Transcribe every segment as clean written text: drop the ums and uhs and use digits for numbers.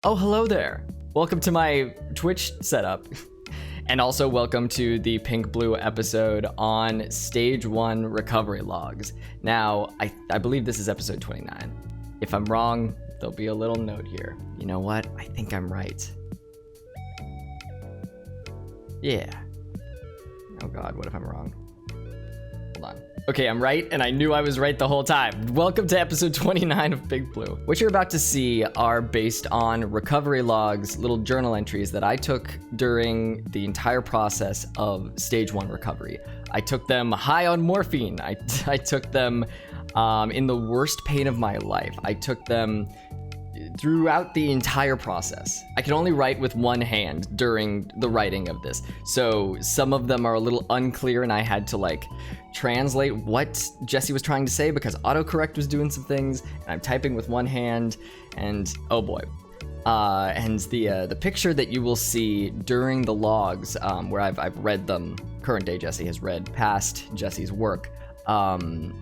Oh, hello there. Welcome to my Twitch setup. And also welcome to the PinkBlue episode on Stage 1 Recovery Logs. Now, I believe this is episode 29. If I'm wrong, there'll be a little note here. You know what? I think I'm right. Yeah. Oh god, what if I'm wrong? Hold on. Okay, I'm right, and I knew I was right the whole time. Welcome to episode 29 of PinkBlue. What you're about to see are based on recovery logs, little journal entries that I took during the entire process of stage 1 recovery. I took them high on morphine. I took them in the worst pain of my life. I took them throughout the entire process. I could only write with one hand during the writing of this. So some of them are a little unclear and I had to translate what Jesse was trying to say because autocorrect was doing some things and I'm typing with one hand and oh boy. And the picture that you will see during the logs where I've read them, current day Jesse has read past Jesse's work.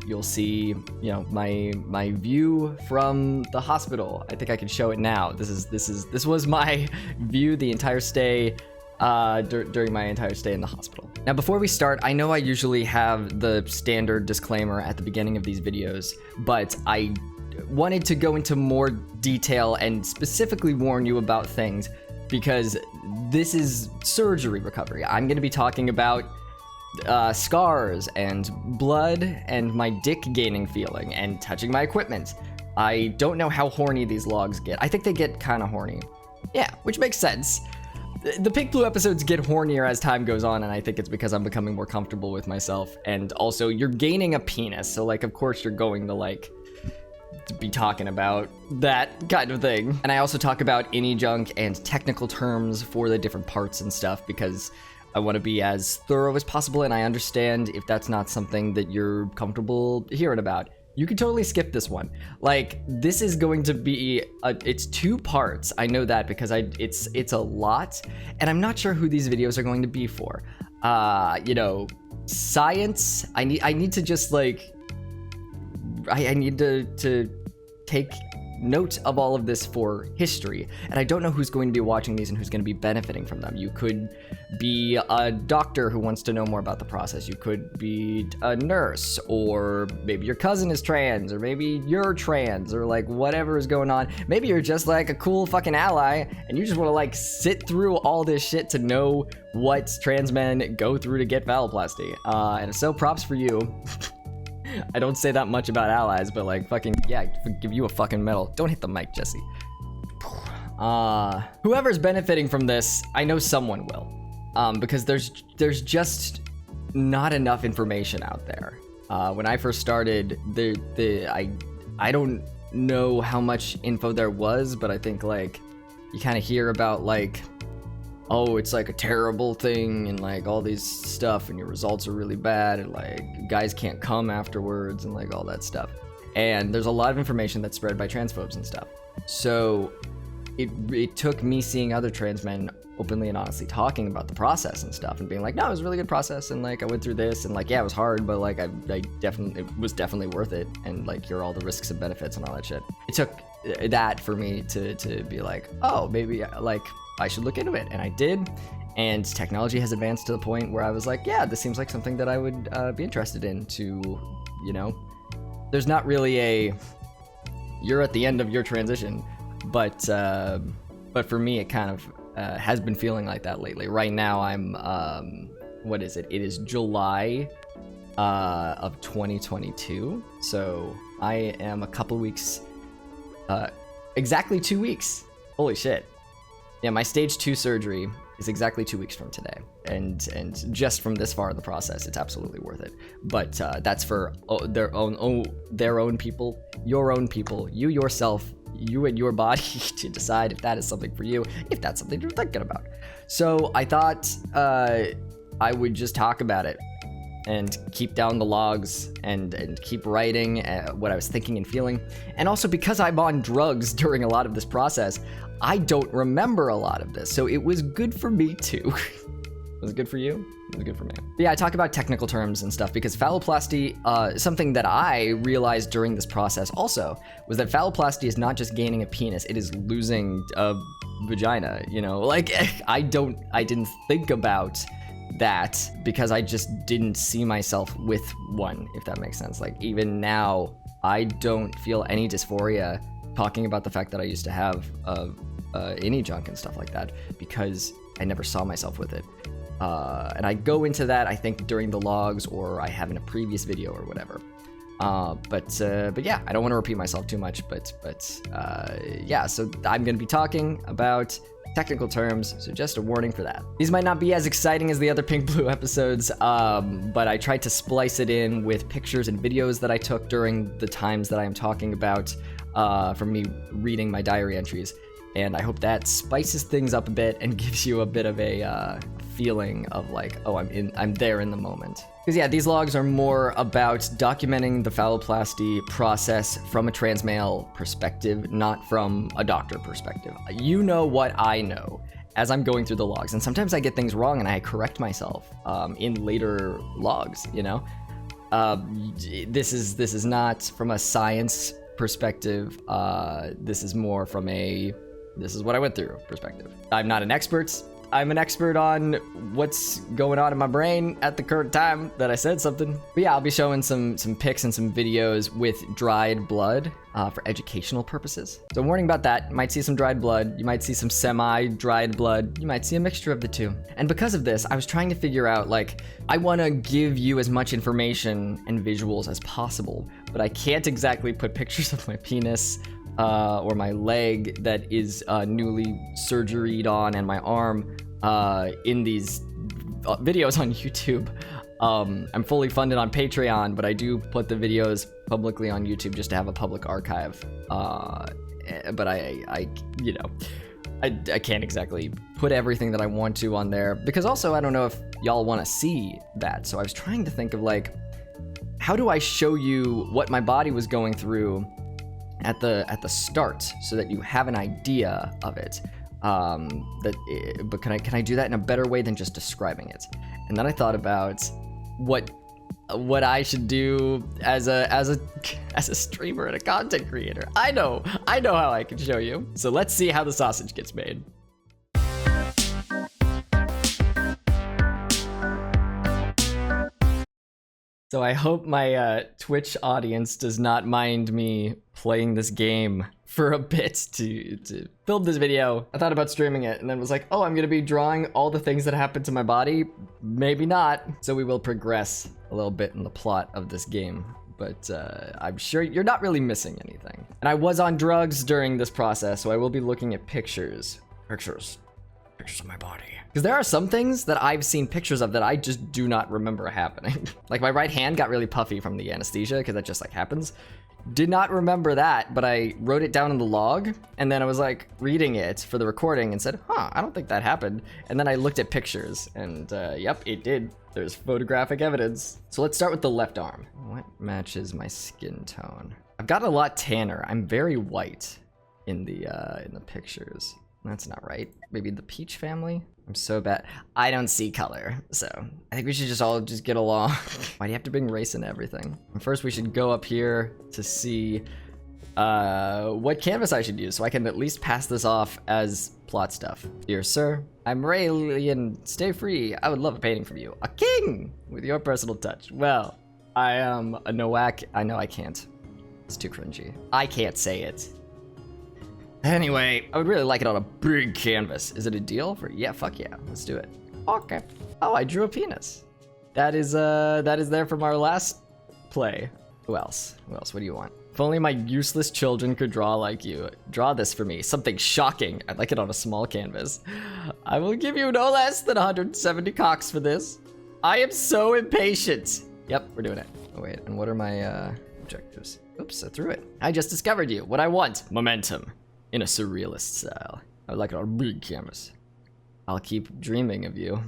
You'll see, my view from the hospital. I think I can show it now. This was my view the entire stay, during my entire stay in the hospital. Now, before we start, I know I usually have the standard disclaimer at the beginning of these videos, but I wanted to go into more detail and specifically warn you about things because this is surgery recovery. I'm going to be talking about scars and blood and my dick gaining feeling and touching my equipment. I don't know how horny these logs get. I think they get kind of horny. Yeah, which makes sense. The PinkBlue episodes get hornier as time goes on, and I think it's because I'm becoming more comfortable with myself. And also, you're gaining a penis, so of course you're going to be talking about that kind of thing. And I also talk about any junk and technical terms for the different parts and stuff because I want to be as thorough as possible, and I understand if that's not something that you're comfortable hearing about. You can totally skip this one. This is going to be, it's 2 parts. I know that because it's a lot, and I'm not sure who these videos are going to be for. Science, I need to just I need to take note of all of this for history, and I don't know who's going to be watching these and who's going to be benefiting from them. You could be a doctor who wants to know more about the process. You could be a nurse, or maybe your cousin is trans, or maybe you're trans, or whatever is going on. Maybe you're just a cool fucking ally and you just want to sit through all this shit to know what trans men go through to get phalloplasty. And so props for you. I don't say that much about allies, but fucking, yeah, give you a fucking medal. Don't hit the mic, Jesse. Whoever's benefiting from this, I know someone will. Because there's just not enough information out there. When I first started, I don't know how much info there was, but I think you kind of hear about oh, it's a terrible thing and all these stuff and your results are really bad and guys can't come afterwards and all that stuff. And there's a lot of information that's spread by transphobes and stuff. So it took me seeing other trans men openly and honestly talking about the process and stuff and being no, it was a really good process and I went through this and yeah, it was hard, but it was definitely worth it, and here are all the risks and benefits and all that shit. It took that for me to be oh, maybe I should look into it, and I did, and technology has advanced to the point where I was yeah, this seems like something that I would be interested in to, there's not really you're at the end of your transition, but for me, it kind of has been feeling like that lately. Right now, I'm, what is it? It is July of 2022, so I am a couple weeks, exactly 2 weeks. Holy shit. Yeah, my stage 2 surgery is exactly 2 weeks from today, and just from this far in the process, it's absolutely worth it. But that's for their own people, your own people, you yourself, you and your body to decide if that is something for you, if that's something you're thinking about. So I thought I would just talk about it and keep down the logs and keep writing what I was thinking and feeling. And also because I'm on drugs during a lot of this process, I don't remember a lot of this. So it was good for me to Was it good for you? It was good for me. But yeah, I talk about technical terms and stuff because phalloplasty, something that I realized during this process also was that phalloplasty is not just gaining a penis, it is losing a vagina, you know? Like, I didn't think about that because I just didn't see myself with one, if that makes sense. Like, even now, I don't feel any dysphoria talking about the fact that I used to have any junk and stuff like that because I never saw myself with it. And I go into that, I think, during the logs, or I have in a previous video or whatever. But yeah, I don't want to repeat myself too much, but yeah, so I'm going to be talking about technical terms, so just a warning for that. These might not be as exciting as the other PinkBlue episodes, but I tried to splice it in with pictures and videos that I took during the times that I am talking about from me reading my diary entries. And I hope that spices things up a bit and gives you a bit of a feeling of like, oh, I'm there in the moment. Because yeah, these logs are more about documenting the phalloplasty process from a trans male perspective, not from a doctor perspective. You know what I know as I'm going through the logs, and sometimes I get things wrong and I correct myself in later logs, you know? This is not from a science perspective. This is more from a this is what I went through perspective. I'm not an expert. I'm an expert on what's going on in my brain at the current time that I said something. But yeah, I'll be showing some pics and some videos with dried blood for educational purposes. So warning about that. You might see some dried blood. You might see some semi-dried blood. You might see a mixture of the two. And because of this, I was trying to figure out, like, I want to give you as much information and visuals as possible, but I can't exactly put pictures of my penis or my leg that is newly surgeryed on, and my arm in these videos on YouTube. I'm fully funded on Patreon, but I do put the videos publicly on YouTube just to have a public archive. But I you know, I can't exactly put everything that I want to on there, because also I don't know if y'all want to see that. So I was trying to think of, like, how do I show you what my body was going through at the start, so that you have an idea of it. But can I do that in a better way than just describing it? And then I thought about what I should do as a streamer and a content creator. I know how I can show you. So let's see how the sausage gets made. So I hope my Twitch audience does not mind me playing this game for a bit to film this video. I thought about streaming it and then was like, oh, I'm gonna be drawing all the things that happen to my body. Maybe not. So we will progress a little bit in the plot of this game, but I'm sure you're not really missing anything. And I was on drugs during this process, so I will be looking at pictures of my body. Because there are some things that I've seen pictures of that I just do not remember happening. Like my right hand got really puffy from the anesthesia, because that just like happens. Did not remember that, but I wrote it down in the log, and then I was like reading it for the recording and said, huh, I don't think that happened. And then I looked at pictures, and yep, it did. There's photographic evidence. So let's start with the left arm. What matches my skin tone? I've gotten a lot tanner. I'm very white in the pictures. That's not right. Maybe the peach family? I'm so bad. I don't see color, so I think we should just all get along. Why do you have to bring race into everything? And first we should go up here to see what canvas I should use, so I can at least pass this off as plot stuff. Dear sir, I'm Raelian. Stay free. I would love a painting from you. A king with your personal touch. Well, I am a Nowack. I know I can't. It's too cringy. I can't say it. Anyway, I would really like it on a big canvas. Is it a deal for? Yeah, fuck yeah. Let's do it. Okay. Oh, I drew a penis. That is there from our last play. Who else? What do you want? If only my useless children could draw like you. Draw this for me. Something shocking. I'd like it on a small canvas. I will give you no less than 170 cocks for this. I am so impatient. Yep, we're doing it. Oh wait, and what are my objectives? Oops, I threw it. I just discovered you. What I want. Momentum. In a surrealist style. I would like it on a big canvas. I'll keep dreaming of you.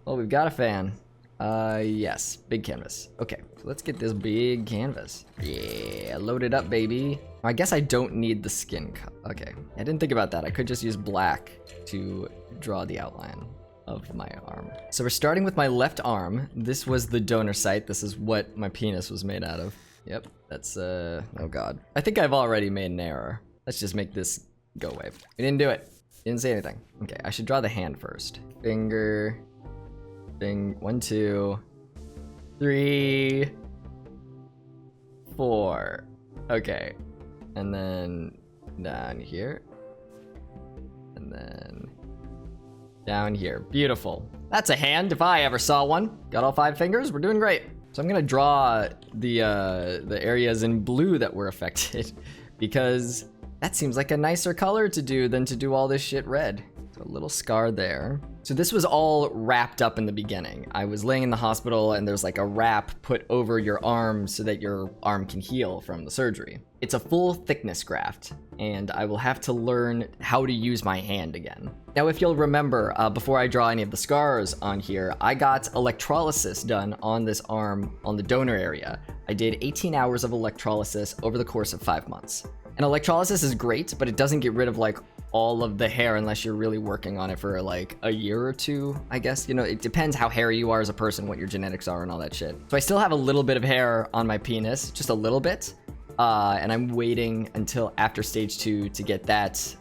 Well, we've got a fan. Yes, big canvas. Okay, so let's get this big canvas. Yeah, load it up, baby. I guess I don't need the skin okay, I didn't think about that. I could just use black to draw the outline of my arm. So we're starting with my left arm. This was the donor site. This is what my penis was made out of. Yep, that's oh god. I think I've already made an error. Let's just make this go away. We didn't do it. Didn't say anything. Okay, I should draw the hand first. Finger, 1, 2, 3, 4. Okay, and then down here, and then down here. Beautiful. That's a hand if I ever saw one. Got all 5 fingers. We're doing great. So I'm gonna draw the areas in blue that were affected because that seems like a nicer color to do than to do all this shit red. So a little scar there. So this was all wrapped up in the beginning. I was laying in the hospital and there's like a wrap put over your arm so that your arm can heal from the surgery. It's a full thickness graft and I will have to learn how to use my hand again. Now, if you'll remember, before I draw any of the scars on here, I got electrolysis done on this arm on the donor area. I did 18 hours of electrolysis over the course of 5 months. And electrolysis is great, but it doesn't get rid of like all of the hair unless you're really working on it for like a year or 2, I guess. You know, it depends how hairy you are as a person, what your genetics are and all that shit. So I still have a little bit of hair on my penis, just a little bit. And I'm waiting until after stage 2 to get that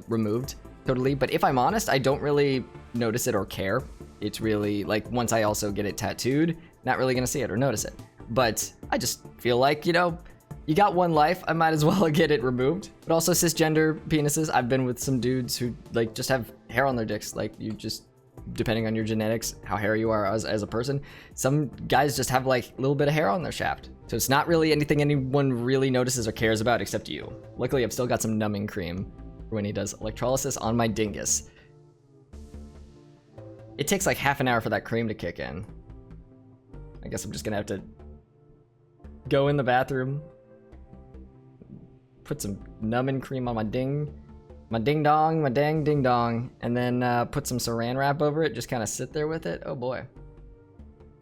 removed totally. But if I'm honest, I don't really notice it or care. It's really like once I also get it tattooed, not really gonna see it or notice it. But I just feel like, you know, you got one life, I might as well get it removed. But also cisgender penises, I've been with some dudes who like just have hair on their dicks. Like you just, depending on your genetics, how hairy you are as a person, some guys just have like a little bit of hair on their shaft. So it's not really anything anyone really notices or cares about except you. Luckily, I've still got some numbing cream for when he does electrolysis on my dingus. It takes like half an hour for that cream to kick in. I guess I'm just gonna have to go in the bathroom, put some numbing cream on my ding dong, my dang ding dong, and then put some saran wrap over it, just kind of sit there with it. Oh boy.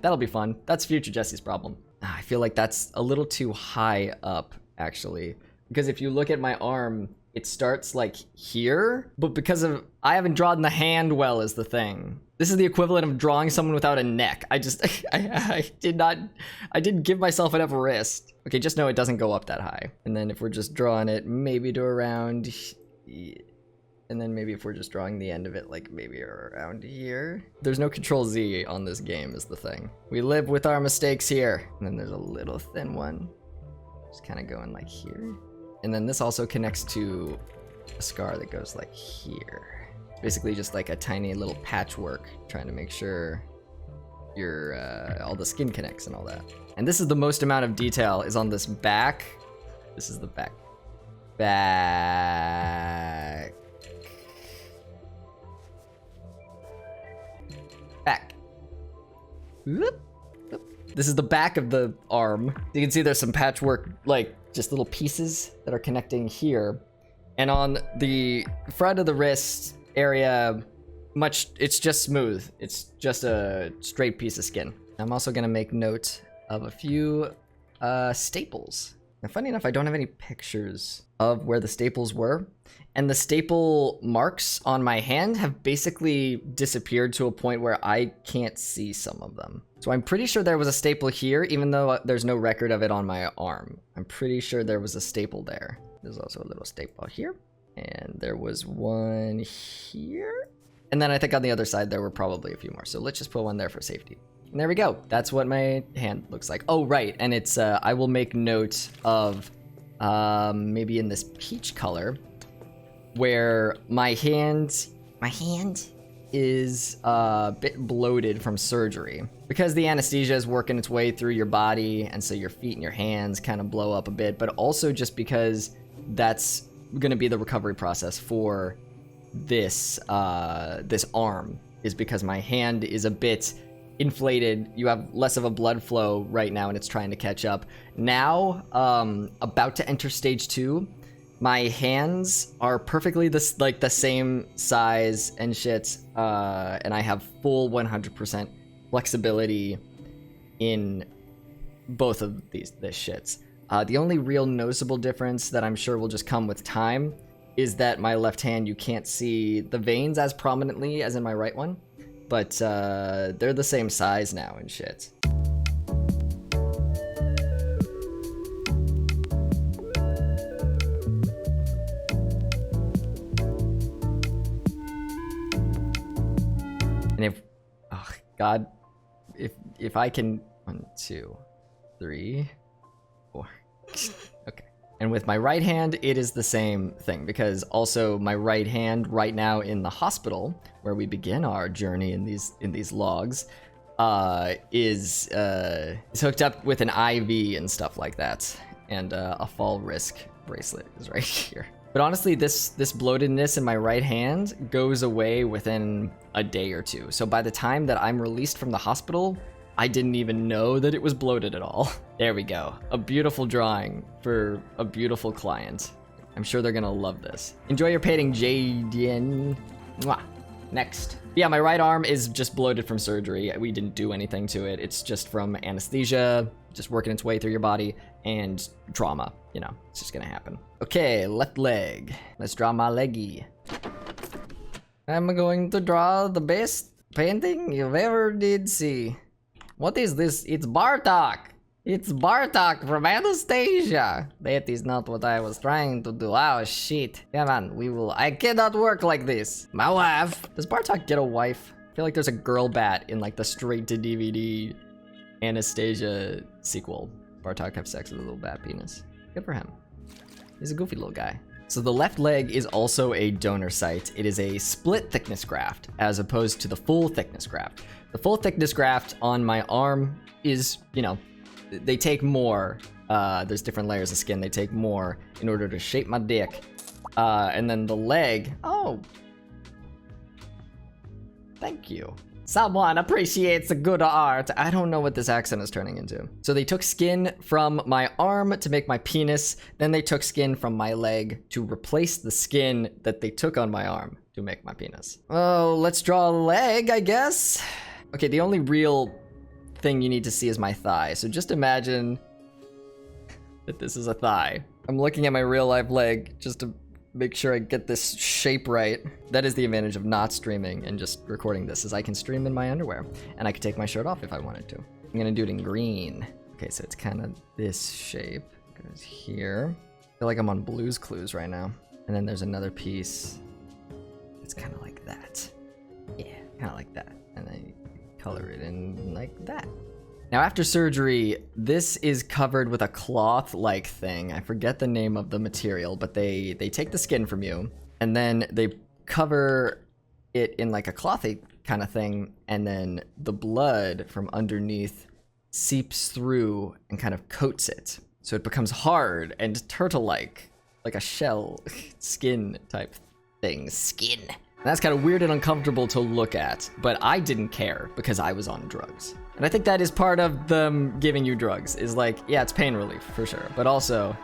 That'll be fun. That's future Jesse's problem. I feel like that's a little too high up, actually. Because if you look at my arm, it starts like here, but because of, I haven't drawn the hand well is the thing. This is the equivalent of drawing someone without a neck. I just, I didn't give myself enough wrist. Okay, just know it doesn't go up that high. And then if we're just drawing it, maybe to around, and then maybe if we're just drawing the end of it, like maybe around here. There's no Control Z on this game is the thing. We live with our mistakes here. And then there's a little thin one, just kind of going like here. And then this also connects to a scar that goes like here. Basically just like a tiny little patchwork, trying to make sure your all the skin connects and all that. And this is the most amount of detail is on this back. This is the back. Back. Whoop. This is the back of the arm. You can see there's some patchwork, like just little pieces that are connecting here. And on the front of the wrist area, it's just smooth. It's just a straight piece of skin. I'm also gonna make note of a few staples. Now, funny enough, I don't have any pictures of where the staples were. And the staple marks on my hand have basically disappeared to a point where I can't see some of them. So I'm pretty sure there was a staple here, even though there's no record of it on my arm. I'm pretty sure there was a staple there. There's also a little staple here. And there was one here. And then I think on the other side, there were probably a few more. So let's just put one there for safety. And there we go. That's what my hand looks like. Oh, right. And it's, I will make note of maybe in this peach color where my hand is a bit bloated from surgery because the anesthesia is working its way through your body. And so your feet and your hands kind of blow up a bit, but also just because that's going to be the recovery process for this this arm is because my hand is a bit inflated. You have less of a blood flow right now and it's trying to catch up. Now, about to enter stage 2, my hands are perfectly the same size and shit, and I have full 100% flexibility in both of these shits. The only real noticeable difference that I'm sure will just come with time is that my left hand, you can't see the veins as prominently as in my right one, but they're the same size now and shit. And if, oh God, if I can, 1, 2, 3, 4, okay. And with my right hand, it is the same thing, because also my right hand right now in the hospital, where we begin our journey in these logs, is hooked up with an IV and stuff like that, and a fall risk bracelet is right here. But honestly, this bloatedness in my right hand goes away within a day or two. So by the time that I'm released from the hospital, I didn't even know that it was bloated at all. There we go. A beautiful drawing for a beautiful client. I'm sure they're gonna love this. Enjoy your painting, Jaden. Mwah. Next. Yeah, my right arm is just bloated from surgery. We didn't do anything to it. It's just from anesthesia, just working its way through your body, and trauma. You know, it's just gonna happen. Okay, left leg. Let's draw my leggy. I'm going to draw the best painting you've ever did see. What is this? It's Bartok! It's Bartok from Anastasia! That is not what I was trying to do. Oh shit. Come on, I cannot work like this. My wife. Does Bartok get a wife? I feel like there's a girl bat in like the straight to DVD Anastasia sequel. Bartok have sex with a little bat penis. Good for him. He's a goofy little guy. So the left leg is also a donor site. It is a split thickness graft as opposed to the full thickness graft. The full thickness graft on my arm is, you know, they take more. There's different layers of skin. They take more in order to shape my dick. And then the leg, oh. Thank you. Someone appreciates the good art. I don't know what this accent is turning into. So they took skin from my arm to make my penis. Then they took skin from my leg to replace the skin that they took on my arm to make my penis. Oh, let's draw a leg, I guess. Okay, the only real thing you need to see is my thigh. So just imagine that this is a thigh. I'm looking at my real life leg just to make sure I get this shape right. That is the advantage of not streaming and just recording this, is I can stream in my underwear and I can take my shirt off if I wanted to. I'm gonna do it in green. Okay, so it's kind of this shape. Goes here. I feel like I'm on Blue's Clues right now. And then there's another piece. It's kind of like that. Yeah, kind of like that. And then you color it in like that. Now after surgery, this is covered with a cloth-like thing. I forget the name of the material, but they take the skin from you, and then they cover it in like a clothy kind of thing, and then the blood from underneath seeps through and kind of coats it. So it becomes hard and turtle-like, like a shell skin type thing. Skin. And that's kind of weird and uncomfortable to look at, but I didn't care because I was on drugs. And I think that is part of them giving you drugs, is like, yeah, it's pain relief for sure, but also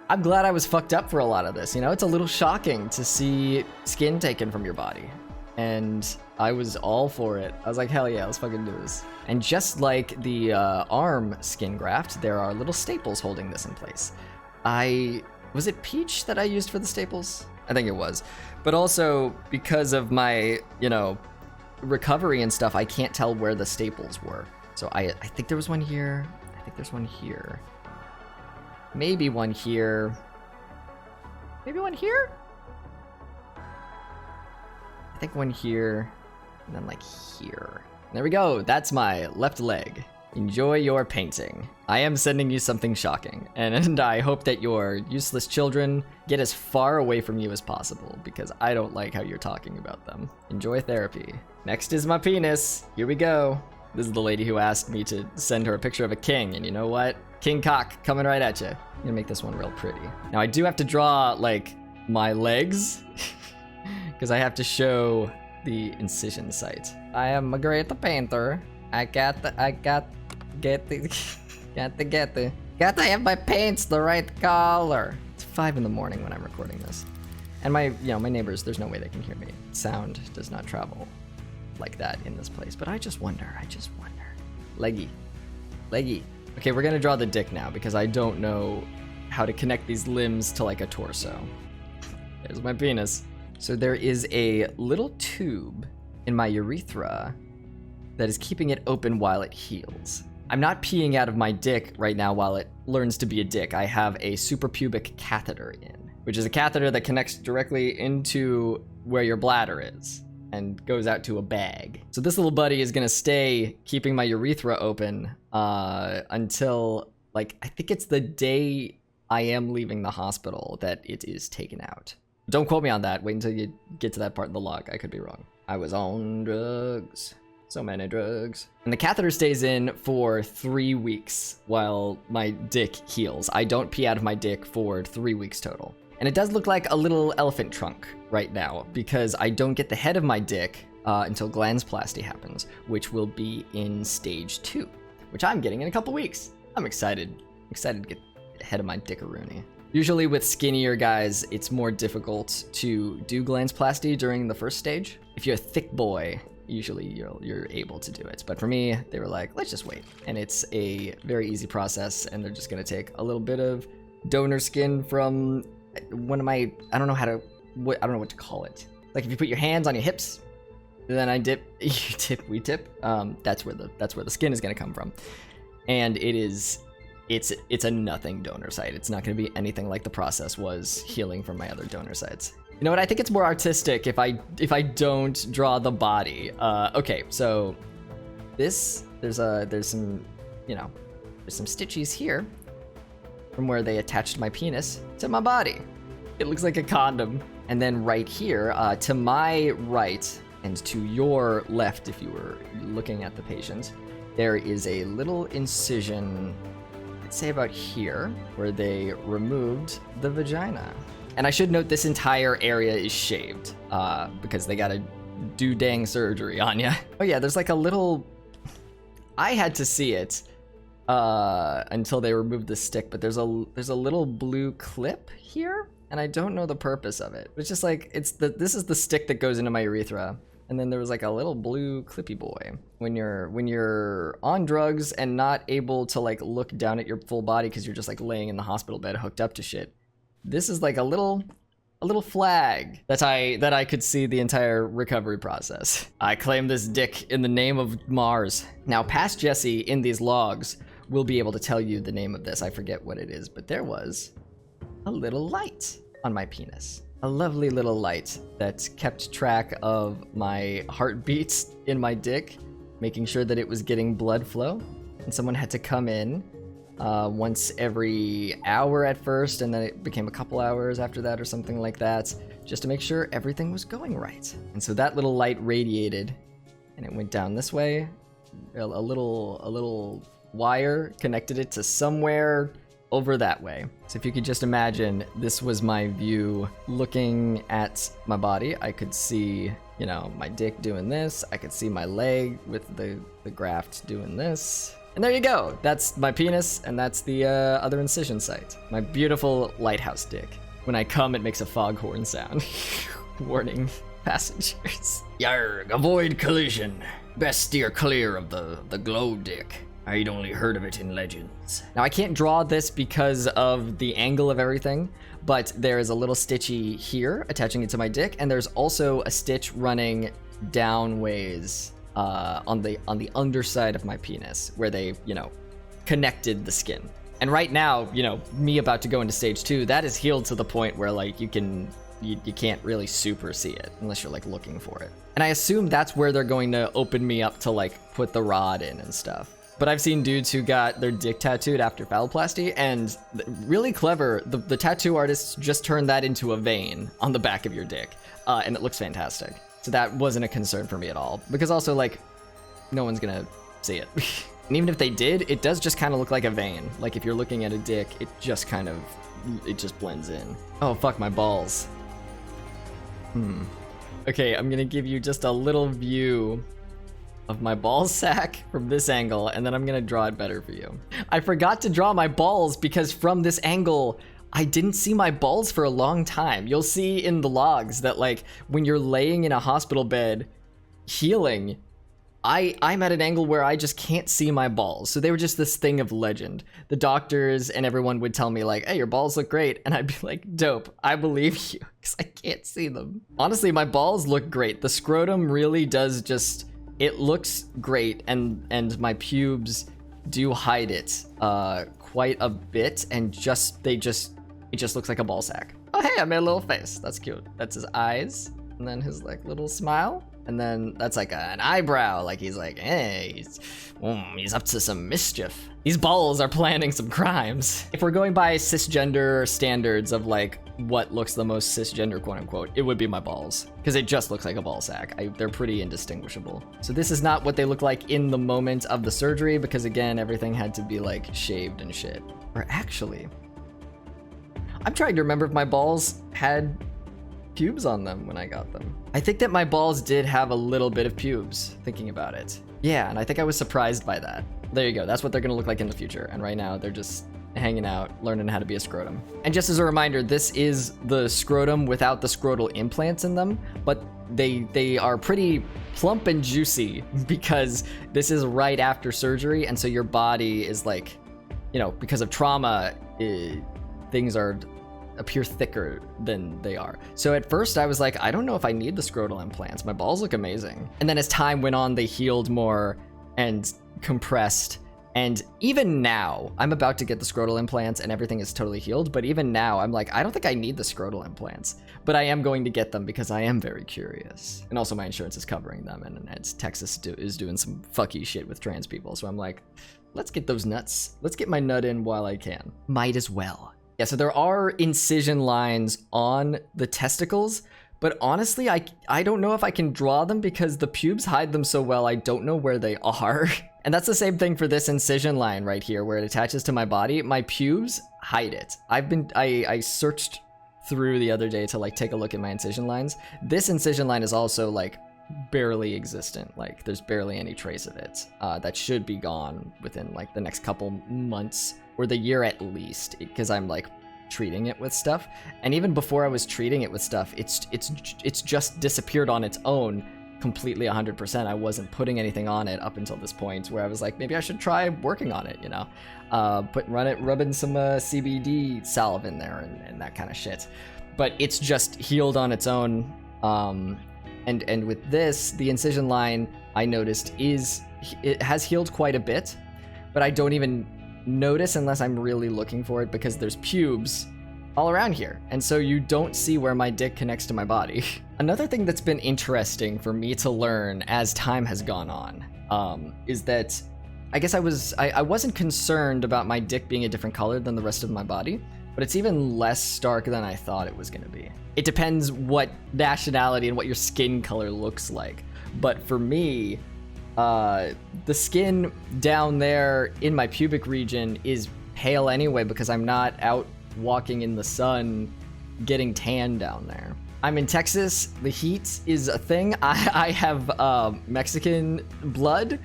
I'm glad I was fucked up for a lot of this. You know, it's a little shocking to see skin taken from your body, and I was all for it. I was like, hell yeah, let's fucking do this. And just like the arm skin graft, there are little staples holding this in place. Was it Peach that I used for the staples? I think it was. But also, because of my, you know, recovery and stuff, I can't tell where the staples were. So I think there was one here. I think there's one here. Maybe one here. Maybe one here? I think one here. And then like here. There we go. That's my left leg. Enjoy your painting. I am sending you something shocking, and I hope that your useless children get as far away from you as possible, because I don't like how you're talking about them. Enjoy therapy. Next is my penis. Here we go. This is the lady who asked me to send her a picture of a king, and you know what? King cock coming right at you. I'm gonna make this one real pretty. Now I do have to draw like my legs, because I have to show the incision site. I am a great painter. I got to have my paints the right color. It's 5 in the morning when I'm recording this. And my neighbors, there's no way they can hear me. Sound does not travel like that in this place. But I just wonder. Leggy. Okay, we're gonna draw the dick now because I don't know how to connect these limbs to like a torso. There's my penis. So there is a little tube in my urethra that is keeping it open while it heals. I'm not peeing out of my dick right now while it learns to be a dick. I have a Superpubic Catheter in, which is a catheter that connects directly into where your bladder is and goes out to a bag. So this little buddy is gonna stay keeping my urethra open until, like, I think it's the day I am leaving the hospital that it is taken out. Don't quote me on that. Wait until you get to that part in the log. I could be wrong. I was on drugs. So many drugs. And the catheter stays in for 3 weeks while my dick heals. I don't pee out of my dick for 3 weeks total. And it does look like a little elephant trunk right now because I don't get the head of my dick until glandsplasty happens, which will be in stage 2, which I'm getting in a couple weeks. I'm excited. Excited to get the head of my dickaroony. Usually with skinnier guys, it's more difficult to do glandsplasty during the first stage. If you're a thick boy, usually you're able to do it. But for me, they were like, let's just wait. And it's a very easy process, and they're just gonna take a little bit of donor skin from one of my, I don't know what to call it. Like if you put your hands on your hips, then I dip, you tip, we tip. That's where the skin is gonna come from. And it's a nothing donor site. It's not gonna be anything like the process was healing from my other donor sites. You know what? I think it's more artistic if I don't draw the body. Okay, so there's some stitches here from where they attached my penis to my body. It looks like a condom. And then right here, to my right and to your left, if you were looking at the patient, there is a little incision, I'd say about here, where they removed the vagina. And I should note this entire area is shaved because they gotta do dang surgery on ya. Oh yeah, there's like a little, I had to see it until they removed the stick, but there's a little blue clip here, and I don't know the purpose of it. It's just like, this is the stick that goes into my urethra. And then there was like a little blue clippy boy. When you're on drugs and not able to like look down at your full body because you're just like laying in the hospital bed hooked up to shit, this is like a little flag that I could see the entire recovery process. I claim this dick in the name of Mars. Now, past Jesse in these logs will be able to tell you the name of this. I forget what it is, but there was a little light on my penis. A lovely little light that kept track of my heartbeats in my dick, making sure that it was getting blood flow. And someone had to come in once every hour at first, and then it became a couple hours after that or something like that, just to make sure everything was going right. And so that little light radiated, and it went down this way. A little wire connected it to somewhere over that way. So if you could just imagine, this was my view looking at my body. I could see, you know, my dick doing this. I could see my leg with the graft doing this. And there you go. That's my penis, and that's the other incision site. My beautiful lighthouse dick. When I come, it makes a foghorn sound. Warning passengers. Yarg, avoid collision. Best steer clear of the glow dick. I'd only heard of it in legends. Now, I can't draw this because of the angle of everything, but there is a little stitchy here attaching it to my dick, and there's also a stitch running downways on the underside of my penis where they, you know, connected the skin. And right now, you know, me about to go into stage 2, that is healed to the point where like you can't really super see it unless you're like looking for it. And I assume that's where they're going to open me up to like put the rod in and stuff. But I've seen dudes who got their dick tattooed after phalloplasty, and really clever, the tattoo artists just turned that into a vein on the back of your dick, and it looks fantastic. So that wasn't a concern for me at all, because also, like, no one's gonna see it. And even if they did, it does just kind of look like a vein. Like, if you're looking at a dick, it just blends in. Oh, fuck, my balls. Okay, I'm gonna give you just a little view of my ball sack from this angle, and then I'm gonna draw it better for you. I forgot to draw my balls because from this angle, I didn't see my balls for a long time. You'll see in the logs that like when you're laying in a hospital bed healing, I'm at an angle where I just can't see my balls. So they were just this thing of legend. The doctors and everyone would tell me like, hey, your balls look great. And I'd be like, dope, I believe you, because I can't see them. Honestly, my balls look great. The scrotum really does just, it looks great. And my pubes do hide it quite a bit. And it just looks like a ball sack. Oh, hey, I made a little face. That's cute. That's his eyes. And then his like little smile. And then that's like an eyebrow, like he's like, hey, he's up to some mischief. These balls are planning some crimes. If we're going by cisgender standards of like what looks the most cisgender, quote unquote, it would be my balls, because it just looks like a ball sack. They're pretty indistinguishable. So this is not what they look like in the moment of the surgery, because again, everything had to be like shaved and shit. Or actually, I'm trying to remember if my balls had pubes on them when I got them. I think that my balls did have a little bit of pubes, thinking about it. Yeah, and I think I was surprised by that. There you go, that's what they're gonna look like in the future. And right now, they're just hanging out, learning how to be a scrotum. And just as a reminder, this is the scrotum without the scrotal implants in them, but they are pretty plump and juicy because this is right after surgery, and so your body is like, you know, because of trauma, things appear thicker than they are. So at first I was like, I don't know if I need the scrotal implants. My balls look amazing. And then as time went on, they healed more and compressed. And even now, I'm about to get the scrotal implants and everything is totally healed. But even now, I'm like, I don't think I need the scrotal implants. But I am going to get them because I am very curious. And also my insurance is covering them. And Texas is doing some fucky shit with trans people. So I'm like, let's get those nuts. Let's get my nut in while I can. Might as well. Yeah, so there are incision lines on the testicles, but honestly, I don't know if I can draw them because the pubes hide them so well, I don't know where they are. And that's the same thing for this incision line right here, where it attaches to my body. My pubes hide it. I searched through the other day to like take a look at my incision lines. This incision line is also like barely existent. Like there's barely any trace of it. That should be gone within like the next couple months. Or the year at least, because I'm like treating it with stuff. And even before I was treating it with stuff, it's just disappeared on its own completely 100%. I wasn't putting anything on it up until this point where I was like, maybe I should try working on it, you know? Rubbing some CBD salve in there and that kind of shit. But it's just healed on its own. And with this, the incision line I noticed it has healed quite a bit, but I don't even notice unless I'm really looking for it because there's pubes all around here, and so you don't see where my dick connects to my body. Another thing that's been interesting for me to learn as time has gone on is that I guess I wasn't concerned about my dick being a different color than the rest of my body, but it's even less stark than I thought it was gonna be. It depends what nationality and what your skin color looks like, but for me, the skin down there in my pubic region is pale anyway because I'm not out walking in the sun getting tan down there. I'm in Texas. The heat is a thing. I have Mexican blood,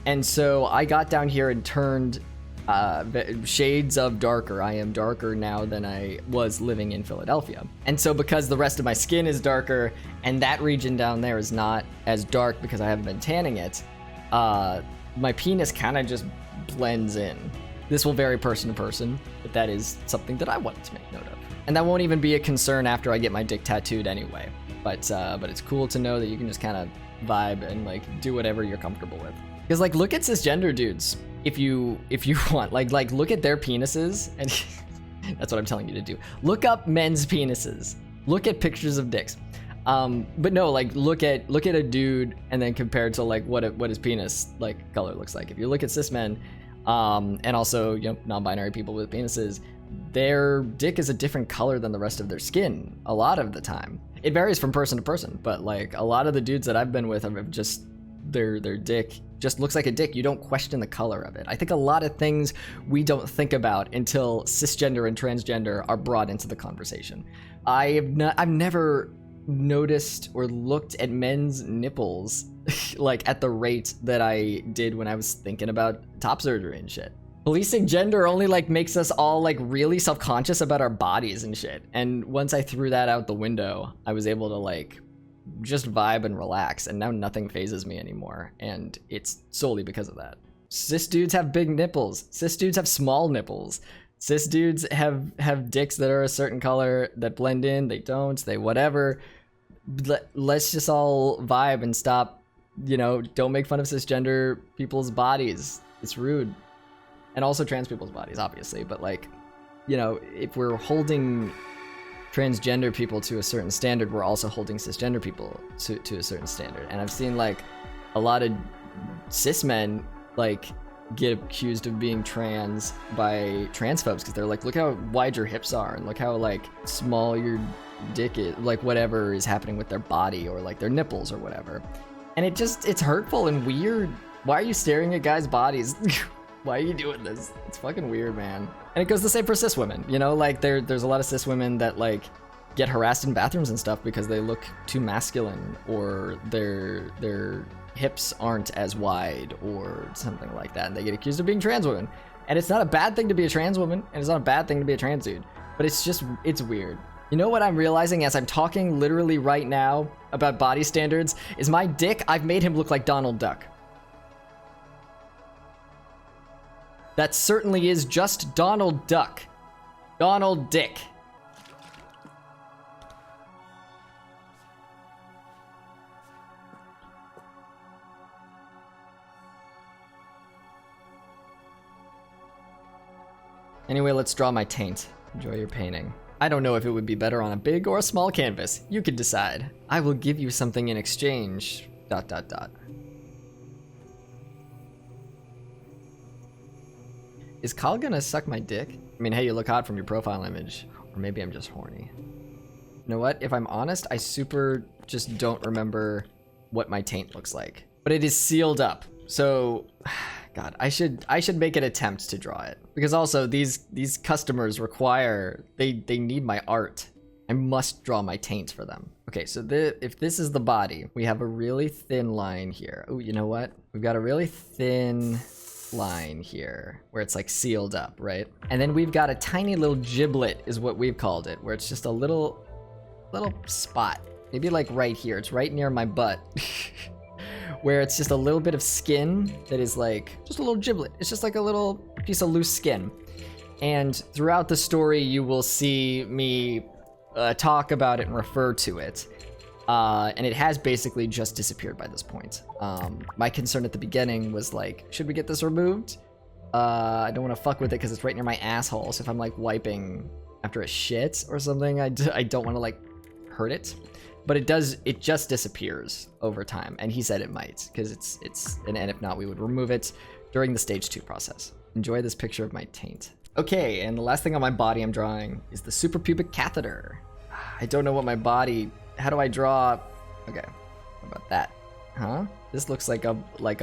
and so I got down here and turned shades of darker. I am darker now than I was living in Philadelphia. And so because the rest of my skin is darker and that region down there is not as dark because I haven't been tanning it, my penis kind of just blends in. This will vary person to person, but that is something that I wanted to make note of. And that won't even be a concern after I get my dick tattooed anyway. But it's cool to know that you can just kind of vibe and like do whatever you're comfortable with. Because like look at cisgender dudes if you want. Like look at their penises, and that's what I'm telling you to do. Look up men's penises. Look at pictures of dicks. But no, like look at a dude and then compare it to like what his penis like color looks like. If you look at cis men, and also, you know, non-binary people with penises, their dick is a different color than the rest of their skin a lot of the time. It varies from person to person, but like a lot of the dudes that I've been with have just their dick just looks like a dick. You don't question the color of it. I think a lot of things we don't think about until cisgender and transgender are brought into the conversation. I've never noticed or looked at men's nipples like at the rate that I did when I was thinking about top surgery and shit. Policing gender only like makes us all like really self-conscious about our bodies and shit. And once I threw that out the window, I was able to like just vibe and relax, and now nothing phases me anymore, and it's solely because of that. Cis dudes have big nipples. Cis dudes have small nipples. Cis dudes have dicks that are a certain color that blend in, they don't, they whatever. Let's just all vibe and stop, you know, don't make fun of cisgender people's bodies. It's rude. And also trans people's bodies, obviously, but like, you know, if we're holding transgender people to a certain standard, we're also holding cisgender people to a certain standard. And I've seen like a lot of cis men like get accused of being trans by transphobes because they're like, look how wide your hips are and look how like small your dick is, like whatever is happening with their body or like their nipples or whatever. And it's hurtful and weird. Why are you staring at guys' bodies? Why are you doing this? It's fucking weird, man. And it goes the same for cis women, you know, like there's a lot of cis women that like get harassed in bathrooms and stuff because they look too masculine or their hips aren't as wide or something like that, and they get accused of being trans women. And it's not a bad thing to be a trans woman, and it's not a bad thing to be a trans dude, but it's weird. You know what I'm realizing as I'm talking literally right now about body standards is my dick, I've made him look like Donald Duck. That certainly is just Donald Duck. Donald Dick. Anyway, let's draw my taint. Enjoy your painting. I don't know if it would be better on a big or a small canvas. You could decide. I will give you something in exchange. ... Is Kyle gonna suck my dick? I mean, hey, you look hot from your profile image. Or maybe I'm just horny. You know what? If I'm honest, I super just don't remember what my taint looks like. But it is sealed up. So, God, I should make an attempt to draw it. Because also, these customers require, they need my art. I must draw my taint for them. Okay, so if this is the body, we have a really thin line here. Oh, you know what? We've got a really thin line here where it's like sealed up, right? And then we've got a tiny little giblet is what we've called it, where it's just a little spot, maybe like right here. It's right near my butt where it's just a little bit of skin that is like just a little giblet. It's just like a little piece of loose skin. And throughout the story, you will see me talk about it and refer to it. And it has basically just disappeared by this point. My concern at the beginning was like, should we get this removed? I don't want to fuck with it because it's right near my asshole. So if I'm like wiping after a shit or something, I don't want to like hurt it. But it just disappears over time. And he said it might because and if not, we would remove it during the stage 2 process. Enjoy this picture of my taint. Okay, and the last thing on my body I'm drawing is the Superpubic Catheter. I don't know what my body... How do I draw? Okay, how about that? Huh? This looks like a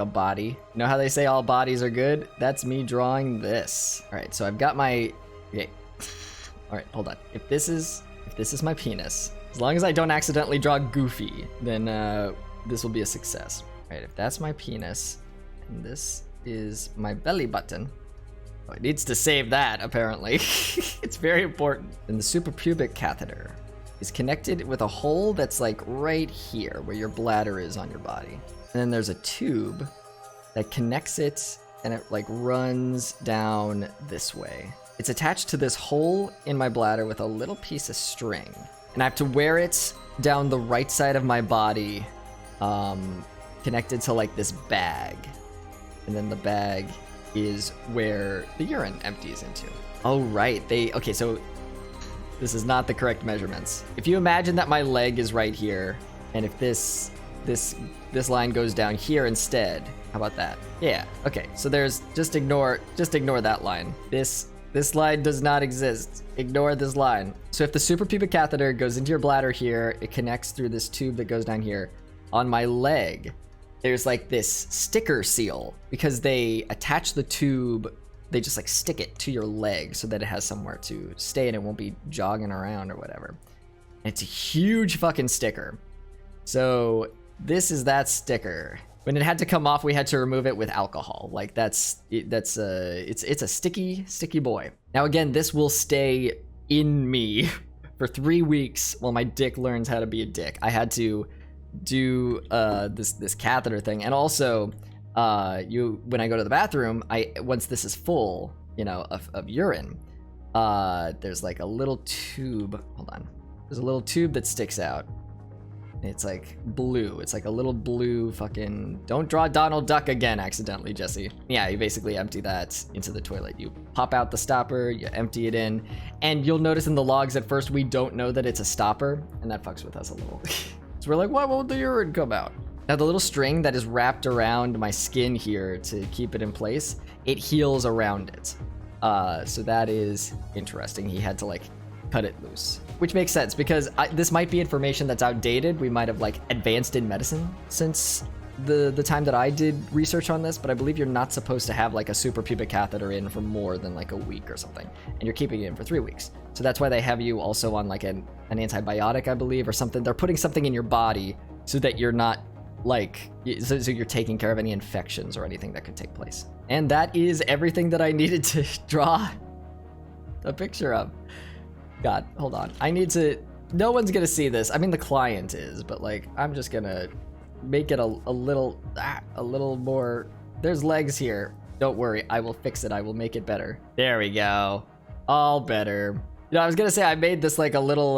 body. You know how they say all bodies are good? That's me drawing this. All right, so I've got my. Okay. All right, hold on. If this is my penis, as long as I don't accidentally draw Goofy, then this will be a success. All right, if that's my penis, and this is my belly button. Oh, it needs to save that apparently. It's very important. And the Superpubic Catheter is connected with a hole that's like right here where your bladder is on your body. And then there's a tube that connects it and it like runs down this way. It's attached to this hole in my bladder with a little piece of string. And I have to wear it down the right side of my body, connected to like this bag. And then the bag is where the urine empties into. Oh, right. Okay, so this is not the correct measurements. If you imagine that my leg is right here, and if this line goes down here instead, how about that? Yeah, okay, so there's, just ignore that line. This line does not exist. Ignore this line. So if the Superpubic Catheter goes into your bladder here, it connects through this tube that goes down here. On my leg, there's like this sticker seal, because they attach the tube, they just like stick it to your leg so that it has somewhere to stay and it won't be jogging around or whatever. And it's a huge fucking sticker. So this is that sticker. When it had to come off, we had to remove it with alcohol. Like it's a sticky boy. Now again, this will stay in me for 3 weeks while my dick learns how to be a dick. I had to do this catheter thing, and also when I go to the bathroom, once this is full, you know, of urine, there's like a little tube. Hold on. There's a little tube that sticks out. It's like blue. It's like a little blue fucking... Don't draw Donald Duck again accidentally, Jesse. Yeah, you basically empty that into the toilet. You pop out the stopper, you empty it in, and you'll notice in the logs at first we don't know that it's a stopper, and that fucks with us a little. So we're like, why won't the urine come out? Now the little string that is wrapped around my skin here to keep it in place, it heals around it. So that is interesting. He had to like cut it loose, which makes sense because this might be information that's outdated. We might have like advanced in medicine since the time that I did research on this, but I believe you're not supposed to have like a superpubic catheter in for more than like a week or something, and you're keeping it in for 3 weeks. So that's why they have you also on like an antibiotic, I believe, or something. They're putting something in your body so that you're not like, so you're taking care of any infections or anything that could take place. And that is everything that I needed to draw a picture of. God, hold on. I need to... No one's gonna see this. I mean, the client is, but like, I'm just gonna make it a little more... There's legs here. Don't worry, I will fix it. I will make it better. There we go. All better. You know, I was gonna say I made this like a little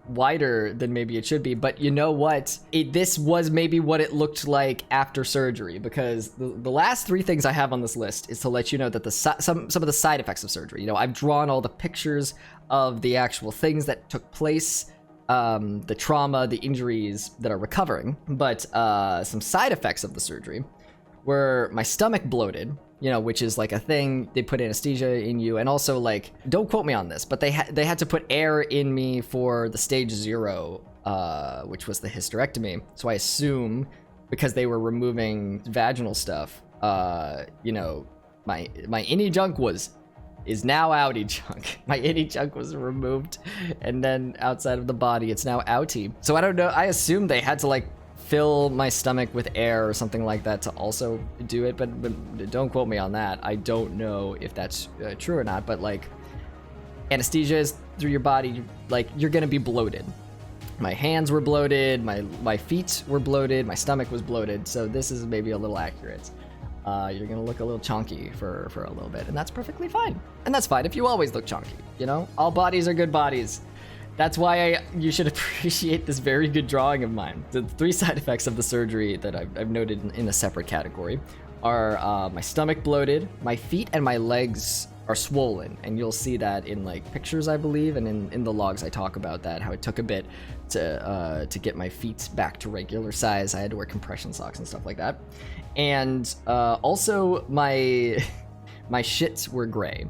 wider than maybe it should be, but you know what? This was maybe what it looked like after surgery, because the last 3 things I have on this list is to let you know that some of the side effects of surgery. You know, I've drawn all the pictures of the actual things that took place, the trauma, the injuries that are recovering, but some side effects of the surgery were my stomach bloated, you know, which is like a thing. They put anesthesia in you, and also like, don't quote me on this, but they had to put air in me for the stage 0, which was the hysterectomy. So I assume because they were removing vaginal stuff, you know, my innie junk is now outie junk. My innie junk was removed, and then outside of the body, it's now outie. So I don't know. I assume they had to like fill my stomach with air or something like that to also do it, but don't quote me on that. I don't know if that's true or not, but like, anesthesia is through your body, like, you're gonna be bloated. My hands were bloated, my feet were bloated, my stomach was bloated, so this is maybe a little accurate. You're gonna look a little chunky for a little bit, and that's perfectly fine. And that's fine if you always look chunky, you know? All bodies are good bodies. That's why you should appreciate this very good drawing of mine. The 3 side effects of the surgery that I've noted in a separate category are my stomach bloated, my feet and my legs are swollen, and you'll see that in like pictures, I believe, and in the logs I talk about that, how it took a bit to get my feet back to regular size. I had to wear compression socks and stuff like that. And also my shits were gray,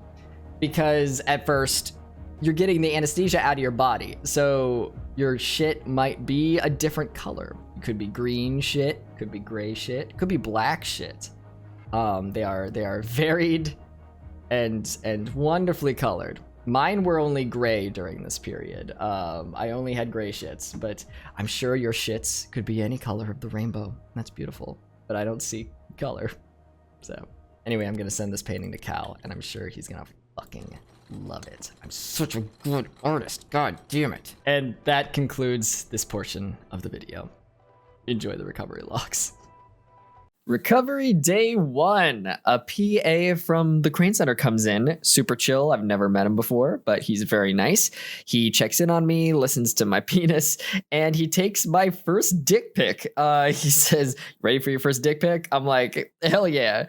because at first you're getting the anesthesia out of your body, so your shit might be a different color. It could be green shit, could be gray shit, could be black shit. They are varied and wonderfully colored. Mine were only gray during this period. I only had gray shits, but I'm sure your shits could be any color of the rainbow. That's beautiful, but I don't see color. So anyway, I'm gonna send this painting to Cal, and I'm sure he's gonna fucking love it. I'm such a good artist, god damn it. And that concludes this portion of the video. Enjoy the recovery logs. Recovery day 1. A PA from the Crane Center comes in, super chill. I've never met him before, but he's very nice. He checks in on me, listens to my penis, and he takes my first dick pic. He says, "Ready for your first dick pic?" I'm like, hell yeah.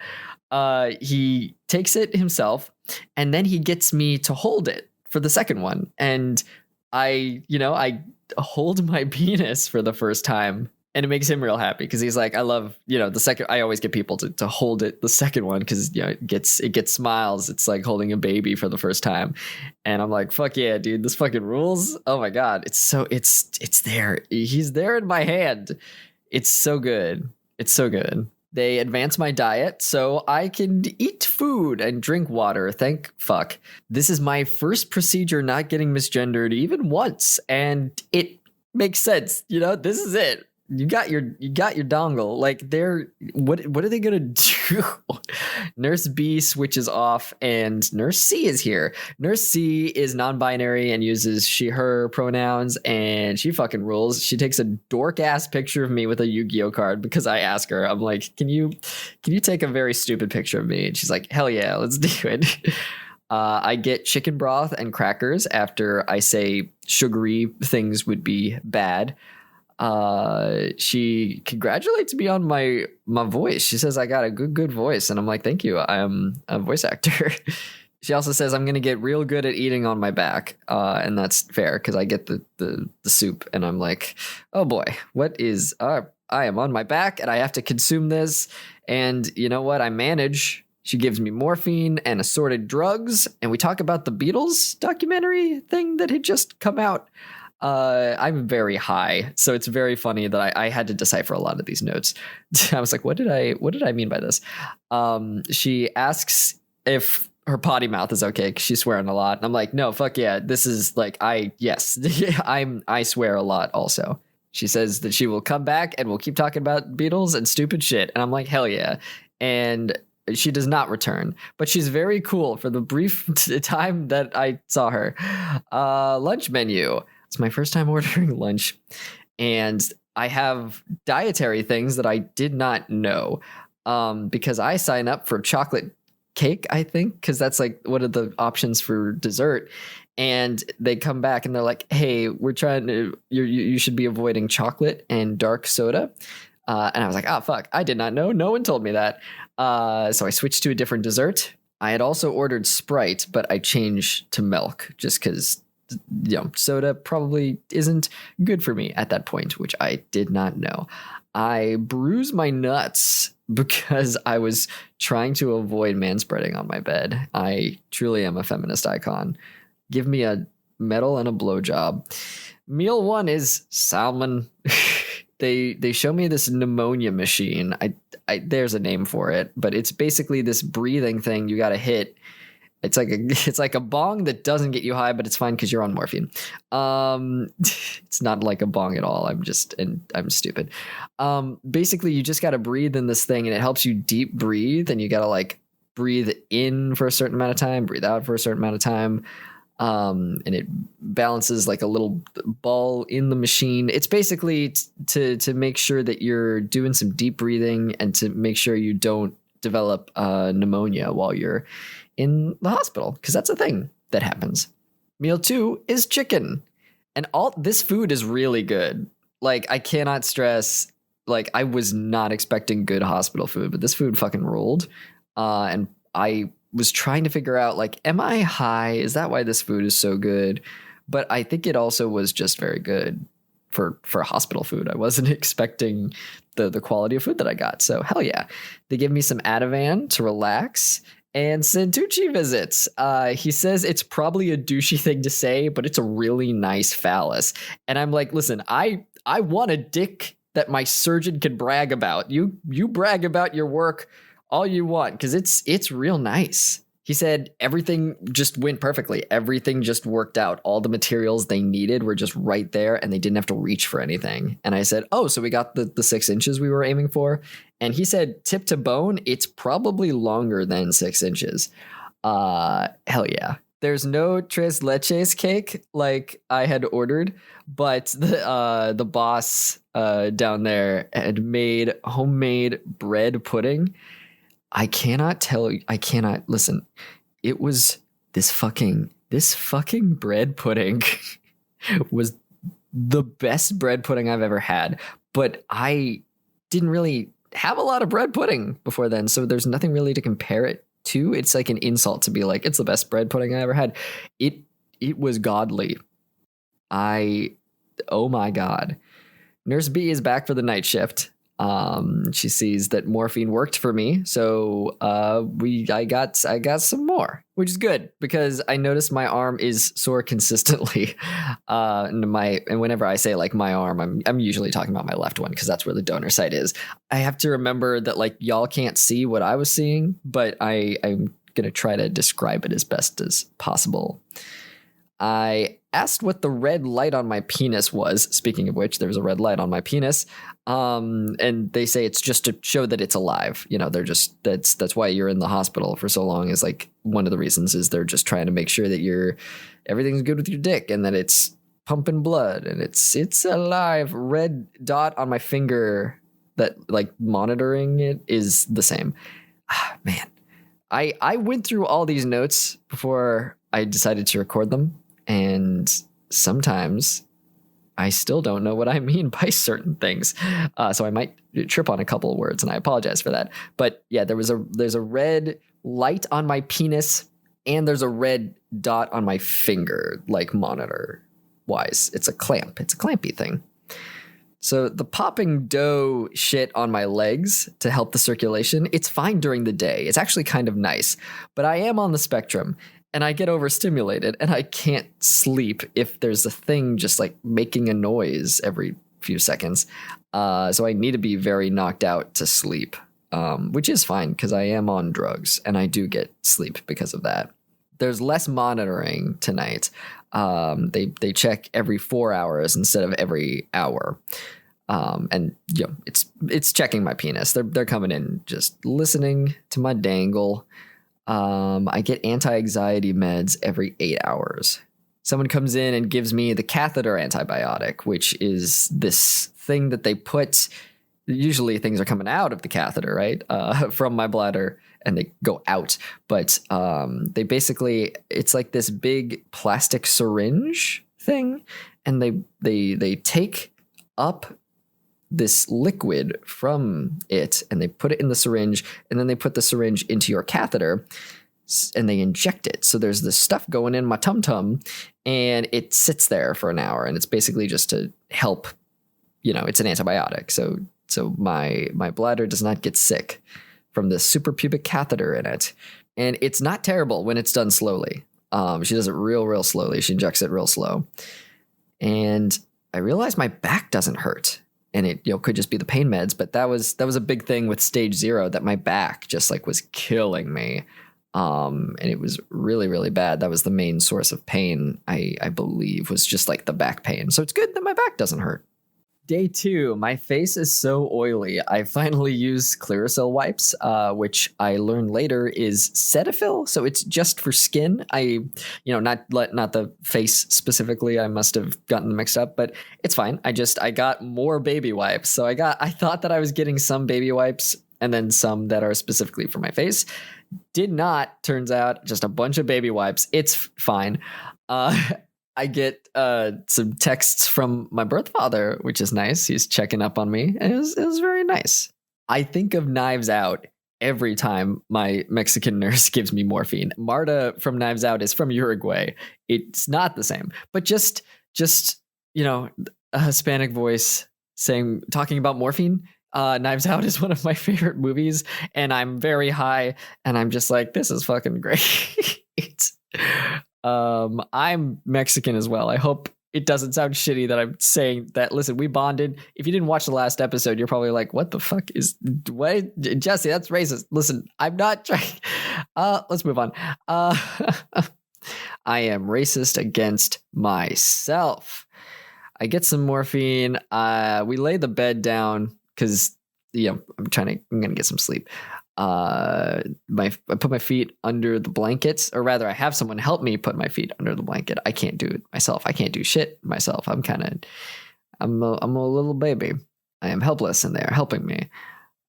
He takes it himself, and then he gets me to hold it for the second one. And I hold my penis for the first time, and it makes him real happy, because he's like, I love, the second, I always get people to hold it the second one, because it gets smiles. It's like holding a baby for the first time. And I'm like, fuck yeah, dude, this fucking rules. Oh my God. It's there. He's there in my hand. It's so good. It's so good. They advance my diet so I can eat food and drink water. Thank fuck. This is my first procedure not getting misgendered even once, and it makes sense. This is it. You got your dongle. Like, what are they gonna do Nurse B switches off and Nurse C is here. Nurse C is non-binary and uses she, her pronouns, and she fucking rules. She takes a dork ass picture of me with a Yu-Gi-Oh card because I ask her, I'm like, can you take a very stupid picture of me? And she's like, hell yeah, let's do it. I get chicken broth and crackers after I say sugary things would be bad. She congratulates me on my voice. She says I got a good voice, and I'm like, thank you. I'm a voice actor. She also says I'm gonna get real good at eating on my back, and that's fair because I get the soup, and I'm like, oh boy, what is? I am on my back, and I have to consume this, and you know what? I manage. She gives me morphine and assorted drugs, and we talk about the Beatles documentary thing that had just come out. I'm very high, so it's very funny that I had to decipher a lot of these notes. I was like, what did I mean by this? She asks if her potty mouth is okay because she's swearing a lot. And I'm like, no, fuck yeah. This is like, yes, I swear a lot also. She says that she will come back and we'll keep talking about Beatles and stupid shit. And I'm like, hell yeah. And she does not return, but she's very cool for the brief time that I saw her. Lunch menu. It's my first time ordering lunch, and I have dietary things that I did not know because I sign up for chocolate cake, I think, because that's like one of the options for dessert. And they come back and they're like, hey, we're trying to, you should be avoiding chocolate and dark soda. And I was like, oh, fuck, I did not know. No one told me that. So I switched to a different dessert. I had also ordered Sprite, but I changed to milk just because, you know, soda probably isn't good for me at that point, which I did not know. I bruised my nuts because I was trying to avoid manspreading on my bed. I truly am a feminist icon. Give me a medal and a blowjob. Meal one is salmon. They show me this pneumonia machine. There's a name for it, but it's basically this breathing thing you got to hit. It's like a bong that doesn't get you high, but it's fine because you're on morphine. It's not like a bong at all. I'm stupid. Basically, you just got to breathe in this thing, and it helps you deep breathe, and you got to like breathe in for a certain amount of time, breathe out for a certain amount of time. And it balances like a little ball in the machine. It's basically to make sure that you're doing some deep breathing and to make sure you don't develop pneumonia while you're in the hospital, because that's a thing that happens. Meal two is chicken, and all this food is really good. Like, I cannot stress, like, I was not expecting good hospital food, but this food fucking ruled. And I was trying to figure out, like, am I high? Is that why this food is so good? But I think it also was just very good for hospital food. I wasn't expecting the quality of food that I got. So hell yeah. They give me some Ativan to relax. And Santucci visits. He says it's probably a douchey thing to say, but it's a really nice phallus. And I'm like, listen, I want a dick that my surgeon can brag about. You brag about your work all you want, because it's real nice. He said everything just went perfectly. Everything just worked out. All the materials they needed were just right there, and they didn't have to reach for anything. And I said, oh, so we got the 6 inches we were aiming for? And he said, tip to bone, it's probably longer than 6 inches. Hell yeah. There's no tres leches cake like I had ordered, but the boss down there had made homemade bread pudding. I cannot listen. It was this fucking bread pudding was the best bread pudding I've ever had. But I didn't really have a lot of bread pudding before then, so there's nothing really to compare it to. It's like an insult to be like, it's the best bread pudding I ever had. It was godly. Oh my God. Nurse B is back for the night shift. She sees that morphine worked for me, so I got some more, which is good because I noticed my arm is sore consistently. And whenever I say like my arm, I'm usually talking about my left one because that's where the donor site is. I have to remember that like y'all can't see what I was seeing, but I'm gonna try to describe it as best as possible. I asked what the red light on my penis was. Speaking of which, there's a red light on my penis. And they say it's just to show that it's alive. You know, they're just, that's why you're in the hospital for so long, is like one of the reasons is they're just trying to make sure that everything's good with your dick and that it's pumping blood and it's alive. Red dot on my finger that like monitoring it is the same. Man, I went through all these notes before I decided to record them. And sometimes I still don't know what I mean by certain things. So I might trip on a couple of words, and I apologize for that. But yeah, there's a red light on my penis, and there's a red dot on my finger, like monitor wise. It's a clamp. It's a clampy thing. So the popping dough shit on my legs to help the circulation, it's fine during the day. It's actually kind of nice. But I am on the spectrum, and I get overstimulated, and I can't sleep if there's a thing just like making a noise every few seconds. So I need to be very knocked out to sleep, which is fine because I am on drugs, and I do get sleep because of that. There's less monitoring tonight. They check every 4 hours instead of every hour. And you know, it's checking my penis. They're coming in just listening to my dangle. I get anti-anxiety meds every 8 hours. Someone comes in and gives me the catheter antibiotic, which is this thing that they put. Usually things are coming out of the catheter, right? From my bladder, and they go out. But they basically, it's like this big plastic syringe thing, and they take up this liquid from it, and they put it in the syringe, and then they put the syringe into your catheter, and they inject it. So there's this stuff going in my tum-tum, and it sits there for an hour, and it's basically just to help, you know, it's an antibiotic. So my bladder does not get sick from the Superpubic Catheter in it. And it's not terrible when it's done slowly. She does it real slowly. She injects it real slow. And I realized my back doesn't hurt. And it, you know, could just be the pain meds, but that was a big thing with stage 0, that my back just like was killing me. And it was really bad. That was the main source of pain, I believe, was just like the back pain. So it's good that my back doesn't hurt. Day 2, my face is so oily. I finally use Clearasil wipes, which I learned later is Cetaphil, so it's just for skin. Not the face specifically. I must have gotten them mixed up, but it's fine. I got more baby wipes. So I thought that I was getting some baby wipes and then some that are specifically for my face. Did not. Turns out just a bunch of baby wipes. It's fine. I get some texts from my birth father, which is nice. He's checking up on me. It was very nice. I think of Knives Out every time my Mexican nurse gives me morphine. Marta from Knives Out is from Uruguay. It's not the same, but just you know, a Hispanic voice talking about morphine. Knives Out is one of my favorite movies, and I'm very high, and I'm just like, this is fucking great. I'm Mexican as well. I hope it doesn't sound shitty that I'm saying that. Listen, we bonded. If you didn't watch the last episode, you're probably like, what the fuck what? Jesse, that's racist. Listen, I'm not trying. Let's move on. I am racist against myself. I get some morphine. We lay the bed down because, you know, I'm going to get some sleep. I put my feet under the blankets, or rather I have someone help me put my feet under the blanket. I can't do it myself. I can't do shit myself. I'm a little baby. I am helpless, and they are helping me.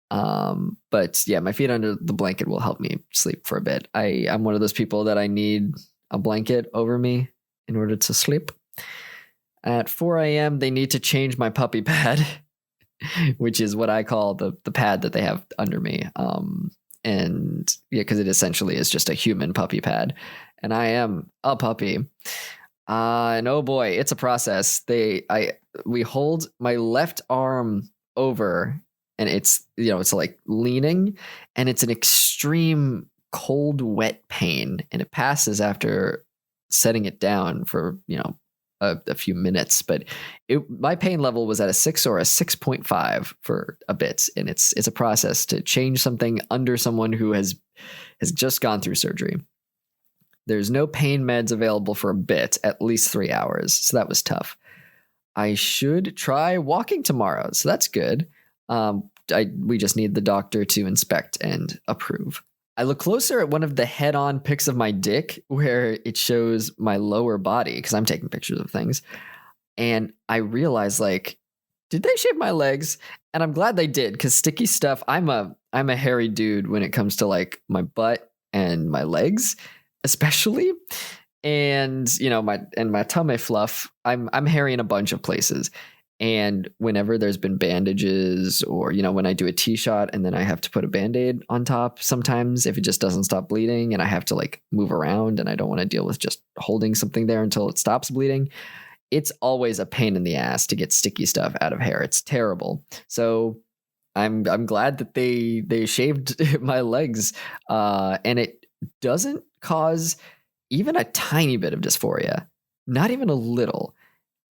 But yeah, my feet under the blanket will help me sleep for a bit. I'm one of those people that I need a blanket over me in order to sleep. At 4 a.m., they need to change my puppy pad, which is what I call the pad that they have under me. And yeah, because it essentially is just a human puppy pad. And I am a puppy. And oh boy, it's a process. We hold my left arm over, and it's like leaning, and it's an extreme cold, wet pain, and it passes after setting it down for, a few minutes, but my pain level was at a 6 or a 6.5 for a bit. And it's a process to change something under someone who has just gone through surgery. There's no pain meds available for a bit, at least 3 hours. So that was tough. I should try walking tomorrow. So that's good. We just need the doctor to inspect and approve. I look closer at one of the head-on pics of my dick where it shows my lower body because I'm taking pictures of things. And I realize, like, did they shave my legs? And I'm glad they did because sticky stuff, I'm a hairy dude when it comes to like my butt and my legs, especially. And, you know, my tummy fluff, I'm hairy in a bunch of places. And whenever there's been bandages or, you know, when I do a T-shot and then I have to put a Band-Aid on top sometimes if it just doesn't stop bleeding and I have to like move around and I don't want to deal with just holding something there until it stops bleeding, it's always a pain in the ass to get sticky stuff out of hair. It's terrible. So I'm glad that they shaved my legs and it doesn't cause even a tiny bit of dysphoria, not even a little.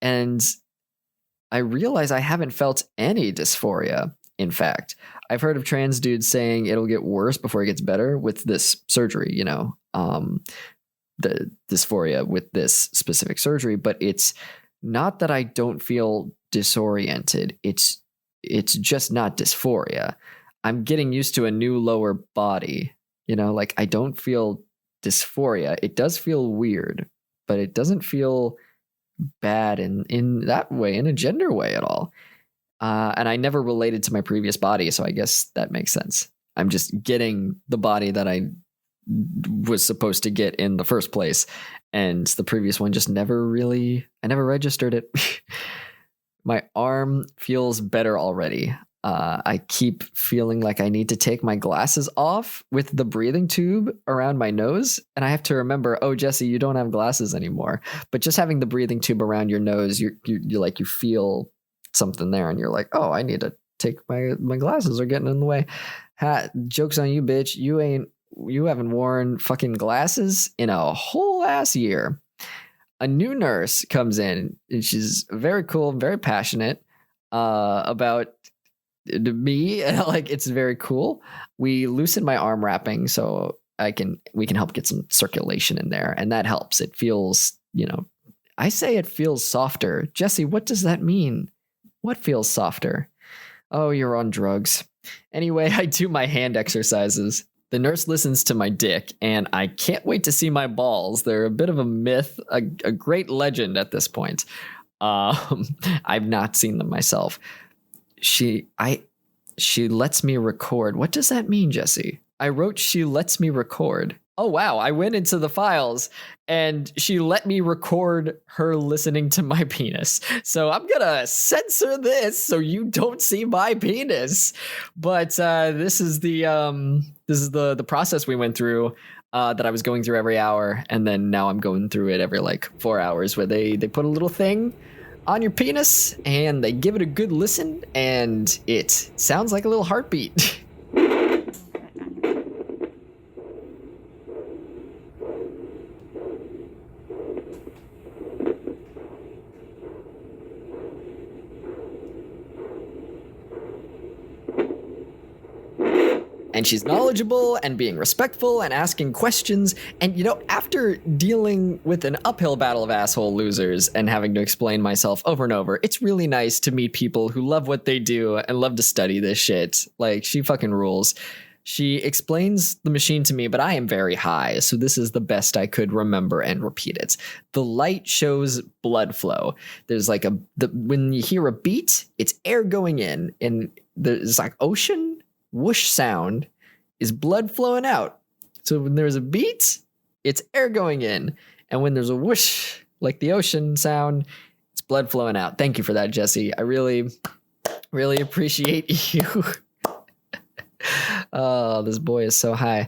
And I realize I haven't felt any dysphoria. In fact, I've heard of trans dudes saying it'll get worse before it gets better with this surgery, you know, the dysphoria with this specific surgery, but it's not that I don't feel disoriented. It's just not dysphoria. I'm getting used to a new lower body, you know, like I don't feel dysphoria. It does feel weird, but it doesn't feel bad in that way, in a gender way at all. And I never related to my previous body, so I guess that makes sense. I'm just getting the body that I was supposed to get in the first place, and the previous one just I never registered it. My arm feels better already. I keep feeling like I need to take my glasses off with the breathing tube around my nose. And I have to remember, oh, Jesse, you don't have glasses anymore. But just having the breathing tube around your nose, you feel something there and you're like, oh, I need to take my glasses are getting in the way. Joke's on you, bitch. You haven't worn fucking glasses in a whole ass year. A new nurse comes in and she's very cool, very passionate about me. Like, it's very cool. We loosen my arm wrapping so we can help get some circulation in there, and that helps. It feels, you know, I say it feels softer. Jesse, what does that mean? What feels softer? Oh, you're on drugs. Anyway, I do my hand exercises. The nurse listens to my dick, and I can't wait to see my balls. They're a bit of a myth, a great legend at this point. I've not seen them myself. She lets me record. What does that mean, Jesse? I wrote she lets me record. Oh, wow. I went into the files and she let me record her listening to my penis. So I'm going to censor this so you don't see my penis. But this is the process we went through that I was going through every hour. And then now I'm going through it every like 4 hours where they put a little thing on your penis and they give it a good listen and it sounds like a little heartbeat. And she's knowledgeable and being respectful and asking questions. And, you know, after dealing with an uphill battle of asshole losers and having to explain myself over and over, it's really nice to meet people who love what they do and love to study this shit. Like, she fucking rules. She explains the machine to me, but I am very high, so this is the best I could remember and repeat it. The light shows blood flow. There's like when you hear a beat, it's air going in, and there's like ocean whoosh sound is blood flowing out. So when there's a beat, it's air going in. And when there's a whoosh, like the ocean sound, it's blood flowing out. Thank you for that, Jesse. I really, really appreciate you. Oh, this boy is so high.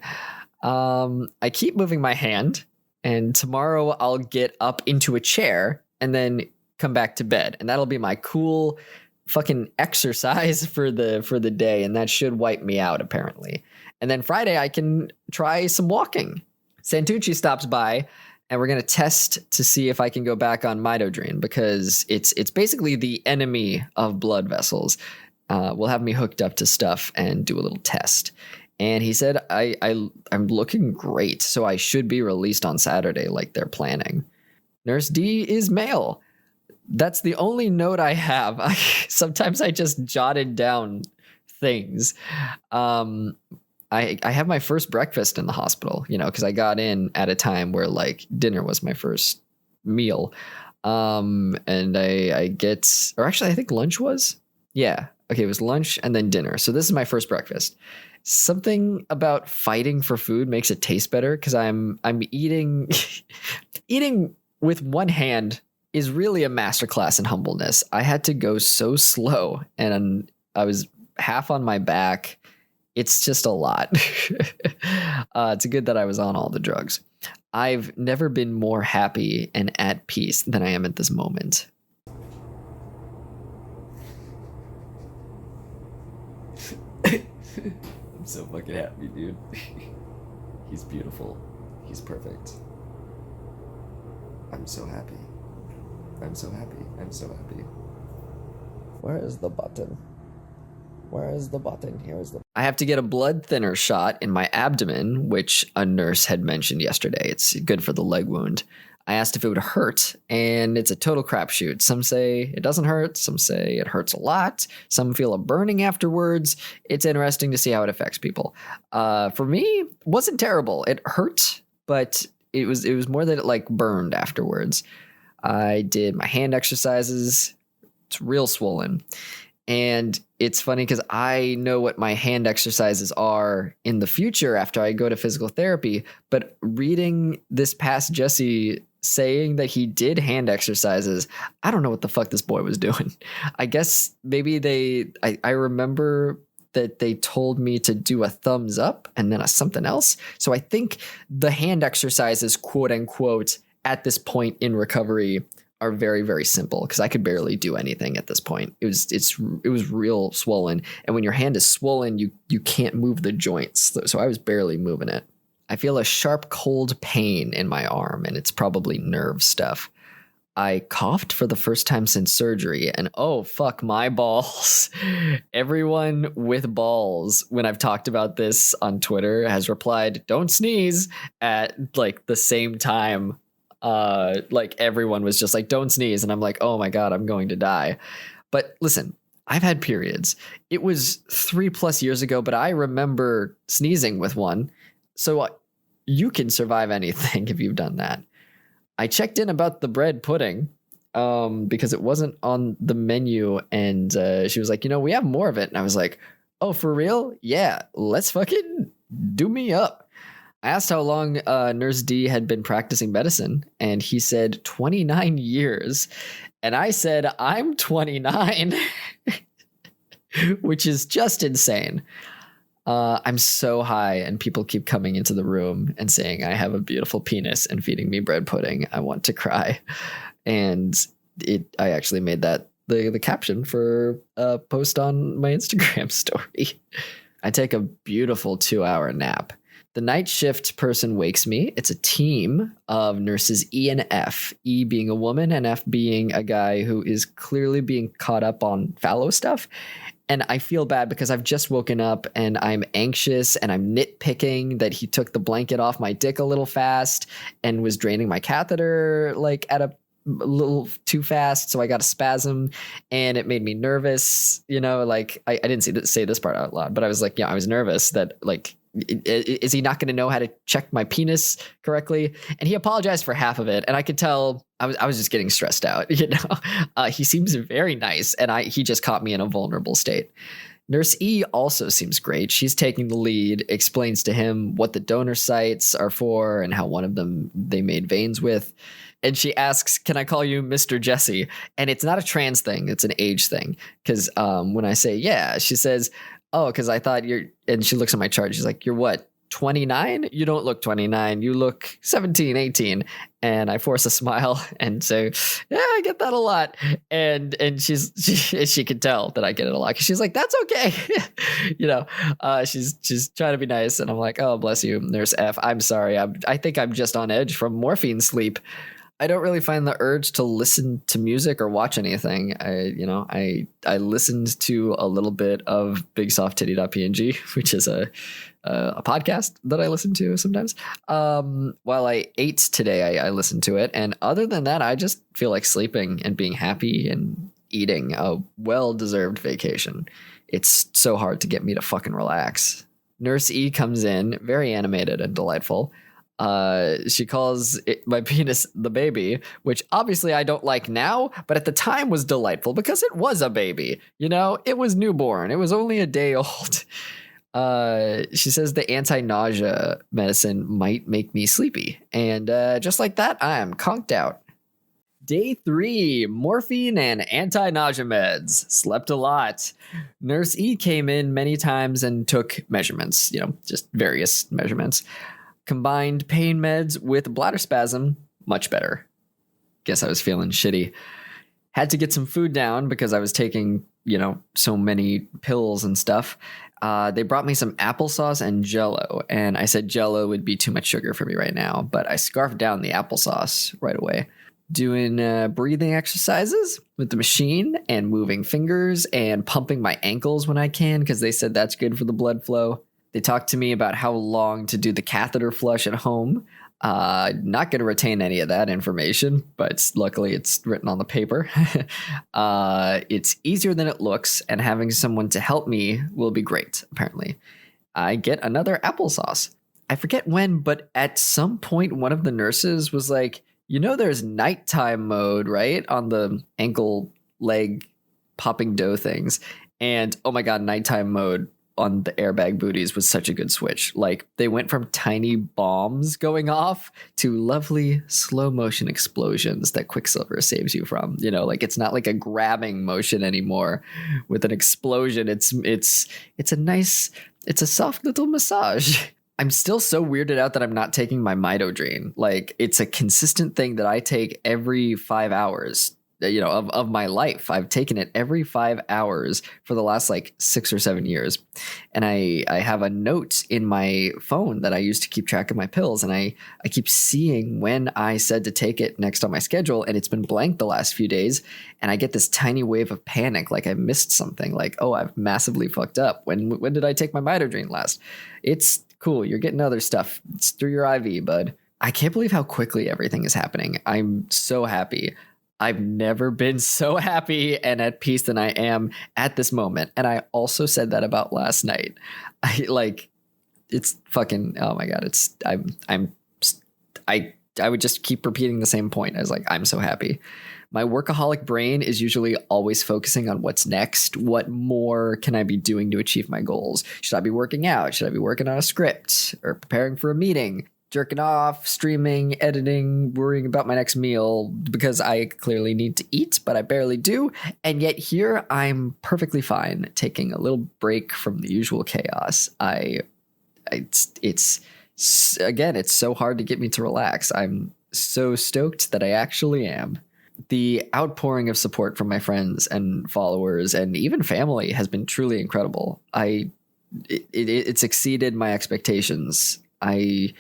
I keep moving my hand, and tomorrow I'll get up into a chair and then come back to bed. And that'll be my cool fucking exercise for the day, and that should wipe me out apparently. And then Friday I can try some walking. Santucci stops by and we're going to test to see if I can go back on midodrine because it's basically the enemy of blood vessels. Will have me hooked up to stuff and do a little test. And he said, I'm looking great, so I should be released on Saturday like they're planning. Nurse D is male. That's the only note I have. Sometimes I just jotted down things. I have my first breakfast in the hospital, because I got in at a time where like dinner was my first meal. And I get, or actually I think lunch was, yeah. Okay. It was lunch and then dinner. So this is my first breakfast. Something about fighting for food makes it taste better. Cause I'm eating, eating with one hand is really a masterclass in humbleness. I had to go so slow and I was half on my back. It's just a lot. It's good that I was on all the drugs. I've never been more happy and at peace than I am at this moment. I'm so fucking happy, dude. He's beautiful. He's perfect. I'm so happy. I'm so happy. I'm so happy. Where is the button? Where is the button? Here's the... I have to get a blood thinner shot in my abdomen, which a nurse had mentioned yesterday. It's good for the leg wound. I asked if it would hurt, and it's a total crapshoot. Some say it doesn't hurt. Some say it hurts a lot. Some feel a burning afterwards. It's interesting to see how it affects people. For me, it wasn't terrible. It hurt, but it was more that it like burned afterwards. I did my hand exercises. It's real swollen. And it's funny because I know what my hand exercises are in the future after I go to physical therapy. But reading this past Jesse saying that he did hand exercises, I don't know what the fuck this boy was doing. I guess maybe I remember that they told me to do a thumbs up and then a something else. So I think the hand exercises, quote unquote, at this point in recovery are very, very simple because I could barely do anything at this point. It was real swollen. And when your hand is swollen, you can't move the joints. So I was barely moving it. I feel a sharp, cold pain in my arm, and it's probably nerve stuff. I coughed for the first time since surgery, and oh, fuck my balls. Everyone with balls, when I've talked about this on Twitter, has replied, don't sneeze, at like the same time. Like everyone was just like, don't sneeze. And I'm like, oh my God, I'm going to die. But listen, I've had periods. It was 3+ years ago, but I remember sneezing with one. So you can survive anything if you've done that. I checked in about the bread pudding because it wasn't on the menu. And she was like, we have more of it. And I was like, oh, for real? Yeah, let's fucking do me up. I asked how long Nurse D had been practicing medicine, and he said 29 years. And I said, I'm 29, which is just insane. I'm so high, and people keep coming into the room and saying I have a beautiful penis and feeding me bread pudding. I want to cry. And I actually made that the caption for a post on my Instagram story. I take a beautiful 2-hour nap. The night shift person wakes me. It's a team of nurses E and F, E being a woman and F being a guy who is clearly being caught up on fallow stuff. And I feel bad because I've just woken up and I'm anxious and I'm nitpicking that he took the blanket off my dick a little fast and was draining my catheter like at a little too fast. So I got a spasm and it made me nervous. Like I didn't say this part out loud, but I was like, I was nervous that like, is he not going to know how to check my penis correctly? And he apologized for half of it. And I could tell I was just getting stressed out. He seems very nice. And he just caught me in a vulnerable state. Nurse E also seems great. She's taking the lead, explains to him what the donor sites are for and how one of them they made veins with. And she asks, can I call you Mr. Jesse? And it's not a trans thing. It's an age thing. Because when I say, yeah, she says, oh, because I thought and she looks at my chart. She's like, you're what, 29? You don't look 29. You look 17, 18. And I force a smile and say, yeah, I get that a lot. And she could tell that I get it a lot. Cause she's like, that's okay. She's trying to be nice. And I'm like, oh, bless you, Nurse F. I'm sorry. I think I'm just on edge from morphine sleep. I don't really find the urge to listen to music or watch anything. I listened to a little bit of BigSoftTitty.png, which is a podcast that I listen to sometimes. While I ate today, I listened to it. And other than that, I just feel like sleeping and being happy and eating a well-deserved vacation. It's so hard to get me to fucking relax. Nurse E comes in, very animated and delightful. She calls my penis the baby, which obviously I don't like now, but at the time was delightful because it was a baby. You know, it was newborn. It was only a day old. She says the anti-nausea medicine might make me sleepy. And just like that, I am conked out. Day 3, morphine and anti-nausea meds. Slept a lot. Nurse E came in many times and took measurements, just various measurements. Combined pain meds with bladder spasm, much better. Guess I was feeling shitty. Had to get some food down because I was taking, so many pills and stuff. They brought me some applesauce and Jell-O, and I said Jell-O would be too much sugar for me right now, but I scarfed down the applesauce right away. Doing breathing exercises with the machine and moving fingers and pumping my ankles when I can because they said that's good for the blood flow. They talked to me about how long to do the catheter flush at home. Not going to retain any of that information, but luckily it's written on the paper. It's easier than it looks, and having someone to help me will be great, apparently. I get another applesauce. I forget when, but at some point, one of the nurses was like, there's nighttime mode, right? On the ankle, leg, popping dough things. And oh my God, nighttime mode on the airbag booties was such a good switch. Like, they went from tiny bombs going off to lovely slow motion explosions that Quicksilver saves you from. It's not like a grabbing motion anymore with an explosion. It's a soft little massage. I'm still so weirded out that I'm not taking my Midodrine. Like, it's a consistent thing that I take every 5 hours, of my life. I've taken it every 5 hours for the last 6 or 7 years. And I have a note in my phone that I use to keep track of my pills. And I keep seeing when I said to take it next on my schedule, and it's been blank the last few days. And I get this tiny wave of panic, like I missed something, like, oh, I've massively fucked up. When did I take my Midodrine last? It's cool. You're getting other stuff. It's through your IV, bud. I can't believe how quickly everything is happening. I'm so happy. I've never been so happy and at peace than I am at this moment. And I also said that about last night. It's fucking, oh my God. I would just keep repeating the same point. I was like, I'm so happy. My workaholic brain is usually always focusing on what's next. What more can I be doing to achieve my goals? Should I be working out? Should I be working on a script or preparing for a meeting? Jerking off, streaming, editing, worrying about my next meal because I clearly need to eat, but I barely do. And yet here I'm perfectly fine taking a little break from the usual chaos. It's so hard to get me to relax. I'm so stoked that I actually am. The outpouring of support from my friends and followers and even family has been truly incredible. It's exceeded my expectations. I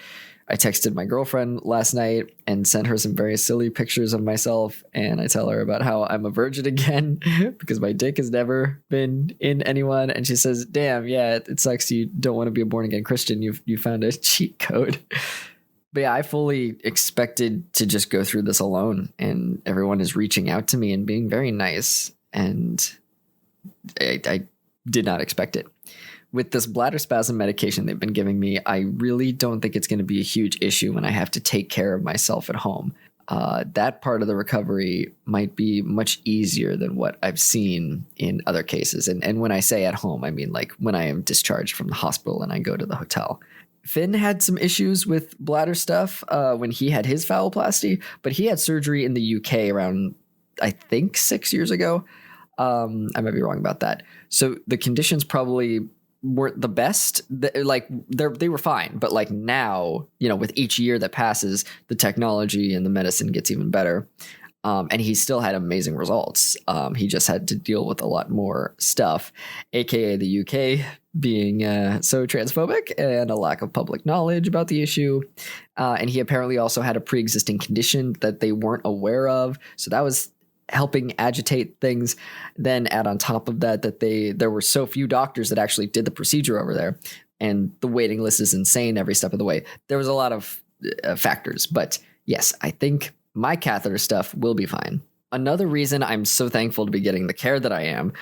texted my girlfriend last night and sent her some very silly pictures of myself, and I tell her about how I'm a virgin again because my dick has never been in anyone, and she says, damn, yeah, it sucks you don't want to be a born-again Christian. You found a cheat code. But yeah, I fully expected to just go through this alone, and everyone is reaching out to me and being very nice, and I did not expect it. With this bladder spasm medication they've been giving me, I really don't think it's going to be a huge issue when I have to take care of myself at home. That part of the recovery might be much easier than what I've seen in other cases. And when I say at home, I mean like when I am discharged from the hospital and I go to the hotel. Finn had some issues with bladder stuff when he had his phalloplasty, but he had surgery in the UK around, I think, 6 years ago. I might be wrong about that. So the conditions probably weren't the best. They were fine, but like now, with each year that passes, the technology and the medicine gets even better. And he still had amazing results. He just had to deal with a lot more stuff, aka the UK being so transphobic and a lack of public knowledge about the issue. And he apparently also had a pre-existing condition that they weren't aware of. So that was helping agitate things. Then add on top of that there were so few doctors that actually did the procedure over there. And the waiting list is insane every step of the way. There was a lot of factors. But yes, I think my catheter stuff will be fine. Another reason I'm so thankful to be getting the care that I am,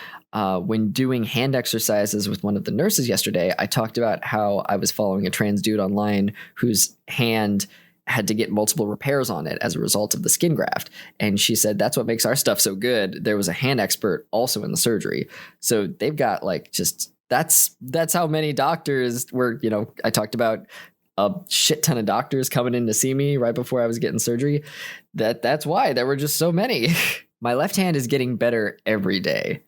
when doing hand exercises with one of the nurses yesterday, I talked about how I was following a trans dude online whose hand had to get multiple repairs on it as a result of the skin graft. And she said, that's what makes our stuff so good. There was a hand expert also in the surgery. So they've got like just, that's how many doctors were, I talked about a shit ton of doctors coming in to see me right before I was getting surgery. That's why there were just so many. My left hand is getting better every day.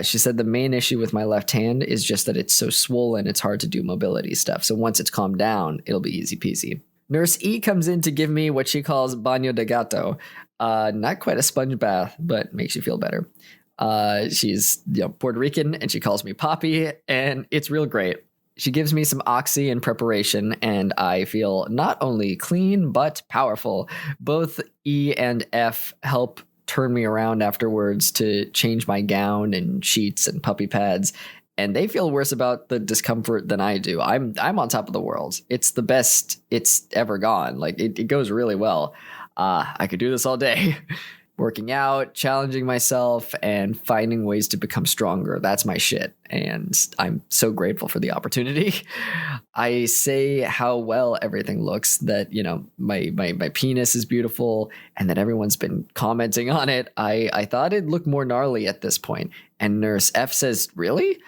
She said the main issue with my left hand is just that it's so swollen, it's hard to do mobility stuff. So once it's calmed down, it'll be easy peasy. Nurse E comes in to give me what she calls baño de gato. Not quite a sponge bath, but makes you feel better. She's Puerto Rican and she calls me Poppy, and it's real great. She gives me some oxy in preparation, and I feel not only clean, but powerful. Both E and F help turn me around afterwards to change my gown and sheets and puppy pads, and they feel worse about the discomfort than I do. I'm on top of the world. It's the best it's ever gone. Like, it goes really well. I could do this all day. Working out, challenging myself, and finding ways to become stronger. That's my shit. And I'm so grateful for the opportunity. I say how well everything looks, that, my penis is beautiful and that everyone's been commenting on it. I thought it'd look more gnarly at this point. And Nurse F says, really?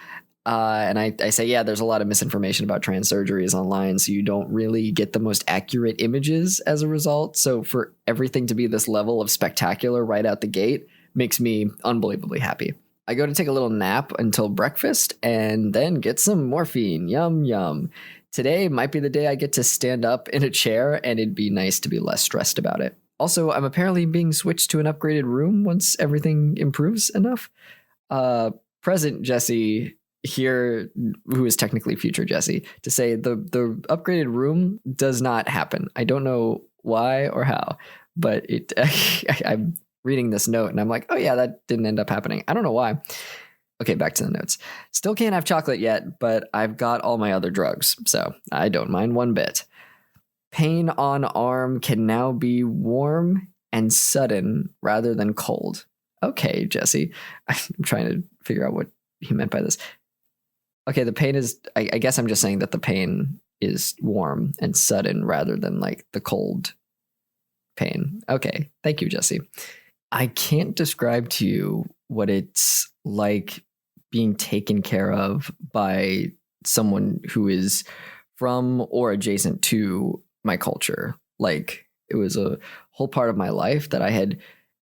And I say, yeah, there's a lot of misinformation about trans surgeries online, so you don't really get the most accurate images as a result. So for everything to be this level of spectacular right out the gate makes me unbelievably happy. I go to take a little nap until breakfast and then get some morphine. Yum, yum. Today might be the day I get to stand up in a chair, and it'd be nice to be less stressed about it. Also, I'm apparently being switched to an upgraded room once everything improves enough. Present Jesse here, who is technically future Jesse, to say the upgraded room does not happen. I don't know why or how, but I'm reading this note and I'm like, oh yeah, that didn't end up happening. I don't know why. Okay, back to the notes. Still can't have chocolate yet, but I've got all my other drugs, so I don't mind one bit. Pain on arm can now be warm and sudden rather than cold. Okay, Jesse. I'm trying to figure out what he meant by this. Okay, the pain is, I guess I'm just saying that the pain is warm and sudden rather than like the cold pain. Okay, thank you, Jesse. I can't describe to you what it's like being taken care of by someone who is from or adjacent to my culture. Like, it was a whole part of my life that I had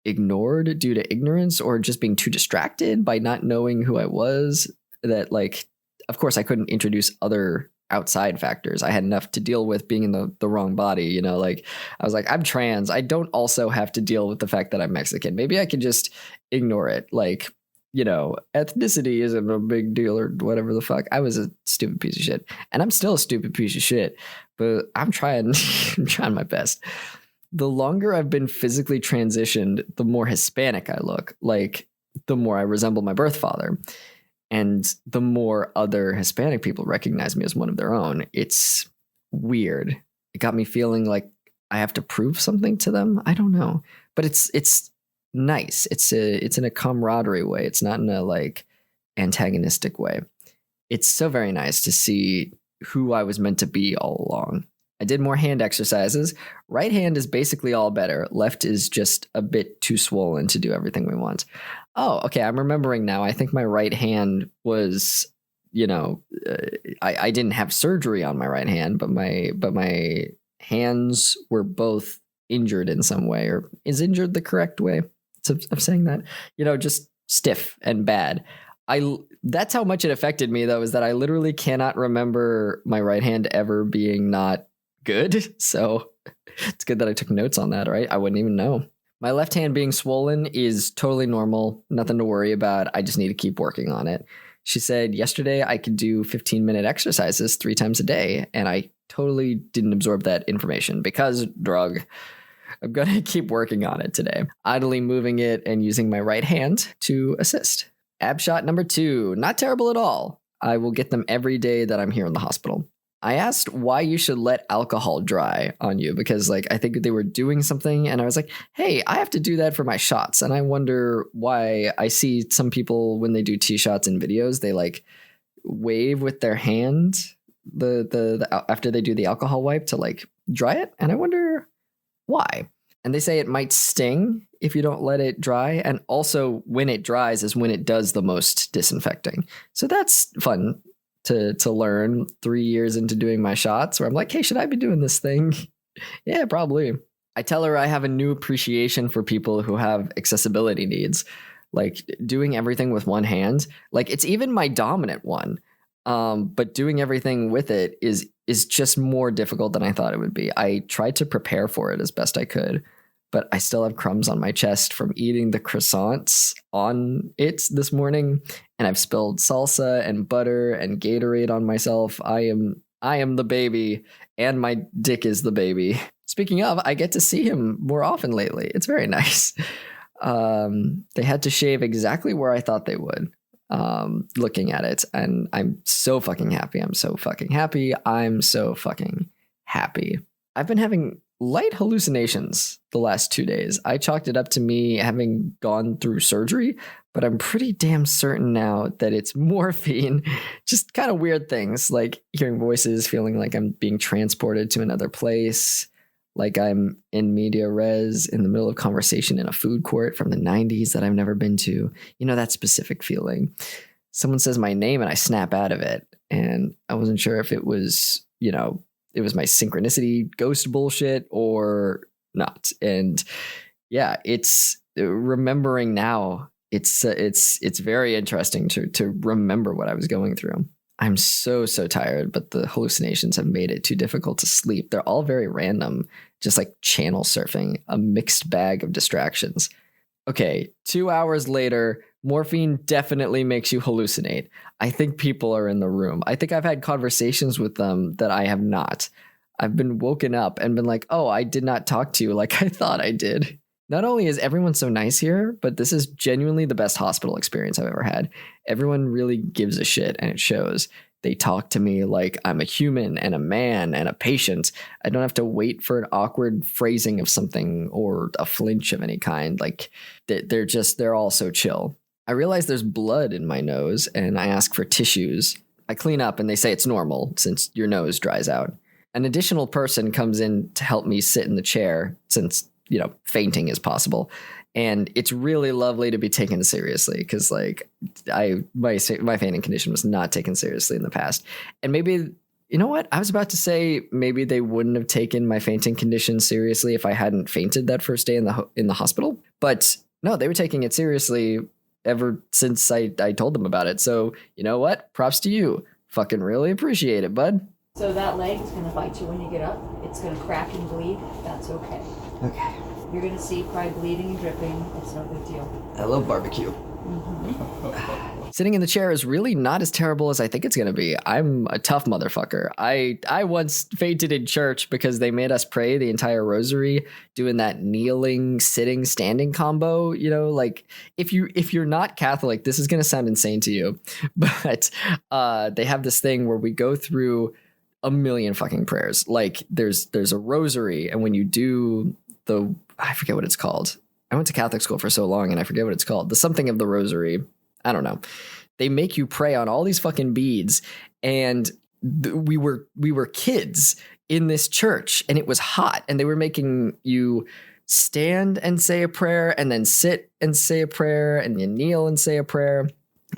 ignored due to ignorance or just being too distracted by not knowing who I was, that like, of course, I couldn't introduce other outside factors. I had enough to deal with being in the wrong body. Like, I was like, I'm trans. I don't also have to deal with the fact that I'm Mexican. Maybe I can just ignore it. Like, ethnicity isn't a big deal or whatever the fuck. I was a stupid piece of shit, and I'm still a stupid piece of shit, but I'm trying, I'm trying my best. The longer I've been physically transitioned, the more Hispanic I look. Like, the more I resemble my birth father. And the more other Hispanic people recognize me as one of their own. It's weird. It got me feeling like I have to prove something to them. I don't know. But it's nice. It's in a camaraderie way. It's not in a like antagonistic way. It's so very nice to see who I was meant to be all along. I did more hand exercises. Right hand is basically all better. Left is just a bit too swollen to do everything we want. Oh, okay. I'm remembering now. I think my right hand was, I didn't have surgery on my right hand, but my hands were both injured in some way. Or is injured the correct way of saying that? Just stiff and bad. That's how much it affected me, though, is that I literally cannot remember my right hand ever being not good. So it's good that I took notes on that, right? I wouldn't even know. My left hand being swollen is totally normal. Nothing to worry about. I just need to keep working on it. She said yesterday I could do 15-minute exercises 3 times a day, and I totally didn't absorb that information because drug. I'm going to keep working on it today. Idly moving it and using my right hand to assist. Ab shot number 2. Not terrible at all. I will get them every day that I'm here in the hospital. I asked why you should let alcohol dry on you because I think they were doing something and I was like, hey, I have to do that for my shots. And I wonder why I see some people when they do T shots in videos, they wave with their hand the after they do the alcohol wipe to dry it. And I wonder why. And they say it might sting if you don't let it dry. And also when it dries is when it does the most disinfecting. So that's fun to learn 3 years into doing my shots where I'm like, hey, should I be doing this thing? Yeah, probably. I tell her I have a new appreciation for people who have accessibility needs, doing everything with one hand. It's even my dominant one. But doing everything with it is just more difficult than I thought it would be. I tried to prepare for it as best I could, but I still have crumbs on my chest from eating the croissants on it this morning. And I've spilled salsa and butter and Gatorade on myself. I am the baby and my dick is the baby. Speaking of, I get to see him more often lately. It's very nice. They had to shave exactly where I thought they would. Looking at it, and I'm so fucking happy. I'm so fucking happy. I've been having light hallucinations the last 2 days. I chalked it up to me having gone through surgery, but I'm pretty damn certain now that it's morphine. Just kind of weird things like hearing voices, feeling like I'm being transported to another place, like I'm in media res in the middle of conversation in a food court from the 90s that I've never been to. You know, that specific feeling. Someone says my name and I snap out of it. And I wasn't sure if it was, it was my synchronicity ghost bullshit or not. And yeah, it's remembering now. It's very interesting to remember what I was going through. I'm so tired, but the hallucinations have made it too difficult to sleep. They're all very random, just like channel surfing, a mixed bag of distractions. Okay, 2 hours later, morphine definitely makes you hallucinate. I think people are in the room. I think I've had conversations with them that I have not. I've been woken up and been like, oh, I did not talk to you like I thought I did. Not only is everyone so nice here, but this is genuinely the best hospital experience I've ever had. Everyone really gives a shit, and it shows. They talk to me like I'm a human and a man and a patient. I don't have to wait for an awkward phrasing of something or a flinch of any kind. They're all so chill. I realize there's blood in my nose, and I ask for tissues. I clean up, and they say it's normal since your nose dries out. An additional person comes in to help me sit in the chair since fainting is possible. And it's really lovely to be taken seriously because my fainting condition was not taken seriously in the past. And maybe, you know what? I was about to say maybe they wouldn't have taken my fainting condition seriously if I hadn't fainted that first day in the hospital. But no, they were taking it seriously ever since I told them about it. So you know what? Props to you. Fucking really appreciate it, bud. So that leg is going to bite you when you get up. It's going to crack and bleed. That's okay. Okay. You're going to see cry bleeding and dripping. It's no big deal. I love barbecue. Mm-hmm. Sitting in the chair is really not as terrible as I think it's going to be. I'm a tough motherfucker. I once fainted in church because they made us pray the entire rosary doing that kneeling, sitting, standing combo. If you're not Catholic, this is going to sound insane to you. But they have this thing where we go through a million fucking prayers. There's a rosary, and when you do I forget what it's called. I went to Catholic school for so long and I forget what it's called. The something of the rosary. I don't know. They make you pray on all these fucking beads. And we were kids in this church and it was hot and they were making you stand and say a prayer and then sit and say a prayer and you kneel and say a prayer.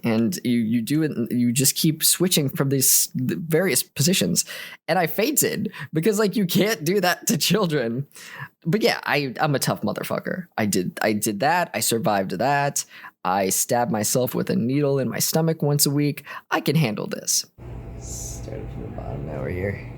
And you do it, and you just keep switching from these various positions. And I fainted because you can't do that to children. But yeah, I'm a tough motherfucker. I did that. I survived that. I stabbed myself with a needle in my stomach once a week. I can handle this. Started from the bottom, now we're here.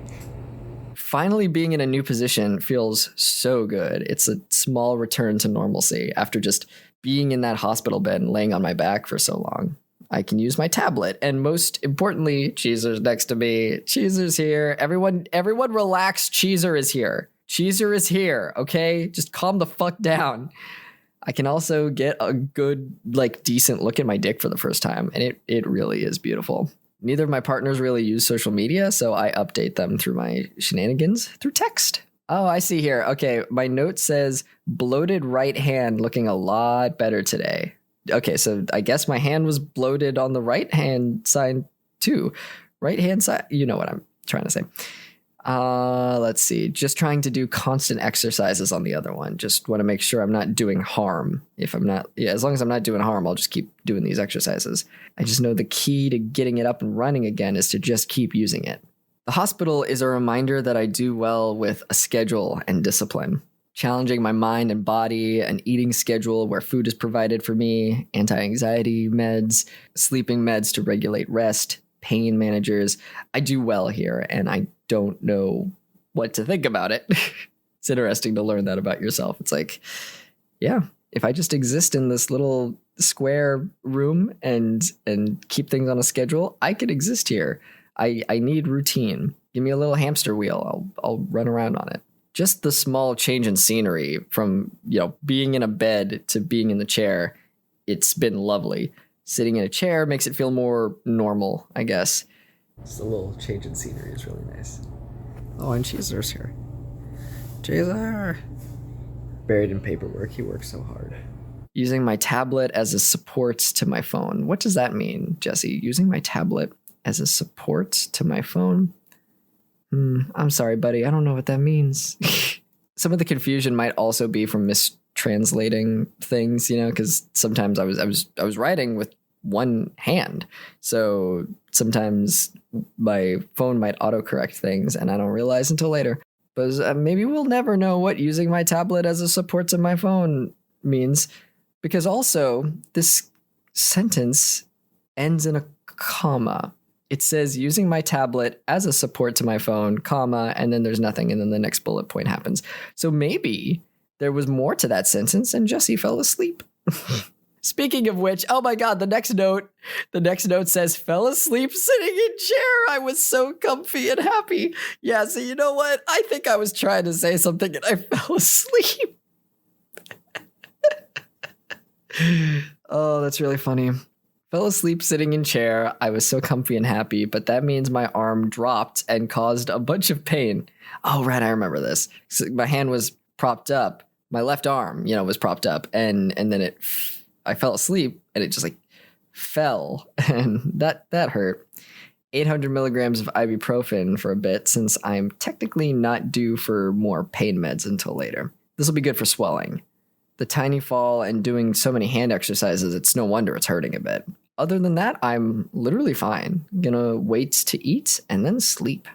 Finally being in a new position feels so good. It's a small return to normalcy after just being in that hospital bed and laying on my back for so long. I can use my tablet, and most importantly, Cheezer's next to me. Cheezer's here. Everyone relax. Cheezer is here. Cheezer is here, okay? Just calm the fuck down. I can also get a good, decent look at my dick for the first time, and it really is beautiful. Neither of my partners really use social media, so I update them through my shenanigans through text. Oh, I see here. Okay, my note says, bloated right hand looking a lot better today. Okay, so I guess my hand was bloated on the right hand side too. Right hand side, you know what I'm trying to say. Let's see. Just trying to do constant exercises on the other one. Just want to make sure I'm not doing harm. As long as I'm not doing harm, I'll just keep doing these exercises. I just know the key to getting it up and running again is to just keep using it. The hospital is a reminder that I do well with a schedule and discipline. Challenging my mind and body, an eating schedule where food is provided for me, anti-anxiety meds, sleeping meds to regulate rest, pain managers. I do well here, and I don't know what to think about it. It's interesting to learn that about yourself. It's like, yeah, if I just exist in this little square room and keep things on a schedule, I could exist here. I need routine. Give me a little hamster wheel. I'll run around on it. Just the small change in scenery from, being in a bed to being in the chair, it's been lovely. Sitting in a chair makes it feel more normal, I guess. Just a little change in scenery is really nice. Oh, and Cheezer's here. Cheezer! Buried in paperwork, he works so hard. Using my tablet as a support to my phone. What does that mean, Jesse? Using my tablet as a support to my phone? I'm sorry, buddy. I don't know what that means. Some of the confusion might also be from mistranslating things, because sometimes I was writing with one hand. So sometimes my phone might autocorrect things and I don't realize until later. But maybe we'll never know what using my tablet as a support to my phone means, because also this sentence ends in a comma. It says using my tablet as a support to my phone, comma, and then there's nothing, and then the next bullet point happens. So maybe there was more to that sentence and Jesse fell asleep. Speaking of which, oh my God, the next note says, fell asleep sitting in chair. I was so comfy and happy. Yeah, so you know what? I think I was trying to say something and I fell asleep. Oh, that's really funny. Fell asleep sitting in chair. I was so comfy and happy, but that means my arm dropped and caused a bunch of pain. Oh, right, I remember this. So my hand was propped up. My left arm, was propped up, and then I fell asleep, and it just fell, and that hurt. 800 milligrams of ibuprofen for a bit, since I'm technically not due for more pain meds until later. This will be good for swelling. The tiny fall and doing so many hand exercises, it's no wonder it's hurting a bit. Other than that, I'm literally fine. Gonna wait to eat and then sleep.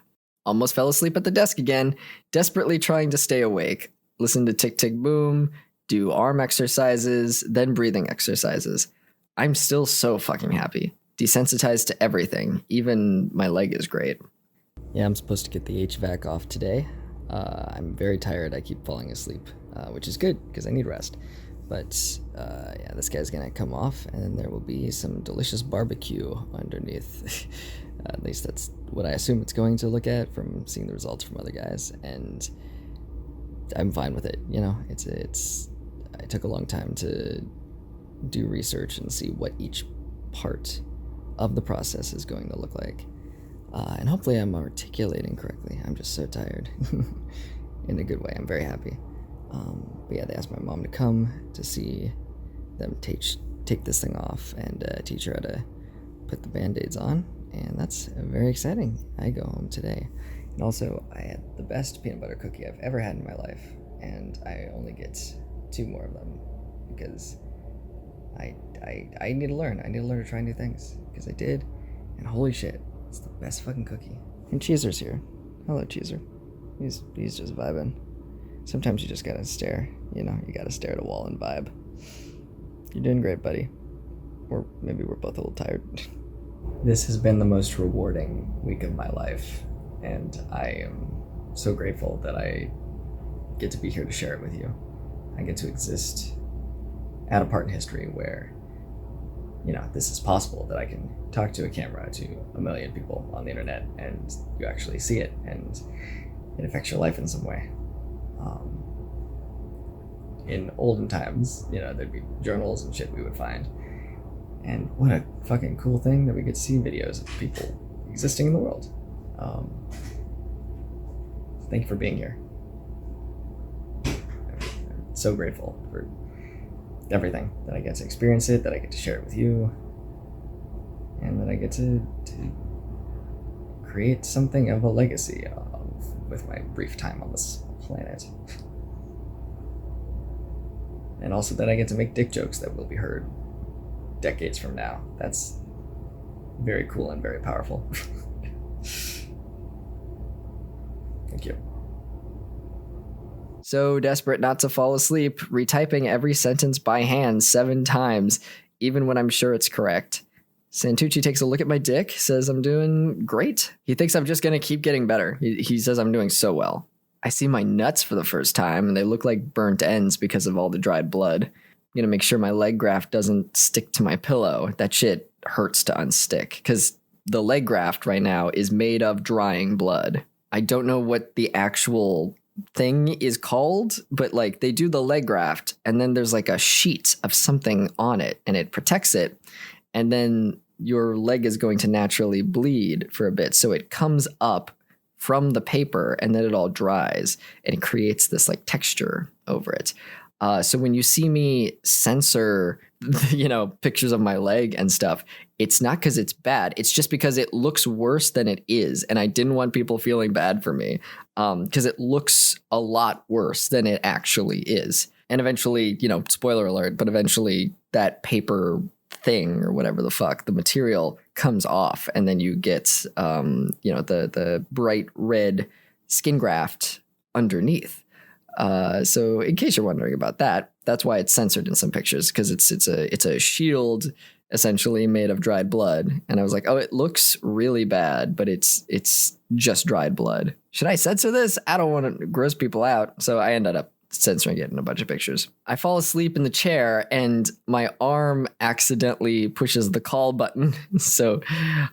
Almost fell asleep at the desk again, desperately trying to stay awake. Listen to Tick Tick Boom, do arm exercises, then breathing exercises. I'm still so fucking happy. Desensitized to everything. Even my leg is great. Yeah, I'm supposed to get the HVAC off today. I'm very tired. I keep falling asleep, which is good because I need rest. But yeah, this guy's gonna come off and there will be some delicious barbecue underneath. At least that's what I assume it's going to look at from seeing the results from other guys. And I'm fine with it. I took a long time to do research and see what each part of the process is going to look like. And hopefully I'm articulating correctly. I'm just so tired. In a good way. I'm very happy. But yeah, they asked my mom to come to see them take this thing off and teach her how to put the Band-Aids on. And that's very exciting. I go home today. And also, I had the best peanut butter cookie I've ever had in my life. And I only get 2 more of them because I need to learn. I need to learn to try new things because I did. And holy shit, it's the best fucking cookie. And Cheezer's here. Hello, Cheezer. He's just vibing. Sometimes you just gotta stare, you gotta stare at a wall and vibe. You're doing great, buddy. Or maybe we're both a little tired. This has been the most rewarding week of my life, and I am so grateful that I get to be here to share it with you. I get to exist at a part in history where, this is possible, that I can talk to a camera to a million people on the internet and you actually see it and it affects your life in some way. In olden times, there'd be journals and shit we would find. And what a fucking cool thing that we get to see videos of people existing in the world. Thank you for being here. I'm so grateful for everything, that I get to experience it, that I get to share it with you, and that I get to create something of a legacy with my brief time on this planet. And also that I get to make dick jokes that will be heard decades from now. That's very cool and very powerful. Thank you. So desperate not to fall asleep, retyping every sentence by hand 7 times, even when I'm sure it's correct. Santucci takes a look at my dick, says I'm doing great. He thinks I'm just going to keep getting better. He says I'm doing so well. I see my nuts for the first time, and they look like burnt ends because of all the dried blood. I'm going to make sure my leg graft doesn't stick to my pillow. That shit hurts to unstick, because the leg graft right now is made of drying blood. I don't know what the actual thing is called, but like they do the leg graft and then there's like a sheet of something on it and it protects it, and then your leg is going to naturally bleed for a bit, so it comes up from the paper and then it all dries and it creates this like texture over it. So when you see me censor pictures of my leg and stuff, it's not because it's bad. It's just because it looks worse than it is. And I didn't want people feeling bad for me because it looks a lot worse than it actually is. And eventually, spoiler alert, but eventually that paper thing or whatever the fuck, the material comes off and then you get, the bright red skin graft underneath. So in case you're wondering about that, that's why it's censored in some pictures, because it's a shield essentially made of dried blood. And I was like, oh, it looks really bad, but it's just dried blood. Should I censor this? I don't want to gross people out. So I ended up censoring it in a bunch of pictures. I fall asleep in the chair and my arm accidentally pushes the call button. So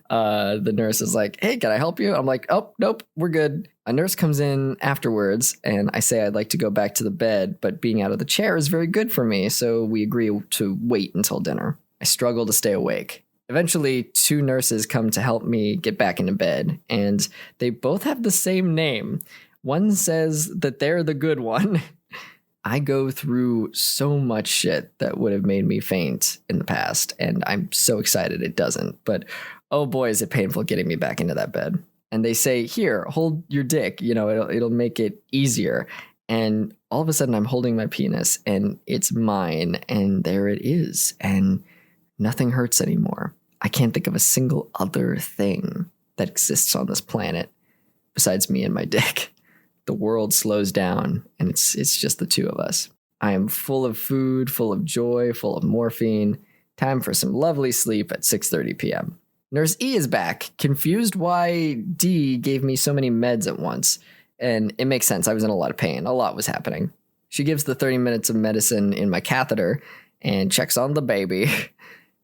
the nurse is like, hey, can I help you? I'm like, oh, nope, we're good. A nurse comes in afterwards and I say I'd like to go back to the bed, but being out of the chair is very good for me. So we agree to wait until dinner. I struggle to stay awake. Eventually, 2 nurses come to help me get back into bed, and they both have the same name. One says that they're the good one. I go through so much shit that would have made me faint in the past, and I'm so excited it doesn't. But oh boy, is it painful getting me back into that bed. And they say, here, hold your dick, it'll make it easier. And all of a sudden I'm holding my penis and it's mine, and there it is. And nothing hurts anymore. I can't think of a single other thing that exists on this planet besides me and my dick. The world slows down and it's just the 2 of us. I am full of food, full of joy, full of morphine. Time for some lovely sleep at 6:30 p.m. Nurse E is back, confused why D gave me so many meds at once. And it makes sense. I was in a lot of pain. A lot was happening. She gives the 30 minutes of medicine in my catheter and checks on the baby.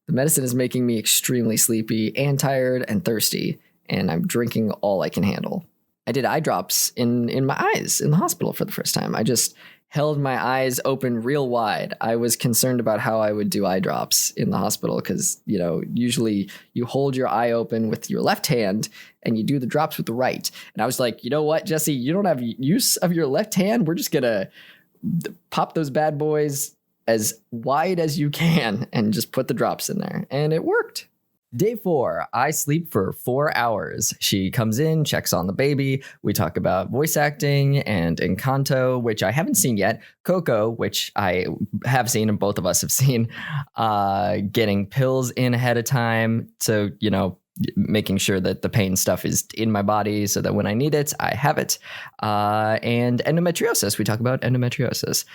The medicine is making me extremely sleepy and tired and thirsty, and I'm drinking all I can handle. I did eye drops in my eyes in the hospital for the first time. I just held my eyes open real wide. I was concerned about how I would do eye drops in the hospital because, usually you hold your eye open with your left hand and you do the drops with the right. And I was like, you know what, Jesse, you don't have use of your left hand. We're just going to pop those bad boys as wide as you can and just put the drops in there. And it worked. Day 4, I sleep for 4 hours. She comes in, checks on the baby. We talk about voice acting and Encanto, which I haven't seen yet. Coco, which I have seen and both of us have seen. Getting pills in ahead of time. So, making sure that the pain stuff is in my body so that when I need it, I have it. And endometriosis. We talk about endometriosis.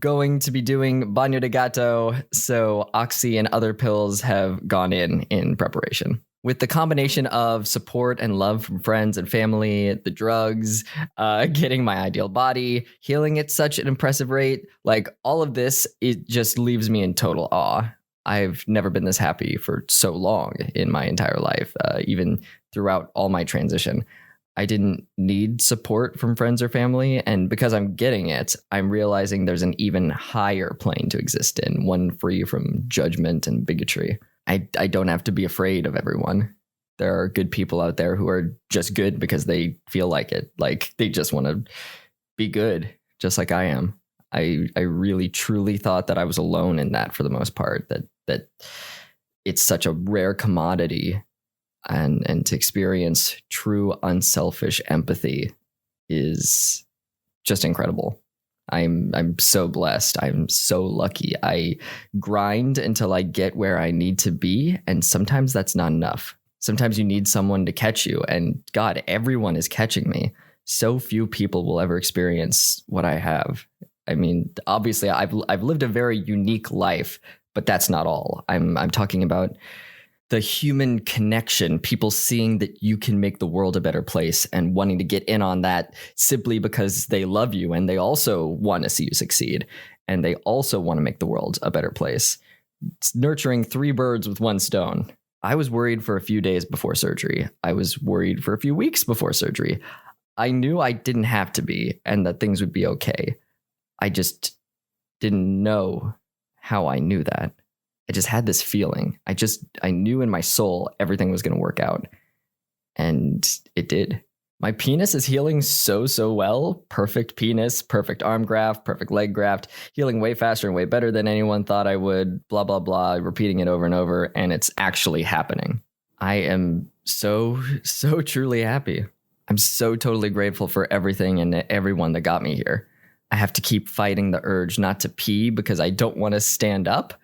Going to be doing bagno de gato, so Oxy and other pills have gone in preparation. With the combination of support and love from friends and family, the drugs, getting my ideal body, healing at such an impressive rate, like all of this, it just leaves me in total awe. I've never been this happy for so long in my entire life, even throughout all my transition. I didn't need support from friends or family, and because I'm getting it, I'm realizing there's an even higher plane to exist in, one free from judgment and bigotry. I don't have to be afraid of everyone. There are good people out there who are just good because they feel like it. Like they just want to be good, just like I am. I really truly thought that I was alone in that for the most part, that it's such a rare commodity, and to experience true unselfish empathy is just incredible. I'm so blessed. I'm so lucky. I grind until I get where I need to be. And sometimes that's not enough. Sometimes you need someone to catch you. And God, everyone is catching me. So few people will ever experience what I have. I mean, obviously, I've lived a very unique life, but that's not all. I'm talking about the human connection, people seeing that you can make the world a better place and wanting to get in on that simply because they love you and they also want to see you succeed and they also want to make the world a better place. It's nurturing 3 birds with 1 stone. I was worried for a few days before surgery. I was worried for a few weeks before surgery. I knew I didn't have to be and that things would be okay. I just didn't know how I knew that. I just had this feeling. I knew in my soul everything was going to work out. And it did. My penis is healing so well. Perfect penis, perfect arm graft, perfect leg graft, healing way faster and way better than anyone thought I would, blah, blah, blah, repeating it over and over. And it's actually happening. I am so truly happy. I'm so totally grateful for everything and everyone that got me here. I have to keep fighting the urge not to pee because I don't want to stand up.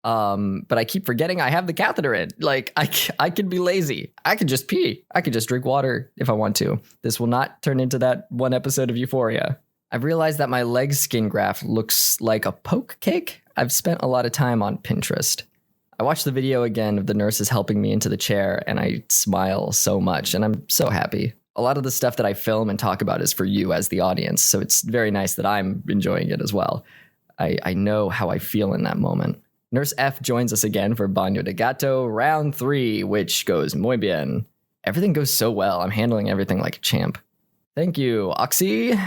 But I keep forgetting I have the catheter in. Like I could be lazy. I could just pee. I could just drink water if I want to. This will not turn into that one episode of Euphoria. I've realized that my leg skin graft looks like a poke cake. I've spent a lot of time on Pinterest. I watched the video again of the nurses helping me into the chair and I smile so much and I'm so happy. A lot of the stuff that I film and talk about is for you as the audience. So it's very nice that I'm enjoying it as well. I know how I feel in that moment. Nurse F joins us again for Baño de Gato round 3, which goes muy bien. Everything goes so well. I'm handling everything like a champ. Thank you, Oxy.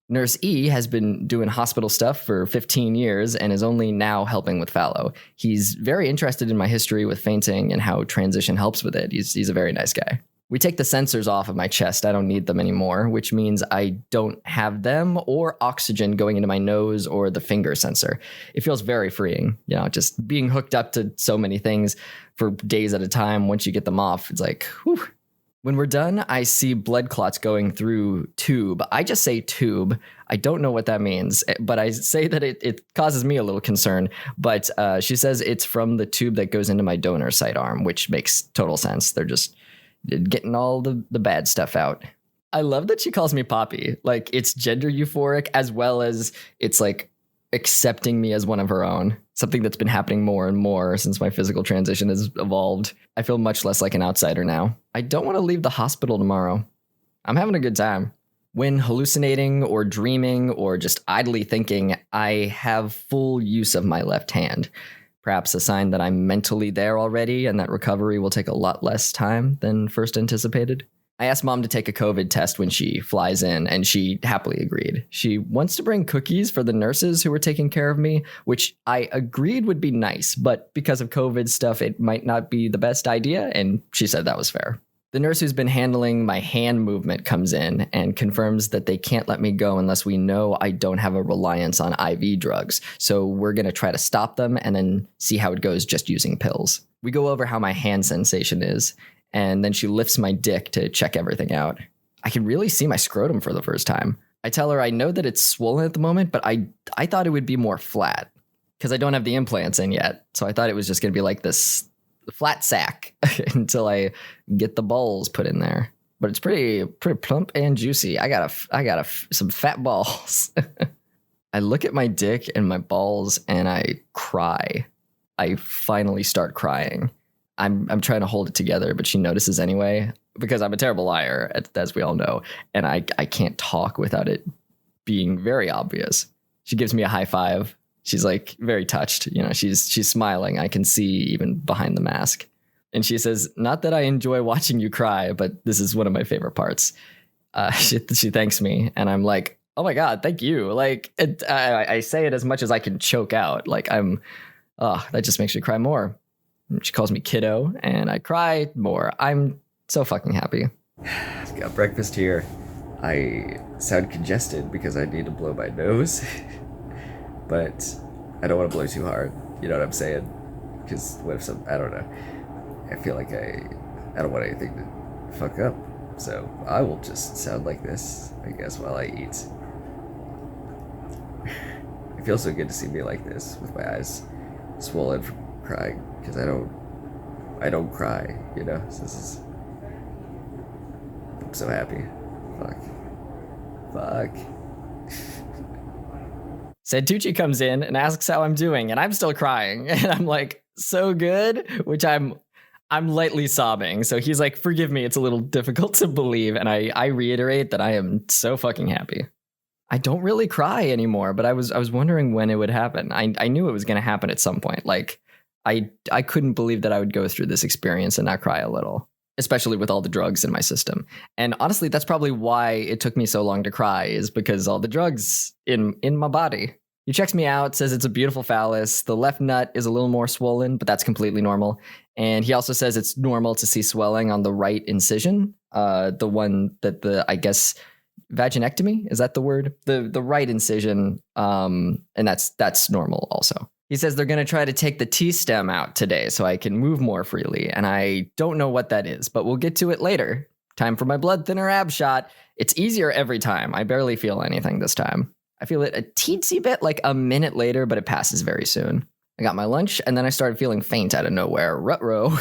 Nurse E has been doing hospital stuff for 15 years and is only now helping with Fallow. He's very interested in my history with fainting and how transition helps with it. He's a very nice guy. We take the sensors off of my chest. I don't need them anymore, which means I don't have them or oxygen going into my nose or the finger sensor. It feels very freeing, just being hooked up to so many things for days at a time. Once you get them off, it's like, whew. When we're done, I see blood clots going through tube. I just say tube. I don't know what that means, but I say that it causes me a little concern. But she says it's from the tube that goes into my donor site arm, which makes total sense. They're just getting all the bad stuff out. I love that she calls me Poppy. Like, it's gender euphoric as well as it's like accepting me as one of her own. Something that's been happening more and more since my physical transition has evolved. I feel much less like an outsider now. I don't want to leave the hospital tomorrow. I'm having a good time. When hallucinating or dreaming or just idly thinking, I have full use of my left hand. Perhaps a sign that I'm mentally there already and that recovery will take a lot less time than first anticipated. I asked Mom to take a COVID test when she flies in, and she happily agreed. She wants to bring cookies for the nurses who were taking care of me, which I agreed would be nice, but because of COVID stuff, it might not be the best idea, and she said that was fair. The nurse who's been handling my hand movement comes in and confirms that they can't let me go unless we know I don't have a reliance on IV drugs. So we're going to try to stop them and then see how it goes just using pills. We go over how my hand sensation is, and then she lifts my dick to check everything out. I can really see my scrotum for the first time. I tell her I know that it's swollen at the moment, but I thought it would be more flat because I don't have the implants in yet. So I thought it was just going to be like this flat sack until I get the balls put in there. But it's pretty plump and juicy. I got some fat balls. I look at my dick and my balls and I cry. I finally start crying. I'm trying to hold it together, but she notices anyway because I'm a terrible liar, as we all know, and I can't talk without it being very obvious. She gives me a high five. She's like very touched. You know, she's smiling. I can see even behind the mask. And she says, "Not that I enjoy watching you cry, but this is one of my favorite parts." She thanks me, and I'm like, "Oh my God, thank you." Like, I say it as much as I can choke out. Like, that just makes me cry more. She calls me kiddo, and I cry more. I'm so fucking happy. Got breakfast here. I sound congested because I need to blow my nose, but I don't want to blow too hard. You know what I'm saying? Because what if I don't know. I feel like I don't want anything to fuck up. So I will just sound like this, I guess, while I eat. It feels so good to see me like this, with my eyes swollen from crying, because I don't cry, you know? So I'm so happy. Fuck. Santucci comes in and asks how I'm doing, and I'm still crying. And I'm like, so good, which I'm lightly sobbing. So he's like, forgive me, it's a little difficult to believe. And I reiterate that I am so fucking happy. I don't really cry anymore, but I was wondering when it would happen. I knew it was going to happen at some point. Like, I couldn't believe that I would go through this experience and not cry a little, especially with all the drugs in my system. And honestly, that's probably why it took me so long to cry, is because all the drugs in my body. He checks me out, says it's a beautiful phallus. The left nut is a little more swollen, but that's completely normal. And he also says it's normal to see swelling on the right incision, the one that I guess, vaginectomy, is that the word? The right incision, and that's normal also. He says they're going to try to take the T-stem out today so I can move more freely, and I don't know what that is, but we'll get to it later. Time for my blood thinner ab shot. It's easier every time. I barely feel anything this time. I feel it a teensy bit like a minute later, but it passes very soon. I got my lunch, and then I started feeling faint out of nowhere. Ruh-roh.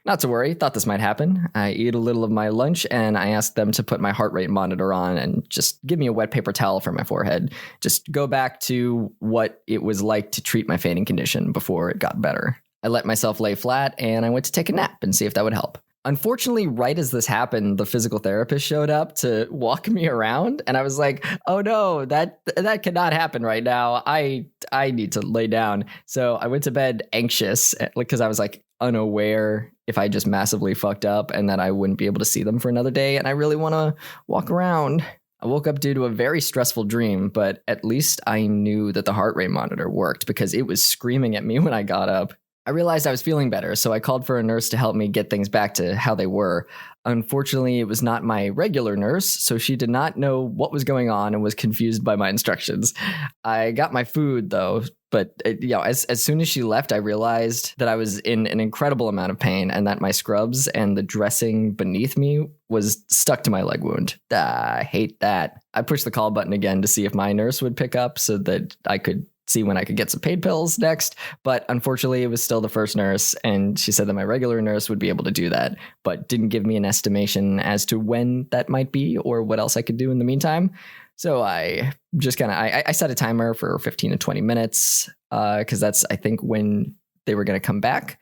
Not to worry, thought this might happen. I eat a little of my lunch, and I asked them to put my heart rate monitor on and just give me a wet paper towel for my forehead. Just go back to what it was like to treat my fainting condition before it got better. I let myself lay flat, and I went to take a nap and see if that would help. Unfortunately, right as this happened, the physical therapist showed up to walk me around, and I was like, "Oh no, that cannot happen right now. I need to lay down." So I went to bed anxious because I was like unaware if I just massively fucked up and that I wouldn't be able to see them for another day, and I really want to walk around. I woke up due to a very stressful dream, but at least I knew that the heart rate monitor worked because it was screaming at me when I got up. I realized I was feeling better, so I called for a nurse to help me get things back to how they were. Unfortunately, it was not my regular nurse, so she did not know what was going on and was confused by my instructions. I got my food, though, but as soon as she left, I realized that I was in an incredible amount of pain and that my scrubs and the dressing beneath me was stuck to my leg wound. I hate that. I pushed the call button again to see if my nurse would pick up so that I could see when I could get some pain pills next, but unfortunately it was still the first nurse, and she said that my regular nurse would be able to do that, but didn't give me an estimation as to when that might be or what else I could do in the meantime. So I just I set a timer for 15 to 20 minutes because that's, I think, when they were going to come back,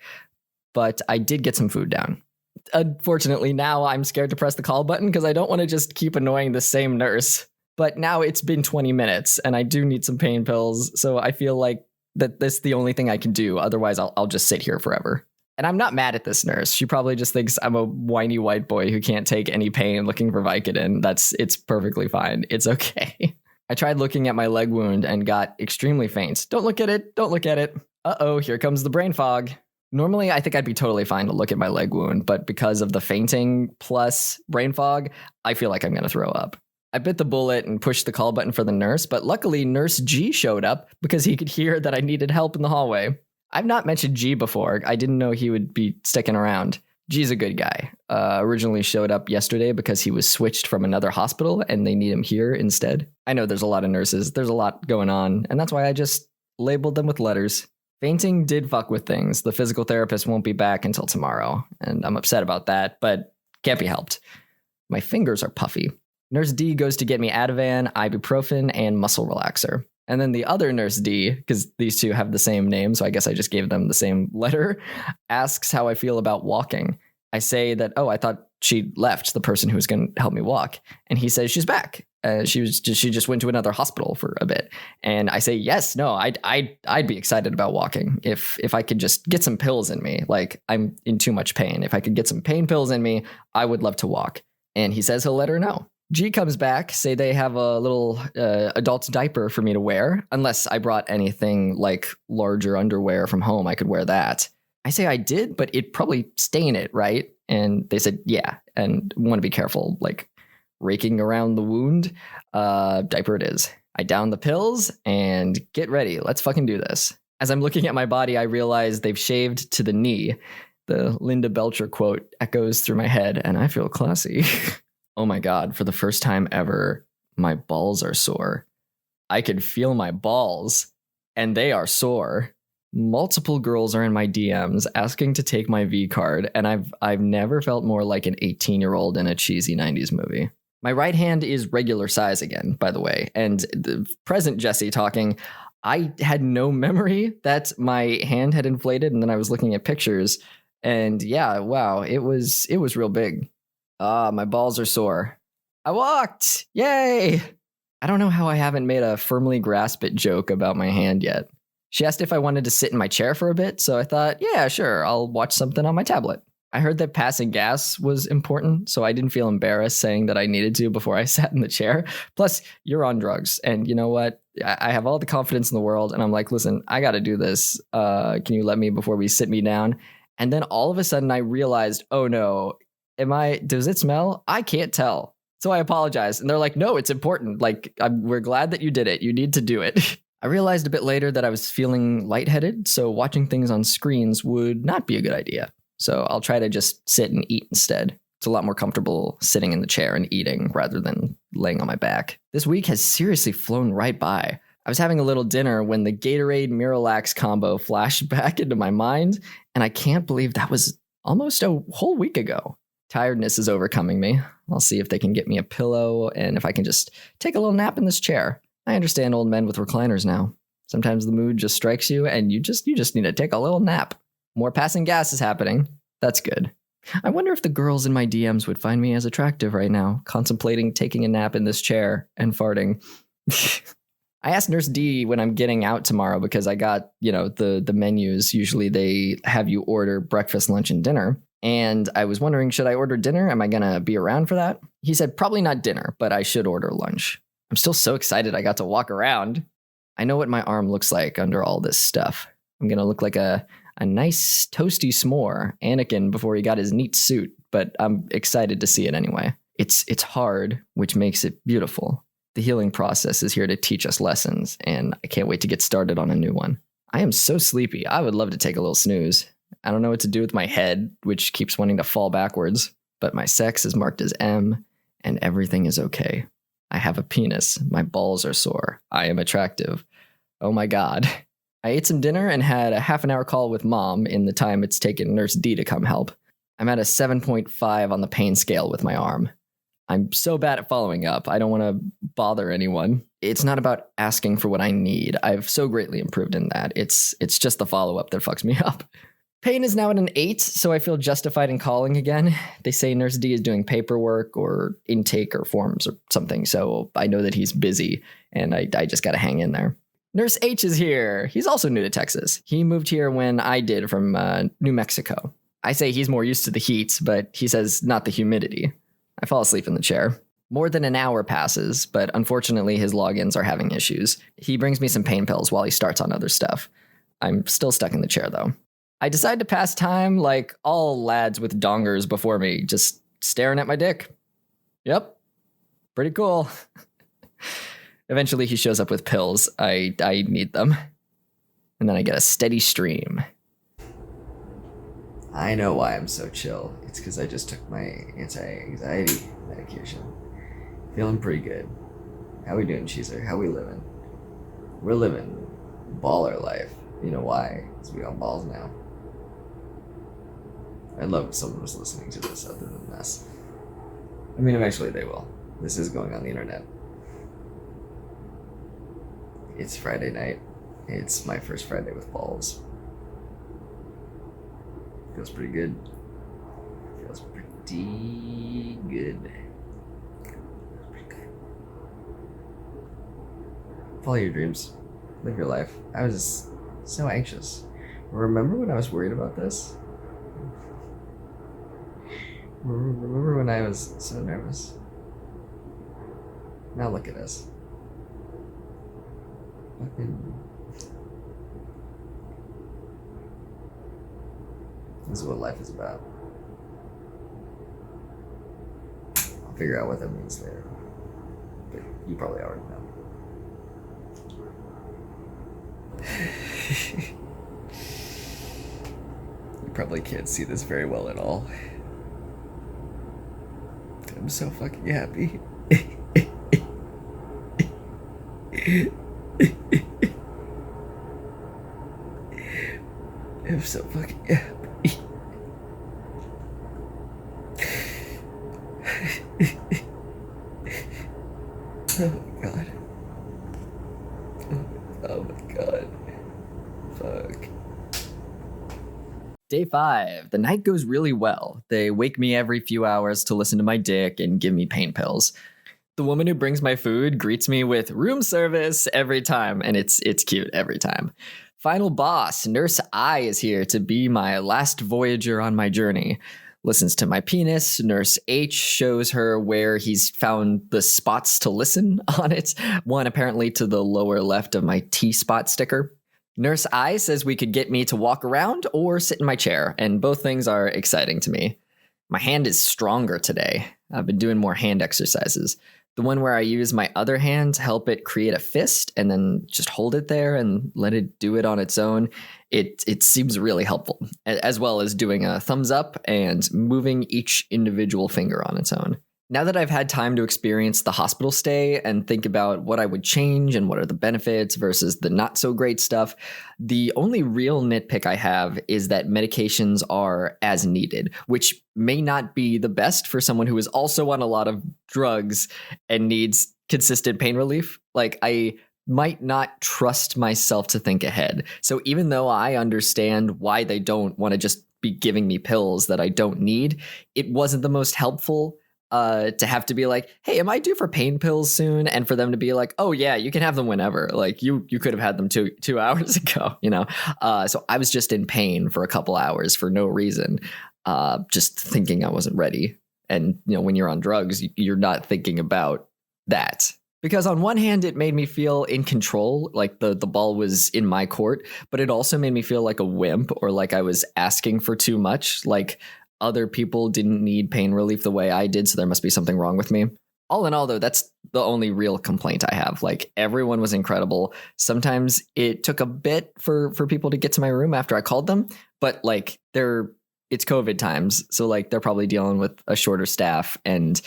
but I did get some food down. Unfortunately, now I'm scared to press the call button because I don't want to just keep annoying the same nurse. But now it's been 20 minutes and I do need some pain pills. So I feel like that this is the only thing I can do. Otherwise, I'll just sit here forever. And I'm not mad at this nurse. She probably just thinks I'm a whiny white boy who can't take any pain looking for Vicodin. It's perfectly fine. It's okay. I tried looking at my leg wound and got extremely faint. Don't look at it. Don't look at it. Uh-oh, here comes the brain fog. Normally, I think I'd be totally fine to look at my leg wound, but because of the fainting plus brain fog, I feel like I'm going to throw up. I bit the bullet and pushed the call button for the nurse, but luckily Nurse G showed up because he could hear that I needed help in the hallway. I've not mentioned G before. I didn't know he would be sticking around. G's a good guy. Originally showed up yesterday because he was switched from another hospital and they need him here instead. I know there's a lot of nurses. There's a lot going on, and that's why I just labeled them with letters. Fainting did fuck with things. The physical therapist won't be back until tomorrow, and I'm upset about that, but can't be helped. My fingers are puffy. Nurse D goes to get me Ativan, ibuprofen, and muscle relaxer. And then the other Nurse D, because these two have the same name, so I guess I just gave them the same letter, asks how I feel about walking. I say that, I thought she left, the person who was going to help me walk. And he says she's back. She just went to another hospital for a bit. And I say, yes, no, I'd be excited about walking if I could just get some pills in me. Like, I'm in too much pain. If I could get some pain pills in me, I would love to walk. And he says he'll let her know. G comes back, say they have a little adult diaper for me to wear, unless I brought anything like larger underwear from home, I could wear that. I say I did, but it'd probably stain it, right? And they said, yeah, and want to be careful, like raking around the wound. Diaper it is. I down the pills and get ready. Let's fucking do this. As I'm looking at my body, I realize they've shaved to the knee. The Linda Belcher quote echoes through my head, and I feel classy. Oh my God, for the first time ever, my balls are sore. I could feel my balls, and they are sore. Multiple girls are in my DMs asking to take my V card, and I've never felt more like an 18-year-old in a cheesy 90s movie. My right hand is regular size again, by the way, and the present Jesse talking, I had no memory that my hand had inflated, and then I was looking at pictures, and yeah, wow, it was real big. My balls are sore. I walked! Yay! I don't know how I haven't made a firmly grasp it joke about my hand yet. She asked if I wanted to sit in my chair for a bit, so I thought, yeah, sure, I'll watch something on my tablet. I heard that passing gas was important, so I didn't feel embarrassed saying that I needed to before I sat in the chair. Plus, you're on drugs, and you know what? I have all the confidence in the world, and I'm like, listen, I gotta do this. Can you let me before we sit me down? And then all of a sudden I realized, oh no, does it smell? I can't tell. So I apologize. And they're like, no, it's important. Like, we're glad that you did it. You need to do it. I realized a bit later that I was feeling lightheaded, so watching things on screens would not be a good idea. So I'll try to just sit and eat instead. It's a lot more comfortable sitting in the chair and eating rather than laying on my back. This week has seriously flown right by. I was having a little dinner when the Gatorade Miralax combo flashed back into my mind, and I can't believe that was almost a whole week ago. Tiredness is overcoming me. I'll see if they can get me a pillow and if I can just take a little nap in this chair. I understand old men with recliners now. Sometimes the mood just strikes you and you just need to take a little nap. More passing gas is happening. That's good. I wonder if the girls in my DMs would find me as attractive right now, contemplating taking a nap in this chair and farting. I asked Nurse D when I'm getting out tomorrow because I got, the menus. Usually they have you order breakfast, lunch, and dinner. And I was wondering, should I order dinner? Am I going to be around for that? He said, probably not dinner, but I should order lunch. I'm still so excited I got to walk around. I know what my arm looks like under all this stuff. I'm going to look like a nice toasty s'more, Anakin before he got his neat suit, but I'm excited to see it anyway. It's hard, which makes it beautiful. The healing process is here to teach us lessons, and I can't wait to get started on a new one. I am so sleepy. I would love to take a little snooze. I don't know what to do with my head, which keeps wanting to fall backwards, but my sex is marked as M, and everything is okay. I have a penis. My balls are sore. I am attractive. Oh my God. I ate some dinner and had a half-an-hour call with Mom in the time it's taken Nurse D to come help. I'm at a 7.5 on the pain scale with my arm. I'm so bad at following up. I don't want to bother anyone. It's not about asking for what I need. I've so greatly improved in that. It's just the follow-up that fucks me up. Pain is now at an 8, so I feel justified in calling again. They say Nurse D is doing paperwork or intake or forms or something, so I know that he's busy, and I just gotta hang in there. Nurse H is here. He's also new to Texas. He moved here when I did from New Mexico. I say he's more used to the heat, but he says not the humidity. I fall asleep in the chair. More than an hour passes, but unfortunately his logins are having issues. He brings me some pain pills while he starts on other stuff. I'm still stuck in the chair, though. I decide to pass time like all lads with dongers before me, just staring at my dick. Yep. Pretty cool. Eventually he shows up with pills. I need them. And then I get a steady stream. I know why I'm so chill. It's because I just took my anti-anxiety medication. Feeling pretty good. How we doing, Cheeser? How we living? We're living baller life. You know why? Because we got balls now. I'd love if someone was listening to this other than us. I mean, eventually they will. This is going on the internet. It's Friday night. It's my first Friday with balls. Feels pretty good. Feels pretty good. Follow your dreams. Live your life. I was so anxious. Remember when I was worried about this? Remember when I was so nervous? Now look at us. This is what life is about. I'll figure out what that means later. But you probably already know. You probably can't see this very well at all. I'm so fucking happy. I'm so fucking happy. Oh my god. Oh my god. Fuck. Day 5. The night goes really well. They wake me every few hours to listen to my dick and give me pain pills. The woman who brings my food greets me with room service every time, and it's cute every time. Final boss, Nurse I is here to be my last voyager on my journey. Listens to my penis. Nurse H shows her where he's found the spots to listen on it. One apparently to the lower left of my T-spot sticker. Nurse I says we could get me to walk around or sit in my chair, and both things are exciting to me. My hand is stronger today. I've been doing more hand exercises. The one where I use my other hand to help it create a fist and then just hold it there and let it do it on its own. It seems really helpful, as well as doing a thumbs up and moving each individual finger on its own. Now that I've had time to experience the hospital stay and think about what I would change and what are the benefits versus the not so great stuff, the only real nitpick I have is that medications are as needed, which may not be the best for someone who is also on a lot of drugs and needs consistent pain relief. Like, I might not trust myself to think ahead. So even though I understand why they don't want to just be giving me pills that I don't need, it wasn't the most helpful to have to be like, hey, am I due for pain pills soon? And for them to be like, oh yeah, you can have them whenever. Like you could have had them two hours ago, you know? So I was just in pain for a couple hours for no reason, just thinking I wasn't ready. And, you know, when you're on drugs, you're not thinking about that. Because on one hand, it made me feel in control, like the ball was in my court, but it also made me feel like a wimp or like I was asking for too much, like other people didn't need pain relief the way I did, so there must be something wrong with me. All in all, though, that's the only real complaint I have. Like, everyone was incredible. Sometimes it took a bit for people to get to my room after I called them, but like it's COVID times, so like they're probably dealing with a shorter staff, and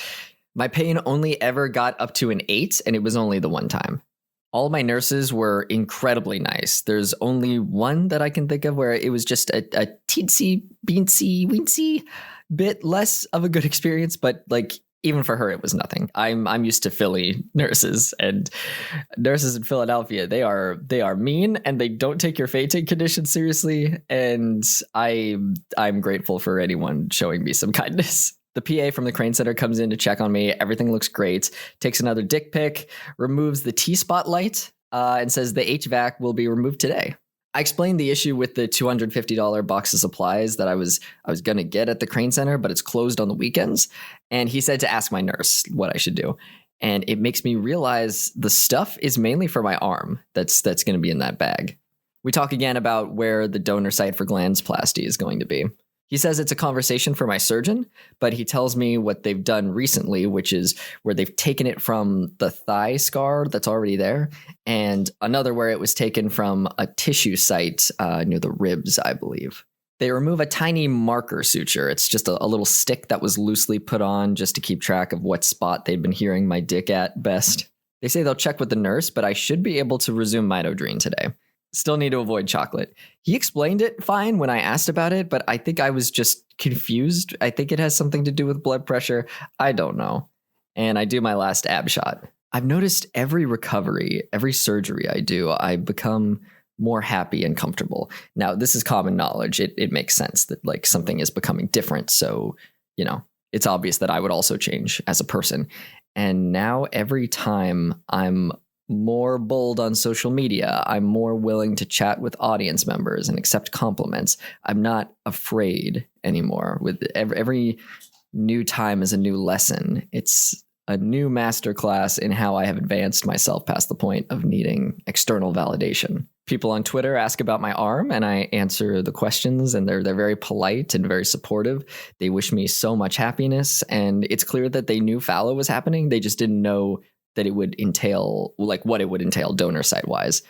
my pain only ever got up to an 8, and it was only the one time. All my nurses were incredibly nice. There's only one that I can think of where it was just a teensy, beansy, weensy bit less of a good experience, but like even for her, it was nothing. I'm used to Philly nurses, and nurses in Philadelphia, they are mean and they don't take your fainting condition seriously. And I'm grateful for anyone showing me some kindness. The PA from the Crane Center comes in to check on me. Everything looks great. Takes another dick pic, removes the T-spot light, and says the HVAC will be removed today. I explained the issue with the $250 box of supplies that I was going to get at the Crane Center, but it's closed on the weekends. And he said to ask my nurse what I should do. And it makes me realize the stuff is mainly for my arm that's going to be in that bag. We talk again about where the donor site for glandsplasty is going to be. He says it's a conversation for my surgeon, but he tells me what they've done recently, which is where they've taken it from the thigh scar that's already there, and another where it was taken from a tissue site near the ribs, I believe. They remove a tiny marker suture. It's just a little stick that was loosely put on just to keep track of what spot they'd been hearing my dick at best. They say they'll check with the nurse, but I should be able to resume Mitodrine today. Still need to avoid chocolate. He explained it fine when I asked about it, but I think I was just confused. I think it has something to do with blood pressure. I don't know. And I do my last ab shot. I've noticed every recovery, every surgery I do, I become more happy and comfortable. Now, this is common knowledge. It makes sense that like something is becoming different. So, you know, it's obvious that I would also change as a person. And now every time I'm more bold on social media, I'm more willing to chat with audience members and accept compliments. I'm not afraid anymore. With every new time is a new lesson. It's a new masterclass in how I have advanced myself past the point of needing external validation. People on Twitter ask about my arm and I answer the questions, and they're very polite and very supportive. They wish me so much happiness, and it's clear that they knew fallow was happening. They just didn't know that it would entail, like what it would entail donor site wise.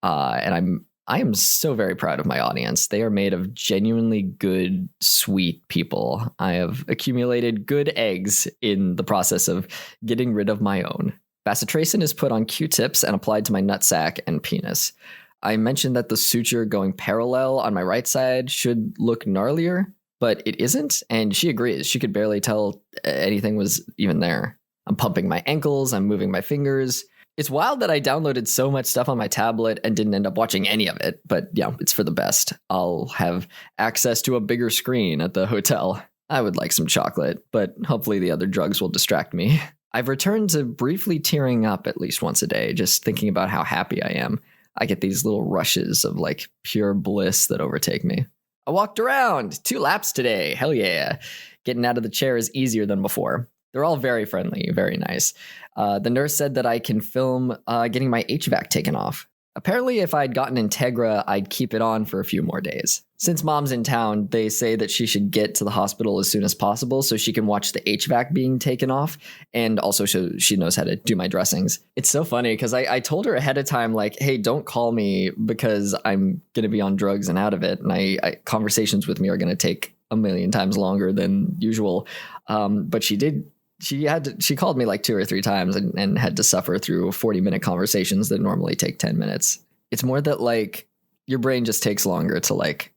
And I am so very proud of my audience. They are made of genuinely good, sweet people. I have accumulated good eggs in the process of getting rid of my own. Bacitracin is put on Q-tips and applied to my nutsack and penis. I mentioned that the suture going parallel on my right side should look gnarlier, but it isn't, and she agrees. She could barely tell anything was even there. I'm pumping my ankles, I'm moving my fingers. It's wild that I downloaded so much stuff on my tablet and didn't end up watching any of it, but yeah, it's for the best. I'll have access to a bigger screen at the hotel. I would like some chocolate, but hopefully the other drugs will distract me. I've returned to briefly tearing up at least once a day, just thinking about how happy I am. I get these little rushes of like pure bliss that overtake me. I walked around 2 laps today. Hell yeah. Getting out of the chair is easier than before. They're all very friendly, very nice. The nurse said that I can film getting my HVAC taken off. Apparently, if I'd gotten Integra, I'd keep it on for a few more days. Since mom's in town, they say that she should get to the hospital as soon as possible so she can watch the HVAC being taken off, and also so she knows how to do my dressings. It's so funny because I told her ahead of time, like, hey, don't call me because I'm going to be on drugs and out of it, and I conversations with me are going to take a million times longer than usual. But she did. She called me like 2 or 3 times and had to suffer through 40-minute conversations that normally take 10 minutes. It's more that like your brain just takes longer to like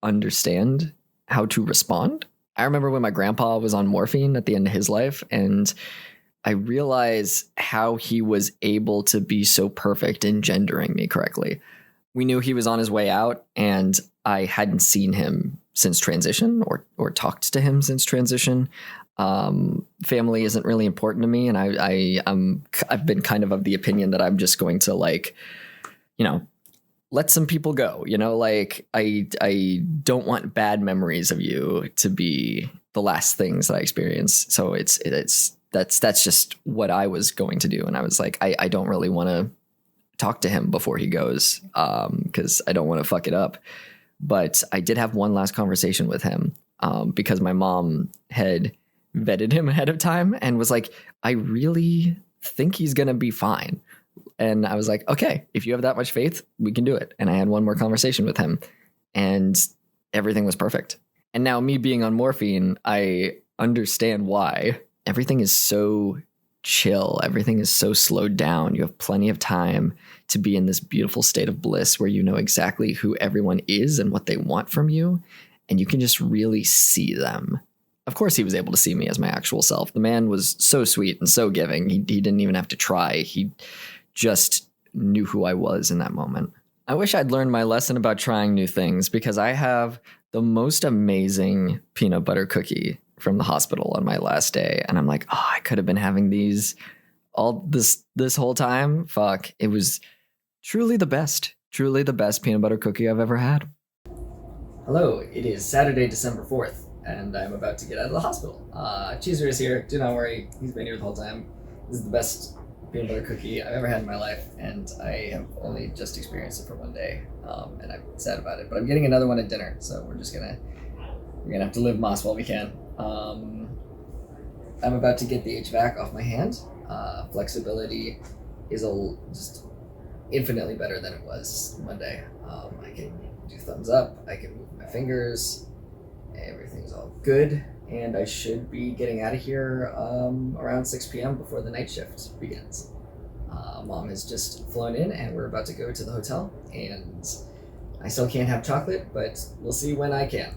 understand how to respond. I remember when my grandpa was on morphine at the end of his life, and I realized how he was able to be so perfect in gendering me correctly. We knew he was on his way out, and I hadn't seen him since transition or talked to him since transition. Family isn't really important to me, and I've been kind of the opinion that I'm just going to like, you know, let some people go, you know, like I don't want bad memories of you to be the last things that I experience. So that's just what I was going to do. And I was like, I don't really want to talk to him before he goes, because I don't want to fuck it up. But I did have one last conversation with him, because my mom had vetted him ahead of time and was like, I really think he's going to be fine. And I was like, okay, if you have that much faith, we can do it. And I had one more conversation with him and everything was perfect. And now me being on morphine, I understand why. Everything is so chill. Everything is so slowed down. You have plenty of time to be in this beautiful state of bliss where you know exactly who everyone is and what they want from you. And you can just really see them. Of course, he was able to see me as my actual self. The man was so sweet and so giving. He didn't even have to try. He just knew who I was in that moment. I wish I'd learned my lesson about trying new things, because I have the most amazing peanut butter cookie from the hospital on my last day. And I'm like, oh, I could have been having these all this whole time. Fuck. It was truly the best peanut butter cookie I've ever had. Hello, it is Saturday, December 4th. And I'm about to get out of the hospital. Cheeser is here. Do not worry. He's been here the whole time. This is the best peanut butter cookie I've ever had in my life, and I have only just experienced it for one day, and I'm sad about it. But I'm getting another one at dinner, so we're gonna have to live Moss while we can. I'm about to get the HVAC off my hand. Flexibility is just infinitely better than it was Monday. I can do thumbs up. I can move my fingers. Everything's all good, and I should be getting out of here around 6 p.m. before the night shift begins. Mom has just flown in, and we're about to go to the hotel, and I still can't have chocolate, but we'll see when I can.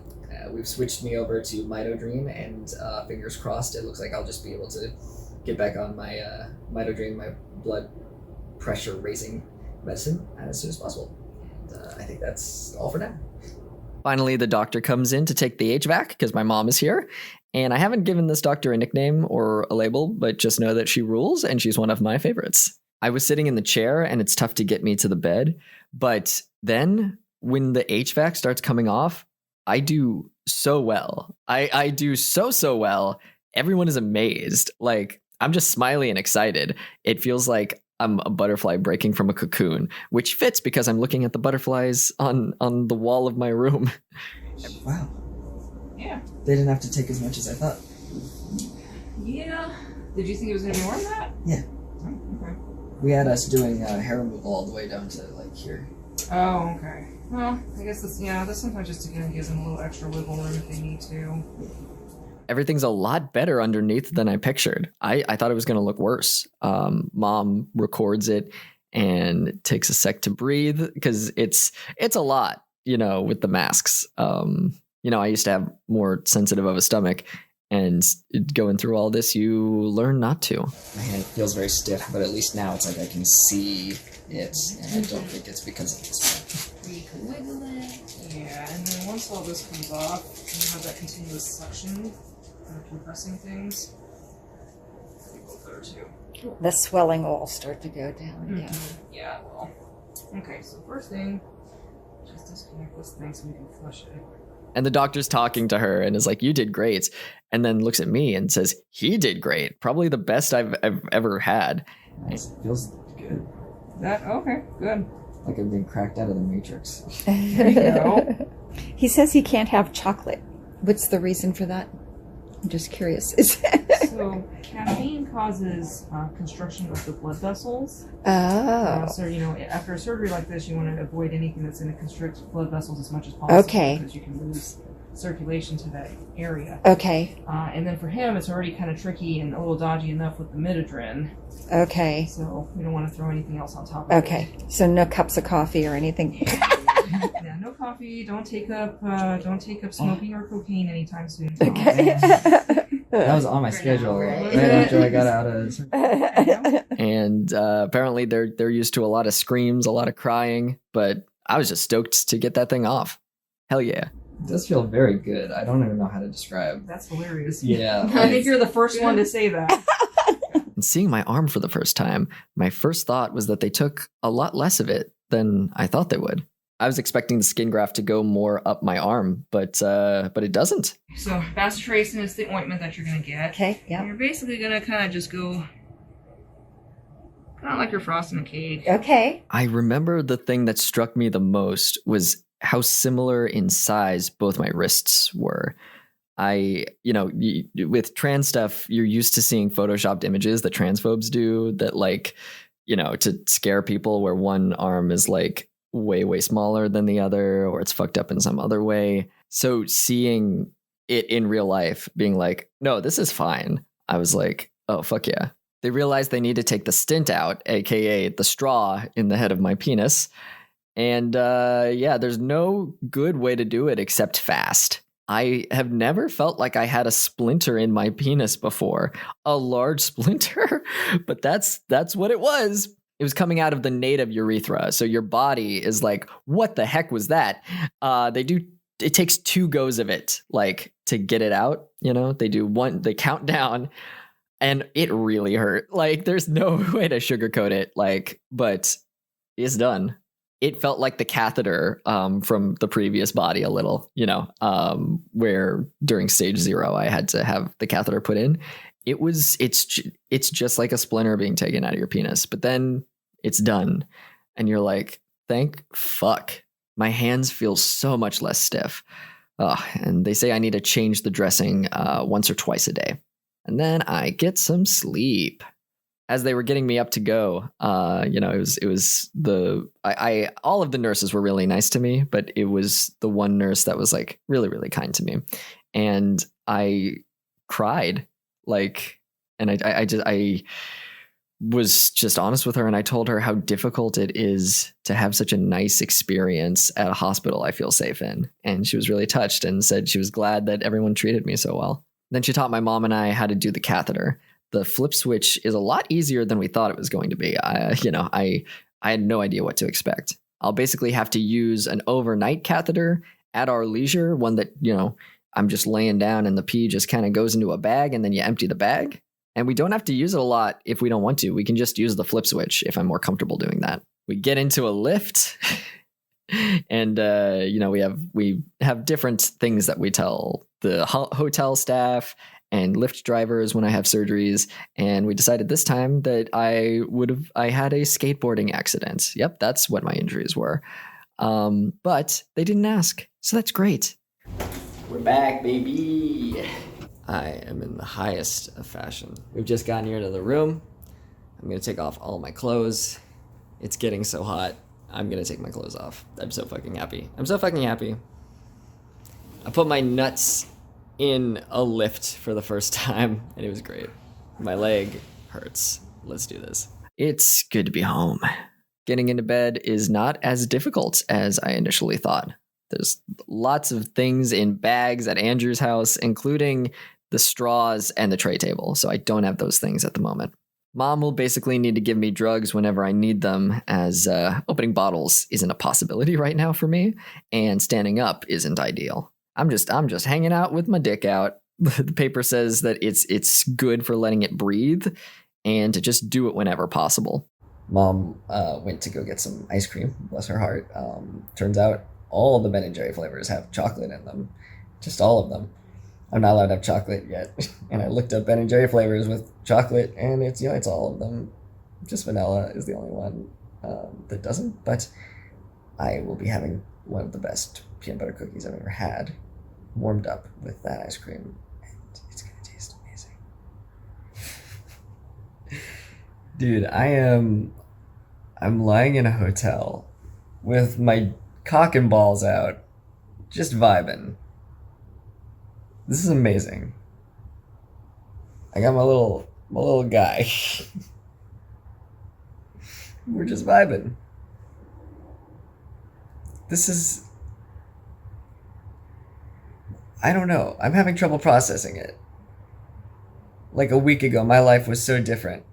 We've switched me over to Mito Dream, and fingers crossed, it looks like I'll just be able to get back on my Mitodrine, my blood pressure raising medicine as soon as possible. And, I think that's all for now. Finally, the doctor comes in to take the HVAC because my mom is here. And I haven't given this doctor a nickname or a label, but just know that she rules and she's one of my favorites. I was sitting in the chair and it's tough to get me to the bed. But then when the HVAC starts coming off, I do so well. I do so well. Everyone is amazed. Like, I'm just smiley and excited. It feels like I'm a butterfly breaking from a cocoon, which fits because I'm looking at the butterflies on the wall of my room. Wow. Yeah. They didn't have to take as much as I thought. Yeah. Did you think it was going to be more than that? Yeah. Oh, okay. We had us doing hair removal all the way down to like here. Oh, okay. Well, I guess that's sometimes just to kind of give them a little extra wiggle room if they need to. Everything's a lot better underneath than I pictured. I thought it was going to look worse. Mom records it and it takes a sec to breathe because it's a lot, with the masks. I used to have more sensitive of a stomach, and going through all this, you learn not to. My hand feels very stiff, but at least now it's like I can see it, and I don't think it's because of this. You can wiggle it. Yeah, and then once all this comes off, and you have that continuous suction of compressing things. It will go too. The swelling will start to go down. Yeah. Yeah, well. Okay, so first thing, just disconnect this thing so we can flush it. And the doctor's talking to her and is like, "You did great," and then looks at me and says, "He did great. Probably the best I've ever had." It feels good. Okay, good. Like I've been cracked out of the Matrix. There you go. He says he can't have chocolate. What's the reason for that? I'm just curious. So caffeine causes constriction of the blood vessels. Oh. So after a surgery like this, you want to avoid anything that's going to constrict blood vessels as much as possible. Okay. Because you can lose circulation to that area. Okay. And then for him, it's already kind of tricky and a little dodgy enough with the Mitodrine. Okay. So we don't want to throw anything else on top of it. Okay. So no cups of coffee or anything. Yeah, no coffee. Don't take up smoking or cocaine anytime soon. Okay. That was on my schedule right after I got out of. And apparently they're used to a lot of screams, a lot of crying, but I was just stoked to get that thing off. Hell yeah. It does feel very good. I don't even know how to describe. That's hilarious. Yeah. I think you're the first one to say that. And seeing my arm for the first time, my first thought was that they took a lot less of it than I thought they would. I was expecting the skin graft to go more up my arm, but it doesn't. So bacitracin is the ointment that you're going to get. Okay, yeah. And you're basically going to kind of just go, kind of like you're frosting a cake. Okay. I remember the thing that struck me the most was how similar in size both my wrists were. With trans stuff, you're used to seeing photoshopped images that transphobes do that to scare people where one arm is like way smaller than the other, or it's fucked up in some other way. So seeing it in real life being like, no, this is fine. I was like, oh, fuck yeah. They realized they need to take the stint out, aka the straw in the head of my penis. And there's no good way to do it except fast. I have never felt like I had a splinter in my penis before, a large splinter, but that's what it was. It was coming out of the native urethra. So your body is like, what the heck was that? It takes 2 goes of it, like to get it out. They count down and it really hurt. Like there's no way to sugarcoat it, but it's done. It felt like the catheter from the previous body a little, where during stage 0, I had to have the catheter put in. It's just like a splinter being taken out of your penis, but then it's done. And you're like, thank fuck. My hands feel so much less stiff. And they say I need to change the dressing once or twice a day. And then I get some sleep. As they were getting me up to go, it was all of the nurses were really nice to me, but it was the one nurse that was like really, really kind to me. And I cried, and I was just honest with her, and I told her how difficult it is to have such a nice experience at a hospital I feel safe in. And she was really touched and said she was glad that everyone treated me so well. Then she taught my mom and I how to do the catheter. The flip switch is a lot easier than we thought it was going to be. I had no idea what to expect. I'll basically have to use an overnight catheter at our leisure, one that, I'm just laying down and the pee just kind of goes into a bag and then you empty the bag. And we don't have to use it a lot if we don't want to. We can just use the flip switch if I'm more comfortable doing that. We get into a lift and, we have different things that we tell the hotel staff and lift drivers when I have surgeries. And we decided this time that I had a skateboarding accident. Yep, that's what my injuries were. But they didn't ask. So that's great. We're back, baby. I am in the highest of fashion. We've just gotten here to the room. I'm going to take off all my clothes. It's getting so hot. I'm going to take my clothes off. I'm so fucking happy. I put my nuts in a lift for the first time, and it was great. My leg hurts. Let's do this. It's good to be home. Getting into bed is not as difficult as I initially thought. There's lots of things in bags at Andrew's house, including the straws and the tray table, so I don't have those things at the moment. Mom will basically need to give me drugs whenever I need them, as opening bottles isn't a possibility right now for me, and standing up isn't ideal. I'm just hanging out with my dick out. The paper says that it's good for letting it breathe and to just do it whenever possible. Mom went to go get some ice cream, bless her heart. Turns out all the Ben & Jerry flavors have chocolate in them. Just all of them. I'm not allowed to have chocolate yet. And I looked up Ben & Jerry flavors with chocolate, and it's all of them. Just vanilla is the only one that doesn't. But I will be having one of the best peanut butter cookies I've ever had, warmed up with that ice cream, and it's gonna taste amazing. Dude, I'm lying in a hotel with my cock and balls out, just vibing. This is amazing. I got my little guy. We're just vibing. This is, I don't know. I'm having trouble processing it. Like a week ago, my life was so different.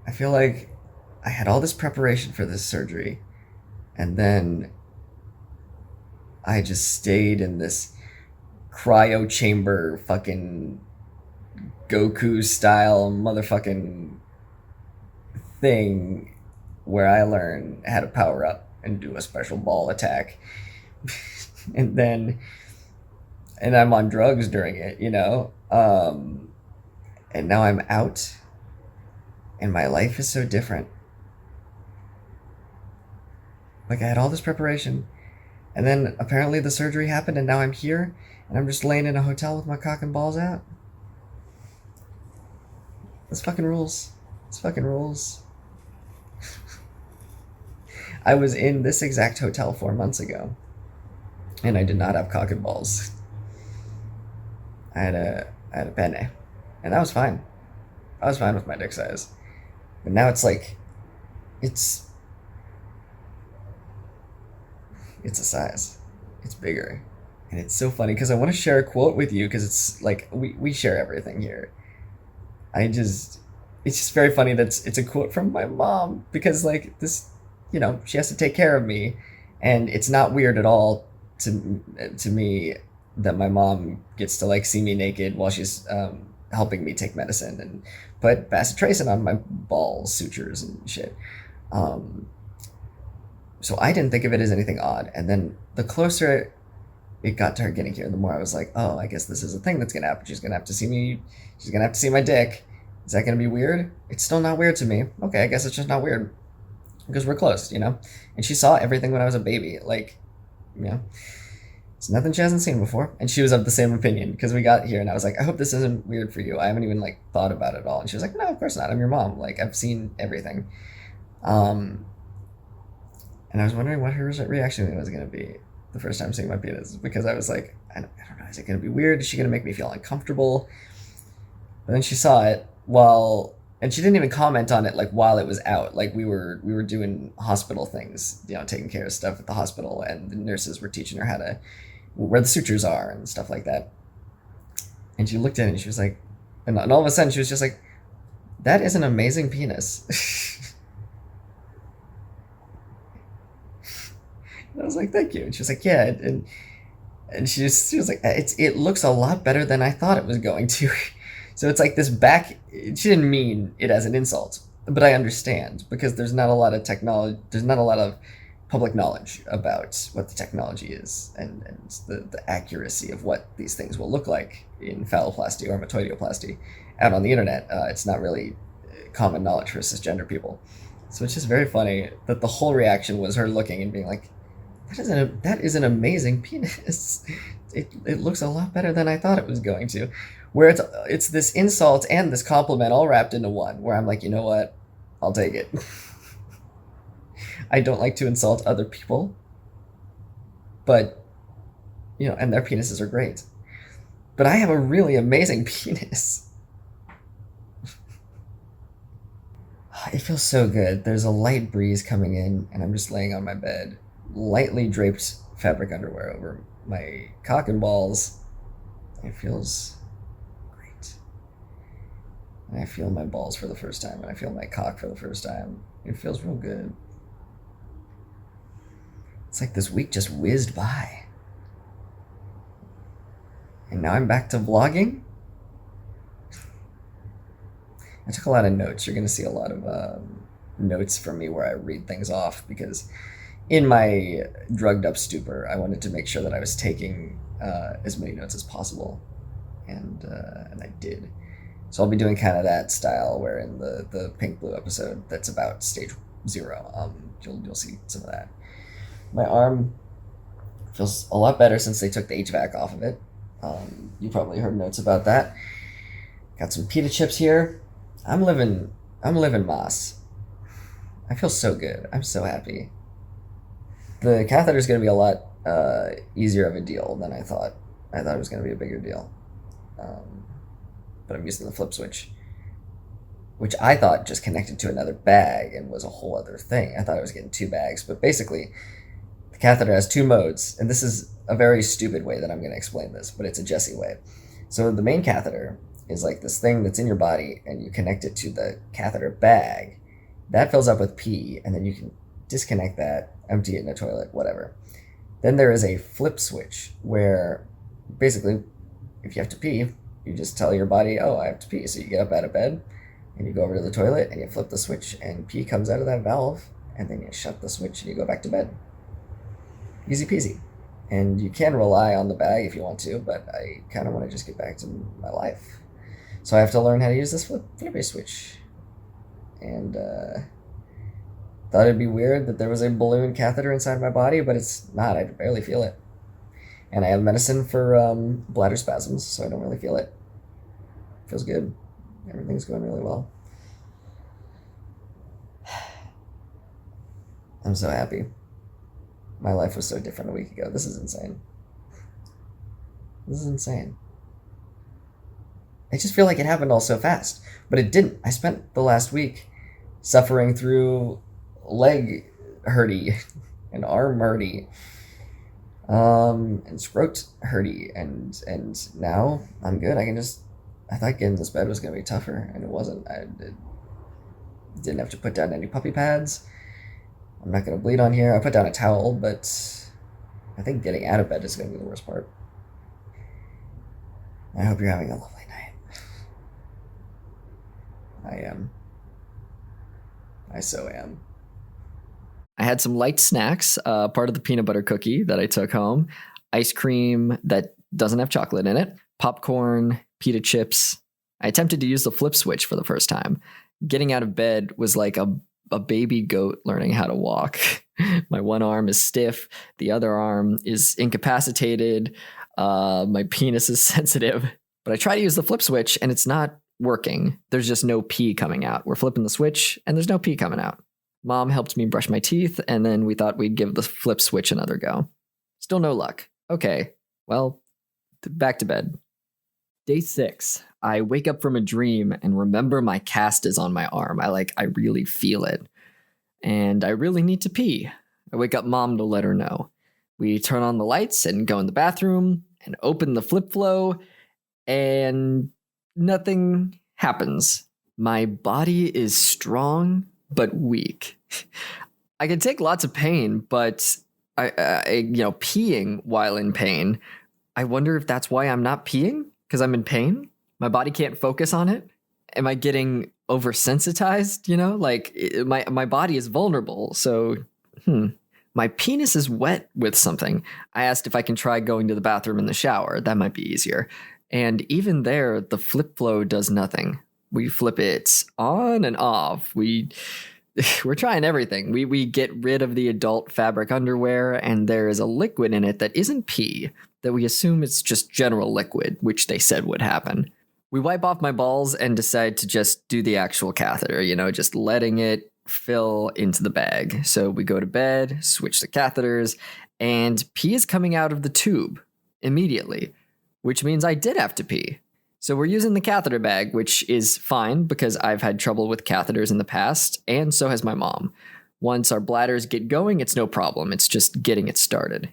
I feel like I had all this preparation for this surgery, and then I just stayed in this cryo chamber fucking Goku style motherfucking thing where I learn how to power up and do a special ball attack. and I'm on drugs during it, and now I'm out and my life is so different. Like, I had all this preparation, and then apparently the surgery happened, and now I'm here and I'm just laying in a hotel with my cock and balls out. This fucking rules. I was in this exact hotel 4 months ago, and I did not have cock and balls. I had a penne, and that was fine. I was fine with my dick size. But now it's like, it's a size. It's bigger. And it's so funny because I want to share a quote with you, because it's like, we share everything here. It's just very funny that it's a quote from my mom, because like this, she has to take care of me, and it's not weird at all to me that my mom gets to like see me naked while she's helping me take medicine and put bacitracin on my balls, sutures and shit. So I didn't think of it as anything odd. And then the closer it got to her getting here, the more I was like, oh, I guess this is a thing that's gonna happen. She's gonna have to see me. She's gonna have to see my dick. Is that gonna be weird? It's still not weird to me. Okay, I guess it's just not weird because we're close, And she saw everything when I was a baby. Like, it's nothing she hasn't seen before. And she was of the same opinion, because we got here and I was like, I hope this isn't weird for you. I haven't even like thought about it at all. And she was like, no, of course not. I'm your mom. Like, I've seen everything. And I was wondering what her reaction was going to be the first time seeing my penis, because I was like, I don't know, is it going to be weird? Is she going to make me feel uncomfortable? But then she saw it and she didn't even comment on it like while it was out. Like, we were doing hospital things, taking care of stuff at the hospital, and the nurses were teaching her where the sutures are and stuff like that. And she looked at it and she was like, and all of a sudden she was just like, that is an amazing penis. And I was like, thank you. And she was like, yeah. And she was like, it looks a lot better than I thought it was going to. So it's like this back, she didn't mean it as an insult, but I understand because there's not a lot of technology, there's not a lot of public knowledge about what the technology is and the accuracy of what these things will look like in phalloplasty or metoidioplasty out on the internet. It's not really common knowledge for cisgender people. So it's just very funny that the whole reaction was her looking and being like, that is an amazing penis. It looks a lot better than I thought it was going to. Where it's this insult and this compliment all wrapped into one, where I'm like, you know what? I'll take it. I don't like to insult other people, but, and their penises are great. But I have a really amazing penis. It feels so good. There's a light breeze coming in, and I'm just laying on my bed, lightly draped fabric underwear over my cock and balls. It feels great. And I feel my balls for the first time, and I feel my cock for the first time. It feels real good. It's like this week just whizzed by. And now I'm back to vlogging. I took a lot of notes. You're going to see a lot of notes from me where I read things off because in my drugged up stupor, I wanted to make sure that I was taking as many notes as possible. And I did. So I'll be doing kind of that style where in the PinkBlue episode that's about stage 0, you'll see some of that. My arm feels a lot better since they took the HVAC off of it. You probably heard notes about that. Got some pita chips here. I'm living Moss. I feel so good. I'm so happy. The catheter is going to be a lot easier of a deal than I thought. I thought it was going to be a bigger deal. But I'm using the flip switch, which I thought just connected to another bag and was a whole other thing. I thought I was getting 2 bags, but basically the catheter has 2 modes, and this is a very stupid way that I'm going to explain this, but it's a Jesse way. So the main catheter is like this thing that's in your body, and you connect it to the catheter bag. That fills up with pee, and then you can disconnect that, empty it in a toilet, whatever. Then there is a flip switch where basically if you have to pee, you just tell your body, oh, I have to pee. So you get up out of bed and you go over to the toilet and you flip the switch and pee comes out of that valve, and then you shut the switch and you go back to bed. Easy peasy. And you can rely on the bag if you want to, but I kind of want to just get back to my life. So I have to learn how to use this flippy switch. And thought it'd be weird that there was a balloon catheter inside my body, but it's not. I barely feel it. And I have medicine for bladder spasms, so I don't really feel it. Feels good. Everything's going really well. I'm so happy. My life was so different a week ago. This is insane. This is insane. I just feel like it happened all so fast, but it didn't. I spent the last week suffering through leg hurty and arm hurty, and scrot hurty, and now I'm good. I thought getting this bed was gonna be tougher, and it wasn't. I didn't have to put down any puppy pads. I'm not gonna bleed on here. I put down a towel, but I think getting out of bed is gonna be the worst part. I hope you're having a lovely night. I am. I so am. I had some light snacks, part of the peanut butter cookie that I took home, ice cream that doesn't have chocolate in it, popcorn, pita chips. I attempted to use the flip switch for the first time. Getting out of bed was like a baby goat learning how to walk. My one arm is stiff. The other arm is incapacitated. My penis is sensitive. But I try to use the flip switch and it's not working. There's just no pee coming out. We're flipping the switch and there's no pee coming out. Mom helped me brush my teeth, and then we thought we'd give the flip switch another go. Still no luck. Okay, well, back to bed. Day 6. I wake up from a dream and remember my cast is on my arm. I really feel it. And I really need to pee. I wake up Mom to let her know. We turn on the lights and go in the bathroom and open the flip flow, and nothing happens. My body is strong but weak. I can take lots of pain, but peeing while in pain. I wonder if that's why I'm not peeing, because I'm in pain. My body can't focus on it. Am I getting oversensitized? My body is vulnerable. So, my penis is wet with something. I asked if I can try going to the bathroom in the shower. That might be easier. And even there, the flip flow does nothing. We flip it on and off. We're trying everything. We get rid of the adult fabric underwear, and there is a liquid in it that isn't pee, that we assume it's just general liquid, which they said would happen. We wipe off my balls and decide to just do the actual catheter, just letting it fill into the bag. So we go to bed, switch the catheters, and pee is coming out of the tube immediately, which means I did have to pee. So we're using the catheter bag, which is fine because I've had trouble with catheters in the past, and so has my mom. Once our bladders get going, it's no problem. It's just getting it started.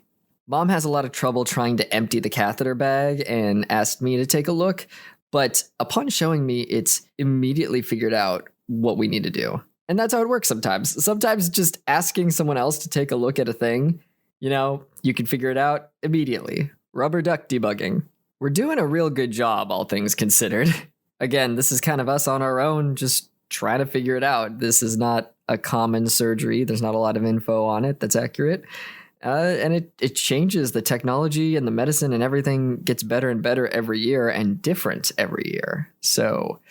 Mom has a lot of trouble trying to empty the catheter bag and asked me to take a look, but upon showing me, it's immediately figured out what we need to do. And that's how it works sometimes. Sometimes just asking someone else to take a look at a thing, you can figure it out immediately. Rubber duck debugging. We're doing a real good job, all things considered. Again, this is kind of us on our own, just trying to figure it out. This is not a common surgery. There's not a lot of info on it that's accurate. And it changes. The technology and the medicine and everything gets better and better every year and different every year. So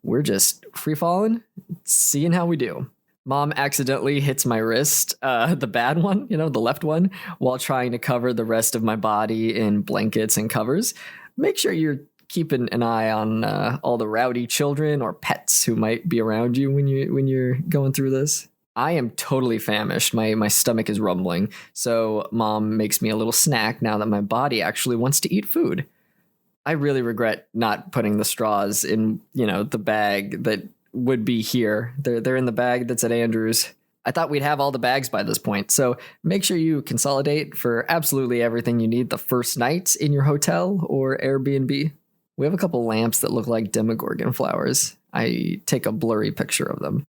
we're just free falling, seeing how we do. Mom accidentally hits my wrist, the bad one, the left one, while trying to cover the rest of my body in blankets and covers. Make sure you're keeping an eye on all the rowdy children or pets who might be around you when you're going through this. I am totally famished. My stomach is rumbling. So Mom makes me a little snack now that my body actually wants to eat food. I really regret not putting the straws in, the bag that would be here. They're in the bag that's at Andrew's. I thought we'd have all the bags by this point. So make sure you consolidate for absolutely everything you need the first night in your hotel or Airbnb. We have a couple lamps that look like Demogorgon flowers. I take a blurry picture of them.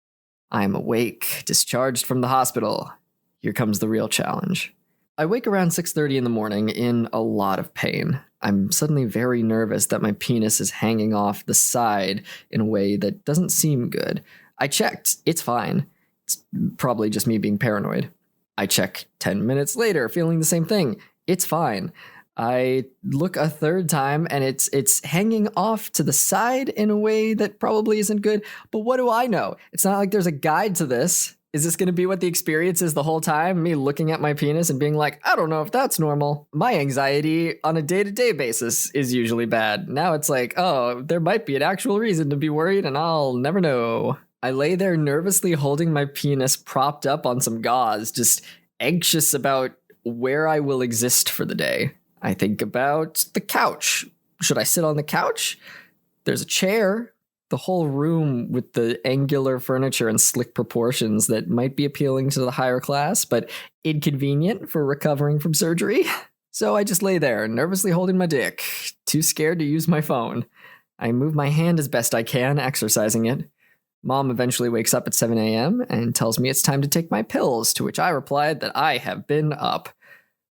I'm awake, discharged from the hospital. Here comes the real challenge. I wake around 6:30 in the morning in a lot of pain. I'm suddenly very nervous that my penis is hanging off the side in a way that doesn't seem good. I checked. It's fine. It's probably just me being paranoid. I check 10 minutes later, feeling the same thing. It's fine. I look a third time and it's hanging off to the side in a way that probably isn't good. But what do I know? It's not like there's a guide to this. Is this going to be what the experience is the whole time? Me looking at my penis and being like, I don't know if that's normal. My anxiety on a day-to-day basis is usually bad. Now it's like, oh, there might be an actual reason to be worried and I'll never know. I lay there nervously holding my penis propped up on some gauze, just anxious about where I will exist for the day. I think about the couch. Should I sit on the couch? There's a chair. The whole room with the angular furniture and slick proportions that might be appealing to the higher class, but inconvenient for recovering from surgery. So I just lay there, nervously holding my dick, too scared to use my phone. I move my hand as best I can, exercising it. Mom eventually wakes up at 7 a.m. and tells me it's time to take my pills, to which I replied that I have been up.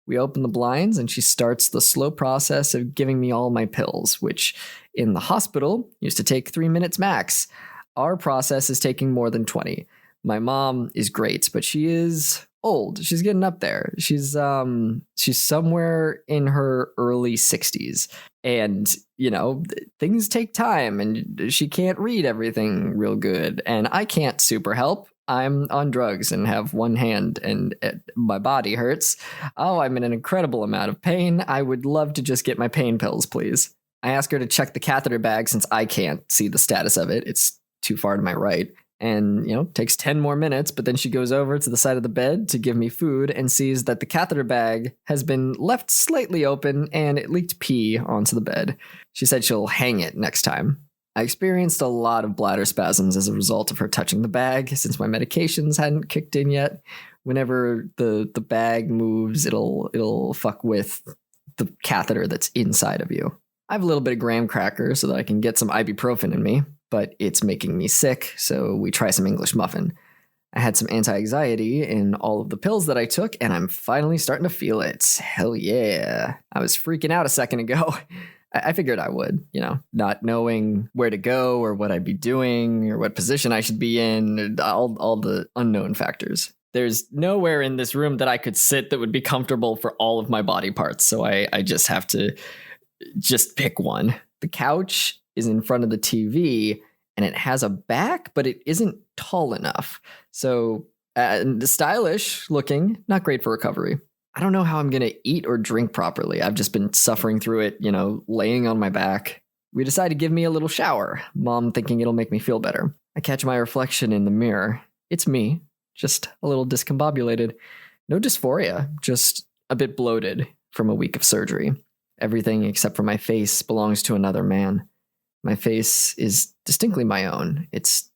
We open the blinds and she starts the slow process of giving me all my pills, which in the hospital used to take 3 minutes max. Our process is taking more than 20. My mom is great, but she is old. She's getting up there. She's somewhere in her early 60s. And, things take time and she can't read everything real good. And I can't super help. I'm on drugs and have one hand and my body hurts. Oh, I'm in an incredible amount of pain. I would love to just get my pain pills, please. I ask her to check the catheter bag since I can't see the status of it. It's too far to my right. And, takes 10 more minutes, but then she goes over to the side of the bed to give me food and sees that the catheter bag has been left slightly open and it leaked pee onto the bed. She said she'll hang it next time. I experienced a lot of bladder spasms as a result of her touching the bag since my medications hadn't kicked in yet. Whenever the bag moves, it'll fuck with the catheter that's inside of you. I have a little bit of graham cracker so that I can get some ibuprofen in me. but it's making me sick, so we try some English muffin. I had some anti-anxiety in all of the pills that I took, and I'm finally starting to feel it. Hell yeah. I was freaking out a second ago. I figured I would, not knowing where to go or what I'd be doing or what position I should be in, all the unknown factors. There's nowhere in this room that I could sit that would be comfortable for all of my body parts, so I just have to just pick one. The couch is in front of the TV, and it has a back, but it isn't tall enough. So stylish looking, not great for recovery. I don't know how I'm going to eat or drink properly. I've just been suffering through it, laying on my back. We decide to give me a little shower, Mom thinking it'll make me feel better. I catch my reflection in the mirror. It's me, just a little discombobulated. No dysphoria, just a bit bloated from a week of surgery. Everything except for my face belongs to another man. My face is distinctly my own. It's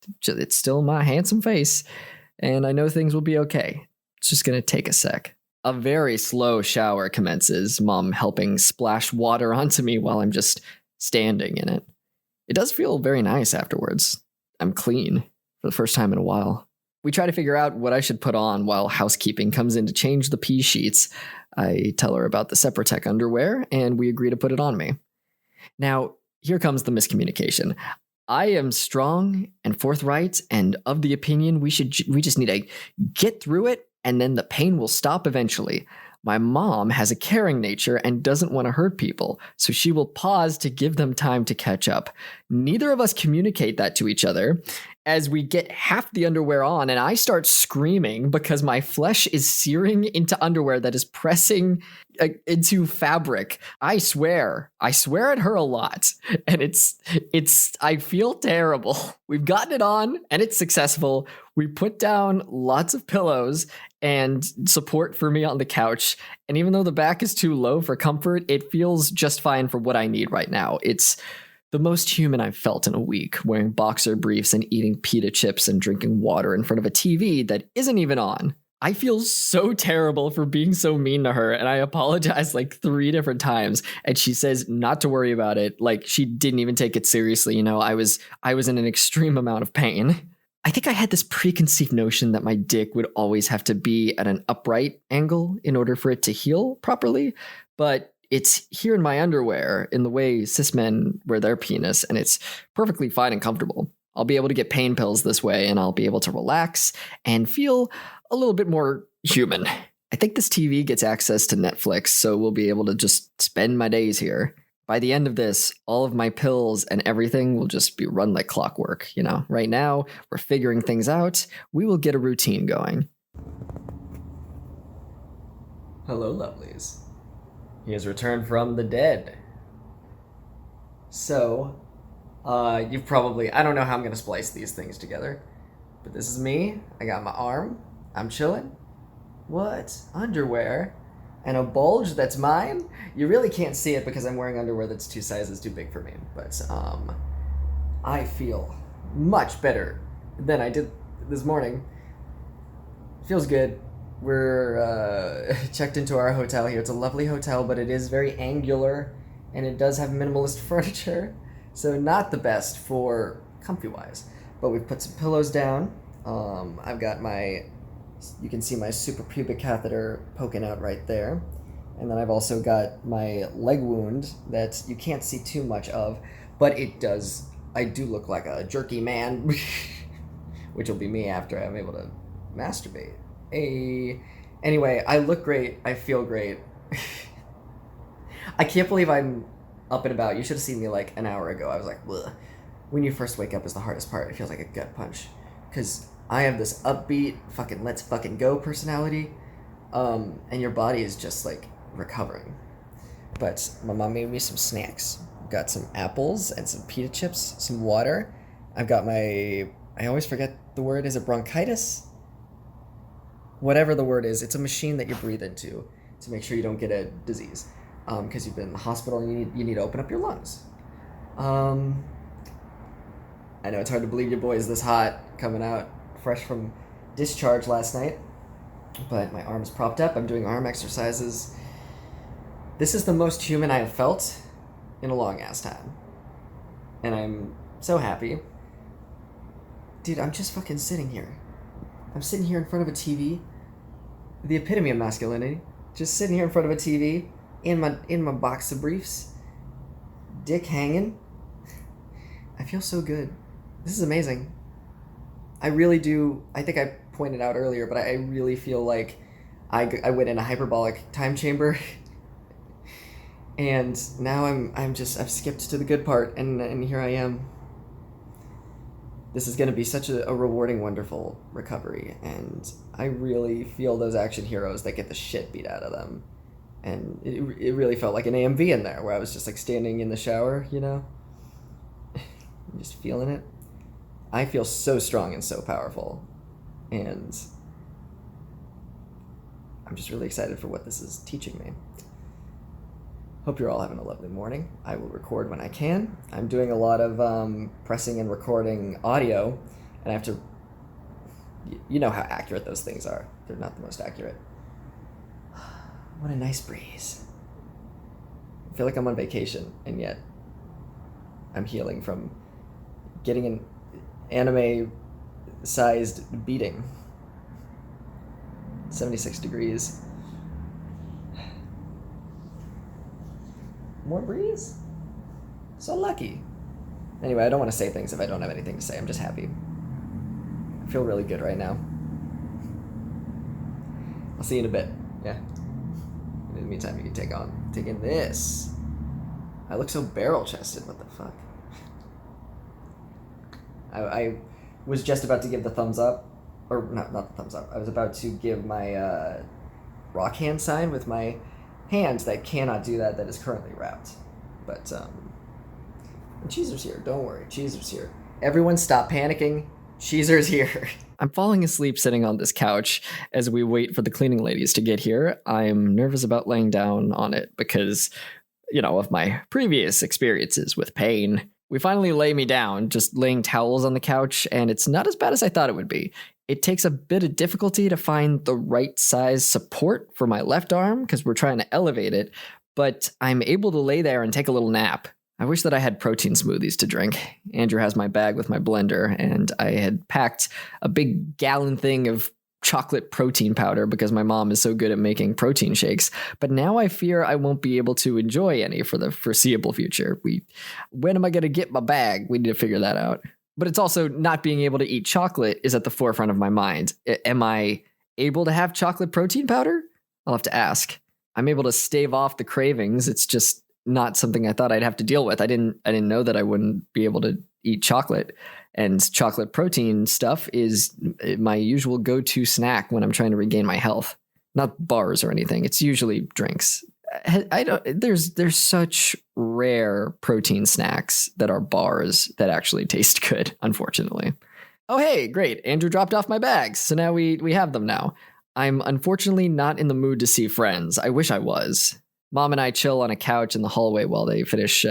still my handsome face, and I know things will be okay. It's just going to take a sec. A very slow shower commences, Mom helping splash water onto me while I'm just standing in it. It does feel very nice afterwards. I'm clean for the first time in a while. We try to figure out what I should put on while housekeeping comes in to change the pee sheets. I tell her about the Seprotec underwear, and we agree to put it on me. Now, here comes the miscommunication. I am strong and forthright and of the opinion we just need to get through it, and then the pain will stop eventually. My mom has a caring nature and doesn't want to hurt people, so she will pause to give them time to catch up. Neither of us communicate that to each other as we get half the underwear on, and I start screaming because my flesh is searing into underwear that is pressing into fabric. I swear at her a lot, and I feel terrible. We've gotten it on, and it's successful. We put down lots of pillows and support for me on the couch, and even though the back is too low for comfort, it feels just fine for what I need right now. It's the most human I've felt in a week, wearing boxer briefs and eating pita chips and drinking water in front of a TV that isn't even on. I feel so terrible for being so mean to her, and I apologize like 3 different times, and she says not to worry about it. Like, she didn't even take it seriously. I was in an extreme amount of pain. I think I had this preconceived notion that my dick would always have to be at an upright angle in order for it to heal properly, but it's here in my underwear in the way cis men wear their penis, and it's perfectly fine and comfortable. I'll be able to get pain pills this way, and I'll be able to relax and feel a little bit more human. I think this TV gets access to Netflix, so we'll be able to just spend my days here. By the end of this, all of my pills and everything will just be run like clockwork. Right now, we're figuring things out. We will get a routine going. Hello, lovelies. He has returned from the dead. So, you've probably... I don't know how I'm going to splice these things together. But this is me. I got my arm. I'm chilling. What? Underwear? And a bulge that's mine? You really can't see it because I'm wearing underwear that's 2 sizes too big for me. But, I feel much better than I did this morning. Feels good. We're checked into our hotel here. It's a lovely hotel, but it is very angular, and it does have minimalist furniture, so not the best for comfy-wise. But we've put some pillows down. I've got you can see my Superpubic Catheter poking out right there. And then I've also got my leg wound that you can't see too much of, but I do look like a jerky man, which will be me after I'm able to masturbate. Anyway, I look great. I feel great. I can't believe I'm up and about. You should have seen me like an hour ago. I was like, ugh. When you first wake up is the hardest part. It feels like a gut punch. Because I have this upbeat, fucking let's fucking go personality. And your body is just like recovering. But my mom made me some snacks. Got some apples and some pita chips, some water. I've got I always forget the word. Is it bronchitis? Whatever the word is, it's a machine that you breathe into to make sure you don't get a disease. Because you've been in the hospital and you need to open up your lungs. I know it's hard to believe your boy is this hot, coming out fresh from discharge last night. But my arm's propped up. I'm doing arm exercises. This is the most human I have felt in a long ass time. And I'm so happy. Dude, I'm just fucking sitting here. I'm sitting here in front of a TV. The epitome of masculinity. Just sitting here in front of a TV in my box of briefs. Dick hanging. I feel so good. This is amazing. I really do. I think I pointed out earlier, but I really feel like I went in a hyperbolic time chamber. And now I've skipped to the good part, and here I am. This is going to be such a rewarding, wonderful recovery, and I really feel those action heroes that get the shit beat out of them. And it really felt like an AMV in there, where I was just like standing in the shower, you know? Just feeling it. I feel so strong and so powerful, and I'm just really excited for what this is teaching me. Hope you're all having a lovely morning. I will record when I can. I'm doing a lot of pressing and recording audio, and I have to... You know how accurate those things are. They're not the most accurate. What a nice breeze. I feel like I'm on vacation, and yet I'm healing from getting an anime-sized beating. 76 degrees. More breeze? So lucky. Anyway, I don't want to say things if I don't have anything to say. I'm just happy. I feel really good right now. I'll see you in a bit. Yeah. In the meantime, you can take in this. I look so barrel-chested. What the fuck? I was just about to give the thumbs up. Or, not the thumbs up. I was about to give my rock hand sign with my hand that cannot do that is currently wrapped. But, Cheezer's here. Don't worry. Cheezer's here. Everyone stop panicking. Cheezer's here. I'm falling asleep sitting on this couch as we wait for the cleaning ladies to get here. I'm nervous about laying down on it because, you know, of my previous experiences with pain. We finally lay me down, just laying towels on the couch, and it's not as bad as I thought it would be. It takes a bit of difficulty to find the right size support for my left arm because we're trying to elevate it, but I'm able to lay there and take a little nap. I wish that I had protein smoothies to drink. Andrew has my bag with my blender, and I had packed a big gallon thing of chocolate protein powder because my mom is so good at making protein shakes. But now I fear I won't be able to enjoy any for the foreseeable future. When am I going to get my bag? We need to figure that out. But it's also not being able to eat chocolate is at the forefront of my mind. Am I able to have chocolate protein powder? I'll have to ask. I'm able to stave off the cravings. It's just not something I thought I'd have to deal with. I didn't know that I wouldn't be able to eat chocolate. And chocolate protein stuff is my usual go-to snack when I'm trying to regain my health. Not bars or anything. It's usually drinks. There's such rare protein snacks that are bars that actually taste good, unfortunately. Oh, hey, great. Andrew dropped off my bags. So now we have them now. I'm unfortunately not in the mood to see friends. I wish I was. Mom and I chill on a couch in the hallway while they finish,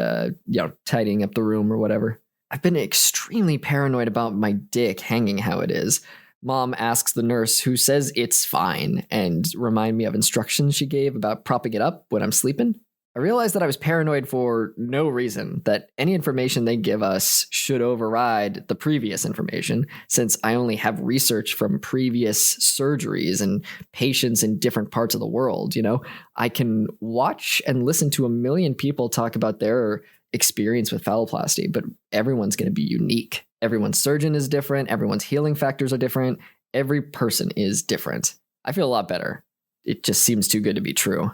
tidying up the room or whatever. I've been extremely paranoid about my dick hanging how it is. Mom asks the nurse, who says it's fine, and remind me of instructions she gave about propping it up when I'm sleeping. I realized that I was paranoid for no reason, that any information they give us should override the previous information, since I only have research from previous surgeries and patients in different parts of the world, you know? I can watch and listen to a million people talk about their experience with phalloplasty, but everyone's going to be unique. Everyone's surgeon is different. Everyone's healing factors are different. Every person is different. I feel a lot better. It just seems too good to be true.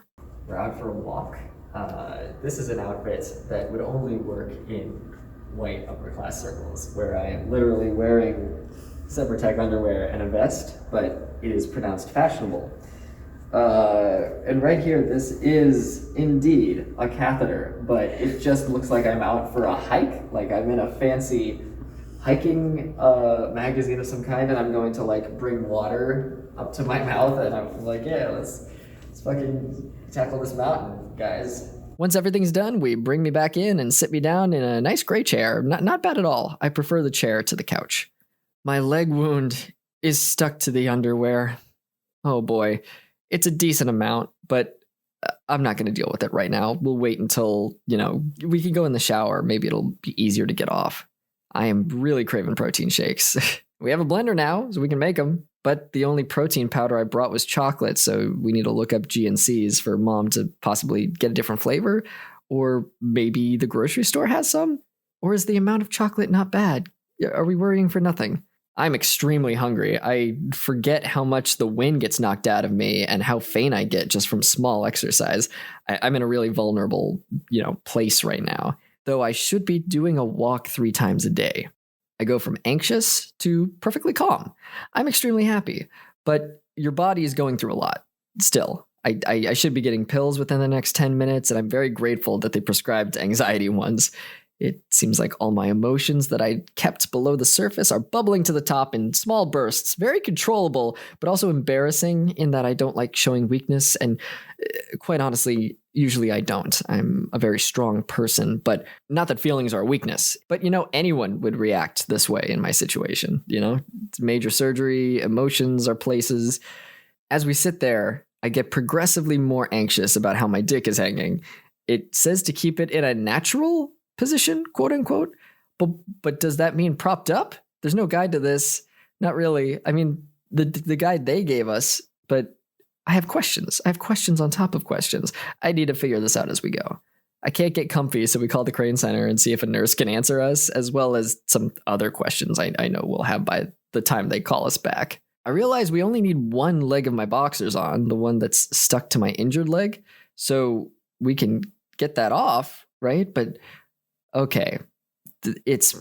We're out for a walk. This is an outfit that would only work in white upper class circles, where I am literally wearing Superpubic underwear and a vest, but it is pronounced fashionable. And right here, this is indeed a catheter, but it just looks like I'm out for a hike. Like I'm in a fancy hiking magazine of some kind, and I'm going to like bring water up to my mouth, and I'm like, yeah, let's fucking tackle this mountain, guys. Once everything's done, we bring me back in and sit me down in a nice gray chair. Not bad at all. I prefer the chair to the couch. My leg wound is stuck to the underwear. Oh boy. It's a decent amount, but I'm not going to deal with it right now. We'll wait until, we can go in the shower. Maybe it'll be easier to get off. I am really craving protein shakes. We have a blender now, so we can make them. But the only protein powder I brought was chocolate, so we need to look up GNCs for Mom to possibly get a different flavor. Or maybe the grocery store has some? Or is the amount of chocolate not bad? Are we worrying for nothing? I'm extremely hungry. I forget how much the wind gets knocked out of me and how faint I get just from small exercise. I'm in a really vulnerable, place right now. Though I should be doing a walk 3 times a day. I go from anxious to perfectly calm. I'm extremely happy, but your body is going through a lot. Still, I should be getting pills within the next 10 minutes, and I'm very grateful that they prescribed anxiety ones. It seems like all my emotions that I kept below the surface are bubbling to the top in small bursts, very controllable, but also embarrassing in that I don't like showing weakness, and quite honestly, usually I don't. I'm a very strong person, but not that feelings are a weakness. But, anyone would react this way in my situation, It's major surgery, emotions are places. As we sit there, I get progressively more anxious about how my dick is hanging. It says to keep it in a natural position, quote unquote, but does that mean propped up? There's no guide to this. Not really. I mean, the guide they gave us, but I have questions. I have questions on top of questions. I need to figure this out as we go. I can't get comfy, so we call the Crane Center and see if a nurse can answer us, as well as some other questions I know we'll have by the time they call us back. I realize we only need one leg of my boxers on, the one that's stuck to my injured leg, so we can get that off, right? But okay, it's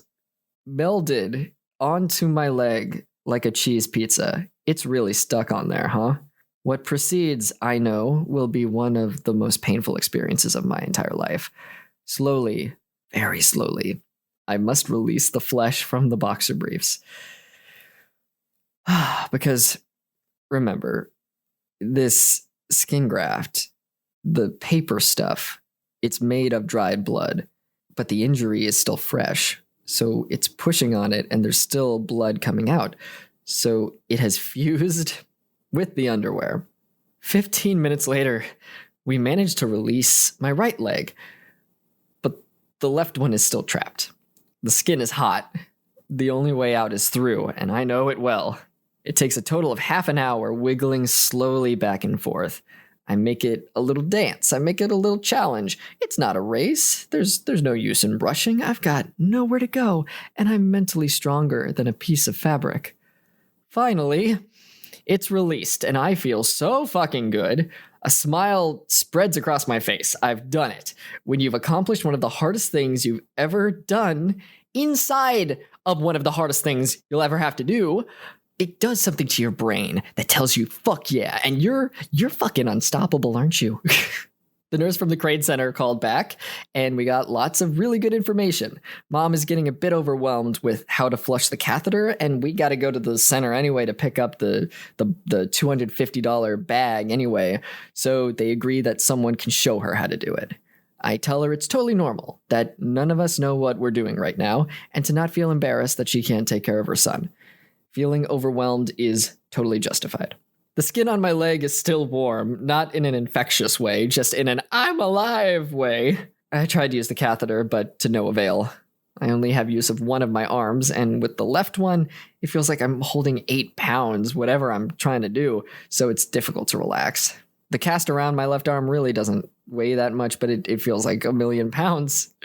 melded onto my leg like a cheese pizza. It's really stuck on there, huh? What precedes, I know, will be one of the most painful experiences of my entire life. Slowly, very slowly, I must release the flesh from the boxer briefs. Because, remember, this skin graft, the paper stuff, it's made of dried blood. But the injury is still fresh, so it's pushing on it and there's still blood coming out. So it has fused with the underwear. 15 minutes later, we managed to release my right leg, but the left one is still trapped. The skin is hot. The only way out is through, and I know it well. It takes a total of half an hour wiggling slowly back and forth. I make it a little dance. I make it a little challenge. It's not a race. There's no use in rushing. I've got nowhere to go, and I'm mentally stronger than a piece of fabric. Finally, it's released, and I feel so fucking good. A smile spreads across my face. I've done it. When you've accomplished one of the hardest things you've ever done inside of one of the hardest things you'll ever have to do, it does something to your brain that tells you, fuck yeah, and you're fucking unstoppable, aren't you? The nurse from the Crane Center called back, and we got lots of really good information. Mom is getting a bit overwhelmed with how to flush the catheter, and we got to go to the center anyway to pick up the $250 bag anyway, so they agree that someone can show her how to do it. I tell her it's totally normal, that none of us know what we're doing right now, and to not feel embarrassed that she can't take care of her son. Feeling overwhelmed is totally justified. The skin on my leg is still warm, not in an infectious way, just in an I'm alive way. I tried to use the catheter, but to no avail. I only have use of one of my arms, and with the left one, it feels like I'm holding 8 pounds, whatever I'm trying to do, so it's difficult to relax. The cast around my left arm really doesn't weigh that much, but it feels like 1,000,000 pounds.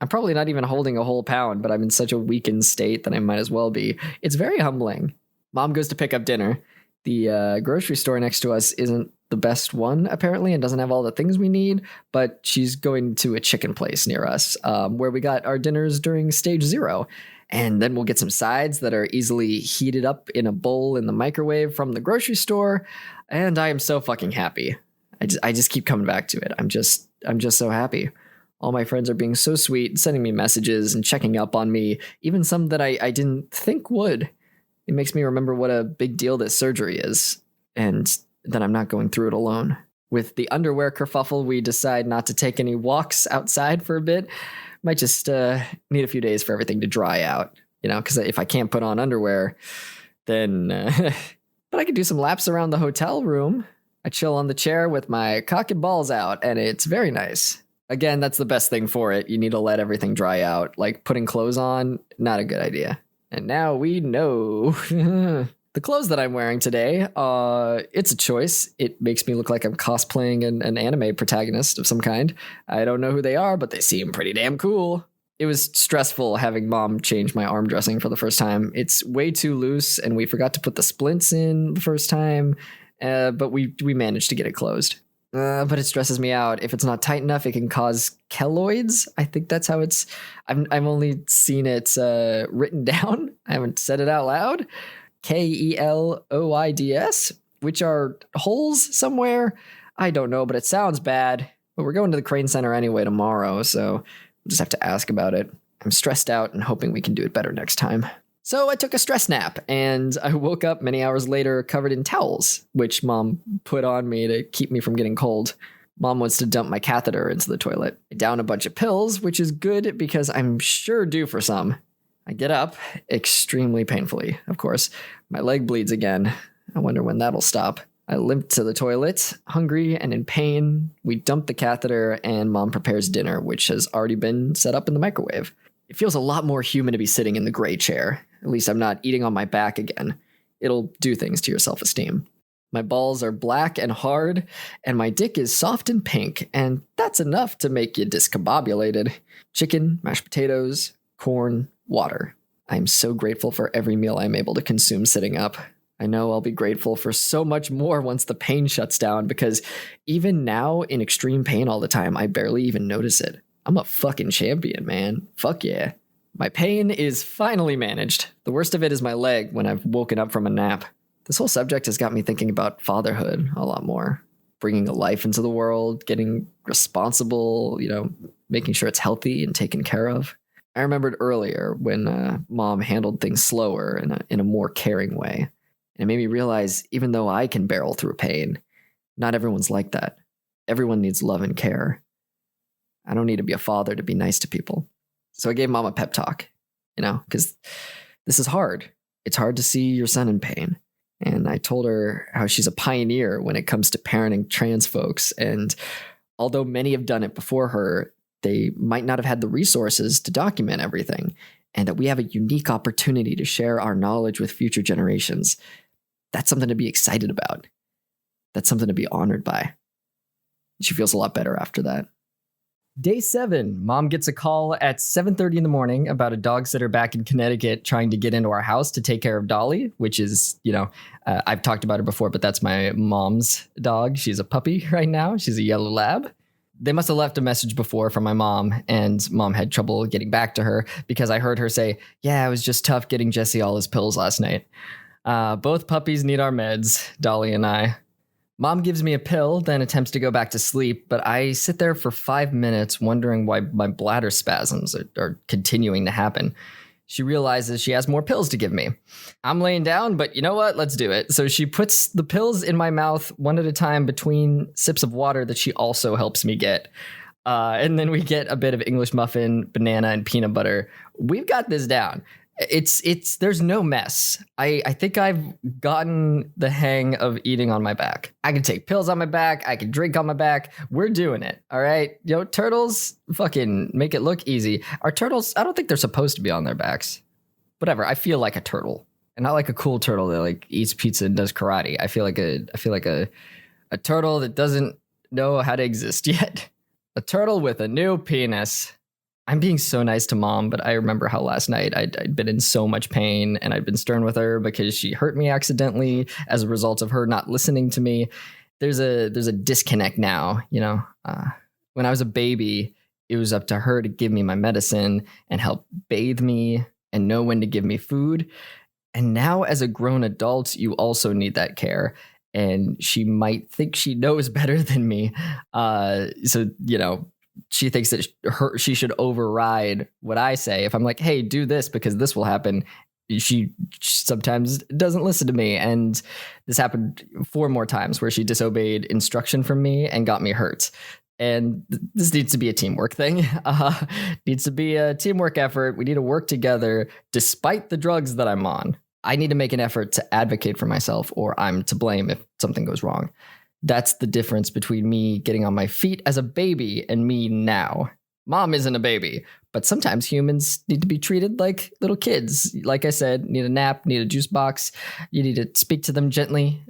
I'm probably not even holding a whole pound, but I'm in such a weakened state that I might as well be. It's very humbling. Mom goes to pick up dinner. The grocery store next to us isn't the best one, apparently, and doesn't have all the things we need, but she's going to a chicken place near us, where we got our dinners during stage 0. And then we'll get some sides that are easily heated up in a bowl in the microwave from the grocery store, and I am so fucking happy. I just keep coming back to it. I'm just so happy. All my friends are being so sweet, sending me messages and checking up on me, even some that I didn't think would. It makes me remember what a big deal this surgery is, and that I'm not going through it alone. With the underwear kerfuffle, we decide not to take any walks outside for a bit. Might just need a few days for everything to dry out, because if I can't put on underwear, then... But I could do some laps around the hotel room. I chill on the chair with my cock and balls out, and it's very nice. Again, that's the best thing for it. You need to let everything dry out. Like putting clothes on, not a good idea. And now we know. The clothes that I'm wearing today, it's a choice. It makes me look like I'm cosplaying an anime protagonist of some kind. I don't know who they are, but they seem pretty damn cool. It was stressful having Mom change my arm dressing for the first time. It's way too loose, and we forgot to put the splints in the first time, but we managed to get it closed. But it stresses me out. If it's not tight enough, it can cause keloids. I think that's how it's... I've only seen it written down. I haven't said it out loud. Keloids, which are holes somewhere. I don't know, but it sounds bad. But we're going to the Crane Center anyway tomorrow, so we'll just have to ask about it. I'm stressed out and hoping we can do it better next time. So I took a stress nap, and I woke up many hours later covered in towels, which Mom put on me to keep me from getting cold. Mom wants to dump my catheter into the toilet. I down a bunch of pills, which is good because I'm sure due for some. I get up, extremely painfully, of course. My leg bleeds again. I wonder when that'll stop. I limp to the toilet, hungry and in pain. We dump the catheter, and Mom prepares dinner, which has already been set up in the microwave. It feels a lot more human to be sitting in the gray chair. At least I'm not eating on my back again. It'll do things to your self-esteem. My balls are black and hard, and my dick is soft and pink, and that's enough to make you discombobulated. Chicken, mashed potatoes, corn, water. I'm so grateful for every meal I'm able to consume sitting up. I know I'll be grateful for so much more once the pain shuts down, because even now, in extreme pain all the time, I barely even notice it. I'm a fucking champion, man. Fuck yeah. My pain is finally managed. The worst of it is my leg when I've woken up from a nap. This whole subject has got me thinking about fatherhood a lot more. Bringing a life into the world, getting responsible, making sure it's healthy and taken care of. I remembered earlier when Mom handled things slower in a more caring way. And it made me realize, even though I can barrel through pain, not everyone's like that. Everyone needs love and care. I don't need to be a father to be nice to people. So I gave Mom a pep talk, because this is hard. It's hard to see your son in pain. And I told her how she's a pioneer when it comes to parenting trans folks. And although many have done it before her, they might not have had the resources to document everything, and that we have a unique opportunity to share our knowledge with future generations. That's something to be excited about. That's something to be honored by. She feels a lot better after that. Day 7, Mom gets a call at 7:30 in the morning about a dog sitter back in Connecticut trying to get into our house to take care of Dolly, which is, I've talked about her before, but that's my mom's dog. She's a puppy right now. She's a yellow lab. They must have left a message before from my mom, and Mom had trouble getting back to her because I heard her say, "Yeah, it was just tough getting Jesse all his pills last night." Both puppies need our meds, Dolly and I. Mom gives me a pill, then attempts to go back to sleep, but I sit there for 5 minutes wondering why my bladder spasms are continuing to happen. She realizes she has more pills to give me. I'm laying down, but you know what? Let's do it. So she puts the pills in my mouth one at a time between sips of water that she also helps me get. And then we get a bit of English muffin, banana, and peanut butter. We've got this down. There's no mess. I think I've gotten the hang of eating on my back. I can take pills on my back. I can drink on my back. We're doing it. All right. Turtles fucking make it look easy. Our turtles, I don't think they're supposed to be on their backs. Whatever. I feel like a turtle, and not like a cool turtle that eats pizza and does karate. I feel like a turtle that doesn't know how to exist yet. A turtle with a new penis. I'm being so nice to Mom, but I remember how last night I'd been in so much pain, and I'd been stern with her because she hurt me accidentally as a result of her not listening to me. There's a disconnect now, when I was a baby, it was up to her to give me my medicine and help bathe me and know when to give me food. And now as a grown adult, you also need that care. And she might think she knows better than me. She thinks that she should override what I say. If I'm like, hey, do this because this will happen, she sometimes doesn't listen to me. And this happened 4 more times where she disobeyed instruction from me and got me hurt. And this needs to be a teamwork thing. Needs to be a teamwork effort. We need to work together despite the drugs that I'm on. I need to make an effort to advocate for myself, or I'm to blame if something goes wrong. That's the difference between me getting on my feet as a baby and me now. Mom isn't a baby, but sometimes humans need to be treated like little kids. Like I said, need a nap, need a juice box. You need to speak to them gently.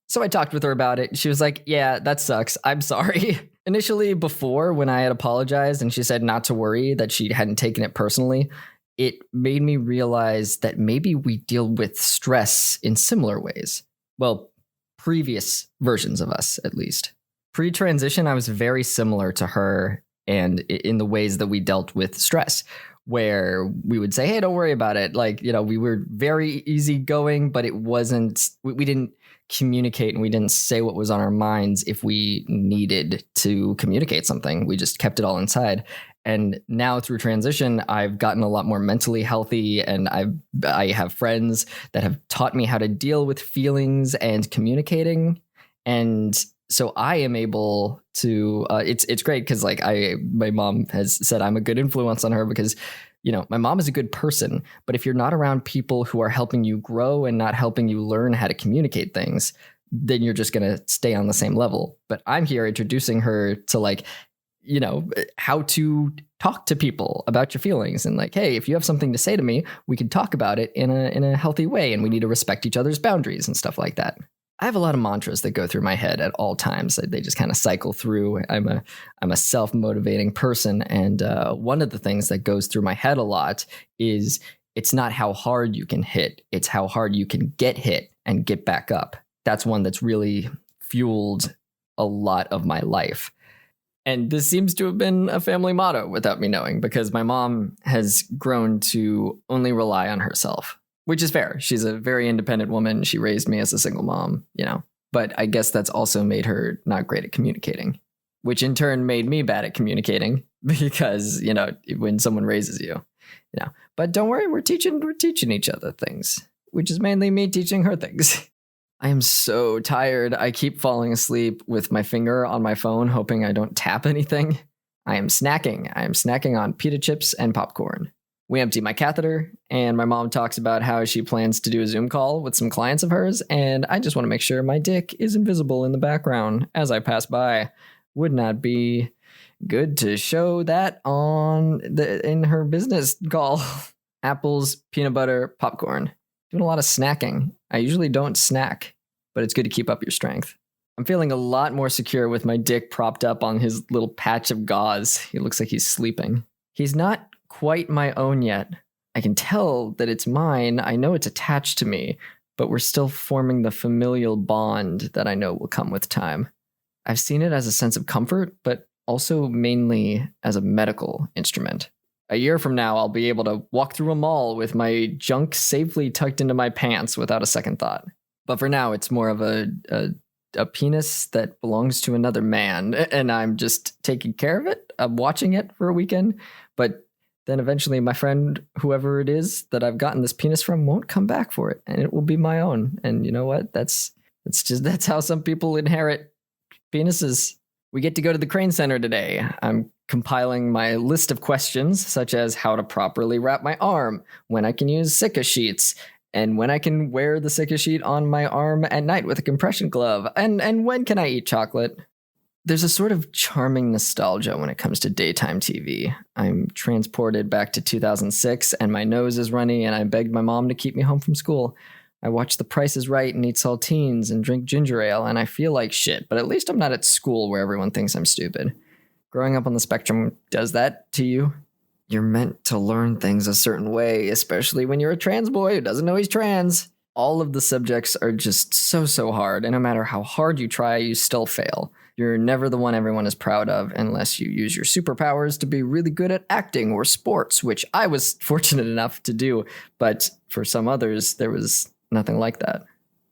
So I talked with her about it. She was like, yeah, that sucks. I'm sorry. Initially, before, when I had apologized and she said not to worry, that she hadn't taken it personally, it made me realize that maybe we deal with stress in similar ways. Well, previous versions of us, at least. Pre-transition, I was very similar to her and in the ways that we dealt with stress, where we would say, hey, don't worry about it. Like, we were very easygoing, but it wasn't, we didn't communicate and we didn't say what was on our minds if we needed to communicate something. We just kept it all inside. And now through transition, I've gotten a lot more mentally healthy, and I have friends that have taught me how to deal with feelings and communicating. And so I am able to, it's great because my mom has said I'm a good influence on her because, my mom is a good person, but if you're not around people who are helping you grow and not helping you learn how to communicate things, then you're just going to stay on the same level. But I'm here introducing her to how to talk to people about your feelings and hey, if you have something to say to me, we can talk about it in a healthy way, and we need to respect each other's boundaries and stuff like that. I have a lot of mantras that go through my head at all times. They just kind of cycle through. I'm a self-motivating person, and one of the things that goes through my head a lot is it's not how hard you can hit, it's how hard you can get hit and get back up. That's one that's really fueled a lot of my life. And this seems to have been a family motto without me knowing, because my mom has grown to only rely on herself. Which is fair. She's a very independent woman. She raised me as a single mom, But I guess that's also made her not great at communicating, which in turn made me bad at communicating because, when someone raises you, But don't worry, we're teaching each other things, which is mainly me teaching her things. I am so tired. I keep falling asleep with my finger on my phone, hoping I don't tap anything. I am snacking on pita chips and popcorn. We empty my catheter, and my mom talks about how she plans to do a Zoom call with some clients of hers, and I just want to make sure my dick is invisible in the background as I pass by. Would not be good to show that in her business call. Apples, peanut butter, popcorn. Doing a lot of snacking. I usually don't snack, but it's good to keep up your strength. I'm feeling a lot more secure with my dick propped up on his little patch of gauze. He looks like he's sleeping. He's not quite my own yet. I can tell that it's mine. I know it's attached to me, but we're still forming the familial bond that I know will come with time. I've seen it as a sense of comfort, but also mainly as a medical instrument. A year from now, I'll be able to walk through a mall with my junk safely tucked into my pants without a second thought. But for now, it's more of a penis that belongs to another man, and I'm just taking care of it. I'm watching it for a weekend, but then eventually my friend, whoever it is that I've gotten this penis from, won't come back for it, and it will be my own. And you know what? That's how some people inherit penises. We get to go to the Crane Center today. I'm compiling my list of questions, such as how to properly wrap my arm, when I can use Sika sheets, and when I can wear the Sika sheet on my arm at night with a compression glove, and when can I eat chocolate. There's a sort of charming nostalgia when it comes to daytime TV. I'm transported back to 2006, and my nose is runny, and I begged my mom to keep me home from school. I watch The Price is Right and eat saltines and drink ginger ale, and I feel like shit, but at least I'm not at school where everyone thinks I'm stupid. Growing up on the spectrum does that to you. You're meant to learn things a certain way, especially when you're a trans boy who doesn't know he's trans. All of the subjects are just so hard, and no matter how hard you try, you still fail. You're never the one everyone is proud of unless you use your superpowers to be really good at acting or sports, which I was fortunate enough to do, but for some others, there was nothing like that.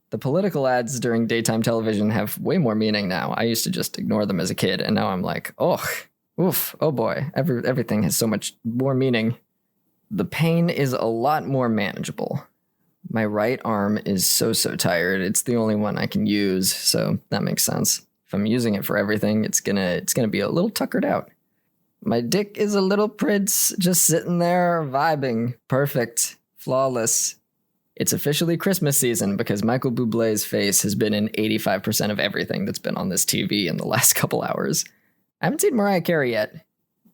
The political ads during daytime television have way more meaning now. I used to just ignore them as a kid, and now I'm like, oh boy, everything has so much more meaning. The pain is a lot more manageable. My right arm is so tired. It's the only one I can use, so that makes sense. If I'm using it for everything, it's gonna be a little tuckered out. My dick is a little prince, just sitting there vibing. Perfect. Flawless. It's officially Christmas season because Michael Bublé's face has been in 85% of everything that's been on this TV in the last couple hours. I haven't seen Mariah Carey yet.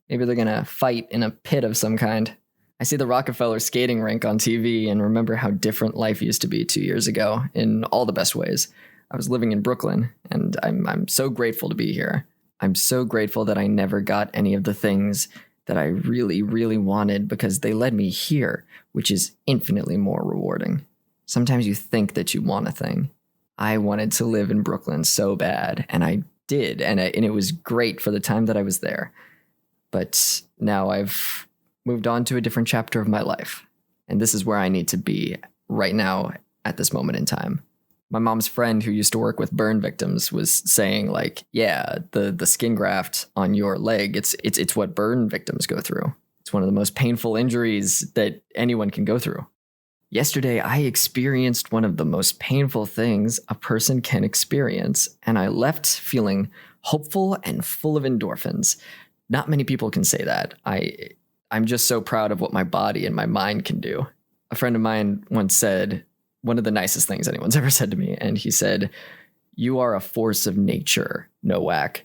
Maybe they're gonna fight in a pit of some kind. I see the Rockefeller skating rink on TV and remember how different life used to be 2 years ago in all the best ways. I was living in Brooklyn, and I'm so grateful to be here. I'm so grateful that I never got any of the things that I really, really wanted because they led me here, which is infinitely more rewarding. Sometimes you think that you want a thing. I wanted to live in Brooklyn so bad, and I did, and it was great for the time that I was there. But now I've moved on to a different chapter of my life, and this is where I need to be right now at this moment in time. My mom's friend who used to work with burn victims was saying, like, yeah, the skin graft on your leg, it's what burn victims go through. It's one of the most painful injuries that anyone can go through. Yesterday, I experienced one of the most painful things a person can experience, and I left feeling hopeful and full of endorphins. Not many people can say that. I'm just so proud of what my body and my mind can do. A friend of mine once said one of the nicest things anyone's ever said to me, and he said, "You are a force of nature, Nowack.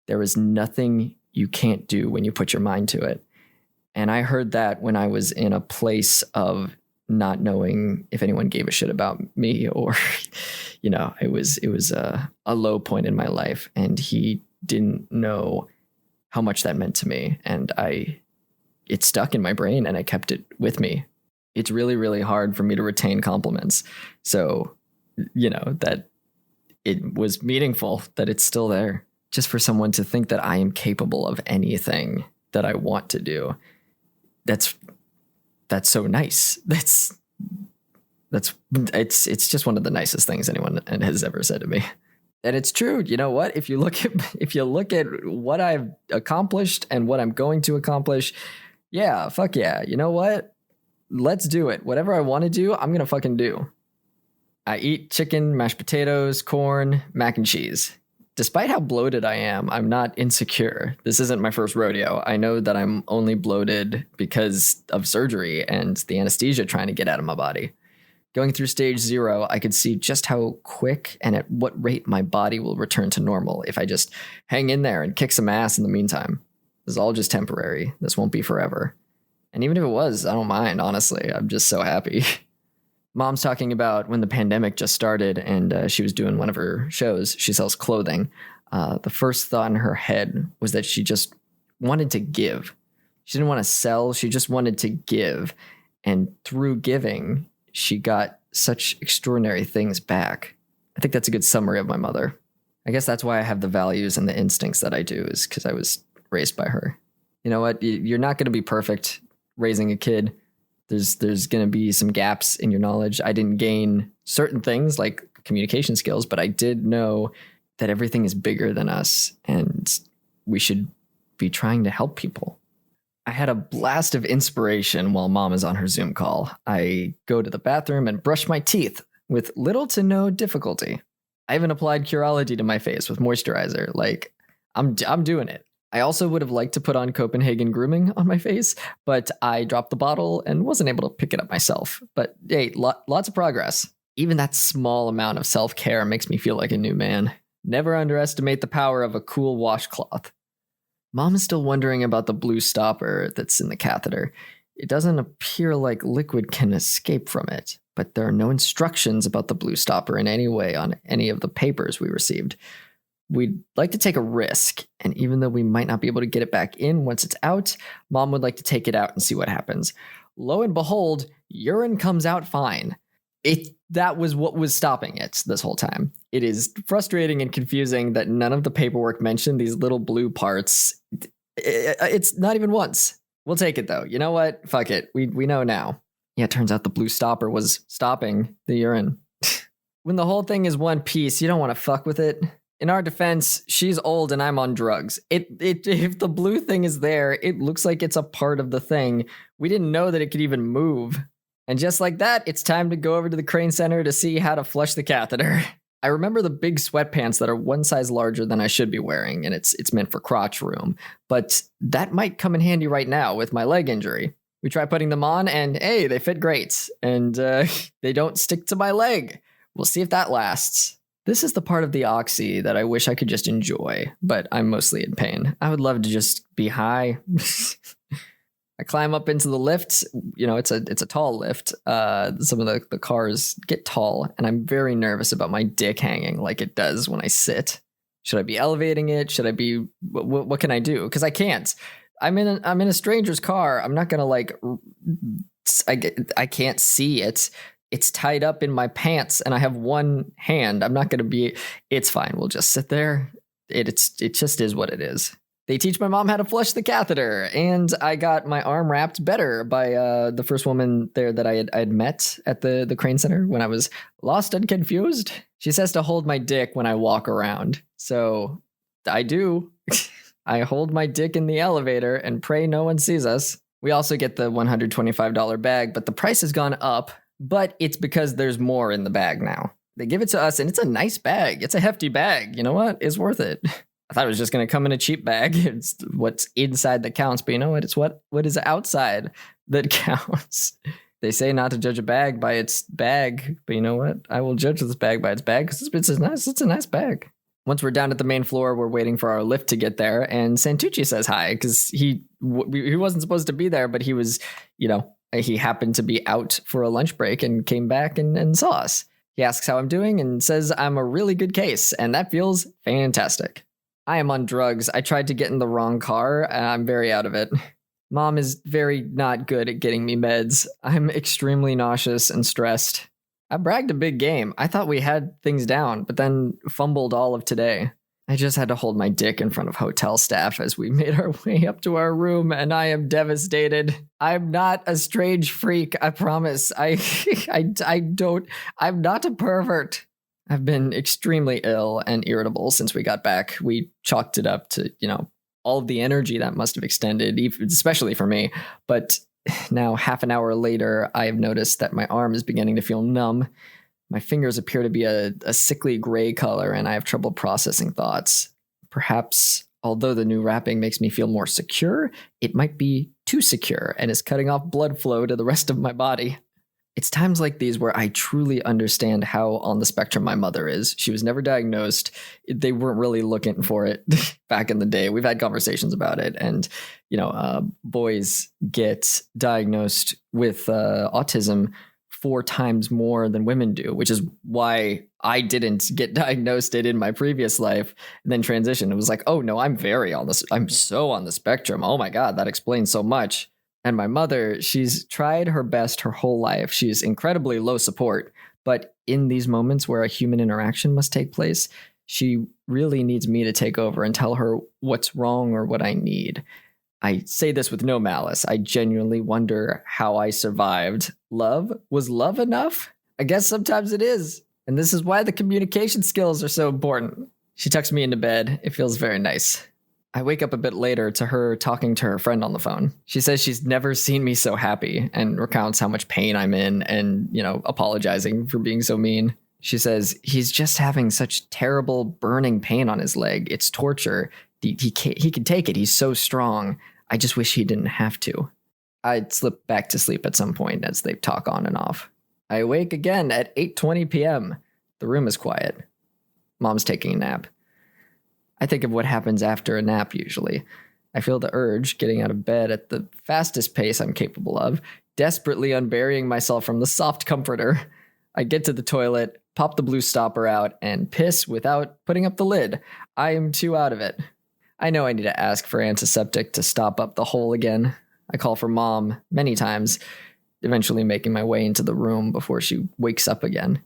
There is nothing you can't do when you put your mind to it." And I heard that when I was in a place of not knowing if anyone gave a shit about me, or, it was a low point in my life, and he didn't know how much that meant to me. And it stuck in my brain and I kept it with me. It's really, really hard for me to retain compliments. So, that it was meaningful that it's still there. Just for someone to think that I am capable of anything that I want to do. That's so nice. It's just one of the nicest things anyone has ever said to me. And it's true. You know what? If you look at what I've accomplished and what I'm going to accomplish, yeah, fuck yeah. You know what? Let's do it. Whatever I want to do, I'm going to fucking do. I eat chicken, mashed potatoes, corn, mac and cheese. Despite how bloated I am, I'm not insecure. This isn't my first rodeo. I know that I'm only bloated because of surgery and the anesthesia trying to get out of my body. Going through stage 0, I could see just how quick and at what rate my body will return to normal if I just hang in there and kick some ass in the meantime. This is all just temporary. This won't be forever. And even if it was, I don't mind, honestly. I'm just so happy. Mom's talking about when the pandemic just started and she was doing one of her shows. She sells clothing. The first thought in her head was that she just wanted to give. She didn't want to sell. She just wanted to give. And through giving, she got such extraordinary things back. I think that's a good summary of my mother. I guess that's why I have the values and the instincts that I do, is because I was raised by her. You know what? You're not going to be perfect raising a kid. There's going to be some gaps in your knowledge. I didn't gain certain things like communication skills, but I did know that everything is bigger than us and we should be trying to help people. I had a blast of inspiration while Mom is on her Zoom call. I go to the bathroom and brush my teeth with little to no difficulty. I even applied Curology to my face with moisturizer. Like, I'm doing it. I also would have liked to put on Copenhagen grooming on my face, but I dropped the bottle and wasn't able to pick it up myself. But hey, lots of progress. Even that small amount of self-care makes me feel like a new man. Never underestimate the power of a cool washcloth. Mom is still wondering about the blue stopper that's in the catheter. It doesn't appear like liquid can escape from it, but there are no instructions about the blue stopper in any way on any of the papers we received. We'd like to take a risk, and even though we might not be able to get it back in once it's out, Mom would like to take it out and see what happens. Lo and behold, urine comes out fine. That was what was stopping it this whole time. It is frustrating and confusing that none of the paperwork mentioned these little blue parts. It's not even once. We'll take it though. You know what? Fuck it. We know now. Yeah, it turns out the blue stopper was stopping the urine. When the whole thing is one piece, you don't want to fuck with it. In our defense, she's old and I'm on drugs. If the blue thing is there, it looks like it's a part of the thing. We didn't know that it could even move. And just like that, it's time to go over to the Crane Center to see how to flush the catheter. I remember the big sweatpants that are one size larger than I should be wearing, and it's meant for crotch room. But that might come in handy right now with my leg injury. We try putting them on, and hey, they fit great. And they don't stick to my leg. We'll see if that lasts. This is the part of the oxy that I wish I could just enjoy, but I'm mostly in pain. I would love to just be high. I climb up into the lift. You know, it's a tall lift. Some of the cars get tall, and I'm very nervous about my dick hanging like it does when I sit. Should I be elevating it? Should I be? What can I do? Because I can't. I'm in a stranger's car. I'm not gonna like. I can't see it. It's tied up in my pants, and I have one hand. I'm not gonna be. It's fine. We'll just sit there. It just is what it is. They teach my mom how to flush the catheter, and I got my arm wrapped better by the first woman there that I had met at the Crane Center when I was lost and confused. She says to hold my dick when I walk around, so I do. I hold my dick in the elevator and pray no one sees us. We also get the $125 bag, but the price has gone up, but it's because there's more in the bag now. They give it to us, and it's a nice bag. It's a hefty bag. You know what? It's worth it. I thought it was just going to come in a cheap bag. It's what's inside that counts, but you know what? It's what is outside that counts. They say not to judge a bag by its bag, but you know what? I will judge this bag by its bag because it's a nice bag. Once we're down at the main floor, we're waiting for our lift to get there, and Santucci says hi because he wasn't supposed to be there, but he was, you know, he happened to be out for a lunch break and came back and saw us. He asks how I'm doing and says I'm a really good case, and that feels fantastic. I am on drugs. I tried to get in the wrong car, and I'm very out of it. Mom is very not good at getting me meds. I'm extremely nauseous and stressed. I bragged a big game. I thought we had things down, but then fumbled all of today. I just had to hold my dick in front of hotel staff as we made our way up to our room, and I am devastated. I'm not a strange freak, I promise. I'm not a pervert. I've been extremely ill and irritable since we got back. We chalked it up to, you know, all of the energy that must have extended, especially for me. But now, half an hour later, I have noticed that my arm is beginning to feel numb. My fingers appear to be a sickly gray color, and I have trouble processing thoughts. Perhaps, although the new wrapping makes me feel more secure, it might be too secure and is cutting off blood flow to the rest of my body. It's times like these where I truly understand how on the spectrum my mother is. She was never diagnosed. They weren't really looking for it back in the day. We've had conversations about it. And, you know, boys get diagnosed with autism 4 times more than women do, which is why I didn't get diagnosed in my previous life and then transition. It was like, oh no, I'm so on the spectrum. Oh my God, that explains so much. And my mother, she's tried her best her whole life. She's incredibly low support. But in these moments where a human interaction must take place, she really needs me to take over and tell her what's wrong or what I need. I say this with no malice. I genuinely wonder how I survived. Love? Was love enough? I guess sometimes it is. And this is why the communication skills are so important. She tucks me into bed. It feels very nice. I wake up a bit later to her talking to her friend on the phone. She says she's never seen me so happy and recounts how much pain I'm in and, you know, apologizing for being so mean. She says he's just having such terrible burning pain on his leg. It's torture. He can take it. He's so strong. I just wish he didn't have to. I'd slip back to sleep at some point as they talk on and off. I awake again at 8:20 p.m. The room is quiet. Mom's taking a nap. I think of what happens after a nap usually. I feel the urge getting out of bed at the fastest pace I'm capable of, desperately unburying myself from the soft comforter. I get to the toilet, pop the blue stopper out, and piss without putting up the lid. I am too out of it. I know I need to ask for antiseptic to stop up the hole again. I call for Mom many times, eventually making my way into the room before she wakes up again.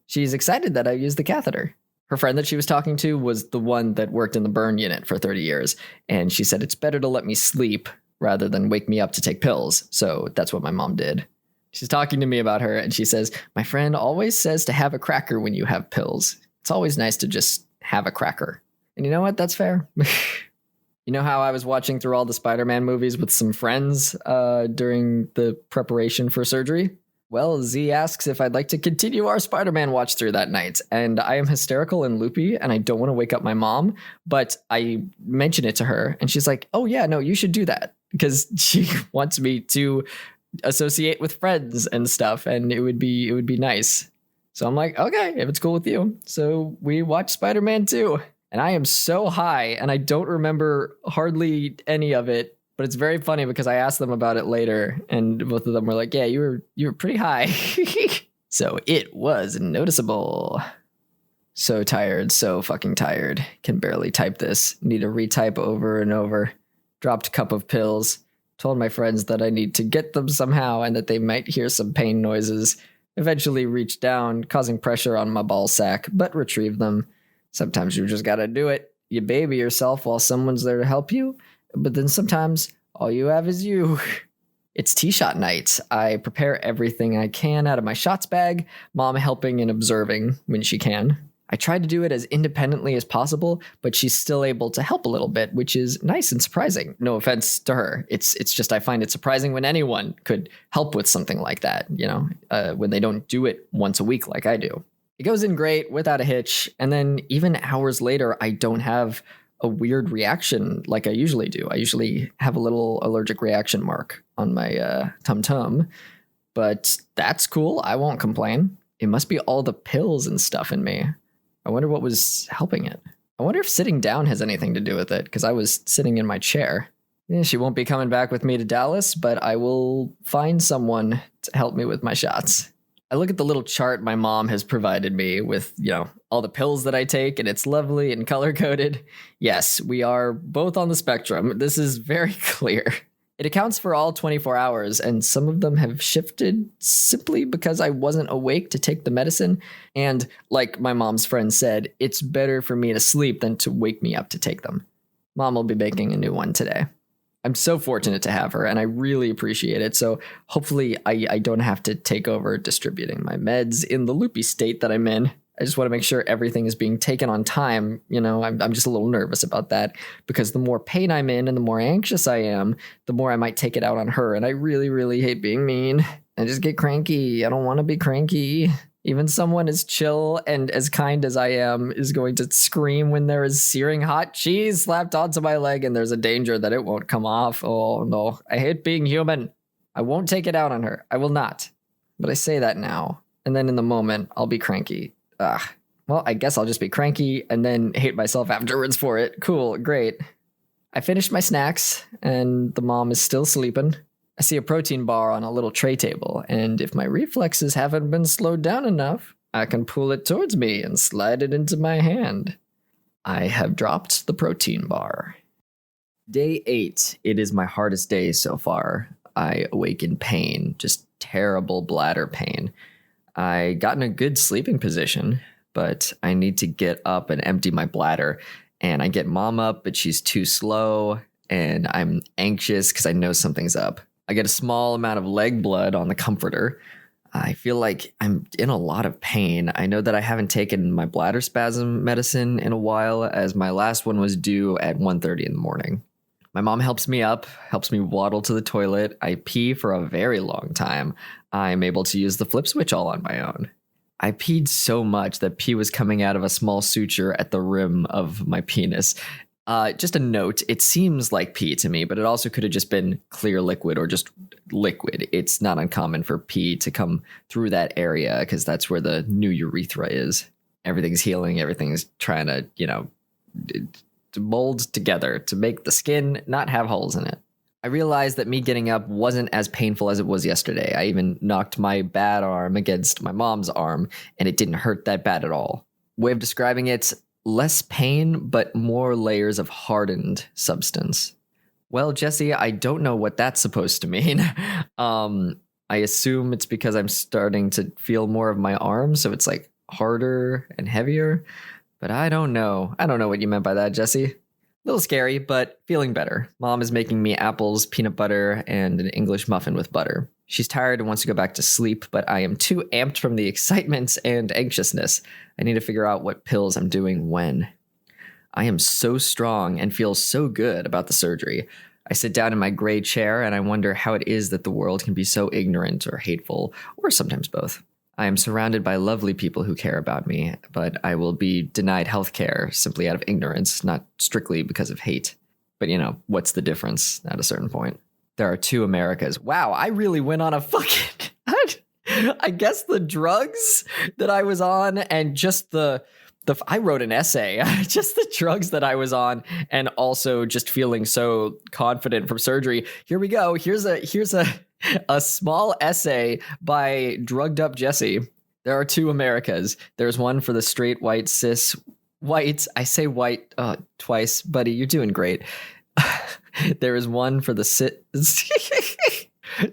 She's excited that I use the catheter. Her friend that she was talking to was the one that worked in the burn unit for 30 years, and she said it's better to let me sleep rather than wake me up to take pills, so that's what my mom did. She's talking to me about her, and she says, my friend always says to have a cracker when you have pills. It's always nice to just have a cracker. And you know what? That's fair. You know how I was watching through all the Spider-Man movies with some friends during the preparation for surgery? Well, Z asks if I'd like to continue our Spider-Man watch through that night, and I am hysterical and loopy, and I don't want to wake up my mom, but I mention it to her, and she's like, oh yeah, no, you should do that, because she wants me to associate with friends and stuff, and it would be nice. So I'm like, okay, if it's cool with you. So we watched Spider-Man 2. And I am so high, and I don't remember hardly any of it. But it's very funny because I asked them about it later, and both of them were like, yeah, you were pretty high. So it was noticeable. So tired, so fucking tired. Can barely type this. Need to retype over and over. Dropped a cup of pills. Told my friends that I need to get them somehow and that they might hear some pain noises. Eventually reached down, causing pressure on my ball sack, but retrieved them. Sometimes you just gotta do it. You baby yourself while someone's there to help you, but then sometimes all you have is you. It's T-shot night. I prepare everything I can out of my shots bag, mom helping and observing when she can. I try to do it as independently as possible, but she's still able to help a little bit, which is nice and surprising. No offense to her. It's just I find it surprising when anyone could help with something like that, when they don't do it once a week like I do. It goes in great without a hitch, and then even hours later, I don't have a weird reaction like I usually do. I usually have a little allergic reaction mark on my tum-tum, but that's cool. I won't complain. It must be all the pills and stuff in me. I wonder what was helping it. I wonder if sitting down has anything to do with it, because I was sitting in my chair. She won't be coming back with me to Dallas, but I will find someone to help me with my shots. I look at the little chart my mom has provided me with, all the pills that I take, and it's lovely and color-coded. Yes, we are both on the spectrum. This is very clear. It accounts for all 24 hours, and some of them have shifted simply because I wasn't awake to take the medicine. And like my mom's friend said, it's better for me to sleep than to wake me up to take them. Mom will be making a new one today. I'm so fortunate to have her, and I really appreciate it. So hopefully I don't have to take over distributing my meds in the loopy state that I'm in. I just want to make sure everything is being taken on time. I'm just a little nervous about that because the more pain I'm in and the more anxious I am, the more I might take it out on her. And I really, really hate being mean. I just get cranky. I don't want to be cranky. Even someone as chill and as kind as I am is going to scream when there is searing hot cheese slapped onto my leg and there's a danger that it won't come off. Oh no, I hate being human. I won't take it out on her. I will not. But I say that now. And then in the moment, I'll be cranky. Well, I guess I'll just be cranky and then hate myself afterwards for it. Cool, great. I finished my snacks and the mom is still sleeping. I see a protein bar on a little tray table, and if my reflexes haven't been slowed down enough, I can pull it towards me and slide it into my hand. I have dropped the protein bar. Day 8. It is my hardest day so far. I awake in pain, just terrible bladder pain. I got in a good sleeping position, but I need to get up and empty my bladder, and I get mom up, but she's too slow, and I'm anxious because I know something's up. I get a small amount of leg blood on the comforter. I feel like I'm in a lot of pain. I know that I haven't taken my bladder spasm medicine in a while, as my last one was due at 1:30 in the morning. My mom helps me up, helps me waddle to the toilet. I pee for a very long time. I'm able to use the flip switch all on my own. I peed so much that pee was coming out of a small suture at the rim of my penis. Just a note, it seems like pee to me, but it also could have just been clear liquid or just liquid. It's not uncommon for pee to come through that area because that's where the new urethra is. Everything's healing. Everything's trying to, to mold together to make the skin not have holes in it. I realized that me getting up wasn't as painful as it was yesterday. I even knocked my bad arm against my mom's arm, and it didn't hurt that bad at all. Way of describing it, less pain, but more layers of hardened substance. Well, Jesse, I don't know what that's supposed to mean. I assume it's because I'm starting to feel more of my arm, so it's like harder and heavier. But I don't know. I don't know what you meant by that, Jesse. A little scary, but feeling better. Mom is making me apples, peanut butter, and an English muffin with butter. She's tired and wants to go back to sleep, but I am too amped from the excitement and anxiousness. I need to figure out what pills I'm doing when. I am so strong and feel so good about the surgery. I sit down in my gray chair and I wonder how it is that the world can be so ignorant or hateful, or sometimes both. I am surrounded by lovely people who care about me, but I will be denied healthcare simply out of ignorance, not strictly because of hate. But what's the difference at a certain point? There are two Americas. Wow, I really went on a fucking... I guess the drugs that I was on and just I wrote an essay, just the drugs that I was on, and also just feeling so confident from surgery. Here we go. Here's a small essay by Drugged Up Jesse. There are two Americas. There's one for the straight white cis white. I say white twice, buddy. You're doing great. There is one for the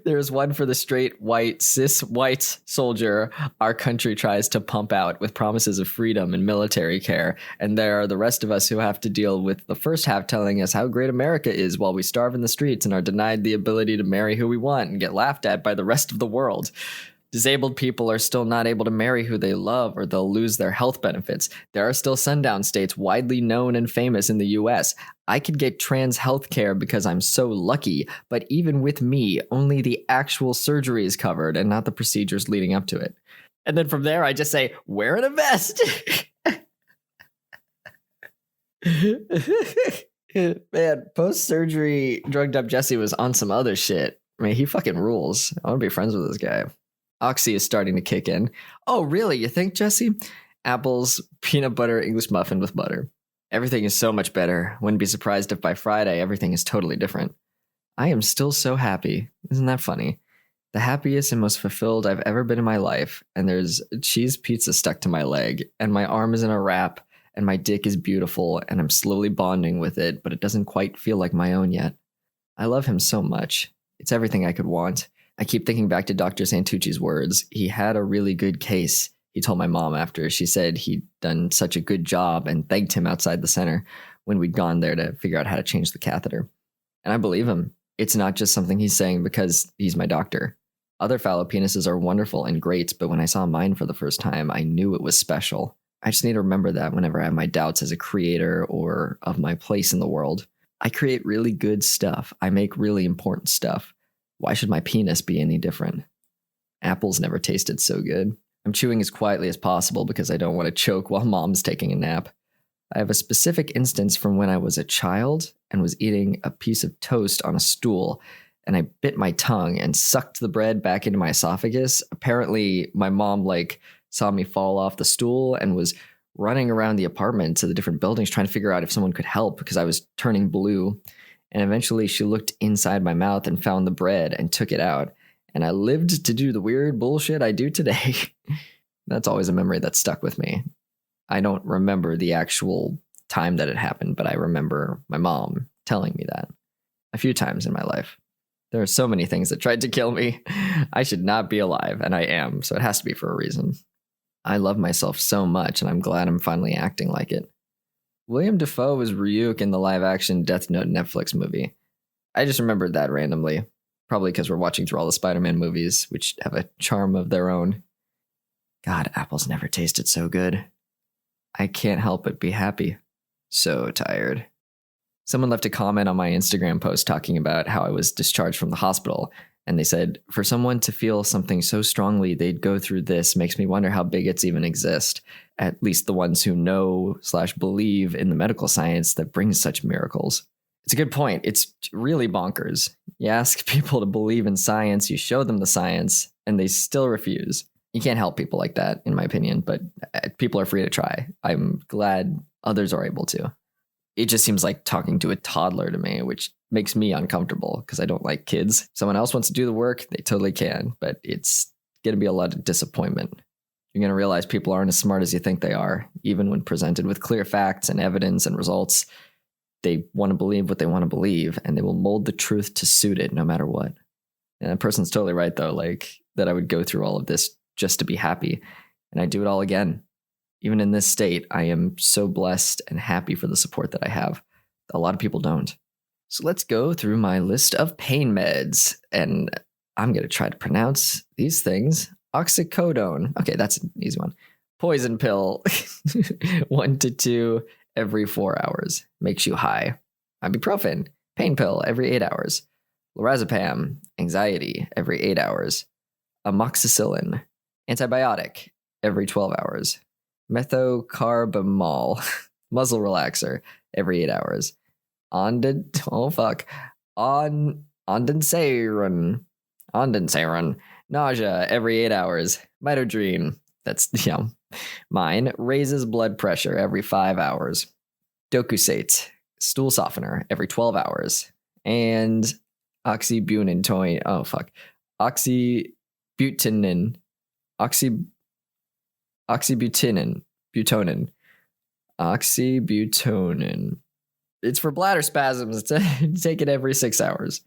There is one for the straight white cis white soldier our country tries to pump out with promises of freedom and military care, and there are the rest of us who have to deal with the first half telling us how great America is while we starve in the streets and are denied the ability to marry who we want and get laughed at by the rest of the world. Disabled people are still not able to marry who they love, or they'll lose their health benefits. There are still sundown states widely known and famous in the US. I could get trans health care because I'm so lucky, but even with me, only the actual surgery is covered and not the procedures leading up to it. And then from there, I just say, wearing a vest. Man, post-surgery Drugged Up Jesse was on some other shit. I mean, he fucking rules. I want to be friends with this guy. Oxy is starting to kick in. Oh, really? You think, Jesse? Apples, peanut butter, English muffin with butter. Everything is so much better. Wouldn't be surprised if by Friday everything is totally different. I am still so happy. Isn't that funny? The happiest and most fulfilled I've ever been in my life, and there's cheese pizza stuck to my leg, and my arm is in a wrap, and my dick is beautiful, and I'm slowly bonding with it, but it doesn't quite feel like my own yet. I love him so much. It's everything I could want. I keep thinking back to Dr. Santucci's words. He had a really good case, he told my mom after. She said he'd done such a good job and thanked him outside the center when we'd gone there to figure out how to change the catheter. And I believe him. It's not just something he's saying because he's my doctor. Other fallow penises are wonderful and great, but when I saw mine for the first time, I knew it was special. I just need to remember that whenever I have my doubts as a creator or of my place in the world. I create really good stuff. I make really important stuff. Why should my penis be any different? Apples never tasted so good. I'm chewing as quietly as possible because I don't want to choke while mom's taking a nap. I have a specific instance from when I was a child and was eating a piece of toast on a stool, and I bit my tongue and sucked the bread back into my esophagus. Apparently, my mom saw me fall off the stool and was running around the apartment to the different buildings trying to figure out if someone could help because I was turning blue. And eventually she looked inside my mouth and found the bread and took it out. And I lived to do the weird bullshit I do today. That's always a memory that stuck with me. I don't remember the actual time that it happened, but I remember my mom telling me that a few times in my life. There are so many things that tried to kill me. I should not be alive, and I am, so it has to be for a reason. I love myself so much, and I'm glad I'm finally acting like it. William Dafoe was Ryuk in the live-action Death Note Netflix movie. I just remembered that randomly. Probably because we're watching through all the Spider-Man movies, which have a charm of their own. God, apples never tasted so good. I can't help but be happy. So tired. Someone left a comment on my Instagram post talking about how I was discharged from the hospital, and they said, for someone to feel something so strongly they'd go through this makes me wonder how bigots even exist, at least the ones who know/believe in the medical science that brings such miracles. It's a good point. It's really bonkers. You ask people to believe in science, you show them the science, and they still refuse. You can't help people like that, in my opinion, but people are free to try. I'm glad others are able to. It just seems like talking to a toddler to me, which makes me uncomfortable because I don't like kids. If someone else wants to do the work, they totally can, but it's going to be a lot of disappointment. You're going to realize people aren't as smart as you think they are, even when presented with clear facts and evidence and results. They want to believe what they want to believe, and they will mold the truth to suit it no matter what. And that person's totally right, though, that I would go through all of this just to be happy, and I do it all again. Even in this state, I am so blessed and happy for the support that I have. A lot of people don't. So let's go through my list of pain meds, and I'm going to try to pronounce these things. Oxycodone. Okay, that's an easy one. Poison pill. 1 to 2 every 4 hours. Makes you high. Ibuprofen. Pain pill every 8 hours. Lorazepam. Anxiety every 8 hours. Amoxicillin. Antibiotic every 12 hours. Methocarbamol. Muzzle relaxer every 8 hours. Ondansetron. Nausea every 8 hours. Mitodrine, that's, mine, raises blood pressure every 5 hours. Docusate, stool softener every 12 hours. And oxybutinin, oxybutonin. It's for bladder spasms. Take it every 6 hours.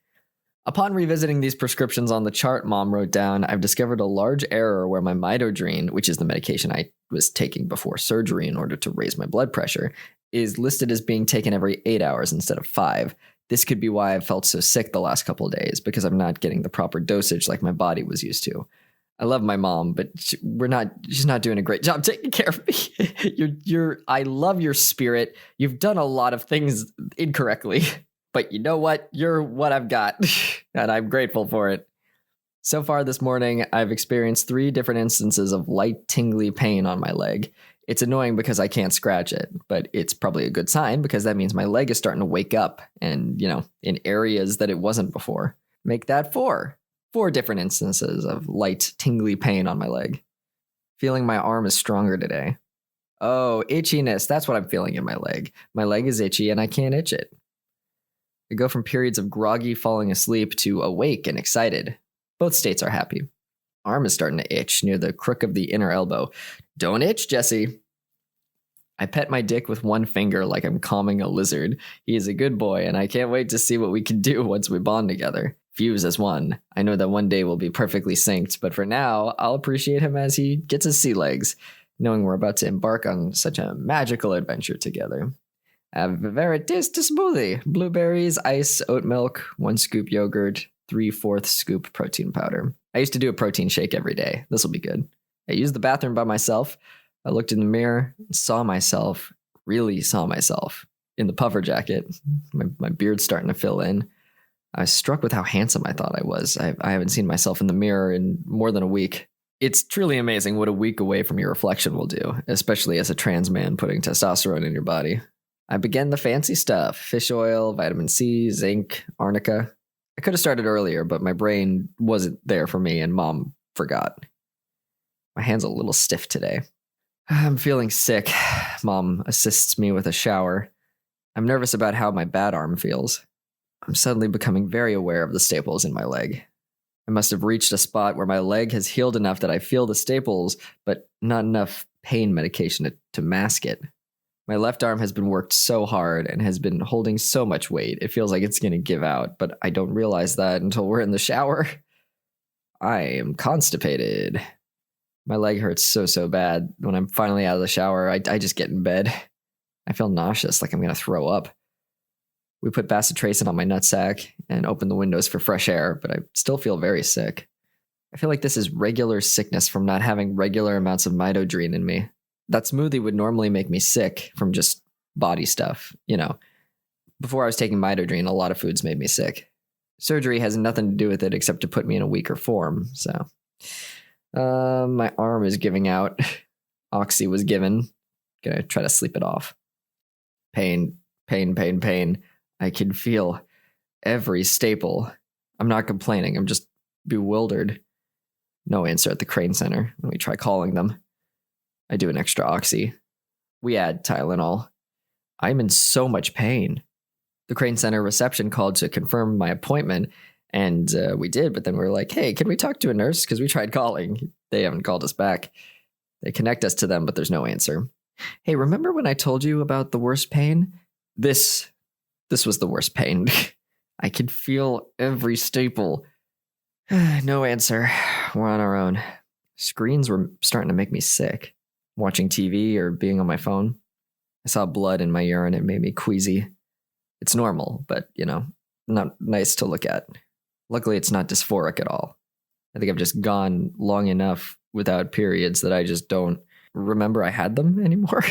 Upon revisiting these prescriptions on the chart Mom wrote down, I've discovered a large error where my Mitodrine, which is the medication I was taking before surgery in order to raise my blood pressure, is listed as being taken every 8 hours instead of 5. This could be why I've felt so sick the last couple of days, because I'm not getting the proper dosage like my body was used to. I love my mom, but she's not doing a great job taking care of me. I love your spirit. You've done a lot of things incorrectly, but you know what? You're what I've got, and I'm grateful for it. So far this morning, I've experienced 3 different instances of light tingly pain on my leg. It's annoying because I can't scratch it, but it's probably a good sign because that means my leg is starting to wake up and, in areas that it wasn't before. Make that 4. 4 different instances of light, tingly pain on my leg. Feeling my arm is stronger today. Oh, itchiness. That's what I'm feeling in my leg. My leg is itchy and I can't itch it. I go from periods of groggy falling asleep to awake and excited. Both states are happy. Arm is starting to itch near the crook of the inner elbow. Don't itch, Jesse. I pet my dick with one finger like I'm calming a lizard. He is a good boy, and I can't wait to see what we can do once we bond together. Fuse as one. I know that one day we'll be perfectly synced, but for now, I'll appreciate him as he gets his sea legs, knowing we're about to embark on such a magical adventure together. A very tasty smoothie. Blueberries, ice, oat milk, 1 scoop yogurt, 3/4 scoop protein powder. I used to do a protein shake every day. This will be good. I used the bathroom by myself. I looked in the mirror and really saw myself in the puffer jacket. My beard's starting to fill in. I was struck with how handsome I thought I was. I haven't seen myself in the mirror in more than a week. It's truly amazing what a week away from your reflection will do, especially as a trans man putting testosterone in your body. I began the fancy stuff: fish oil, vitamin C, zinc, arnica. I could have started earlier, but my brain wasn't there for me and Mom forgot. My hand's a little stiff today. I'm feeling sick. Mom assists me with a shower. I'm nervous about how my bad arm feels. I'm suddenly becoming very aware of the staples in my leg. I must have reached a spot where my leg has healed enough that I feel the staples, but not enough pain medication to mask it. My left arm has been worked so hard and has been holding so much weight, it feels like it's going to give out, but I don't realize that until we're in the shower. I am constipated. My leg hurts so bad. When I'm finally out of the shower, I just get in bed. I feel nauseous, like I'm going to throw up. We put bacitracin on my nutsack and open the windows for fresh air, but I still feel very sick. I feel like this is regular sickness from not having regular amounts of Mitodrine in me. That smoothie would normally make me sick from just body stuff, Before I was taking Mitodrine, a lot of foods made me sick. Surgery has nothing to do with it except to put me in a weaker form, so... my arm is giving out. Oxy was given. Gonna try to sleep it off. Pain. I can feel every staple. I'm not complaining. I'm just bewildered. No answer at the Crane Center when we try calling them. I do an extra Oxy. We add Tylenol. I'm in so much pain. The Crane Center reception called to confirm my appointment, and we did, but then we were like, hey, can we talk to a nurse? Because we tried calling. They haven't called us back. They connect us to them, but there's no answer. Hey, remember when I told you about the worst pain? This was the worst pain. I could feel every staple. No answer. We're on our own. Screens were starting to make me sick. Watching TV or being on my phone. I saw blood in my urine. It made me queasy. It's normal, but, not nice to look at. Luckily, it's not dysphoric at all. I think I've just gone long enough without periods that I just don't remember I had them anymore.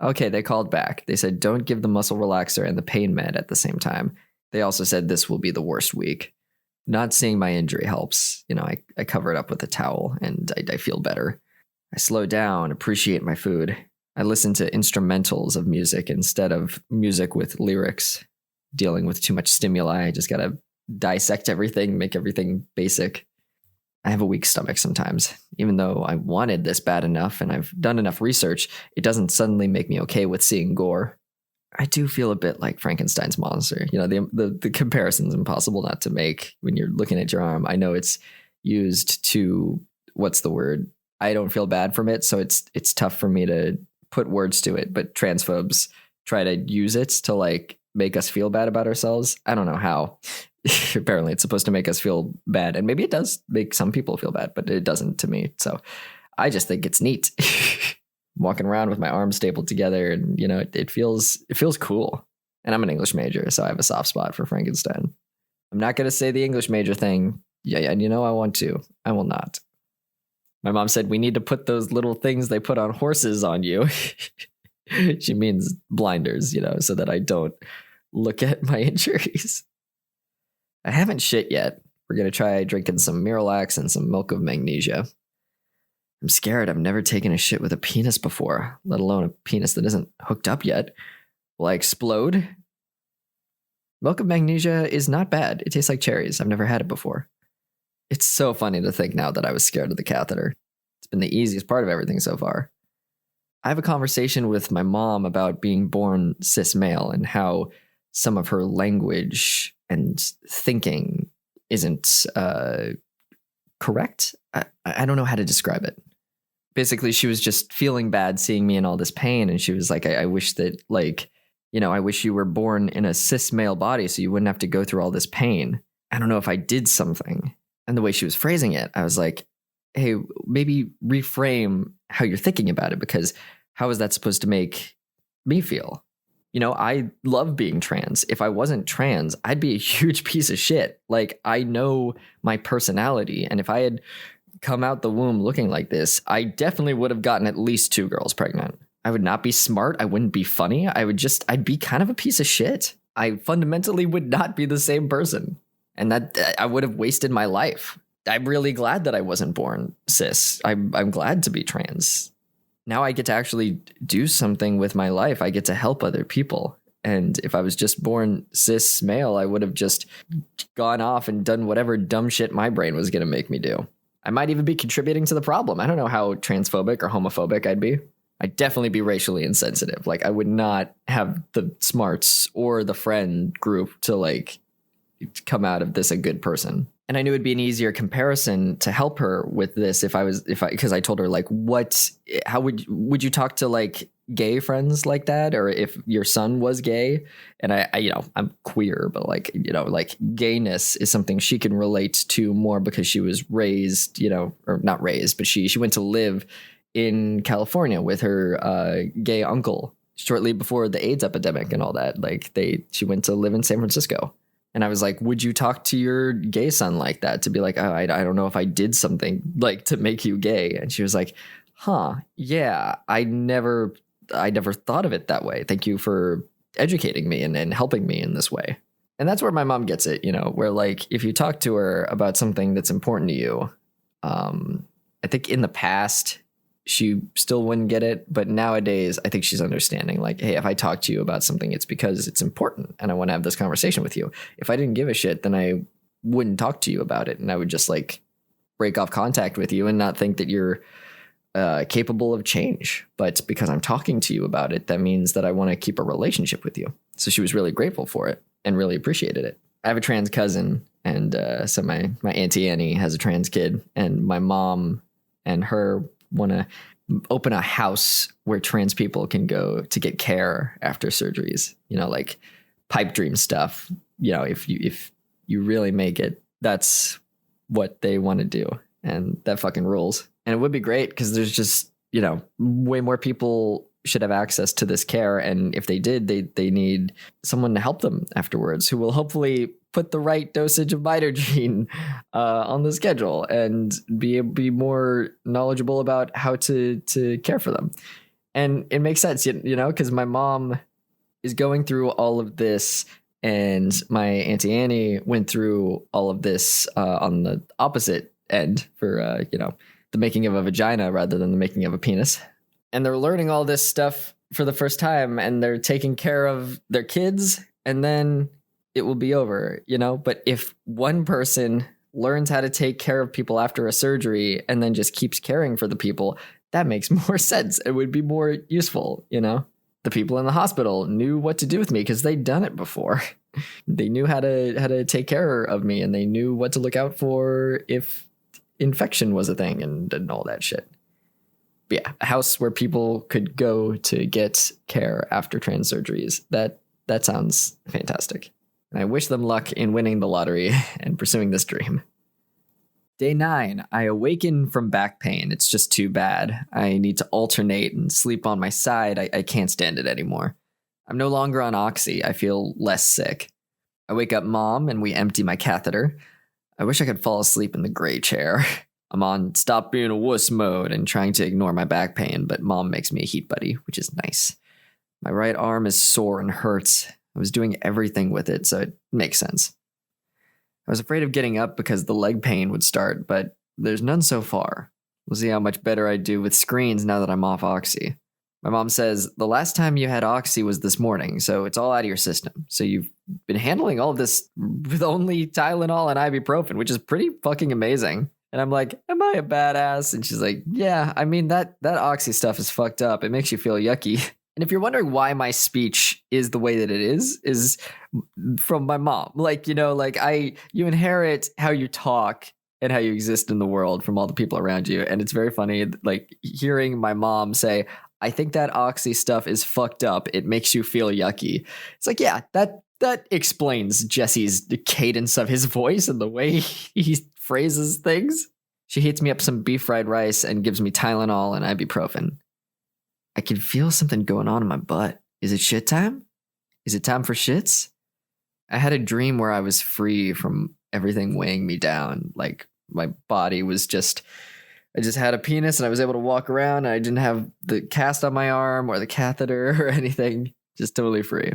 Okay, they called back. They said, don't give the muscle relaxer and the pain med at the same time. They also said this will be the worst week. Not seeing my injury helps. I cover it up with a towel and I feel better. I slow down, appreciate my food. I listen to instrumentals of music instead of music with lyrics. Dealing with too much stimuli, I just gotta dissect everything, make everything basic. I have a weak stomach sometimes. Even though I wanted this bad enough and I've done enough research, it doesn't suddenly make me okay with seeing gore. I do feel a bit like Frankenstein's monster. You know, the comparison's impossible not to make when you're looking at your arm. I know it's used to, what's the word? I don't feel bad from it, so it's tough for me to put words to it, but transphobes try to use it to like make us feel bad about ourselves. I don't know how. Apparently it's supposed to make us feel bad, and maybe it does make some people feel bad, but it doesn't to me. So I just think it's neat. Walking around with my arms stapled together, and you know, it feels cool. And I'm an English major, so I have a soft spot for Frankenstein. I'm not going to say the English major thing. Yeah, and you know I want to. I will not. My mom said we need to put those little things they put on horses on you. She means blinders, you know, so that I don't look at my injuries. I haven't shit yet. We're going to try drinking some Miralax and some milk of magnesia. I'm scared. I've never taken a shit with a penis before, let alone a penis that isn't hooked up yet. Will I explode? Milk of magnesia is not bad. It tastes like cherries. I've never had it before. It's so funny to think now that I was scared of the catheter. It's been the easiest part of everything so far. I have a conversation with my mom about being born cis male and how some of her language and thinking isn't correct. I don't know how to describe it. Basically, she was just feeling bad seeing me in all this pain. And she was like, I wish that, like, you know, I wish you were born in a cis male body so you wouldn't have to go through all this pain. I don't know if I did something. And the way she was phrasing it, I was like, hey, maybe reframe how you're thinking about it, because how is that supposed to make me feel? You know, I love being trans. If I wasn't trans, I'd be a huge piece of shit. Like, I know my personality. And if I had come out the womb looking like this, I definitely would have gotten at least 2 girls pregnant. I would not be smart. I wouldn't be funny. I'd be kind of a piece of shit. I fundamentally would not be the same person. And that I would have wasted my life. I'm really glad that I wasn't born cis. I'm glad to be trans. Now I get to actually do something with my life. I get to help other people. And if I was just born cis male, I would have just gone off and done whatever dumb shit my brain was going to make me do. I might even be contributing to the problem. I don't know how transphobic or homophobic I'd be. I'd definitely be racially insensitive. Like, I would not have the smarts or the friend group to like come out of this a good person. And I knew it'd be an easier comparison to help her with this because I told her, like, how would you talk to like gay friends like that? Or if your son was gay? And I you know, I'm queer, but like, you know, like gayness is something she can relate to more because she was raised, you know, or not raised, but she went to live in California with her gay uncle shortly before the AIDS epidemic and all that. Like she went to live in San Francisco. And I was like, would you talk to your gay son like that? To be like, oh, I don't know if I did something like to make you gay. And she was like, yeah, I never thought of it that way. Thank you for educating me and helping me in this way. And that's where my mom gets it, you know, where like, if you talk to her about something that's important to you, I think in the past, she still wouldn't get it. But nowadays, I think she's understanding, like, hey, if I talk to you about something, it's because it's important and I want to have this conversation with you. If I didn't give a shit, then I wouldn't talk to you about it. And I would just like break off contact with you and not think that you're capable of change. But because I'm talking to you about it, that means that I want to keep a relationship with you. So she was really grateful for it and really appreciated it. I have a trans cousin, and so my Auntie Annie has a trans kid, and my mom and her want to open a house where trans people can go to get care after surgeries, you know, like pipe dream stuff. You know, if you really make it, that's what they want to do. And that fucking rules. And it would be great because there's just, you know, way more people should have access to this care. And if they did, they need someone to help them afterwards who will hopefully put the right dosage of mitogen on the schedule and be more knowledgeable about how to care for them. And it makes sense, you know, because my mom is going through all of this, and my Auntie Annie went through all of this on the opposite end for, you know, the making of a vagina rather than the making of a penis. And they're learning all this stuff for the first time, and they're taking care of their kids, and then it will be over, you know? But if one person learns how to take care of people after a surgery and then just keeps caring for the people, that makes more sense. It would be more useful, you know? The people in the hospital knew what to do with me because they'd done it before. They knew how to take care of me, and they knew what to look out for if infection was a thing and all that shit. But yeah, a house where people could go to get care after trans surgeries. That sounds fantastic. And I wish them luck in winning the lottery and pursuing this dream. Day 9, I awaken from back pain. It's just too bad. I need to alternate and sleep on my side. I can't stand it anymore. I'm no longer on oxy. I feel less sick. I wake up Mom and we empty my catheter. I wish I could fall asleep in the gray chair. I'm on stop being a wuss mode and trying to ignore my back pain, but Mom makes me a heat buddy, which is nice. My right arm is sore and hurts. I was doing everything with it, so it makes sense. I was afraid of getting up because the leg pain would start, but there's none so far. We'll see how much better I do with screens now that I'm off oxy. My mom says, the last time you had oxy was this morning, so it's all out of your system. So you've been handling all of this with only Tylenol and ibuprofen, which is pretty fucking amazing. And I'm like, am I a badass? And she's like, yeah, I mean, that oxy stuff is fucked up. It makes you feel yucky. And if you're wondering why my speech is the way that it is from my mom. Like, you know, like you inherit how you talk and how you exist in the world from all the people around you. And it's very funny, like hearing my mom say, I think that oxy stuff is fucked up. It makes you feel yucky. It's like, yeah, that explains Jesse's cadence of his voice and the way he phrases things. She heats me up some beef fried rice and gives me Tylenol and ibuprofen. I can feel something going on in my butt. Is it shit time? Is it time for shits? I had a dream where I was free from everything weighing me down. Like my body was I just had a penis and I was able to walk around. And I didn't have the cast on my arm or the catheter or anything. Just totally free.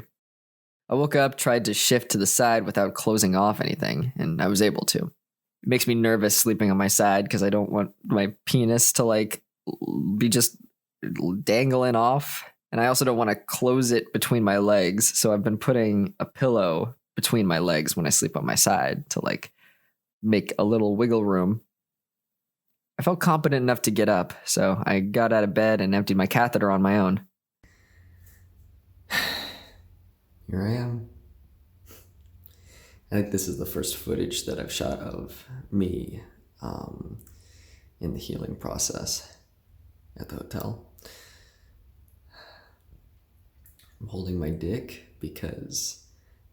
I woke up, tried to shift to the side without closing off anything, and I was able to. It makes me nervous sleeping on my side because I don't want my penis to like be just dangling off. And I also don't want to close it between my legs. So I've been putting a pillow between my legs when I sleep on my side to like make a little wiggle room. I felt competent enough to get up, so I got out of bed and emptied my catheter on my own. Here I am. I think this is the first footage that I've shot of me in the healing process at the hotel. I'm holding my dick because,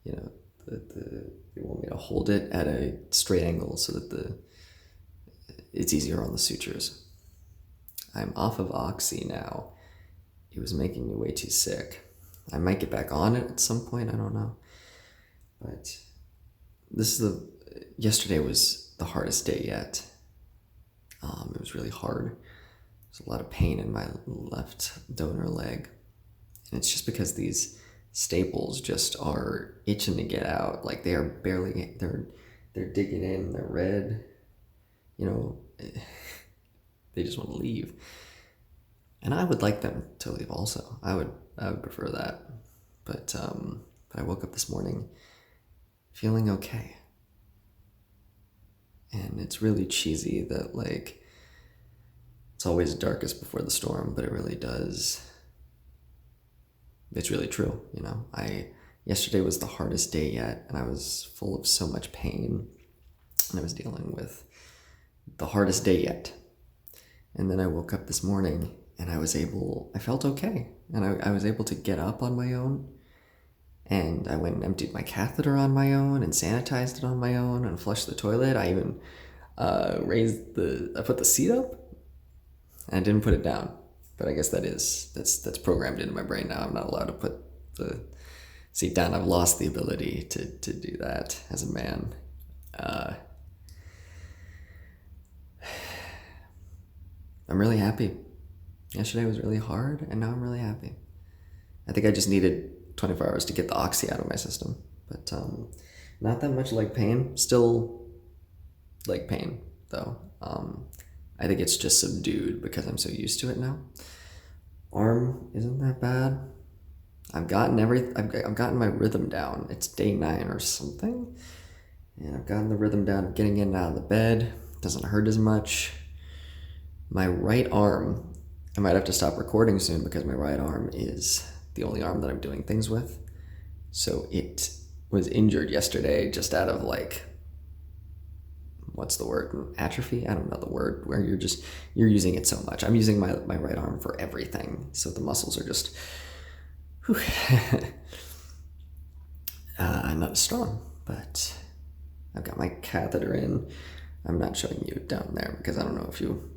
you know, they want me to hold it at a straight angle so that it's easier on the sutures. I'm off of oxy now. It was making me way too sick. I might get back on it at some point, I don't know. But yesterday was the hardest day yet. It was really hard. There's a lot of pain in my left donor leg. And it's just because these staples just are itching to get out. Like they are barely, they're digging in, they're red. You know, they just want to leave. And I would like them to leave also. I would prefer that. But I woke up this morning feeling okay. And it's really cheesy that like it's always darkest before the storm, but it really does. It's really true, you know. Yesterday was the hardest day yet, and I was full of so much pain, and I was dealing with the hardest day yet. And then I woke up this morning and I felt okay. And I was able to get up on my own. And I went and emptied my catheter on my own and sanitized it on my own and flushed the toilet. I even I put the seat up and I didn't put it down. But I guess that's programmed into my brain now. I'm not allowed to put the seat down. I've lost the ability to do that as a man. I'm really happy. Yesterday was really hard, and now I'm really happy. I think I just needed 24 hours to get the oxy out of my system. But not that much leg pain. Still leg pain, though. I think it's just subdued because I'm so used to it now. Arm isn't that bad. I've gotten my rhythm down. It's day 9 or something. And I've gotten the rhythm down of getting in and out of the bed. Doesn't hurt as much. My right arm, I might have to stop recording soon because my right arm is the only arm that I'm doing things with. So it was injured yesterday just out of like, what's the word? Atrophy? I don't know the word, where you're using it so much. I'm using my right arm for everything. So the muscles are just, not as strong, but I've got my catheter in. I'm not showing you down there because I don't know if you,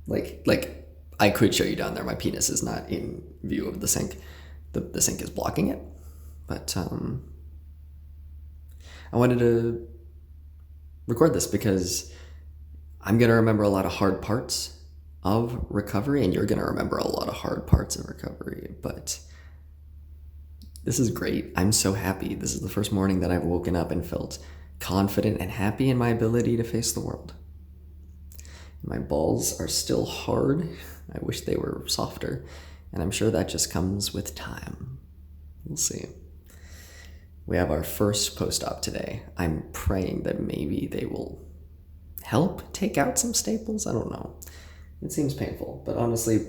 like I could show you down there. My penis is not in view of the sink. The sink is blocking it. But I wanted to record this because I'm going to remember a lot of hard parts of recovery, and you're going to remember a lot of hard parts of recovery. But this is great. I'm so happy. This is the first morning that I've woken up and felt confident and happy in my ability to face the world. My balls are still hard. I wish they were softer, and I'm sure that just comes with time. We'll see. We have our first post-op today. I'm praying that maybe they will help take out some staples. I don't know. It seems painful, but honestly,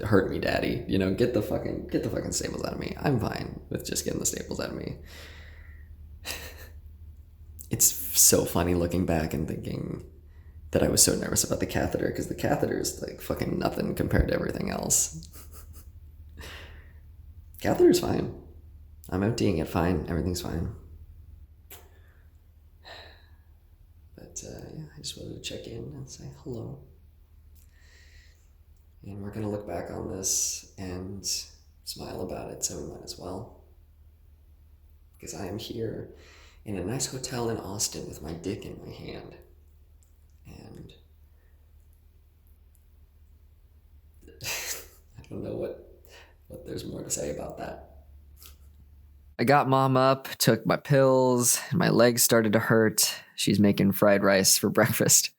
hurt me, daddy. You know, get the fucking staples out of me. I'm fine with just getting the staples out of me. It's so funny looking back and thinking that I was so nervous about the catheter, because the catheter is like fucking nothing compared to everything else. Catheter's fine. I'm emptying it fine. Everything's fine. But yeah, I just wanted to check in and say hello. And we're going to look back on this and smile about it, so we might as well. Because I am here in a nice hotel in Austin with my dick in my hand. And I don't know what there's more to say about that. I got mom up, took my pills, and my legs started to hurt. She's making fried rice for breakfast.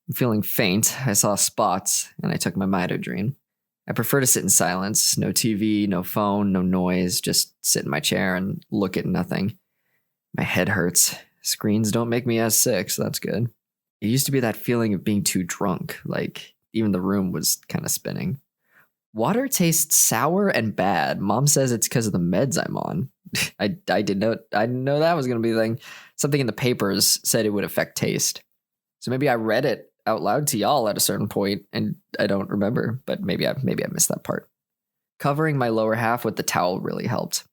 I'm feeling faint. I saw spots, and I took my Midodrine. I prefer to sit in silence. No TV, no phone, no noise. Just sit in my chair and look at nothing. My head hurts. Screens don't make me as sick, so that's good. It used to be that feeling of being too drunk, like even the room was kind of spinning. Water tastes sour and bad. Mom says it's because of the meds I'm on. I didn't know that was going to be the thing. Something in the papers said it would affect taste. So maybe I read it out loud to y'all at a certain point, and I don't remember, but maybe I missed that part. Covering my lower half with the towel really helped.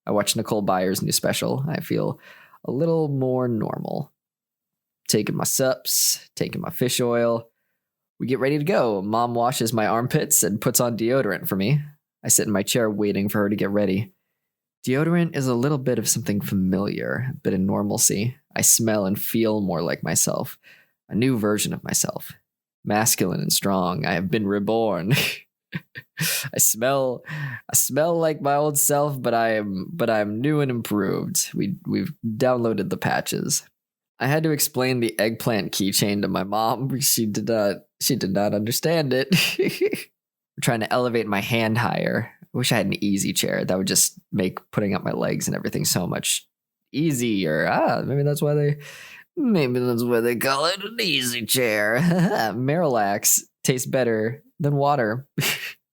I watched Nicole Byer's new special. I feel a little more normal. Taking my sups, taking my fish oil. We get ready to go. Mom washes my armpits and puts on deodorant for me. I sit in my chair waiting for her to get ready. Deodorant is a little bit of something familiar, a bit of normalcy. I smell and feel more like myself. A new version of myself. Masculine and strong. I have been reborn. I smell like my old self, but I'm new and improved. We've downloaded the patches. I had to explain the eggplant keychain to my mom. She did not understand it. I'm trying to elevate my hand higher. I wish I had an easy chair. That would just make putting up my legs and everything so much easier. Maybe that's why they call it an easy chair. Marilax tastes better than water.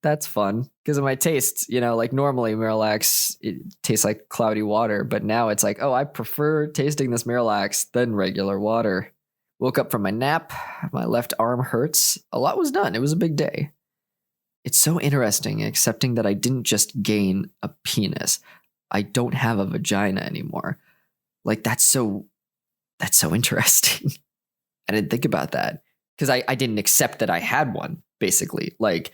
That's fun because of my tastes. You know, like normally Marilax, it tastes like cloudy water, but now it's like, oh, I prefer tasting this Marilax than regular water. Woke up from my nap. My left arm hurts. A lot was done. It was a big day. It's so interesting accepting that I didn't just gain a penis. I don't have a vagina anymore. Like that's so interesting. I didn't think about that because I didn't accept that I had one, basically. Like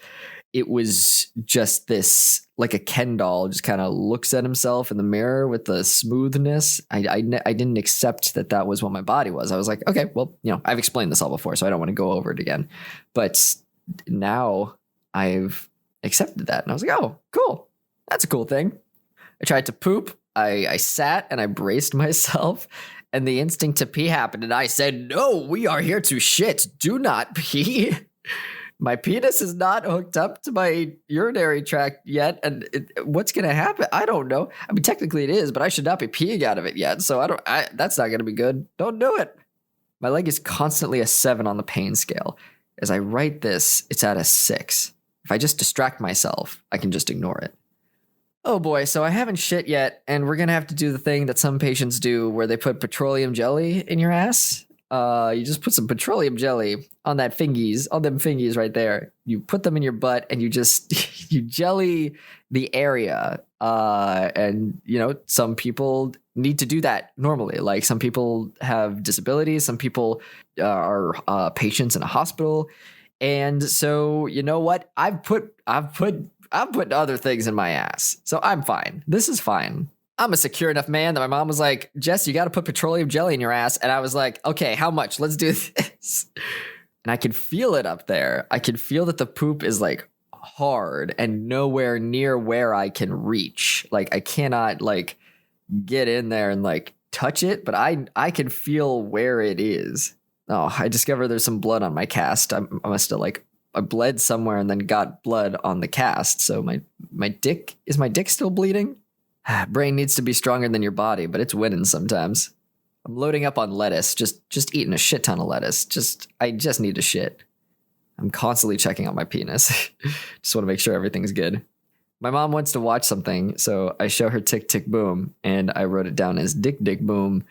it was just this, like a Ken doll just kind of looks at himself in the mirror with the smoothness. I didn't accept that was what my body was. I was like, okay, well, you know, I've explained this all before, so I don't want to go over it again. But now I've accepted that. And I was like, oh, cool. That's a cool thing. I tried to poop. I sat and I braced myself. And the instinct to pee happened. And I said, no, we are here to shit. Do not pee. My penis is not hooked up to my urinary tract yet, and what's gonna happen? I don't know. I mean, technically it is, but I should not be peeing out of it yet, so that's not gonna be good. Don't do it. My leg is constantly a 7 on the pain scale. As I write this, it's at a 6. If I just distract myself, I can just ignore it. Oh boy, so I haven't shit yet, and we're gonna have to do the thing that some patients do where they put petroleum jelly in your ass. You just put some petroleum jelly on them fingies right there. You put them in your butt and you just, you jelly the area. And some people need to do that normally. Like some people have disabilities, some people are patients in a hospital. And so, you know what? I've put other things in my ass. So I'm fine. This is fine. I'm a secure enough man that my mom was like, Jess, you got to put petroleum jelly in your ass. And I was like, okay, how much? Let's do this. And I could feel it up there. I could feel that the poop is like hard and nowhere near where I can reach. Like I cannot like get in there and like touch it, but I can feel where it is. Oh, I discovered there's some blood on my cast. I must have I bled somewhere and then got blood on the cast. So my dick still bleeding? Brain needs to be stronger than your body, but it's winning sometimes. I'm loading up on lettuce, just eating a shit ton of lettuce. I just need to shit. I'm constantly checking out my penis. Just want to make sure everything's good. My mom wants to watch something, so I show her Tick Tick Boom, and I wrote it down as Dick Dick Boom.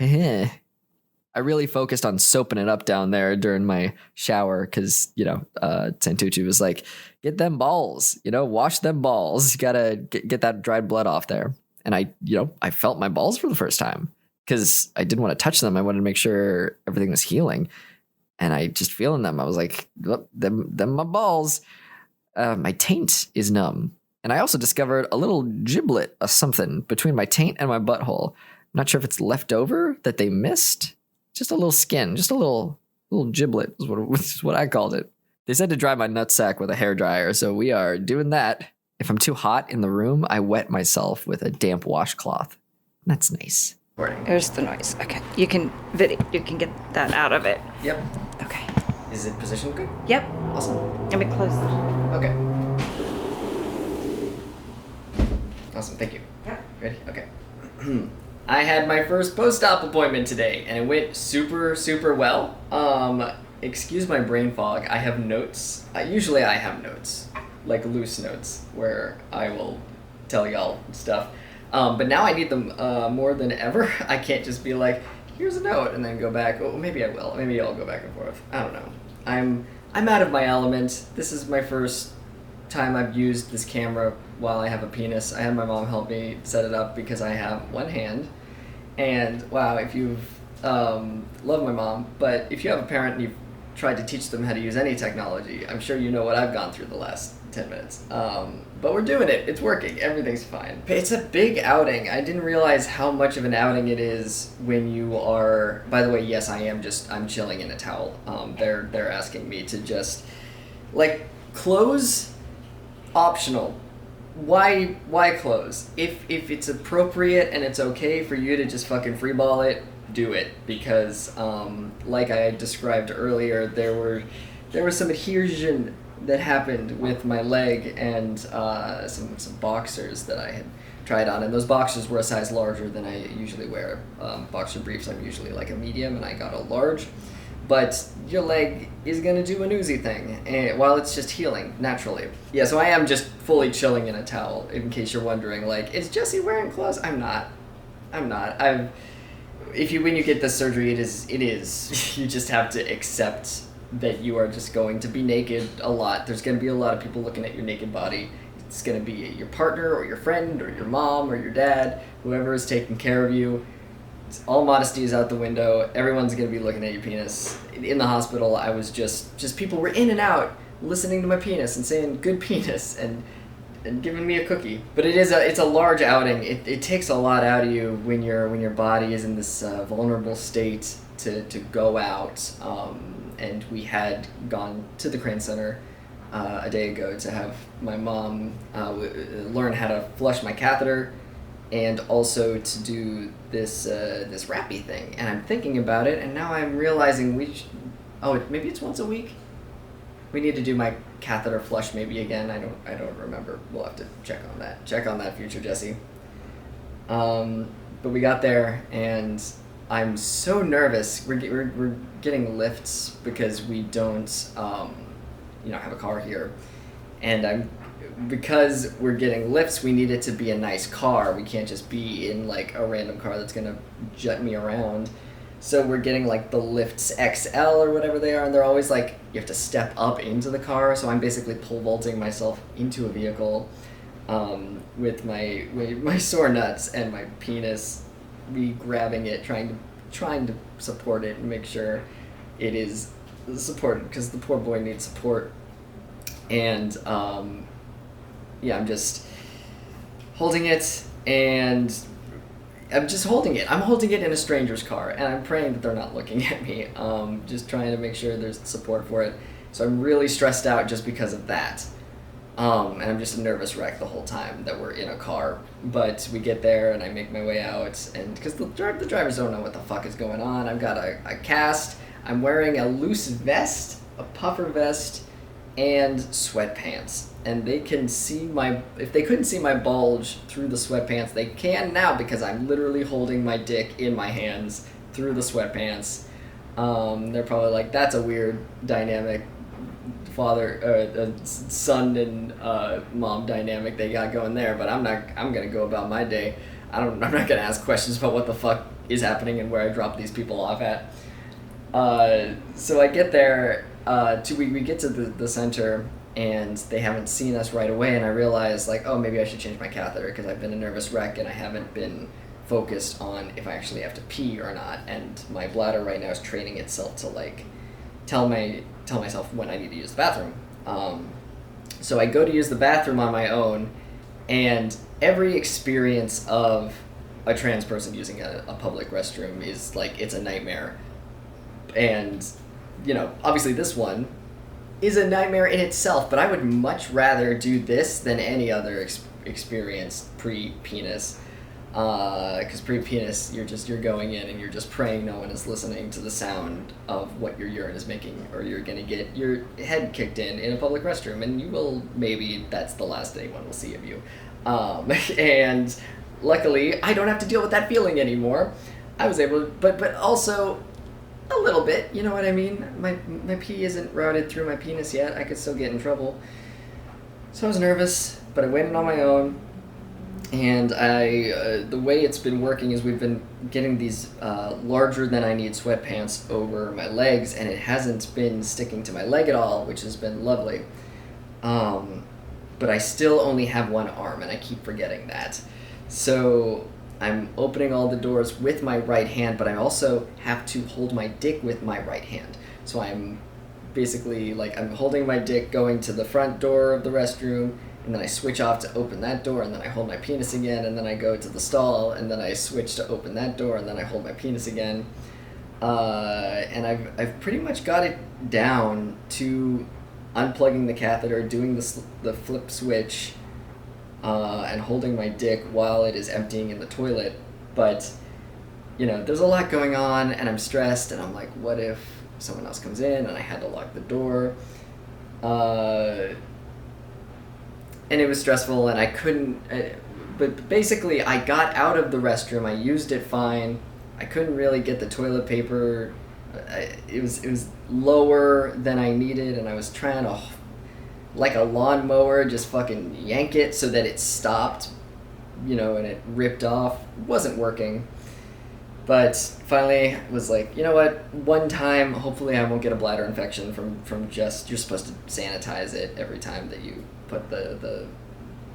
I really focused on soaping it up down there during my shower because, Santucci was like, get them balls, wash them balls. You gotta get that dried blood off there. And I felt my balls for the first time because I didn't want to touch them. I wanted to make sure everything was healing. And I just feeling them. I was like, them my balls. My taint is numb. And I also discovered a little giblet of something between my taint and my butthole. I'm not sure if it's left over that they missed. Just a little skin, just a little giblet is what I called it. They said to dry my nutsack with a hairdryer, so we are doing that. If I'm too hot in the room, I wet myself with a damp washcloth. That's nice. There's the noise. Okay, you can get that out of it. Yep. Okay. Is it positioned good? Yep. Awesome. Let me close it. Okay. Awesome, thank you. Yep. Ready? Okay. I had my first post-op appointment today, and it went super, super well. Excuse my brain fog. I have notes. Usually I have notes, like loose notes, where I will tell y'all stuff. But now I need them more than ever. I can't just be like, here's a note, and then go back. Oh, maybe I will. Maybe I'll go back and forth. I don't know. I'm out of my element. This is my first time I've used this camera while I have a penis. I had my mom help me set it up because I have one hand. And wow, if you've love my mom, but if you have a parent and you've tried to teach them how to use any technology, I'm sure you know what I've gone through the last 10 minutes. But we're doing it. It's working. Everything's fine. It's a big outing. I didn't realize how much of an outing it is when you are... By the way, yes, I'm chilling in a towel. They're asking me to just... clothes... Optional. Why clothes? If it's appropriate and it's okay for you to just fucking freeball it, do it. Because, like I described earlier, there was some adhesion that happened with my leg and some boxers that I had tried on, and those boxers were a size larger than I usually wear. Boxer briefs, I'm usually like a medium, and I got a large. But your leg is going to do a newsy thing while it's just healing naturally. Yeah, so I am just fully chilling in a towel, in case you're wondering, is Jesse wearing clothes? I'm not. When you get this surgery, it is. You just have to accept that you are just going to be naked a lot. There's going to be a lot of people looking at your naked body. It's going to be your partner or your friend or your mom or your dad, whoever is taking care of you. All modesty is out the window. Everyone's going to be looking at your penis. In the hospital, I was just people were in and out listening to my penis and saying good penis and giving me a cookie. But it's a large outing. It takes a lot out of you when your body is in this vulnerable state to go out. And we had gone to the Crane Center a day ago to have my mom learn how to flush my catheter, and also to do this rappy thing. And I'm thinking about it, and now I'm realizing maybe it's once a week. We need to do my catheter flush maybe again. I don't remember. We'll have to check on that. Check on that, future Jesse. But we got there, and I'm so nervous. We're getting lifts because we don't have a car here, and because we're getting lifts, we need it to be a nice car. We can't just be in like a random car that's gonna jet me around. So we're getting like the lifts XL or whatever they are, and they're always like, you have to step up into the car. So I'm basically pole vaulting myself into a vehicle with my sore nuts and my penis, me grabbing it, trying to support it and make sure it is supported, because the poor boy needs support. And I'm just holding it, and I'm just holding it. I'm holding it in a stranger's car, and I'm praying that they're not looking at me. Just trying to make sure there's support for it. So I'm really stressed out just because of that. And I'm just a nervous wreck the whole time that we're in a car. But we get there, and I make my way out, and because the drivers don't know what the fuck is going on. I've got a cast. I'm wearing a loose vest, a puffer vest, and sweatpants. And they can see if they couldn't see my bulge through the sweatpants, they can now, because I'm literally holding my dick in my hands through the sweatpants. They're probably like, that's a weird dynamic son and mom dynamic they got going there, but I'm gonna go about my day. I'm not gonna ask questions about what the fuck is happening and where I drop these people off at. So I get there, we get to the center, and they haven't seen us right away, and I realize, like, oh, maybe I should change my catheter, because I've been a nervous wreck and I haven't been focused on if I actually have to pee or not, and my bladder right now is training itself to, like, tell myself when I need to use the bathroom. So I go to use the bathroom on my own, and every experience of a trans person using a public restroom is, like, it's a nightmare. And, obviously this one is a nightmare in itself, but I would much rather do this than any other experience pre-penis. Because pre-penis, you're going in and you're just praying no one is listening to the sound of what your urine is making, or you're gonna get your head kicked in a public restroom, and you will, maybe that's the last anyone will see of you. And luckily, I don't have to deal with that feeling anymore. I was able to, but also a little bit, you know what I mean? My pee isn't routed through my penis yet. I could still get in trouble. So I was nervous, but I went in on my own. And the way it's been working is we've been getting these larger than I need sweatpants over my legs, and it hasn't been sticking to my leg at all, which has been lovely. But I still only have one arm, and I keep forgetting that. So I'm opening all the doors with my right hand, but I also have to hold my dick with my right hand. So I'm basically, like, I'm holding my dick going to the front door of the restroom, and then I switch off to open that door, and then I hold my penis again, and then I go to the stall, and then I switch to open that door, and then I hold my penis again. And I've pretty much got it down to unplugging the catheter, doing the flip switch, and holding my dick while it is emptying in the toilet. But, there's a lot going on, and I'm stressed, and I'm like, what if someone else comes in, and I had to lock the door? And it was stressful, and I couldn't, but basically I got out of the restroom, I used it fine, I couldn't really get the toilet paper, it was lower than I needed, and I was trying to, like a lawnmower, just fucking yank it so that it stopped, and it ripped off. It wasn't working. But finally I was like, you know what, one time, hopefully I won't get a bladder infection from just, you're supposed to sanitize it every time that you put the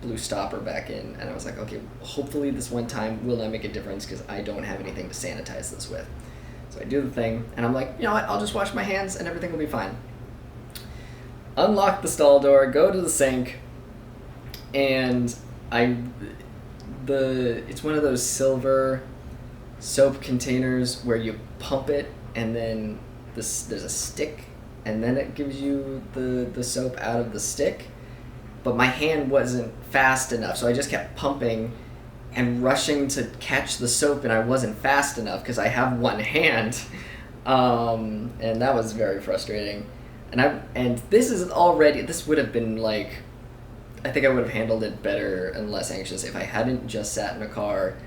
blue stopper back in. And I was like, okay, hopefully this one time will not make a difference, because I don't have anything to sanitize this with. So I do the thing, and I'm like, you know what, I'll just wash my hands and everything will be fine. Unlock the stall door, go to the sink, and it's one of those silver soap containers where you pump it, and then there's a stick, and then it gives you the soap out of the stick. But my hand wasn't fast enough, so I just kept pumping and rushing to catch the soap, and I wasn't fast enough because I have one hand. And that was very frustrating. And this would have been like, I think I would have handled it better and less anxious if I hadn't just sat in a car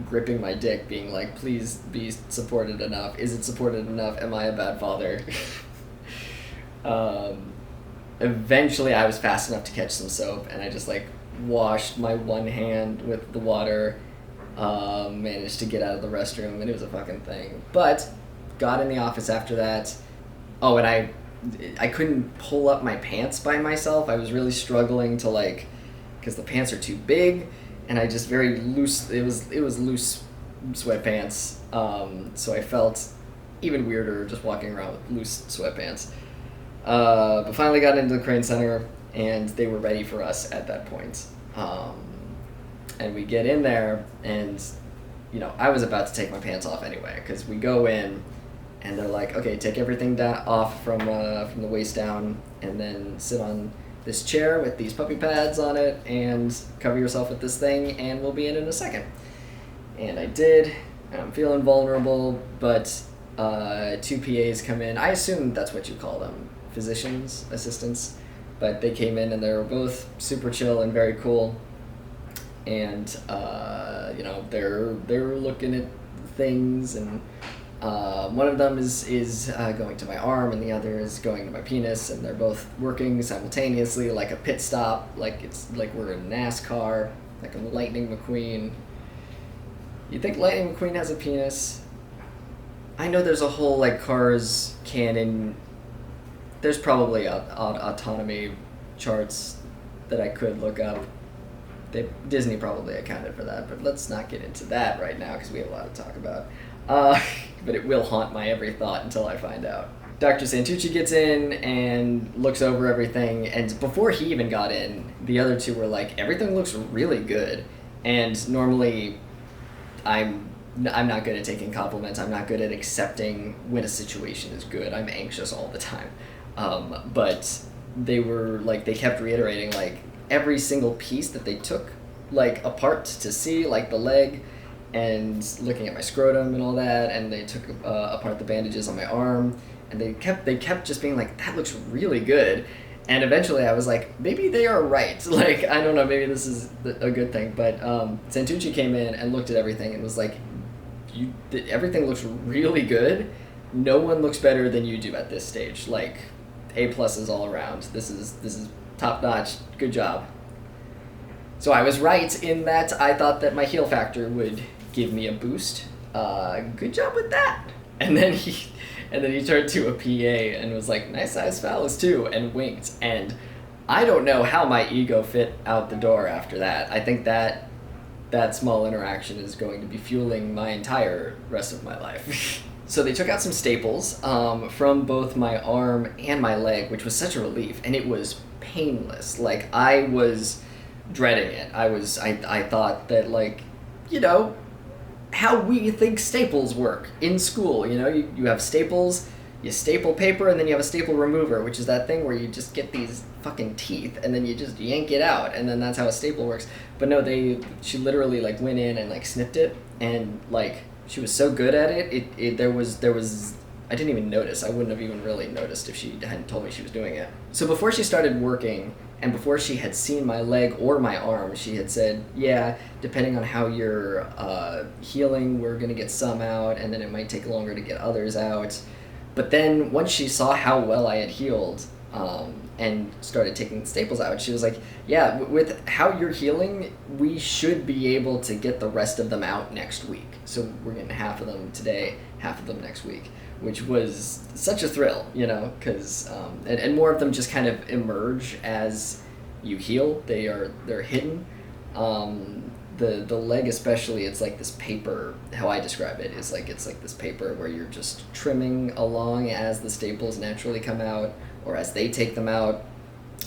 gripping my dick being like, please be supported enough. Is it supported enough? Am I a bad father? Eventually I was fast enough to catch some soap, and I just like washed my one hand with the water, managed to get out of the restroom, and it was a fucking thing. But got in the office after that. Oh, and I couldn't pull up my pants by myself. I was really struggling to like, because the pants are too big, and I just very loose. It was loose sweatpants. So I felt even weirder just walking around with loose sweatpants. But finally got into the Crane Center, and they were ready for us at that point. And we get in there, and I was about to take my pants off anyway, because we go in. And they're like, okay, take everything off from the waist down, and then sit on this chair with these puppy pads on it, and cover yourself with this thing, and we'll be in a second. And I did, and I'm feeling vulnerable, but 2 PAs come in. I assume that's what you call them, physicians, assistants. But they came in, and they were both super chill and very cool. And, they're looking at things, and one of them is going to my arm, and the other is going to my penis, and they're both working simultaneously, like a pit stop, like it's like we're in NASCAR, like a Lightning McQueen. You think Lightning McQueen has a penis? I know there's a whole like Cars canon. There's probably autonomy charts that I could look up. Disney probably accounted for that, but let's not get into that right now because we have a lot to talk about. But it will haunt my every thought until I find out. Dr. Santucci gets in and looks over everything, and before he even got in, the other two were like, everything looks really good. And normally, I'm not good at taking compliments. I'm not good at accepting when a situation is good. I'm anxious all the time. But they were like, they kept reiterating like every single piece that they took like apart to see, like the leg, and looking at my scrotum and all that, and they took apart the bandages on my arm, and they kept just being like, that looks really good. And eventually I was like, maybe they are right. Like, I don't know, maybe this is a good thing. But Santucci came in and looked at everything and was like, everything looks really good. No one looks better than you do at this stage. Like, A+s all around. This is top notch. Good job. So I was right in that I thought that my heel factor would give me a boost. Good job with that. And then he turned to a PA and was like, nice size phallus too, and winked. And I don't know how my ego fit out the door after that. I think that small interaction is going to be fueling my entire rest of my life. So they took out some staples from both my arm and my leg, which was such a relief, and it was painless. Like, I was dreading it. I thought that, like, how we think staples work in school. You have staples, you staple paper, and then you have a staple remover, which is that thing where you just get these fucking teeth and then you just yank it out, and then that's how a staple works. But no, she literally like went in and like snipped it, and like she was so good at it. There was I didn't even notice. I wouldn't have even really noticed if she hadn't told me she was doing it. So before she started working, and before she had seen my leg or my arm, she had said, yeah, depending on how you're healing, we're going to get some out, and then it might take longer to get others out. But then once she saw how well I had healed and started taking the staples out, she was like, yeah, with how you're healing, we should be able to get the rest of them out next week. So we're getting half of them today, half of them next week, which was such a thrill, because and more of them just kind of emerge as you heal. They're hidden. The leg especially, it's like this paper. How I describe it is like it's like this paper where you're just trimming along as the staples naturally come out, or as they take them out,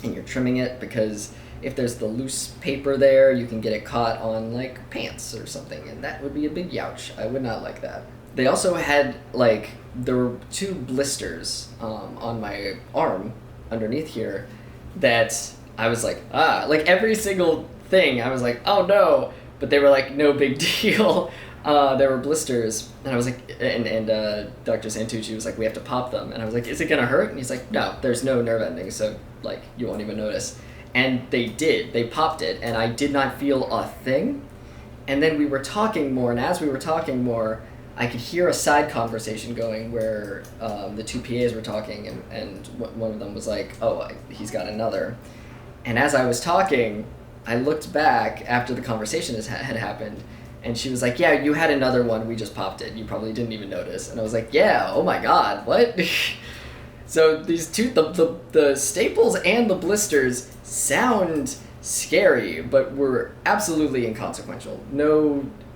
and you're trimming it, because if there's the loose paper there, you can get it caught on like pants or something, and that would be a big youch. I would not like that. They also had like, there were 2 blisters on my arm underneath here that I was like, like every single thing I was like, oh no, but they were like, no big deal. There were blisters, and I was like, and Dr. Santucci was like, we have to pop them, and I was like, is it gonna hurt? And he's like, no, there's no nerve ending, so like you won't even notice. And they did. They popped it, and I did not feel a thing. And then we were talking more, and as we were talking more, I could hear a side conversation going where the two PAs were talking, and one of them was like, oh, he's got another. And as I was talking, I looked back after the conversation had happened, and she was like, yeah, you had another one, we just popped it. You probably didn't even notice. And I was like, yeah, oh my God, what? So these two, the staples and the blisters sound scary, but were absolutely inconsequential.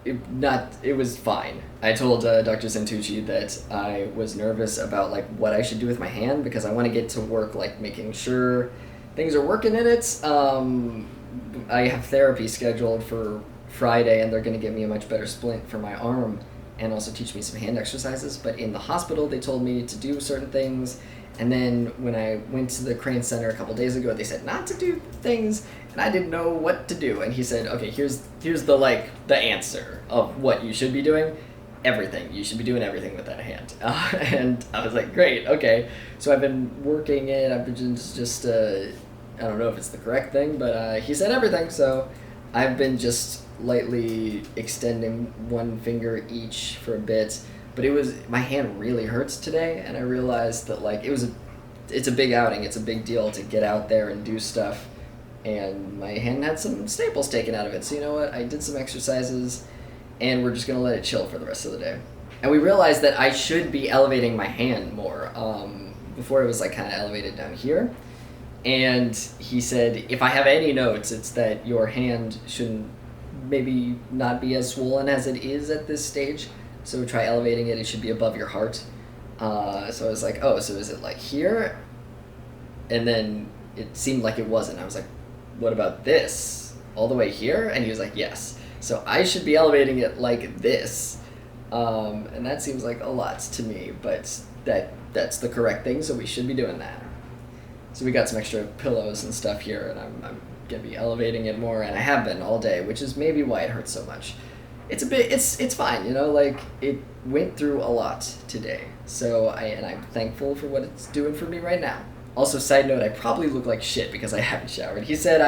It was fine. I told Dr. Santucci that I was nervous about like what I should do with my hand because I want to get to work like making sure things are working in it. I have therapy scheduled for Friday, and they're going to give me a much better splint for my arm and also teach me some hand exercises. But in the hospital, they told me to do certain things. And then when I went to the Crane Center a couple days ago, they said not to do things, and I didn't know what to do. And he said, okay, here's the answer of what you should be doing. Everything. You should be doing everything with that hand. And I was like, great, okay. So I've been working it. I've been just I don't know if it's the correct thing, but he said everything. So I've been just lightly extending one finger each for a bit. But my hand really hurts today, and I realized that like it's a big outing, it's a big deal to get out there and do stuff, and my hand had some staples taken out of it. So you know what? I did some exercises, and we're just gonna let it chill for the rest of the day. And we realized that I should be elevating my hand more. Before it was like kind of elevated down here, and he said if I have any notes, it's that your hand shouldn't maybe not be as swollen as it is at this stage. So try elevating it. It should be above your heart. So I was like, oh, so is it like here? And then it seemed like it wasn't. I was like, what about this? All the way here? And he was like, yes. So I should be elevating it like this. And that seems like a lot to me, but that's the correct thing, so we should be doing that. So we got some extra pillows and stuff here, and I'm going to be elevating it more, and I have been all day, which is maybe why it hurts so much. It's fine, you know, like it went through a lot today. So I'm thankful for what it's doing for me right now. Also, side note, I probably look like shit because I haven't showered. He said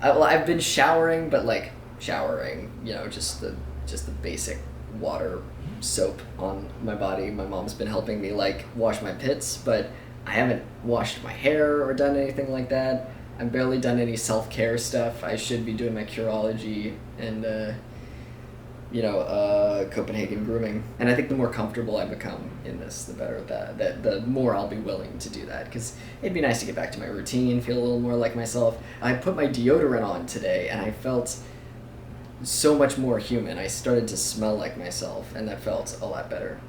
I've been showering, but like showering, you know, just the basic water soap on my body. My mom's been helping me like wash my pits, but I haven't washed my hair or done anything like that. I've barely done any self-care stuff. I should be doing my Curology and Copenhagen grooming. And I think the more comfortable I become in this, the better the more I'll be willing to do that, because it'd be nice to get back to my routine, feel a little more like myself. I put my deodorant on today, and I felt so much more human. I started to smell like myself, and that felt a lot better.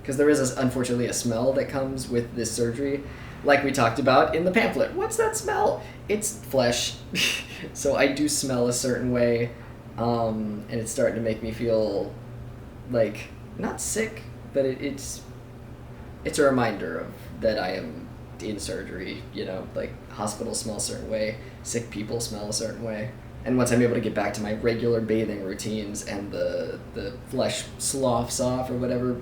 Because there is, unfortunately, a smell that comes with this surgery, like we talked about in the pamphlet. What's that smell? It's flesh. So I do smell a certain way. And it's starting to make me feel like not sick, but it's a reminder of that I am in surgery. You know, like hospitals smell a certain way, sick people smell a certain way. And once I'm able to get back to my regular bathing routines and the flesh sloughs off or whatever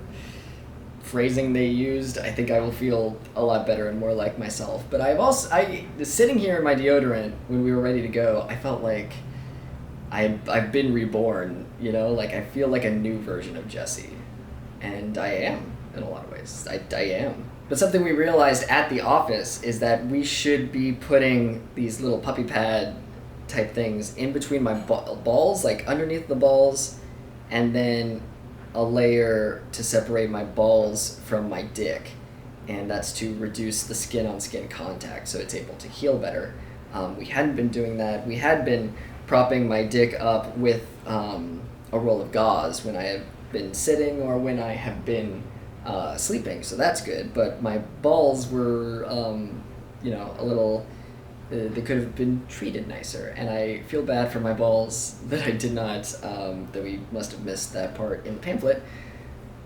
phrasing they used, I think I will feel a lot better and more like myself. But sitting here in my deodorant when we were ready to go, I felt like I've been reborn, you know, like I feel like a new version of Jesse, and I am in a lot of ways. I am. But something we realized at the office is that we should be putting these little puppy pad type things in between my balls, like underneath the balls, and then a layer to separate my balls from my dick, and that's to reduce the skin-on-skin contact so it's able to heal better. We hadn't been doing that. We had been propping my dick up with a roll of gauze when I have been sitting or when I have been sleeping, so that's good. But my balls were, a little, they could have been treated nicer, and I feel bad for my balls that I did not, that we must have missed that part in the pamphlet.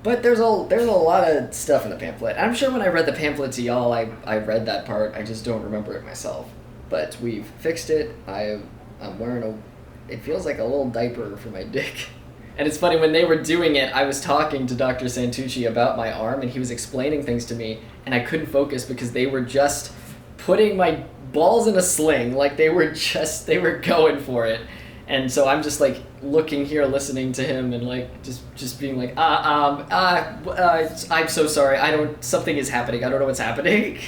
But there's a lot of stuff in the pamphlet. I'm sure when I read the pamphlet to y'all, I read that part, I just don't remember it myself. But we've fixed it. I'm wearing it feels like a little diaper for my dick. And it's funny, when they were doing it, I was talking to Dr. Santucci about my arm, and he was explaining things to me, and I couldn't focus because they were just putting my balls in a sling. Like, they were going for it. And so I'm just, like, looking here, listening to him, and, like, just being like, I'm so sorry, something is happening, I don't know what's happening.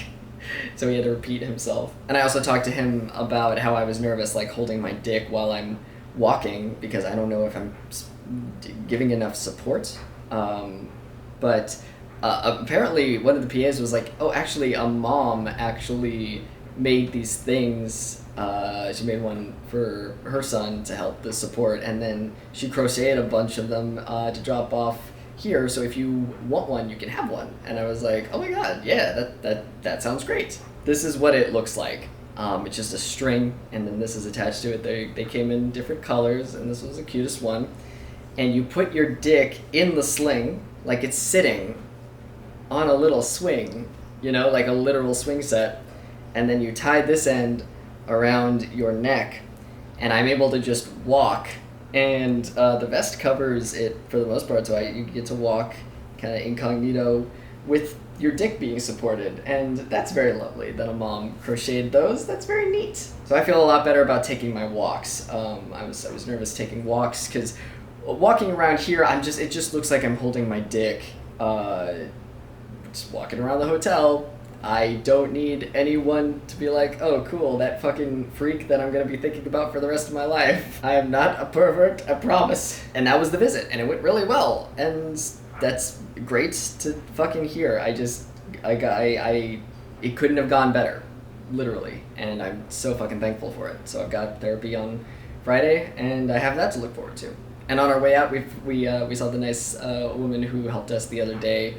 So he had to repeat himself. And I also talked to him about how I was nervous, like, holding my dick while I'm walking, because I don't know if I'm giving enough support. But apparently one of the PAs was like, oh, actually a mom actually made these things. She made one for her son to help the support, and then she crocheted a bunch of them to drop off here, so if you want one, you can have one. And I was like, oh my god, yeah, that sounds great. This is what it looks like. It's just a string, and then this is attached to it. They came in different colors, and this was the cutest one. And you put your dick in the sling, like it's sitting on a little swing, like a literal swing set, and then you tie this end around your neck, and I'm able to just walk, and the vest covers it for the most part, so you get to walk kind of incognito with your dick being supported, and that's very lovely that a mom crocheted those. That's very neat. So I feel a lot better about taking my walks. I was nervous taking walks because walking around here, it just looks like I'm holding my dick. Just walking around the hotel, I don't need anyone to be like, oh, cool, that fucking freak that I'm going to be thinking about for the rest of my life. I am not a pervert, I promise. And that was the visit, and it went really well. And that's great to fucking hear. It couldn't have gone better, literally. And I'm so fucking thankful for it. So I've got therapy on Friday, and I have that to look forward to. And on our way out, we saw the nice woman who helped us the other day.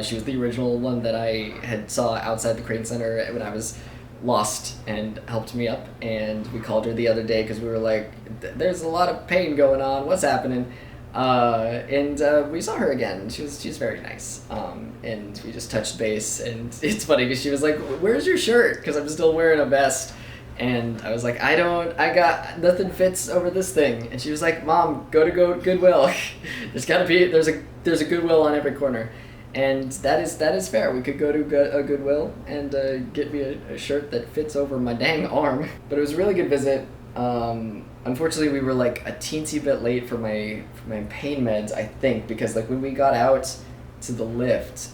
She was the original one that I had saw outside the Crane Center when I was lost and helped me up. And we called her the other day because we were like, there's a lot of pain going on. What's happening? And we saw her again. She's very nice. And we just touched base. And it's funny because she was like, where's your shirt? Because I'm still wearing a vest. And I was like, I got nothing fits over this thing. And she was like, Mom, go to Goodwill. There's a Goodwill on every corner. And that is fair. We could go to a Goodwill and get me a shirt that fits over my dang arm. But it was a really good visit. Unfortunately, we were like a teensy bit late for my pain meds, I think, because like when we got out to the lift,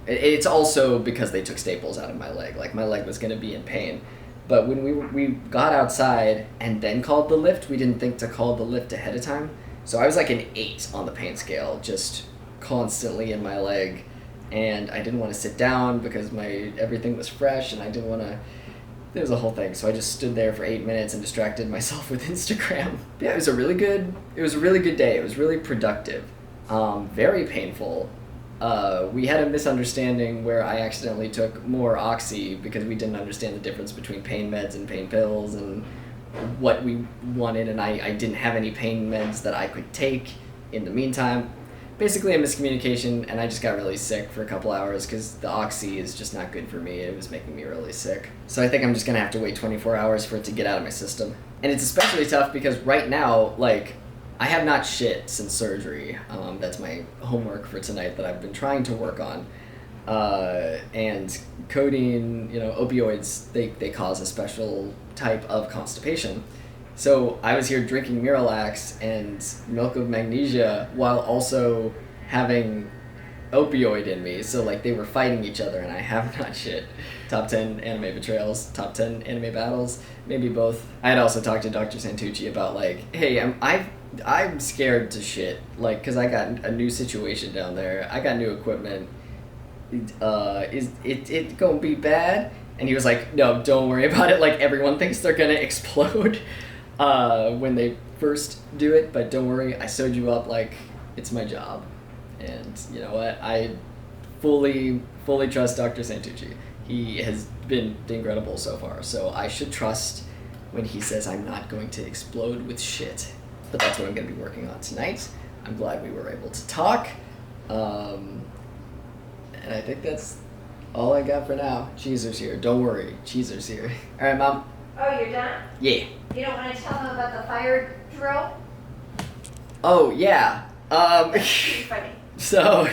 it's also because they took staples out of my leg. Like my leg was going to be in pain. But when we got outside and then called the lift, we didn't think to call the lift ahead of time. So I was like an 8 on the pain scale, just constantly in my leg, and I didn't want to sit down because everything was fresh, and I didn't want to. It was a whole thing, so I just stood there for 8 minutes and distracted myself with Instagram. But yeah, it was a really good day. It was really productive, very painful. We had a misunderstanding where I accidentally took more Oxy because we didn't understand the difference between pain meds and pain pills and what we wanted, and I didn't have any pain meds that I could take in the meantime. Basically a miscommunication, and I just got really sick for a couple hours because the Oxy is just not good for me. It was making me really sick. So I think I'm just going to have to wait 24 hours for it to get out of my system. And it's especially tough because right now, like, I have not shit since surgery. That's my homework for tonight that I've been trying to work on. And codeine, opioids, they cause a special type of constipation. So I was here drinking Miralax and milk of magnesia while also having opioid in me. So like they were fighting each other, and I have not shit. Top 10 anime betrayals, top 10 anime battles, maybe both. I had also talked to Dr. Santucci about like, hey, I'm scared to shit, like, cause I got a new situation down there. I got new equipment. Is it gonna be bad? And he was like, no, don't worry about it. Like everyone thinks they're gonna explode when they first do it, but don't worry, I sewed you up like it's my job. And you know what? I fully trust Dr. Santucci. He has been incredible so far, so I should trust when he says I'm not going to explode with shit. But that's what I'm going to be working on tonight. I'm glad we were able to talk. And I think that's all I got for now. Cheezer's here. Don't worry. Cheezer's here. All right, Mom. Oh, you're done? Yeah. You don't want to tell them about the fire drill? Oh, yeah. Funny. So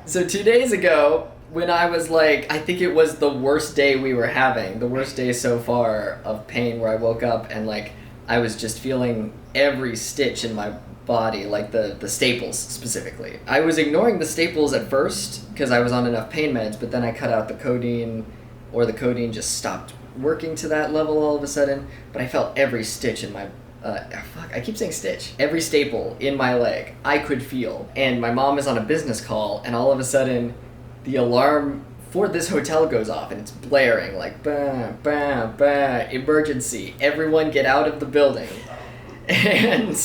2 days ago, when I was like, I think it was the worst day we were having, the worst day so far of pain, where I woke up and like I was just feeling every stitch in my body, like the staples specifically. I was ignoring the staples at first because I was on enough pain meds, but then I cut out the codeine, or the codeine just stopped working to that level all of a sudden. But I felt every stitch in my I keep saying stitch. Every staple in my leg, I could feel. And my mom is on a business call, and all of a sudden, the alarm for this hotel goes off, and it's blaring like, bah, bah, bah, emergency. Everyone get out of the building. And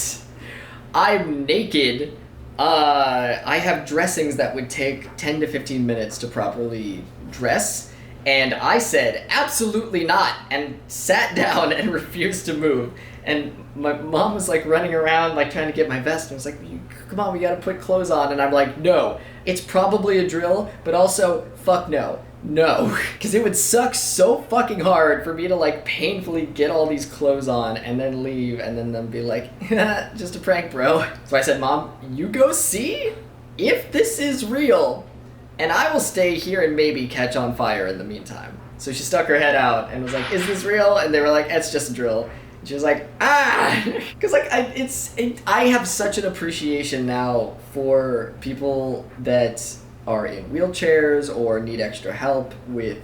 I'm naked. I have dressings that would take 10 to 15 minutes to properly dress. And I said, absolutely not, and sat down and refused to move. And my mom was like running around, like trying to get my vest, and was like, come on, we gotta put clothes on. And I'm like, no, it's probably a drill, but also, fuck no. No. Because it would suck so fucking hard for me to like painfully get all these clothes on and then leave and then them be like, just a prank, bro. So I said, Mom, you go see if this is real, and I will stay here and maybe catch on fire in the meantime. So she stuck her head out and was like, is this real? And they were like, it's just a drill. And she was like, because like I have such an appreciation now for people that are in wheelchairs or need extra help with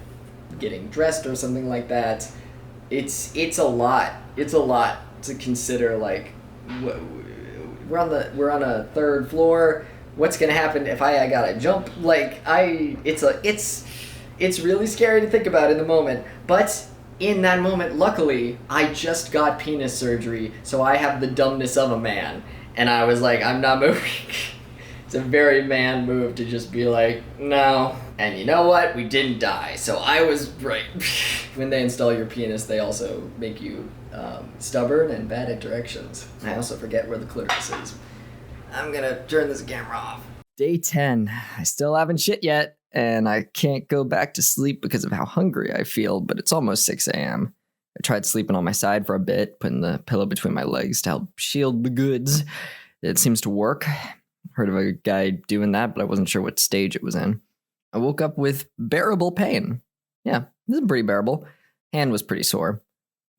getting dressed or something like that. It's a lot. It's a lot to consider. Like, we're on a third floor. What's gonna happen if I gotta jump? Like, it's really scary to think about in the moment. But in that moment, luckily, I just got penis surgery, so I have the dumbness of a man. And I was like, I'm not moving. It's a very man move to just be like, no. And you know what? We didn't die, so I was right. When they install your penis, they also make you stubborn and bad at directions. I also forget where the clitoris is. I'm gonna turn this camera off. Day 10. I still haven't shit yet, and I can't go back to sleep because of how hungry I feel, but it's almost 6 a.m. I tried sleeping on my side for a bit, putting the pillow between my legs to help shield the goods. It seems to work. Heard of a guy doing that, but I wasn't sure what stage it was in. I woke up with bearable pain. Yeah, this is pretty bearable. Hand was pretty sore.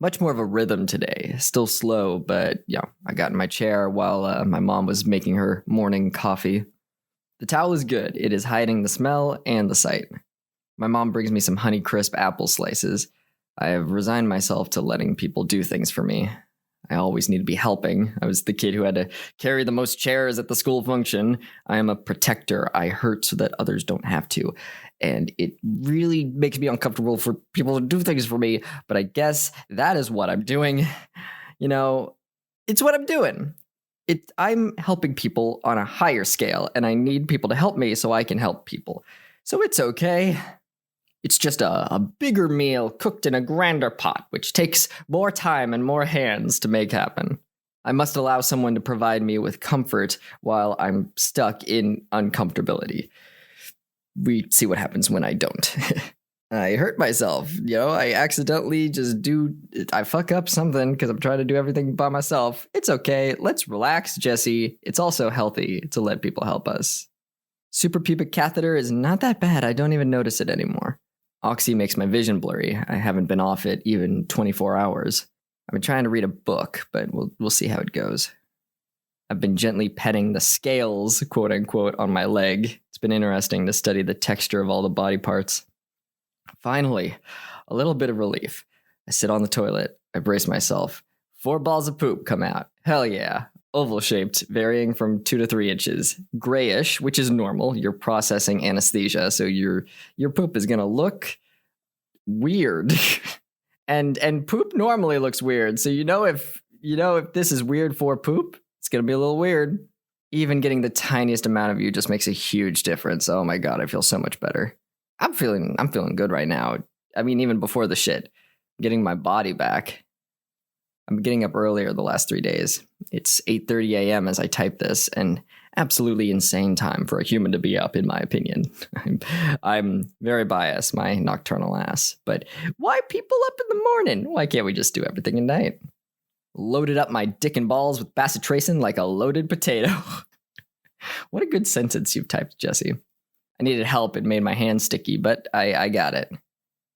Much more of a rhythm today. Still slow, but yeah, I got in my chair while my mom was making her morning coffee. The towel is good. It is hiding the smell and the sight. My mom brings me some Honeycrisp apple slices. I have resigned myself to letting people do things for me. I always need to be helping. I was the kid who had to carry the most chairs at the school function. I am a protector. I hurt so that others don't have to. And it really makes me uncomfortable for people to do things for me, but I guess that is what I'm doing. You know, it's what I'm doing. I'm helping people on a higher scale, and I need people to help me so I can help people. So it's okay. It's just a bigger meal cooked in a grander pot, which takes more time and more hands to make happen. I must allow someone to provide me with comfort while I'm stuck in uncomfortability. We see what happens when I don't. I hurt myself, I accidentally I fuck up something because I'm trying to do everything by myself. It's okay. Let's relax, Jesse. It's also healthy to let people help us. Superpubic Catheter is not that bad. I don't even notice it anymore. Oxy makes my vision blurry. I haven't been off it even 24 hours. I've been trying to read a book, but we'll see how it goes. I've been gently petting the scales, quote unquote, on my leg. It's been interesting to study the texture of all the body parts. Finally, a little bit of relief. I sit on the toilet. I brace myself. 4 balls of poop come out. Hell yeah. Oval shaped, varying from 2 to 3 inches. Grayish, which is normal. You're processing anesthesia, so your poop is gonna look weird. and poop normally looks weird. So if this is weird for poop, it's gonna be a little weird. Even getting the tiniest amount of you just makes a huge difference. Oh my god, I feel so much better. I'm feeling good right now. I mean, even before the shit, getting my body back. I'm getting up earlier the last 3 days. It's 8:30 a.m. as I type this, and absolutely insane time for a human to be up, in my opinion. I'm very biased, my nocturnal ass. But why people up in the morning? Why can't we just do everything at night? Loaded up my dick and balls with bacitracin like a loaded potato. What a good sentence you've typed, Jesse. I needed help. It made my hand sticky, but I got it.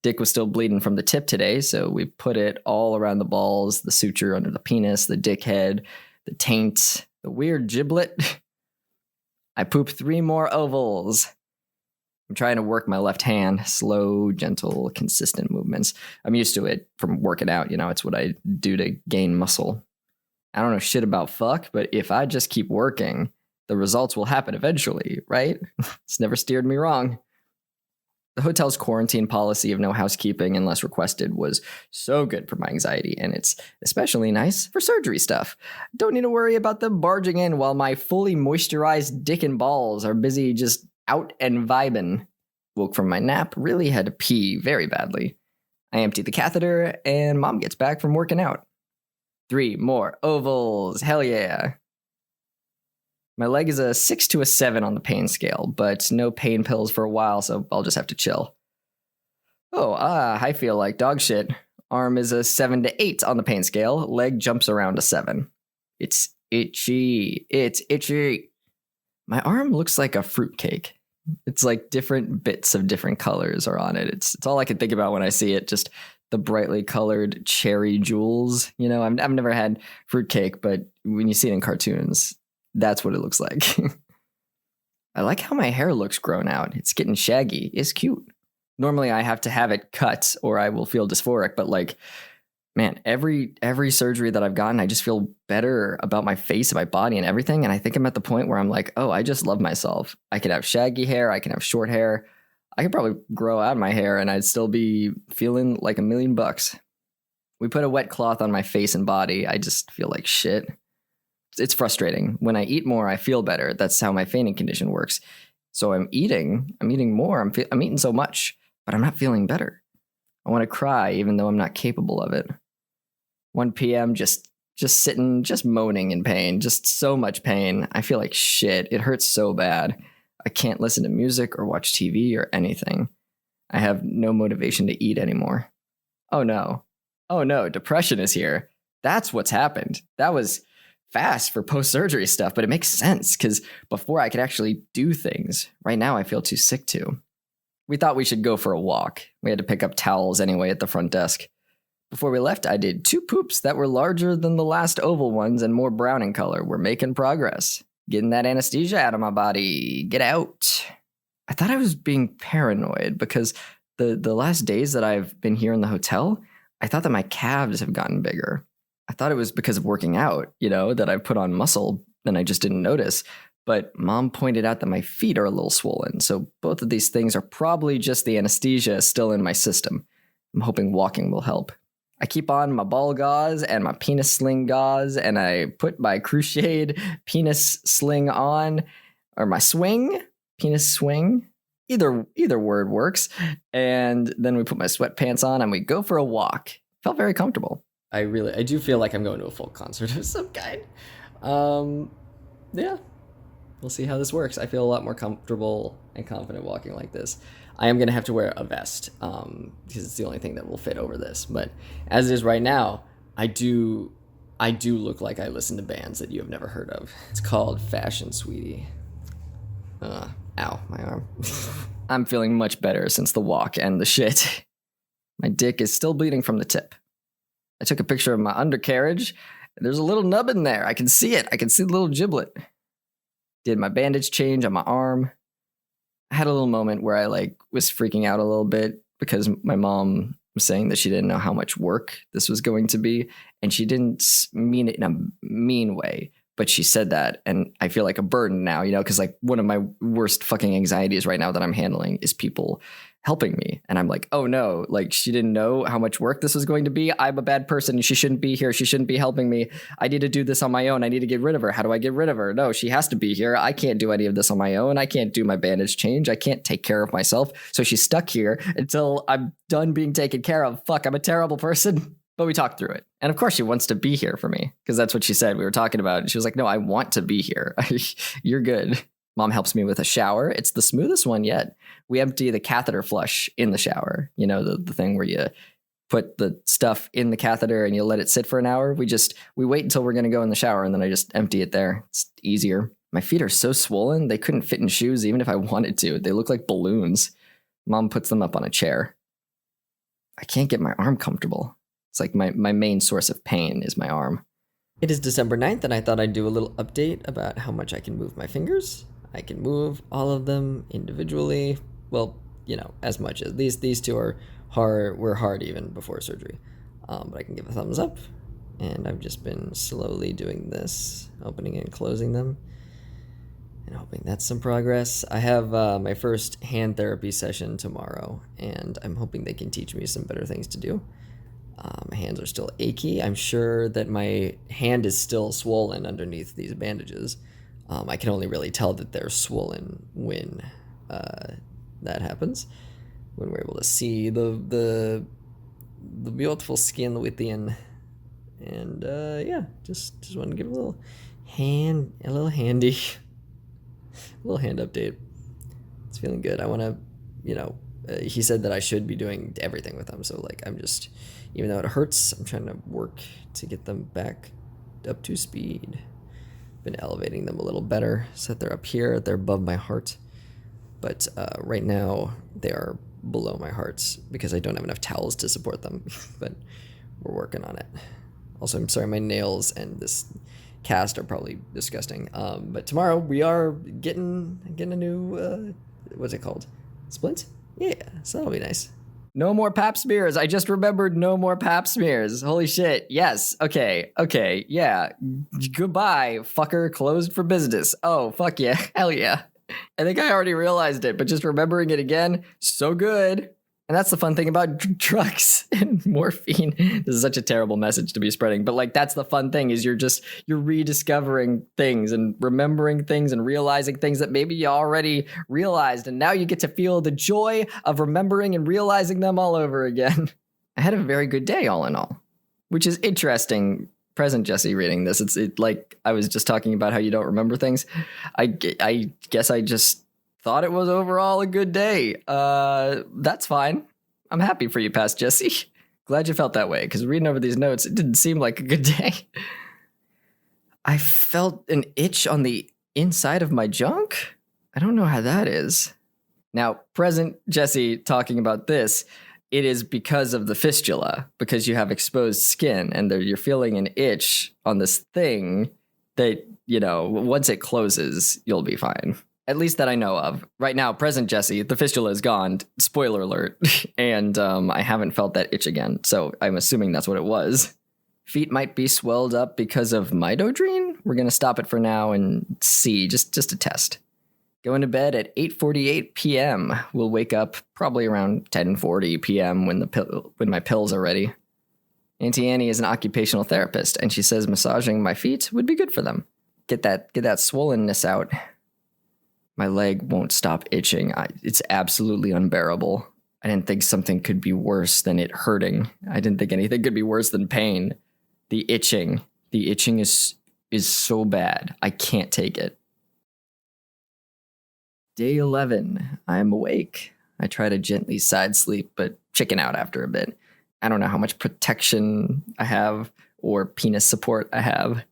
Dick was still bleeding from the tip today, so we put it all around the balls, the suture under the penis, the dick head, the taint, the weird giblet. I pooped 3 more ovals. I'm trying to work my left hand. Slow, gentle, consistent movements. I'm used to it from working out. It's what I do to gain muscle. I don't know shit about fuck, but if I just keep working, the results will happen eventually, right? It's never steered me wrong. The hotel's quarantine policy of no housekeeping unless requested was so good for my anxiety, and it's especially nice for surgery stuff. Don't need to worry about them barging in while my fully moisturized dick and balls are busy just out and vibing. Woke from my nap, really had to pee very badly. I empty the catheter, and Mom gets back from working out. 3 more ovals, hell yeah. My leg is a 6 to a 7 on the pain scale, but no pain pills for a while, so I'll just have to chill. I feel like dog shit. Arm is a 7 to 8 on the pain scale. Leg jumps around a 7. It's itchy. It's itchy. My arm looks like a fruitcake. It's like different bits of different colors are on it. It's all I can think about when I see it, just the brightly colored cherry jewels. I've never had fruitcake, but when you see it in cartoons, that's what it looks like. I like how my hair looks grown out. It's getting shaggy. It's cute. Normally I have to have it cut or I will feel dysphoric, but man, every surgery that I've gotten, I just feel better about my face and my body and everything. And I think I'm at the point where I'm like, I just love myself. I can have shaggy hair. I can have short hair. I could probably grow out my hair and I'd still be feeling like $1 million. We put a wet cloth on my face and body. I just feel like shit. It's frustrating. When I eat more, I feel better. That's how my fainting condition works. So I'm eating more. I'm eating so much, but I'm not feeling better. I want to cry even though I'm not capable of it. 1 p.m. just sitting, just moaning in pain, just so much pain. I feel like shit. It hurts so bad. I can't listen to music or watch TV or anything. I have no motivation to eat anymore. Oh no, depression is here. That's what's happened. That was fast for post-surgery stuff, but it makes sense because before I could actually do things. Right now I feel too sick to. We thought we should go for a walk. We had to pick up towels anyway at the front desk. Before we left, I did 2 poops that were larger than the last oval ones and more brown in color. We're making progress. Getting that anesthesia out of my body. Get out. I thought I was being paranoid because the last days that I've been here in the hotel, I thought that my calves have gotten bigger. I thought it was because of working out, that I put on muscle and I just didn't notice. But Mom pointed out that my feet are a little swollen. So both of these things are probably just the anesthesia still in my system. I'm hoping walking will help. I keep on my ball gauze and my penis sling gauze, and I put my crocheted penis sling on, or my swing, penis swing. Either word works. And then we put my sweatpants on and we go for a walk. Felt very comfortable. I do feel like I'm going to a folk concert of some kind. Yeah, we'll see how this works. I feel a lot more comfortable and confident walking like this. I am going to have to wear a vest because it's the only thing that will fit over this. But as it is right now, I do look like I listen to bands that you have never heard of. It's called Fashion Sweetie. Ow, my arm. I'm feeling much better since the walk and the shit. My dick is still bleeding from the tip. I took a picture of my undercarriage. There's a little nub in there. I can see it. I can see the little giblet. Did my bandage change on my arm. I had a little moment where I was freaking out a little bit because my mom was saying that she didn't know how much work this was going to be. And she didn't mean it in a mean way, but she said that. And I feel like a burden now, because one of my worst fucking anxieties right now that I'm handling is people helping me. And I'm like, oh no, she didn't know how much work this was going to be. I'm a bad person. She shouldn't be here. She shouldn't be helping me. I need to do this on my own. I need to get rid of her. How do I get rid of her? No, she has to be here. I can't do any of this on my own. I can't do my bandage change. I can't take care of myself. So she's stuck here until I'm done being taken care of. Fuck, I'm a terrible person. But we talked through it. And of course she wants to be here for me because that's what she said. We were talking about it. She was like, no, I want to be here. You're good. Mom helps me with a shower. It's the smoothest one yet. We empty the catheter flush in the shower. The thing where you put the stuff in the catheter and you let it sit for an hour. We wait until we're going to go in the shower and then I just empty it there. It's easier. My feet are so swollen, they couldn't fit in shoes even if I wanted to. They look like balloons. Mom puts them up on a chair. I can't get my arm comfortable. It's like my main source of pain is my arm. It is December 9th, and I thought I'd do a little update about how much I can move my fingers. I can move all of them individually. Well, as much as these two were hard even before surgery. But I can give a thumbs up, and I've just been slowly doing this, opening and closing them, and hoping that's some progress. I have my first hand therapy session tomorrow, and I'm hoping they can teach me some better things to do. My hands are still achy. I'm sure that my hand is still swollen underneath these bandages. I can only really tell that they're swollen when that happens, when we're able to see the beautiful skin within. And just want to give a little hand update. It's feeling good. I want to, he said that I should be doing everything with them. So I'm just, even though it hurts, I'm trying to work to get them back up to speed. Been elevating them a little better so that they're up here, they're above my heart. But right now they are below my heart because I don't have enough towels to support them, but we're working on it. Also, I'm sorry, my nails and this cast are probably disgusting. But tomorrow we are getting a new, what's it called? Splint? Yeah, so that'll be nice. No more pap smears. I just remembered no more pap smears. Holy shit. Yes. Okay. Yeah. Goodbye, fucker. Closed for business. Oh, fuck yeah. Hell yeah. I think I already realized it, but just remembering it again, so good. And that's the fun thing about drugs and morphine. This is such a terrible message to be spreading, but that's the fun thing is you're rediscovering things and remembering things and realizing things that maybe you already realized. And now you get to feel the joy of remembering and realizing them all over again. I had a very good day all in all, which is interesting. Present Jesse reading this. It's like I was just talking about how you don't remember things. I guess I just thought it was overall a good day. That's fine. I'm happy for you, past Jesse. Glad you felt that way, because reading over these notes, it didn't seem like a good day. I felt an itch on the inside of my junk. I don't know how that is. Now, present Jesse talking about this, it is because of the fistula, because you have exposed skin and you're feeling an itch on this thing that, once it closes, you'll be fine. At least that I know of. Right now, present Jesse, the fistula is gone. Spoiler alert. And I haven't felt that itch again. So I'm assuming that's what it was. Feet might be swelled up because of midodrine. We're going to stop it for now and see, just a test. Going to bed at 8:48 p.m. We'll wake up probably around 10:40 p.m. when my pills are ready. Auntie Annie is an occupational therapist, and she says massaging my feet would be good for them. Get that swollenness out. My leg won't stop itching. It's absolutely unbearable. I didn't think something could be worse than it hurting. I didn't think anything could be worse than pain. The itching is so bad. I can't take it. Day 11. I am awake. I try to gently side sleep, but chicken out after a bit. I don't know how much protection I have or penis support I have.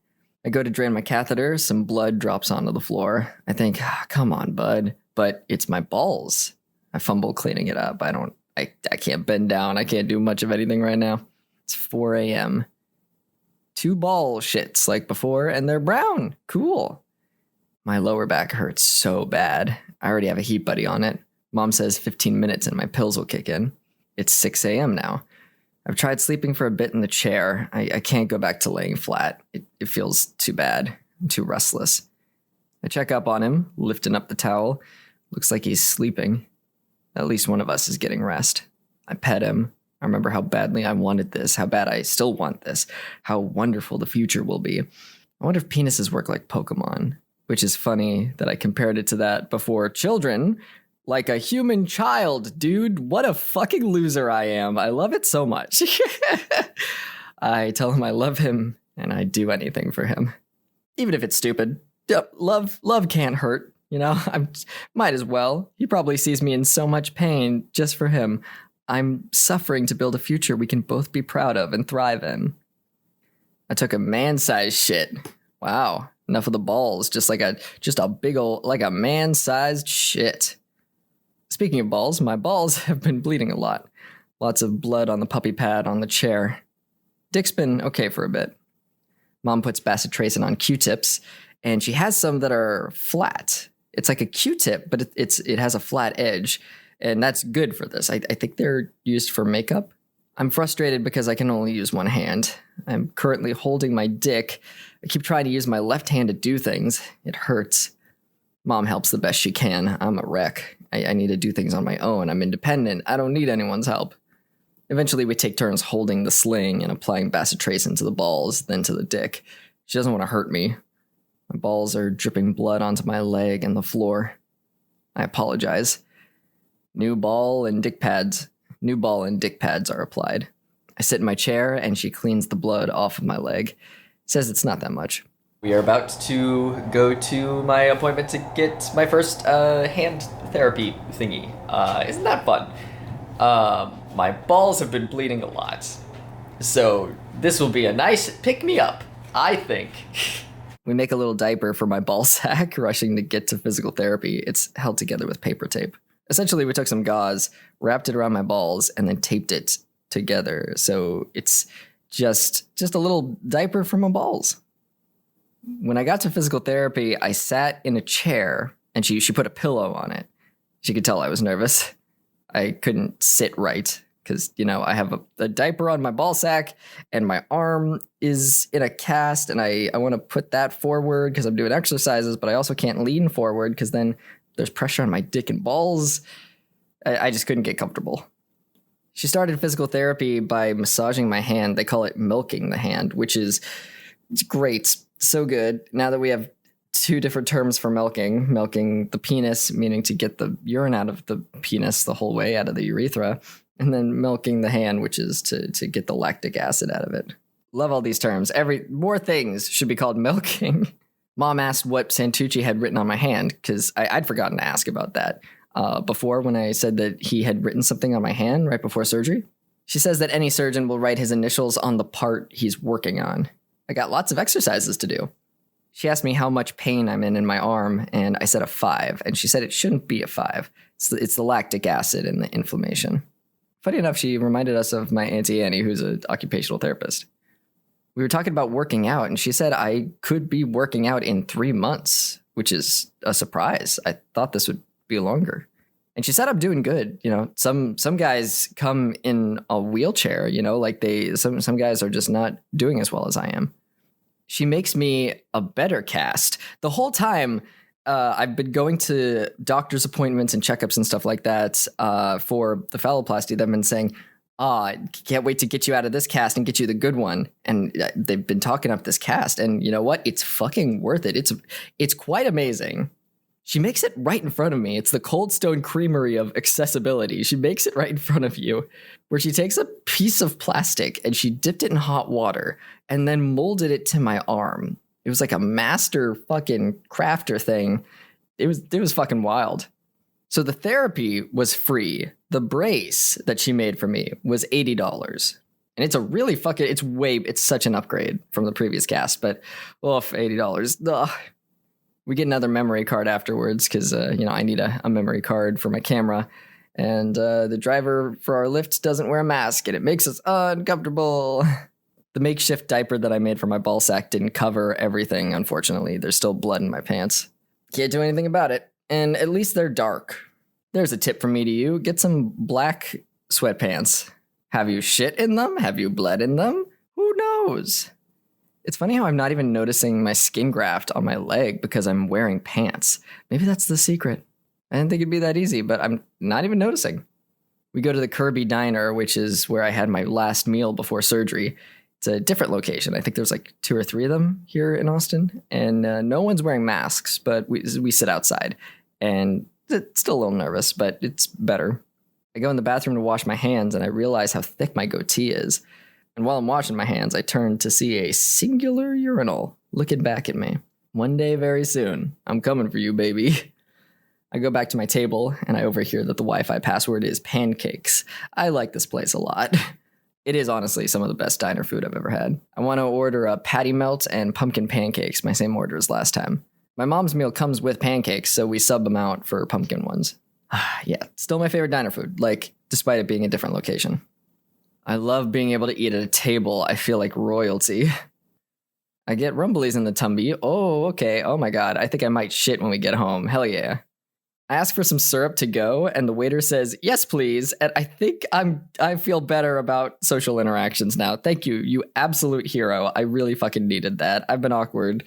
I go to drain my catheter, some blood drops onto the floor. I think, come on, bud. But it's my balls. I fumble cleaning it up. I can't bend down. I can't do much of anything right now. It's 4 a.m. 2 ball shits like before, and they're brown. Cool. My lower back hurts so bad. I already have a heat buddy on it. Mom says 15 minutes and my pills will kick in. It's 6 a.m. now. I've tried sleeping for a bit in the chair. I can't go back to laying flat. It feels too bad. I'm too restless. I check up on him, lifting up the towel. Looks like he's sleeping. At least one of us is getting rest. I pet him. I remember how badly I wanted this, how bad I still want this, how wonderful the future will be. I wonder if penises work like Pokemon, which is funny that I compared it to that before. Children, like a human child, dude. What a fucking loser I am. I love it so much. I tell him I love him and I'd do anything for him. Even if it's stupid. Yep, love can't hurt, I might as well. He probably sees me in so much pain just for him. I'm suffering to build a future we can both be proud of and thrive in. I took a man-sized shit. Wow, enough of the balls. Just a big old, like a man-sized shit. Speaking of balls, my balls have been bleeding a lot. Lots of blood on the puppy pad on the chair. Dick's been okay for a bit. Mom puts bacitracin on Q-tips, and she has some that are flat. It's like a Q-tip, but it has a flat edge, and that's good for this. I think they're used for makeup. I'm frustrated because I can only use one hand. I'm currently holding my dick. I keep trying to use my left hand to do things. It hurts. Mom helps the best she can. I'm a wreck. I need to do things on my own. I'm independent. I don't need anyone's help. Eventually, we take turns holding the sling and applying bacitracin to the balls, then to the dick. She doesn't want to hurt me. My balls are dripping blood onto my leg and the floor. I apologize. New ball and dick pads are applied. I sit in my chair and she cleans the blood off of my leg. Says it's not that much. We are about to go to my appointment to get my first hand therapy thingy. Isn't that fun? My balls have been bleeding a lot. So this will be a nice pick-me-up, I think. We make a little diaper for my ball sack, rushing to get to physical therapy. It's held together with paper tape. Essentially, we took some gauze, wrapped it around my balls, and then taped it together. So it's just a little diaper for my balls. When I got to physical therapy, I sat in a chair, and she put a pillow on it. She could tell I was nervous. I couldn't sit right because, I have a diaper on my ball sack, and my arm is in a cast, and I want to put that forward because I'm doing exercises, but I also can't lean forward because then there's pressure on my dick and balls. I just couldn't get comfortable. She started physical therapy by massaging my hand. They call it milking the hand, which is it's great. So good. Now that we have two different terms for milking. Milking the penis, meaning to get the urine out of the penis the whole way out of the urethra. And then milking the hand, which is to get the lactic acid out of it. Love all these terms. More things should be called milking. Mom asked what Santucci had written on my hand, because I'd forgotten to ask about that before when I said that he had written something on my hand right before surgery. She says that any surgeon will write his initials on the part he's working on. I got lots of exercises to do. She asked me how much pain I'm in my arm, and I said a 5, and she said it shouldn't be a 5. It's the lactic acid and the inflammation. Funny enough, she reminded us of my Auntie Annie, who's an occupational therapist. We were talking about working out, and she said I could be working out in 3 months, which is a surprise. I thought this would be longer. And she said I'm doing good. Some guys come in a wheelchair, like some guys are just not doing as well as I am. She makes me a better cast. The whole time, I've been going to doctor's appointments and checkups and stuff like that for the phalloplasty. They've been saying, can't wait to get you out of this cast and get you the good one. And they've been talking up this cast. And you know what? It's fucking worth it. It's quite amazing. She makes it right in front of me. It's the Cold Stone Creamery of accessibility. She makes it right in front of you, where she takes a piece of plastic and she dipped it in hot water and then molded it to my arm. It was like a master fucking crafter thing. It was fucking wild. So the therapy was free. The brace that she made for me was $80. And it's a really it's such an upgrade from the previous cast, but $80. Ugh. We get another memory card afterwards because, I need a memory card for my camera. And the driver for our Lyft doesn't wear a mask, and it makes us uncomfortable. The makeshift diaper that I made for my ball sack didn't cover everything, unfortunately. There's still blood in my pants. Can't do anything about it. And at least they're dark. There's a tip from me to you. Get some black sweatpants. Have you shit in them? Have you bled in them? Who knows? It's funny how I'm not even noticing my skin graft on my leg because I'm wearing pants. Maybe that's the secret. I didn't think it'd be that easy, but I'm not even noticing. We go to the Kirby Diner, which is where I had my last meal before surgery. It's a different location. I think there's like 2 or 3 of them here in Austin. And no one's wearing masks, but we sit outside. And it's still a little nervous, but it's better. I go in the bathroom to wash my hands, and I realize how thick my goatee is. And while I'm washing my hands, I turn to see a singular urinal looking back at me. One day very soon, I'm coming for you, baby. I go back to my table and I overhear that the Wi-Fi password is pancakes. I like this place a lot. It is honestly some of the best diner food I've ever had. I want to order a patty melt and pumpkin pancakes, my same order as last time. My mom's meal comes with pancakes, so we sub them out for pumpkin ones. Yeah, still my favorite diner food, like, despite it being a different location. I love being able to eat at a table. I feel like royalty. I get rumblies in the tummy. Oh, okay. Oh my god, I think I might shit when we get home. Hell yeah. I ask for some syrup to go, and the waiter says, yes, please. And I think I feel better about social interactions now. Thank you, you absolute hero. I really fucking needed that. I've been awkward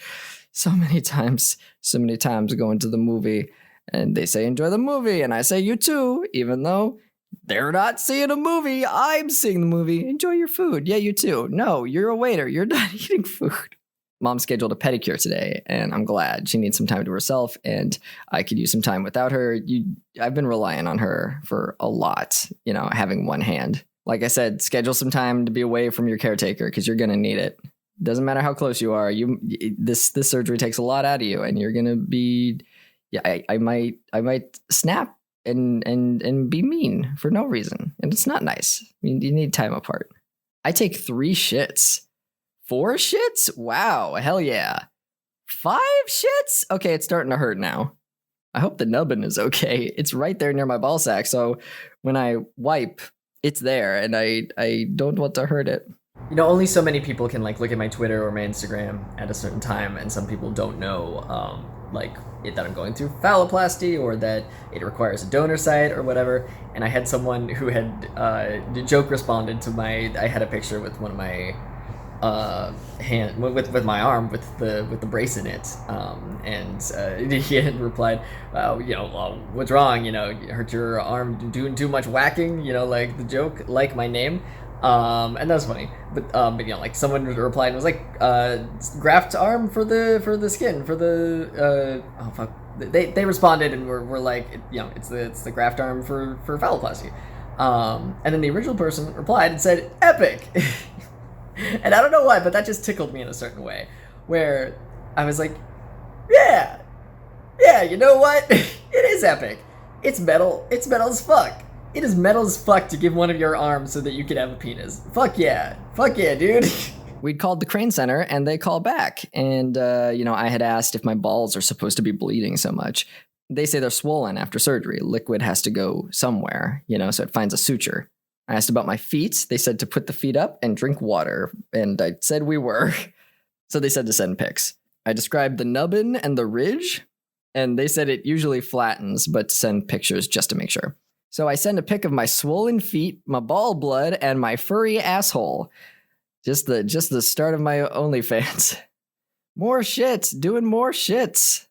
so many times going to the movie, and they say, enjoy the movie, and I say, you too, even though they're not seeing a movie. I'm seeing the movie. Enjoy your food. Yeah, you too. No, you're a waiter. You're not eating food. Mom scheduled a pedicure today, and I'm glad. She needs some time to herself, and I could use some time without her. I've been relying on her for a lot, having one hand. Like I said, schedule some time to be away from your caretaker because you're going to need it. Doesn't matter how close you are. This surgery takes a lot out of you, and you're going to be, I might snap and be mean for no reason, and it's not nice. You need time apart. I take 3 shits. 4 shits? Wow, hell yeah. 5 shits? Okay, it's starting to hurt now. I hope the nubbin is okay. It's right there near my ball sack, so when I wipe, it's there, and I don't want to hurt it. Only so many people can look at my Twitter or my Instagram at a certain time, and some people don't know that I'm going through phalloplasty or that it requires a donor site or whatever. And I had someone who had joke responded to I had a picture with one of my hand with my arm with the brace in it, and he had replied, what's wrong, you hurt your arm doing too much whacking, like the joke, like my name. And that was funny, but someone replied and was like, graft arm for the skin for the oh fuck, they responded and were like, it's the graft arm for phalloplasty, and then the original person replied and said epic. And I don't know why, but that just tickled me in a certain way, where I was like, yeah, you know what? It is epic. It's metal as fuck. It is metal as fuck to give one of your arms so that you can have a penis. Fuck yeah, dude. We'd called the Crane Center, and they called back. And, I had asked if my balls are supposed to be bleeding so much. They say they're swollen after surgery. Liquid has to go somewhere, so it finds a suture. I asked about my feet. They said to put the feet up and drink water. And I said we were. So they said to send pics. I described the nubbin and the ridge, and they said it usually flattens, but to send pictures just to make sure. So I send a pic of my swollen feet, my ball blood, and my furry asshole. Just the start of my OnlyFans. More shit, doing more shits.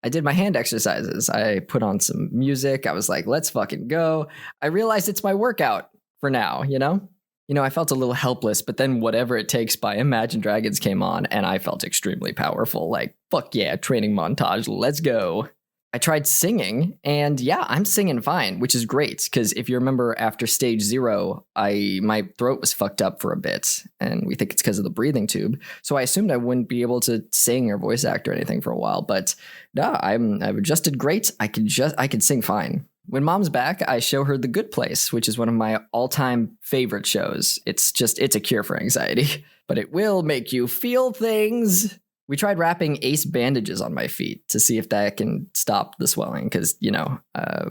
I did my hand exercises. I put on some music. I was like, let's fucking go. I realized it's my workout for now, I felt a little helpless, but then Whatever It Takes by Imagine Dragons came on, and I felt extremely powerful. Like, fuck yeah, training montage, let's go. I tried singing, and yeah, I'm singing fine, which is great, because if you remember after stage 0, my throat was fucked up for a bit, and we think it's because of the breathing tube, so I assumed I wouldn't be able to sing or voice act or anything for a while, but no, I've adjusted great. I could sing fine. When Mom's back, I show her The Good Place, which is one of my all-time favorite shows. It's a cure for anxiety, but it will make you feel things. We tried wrapping Ace bandages on my feet to see if that can stop the swelling, because,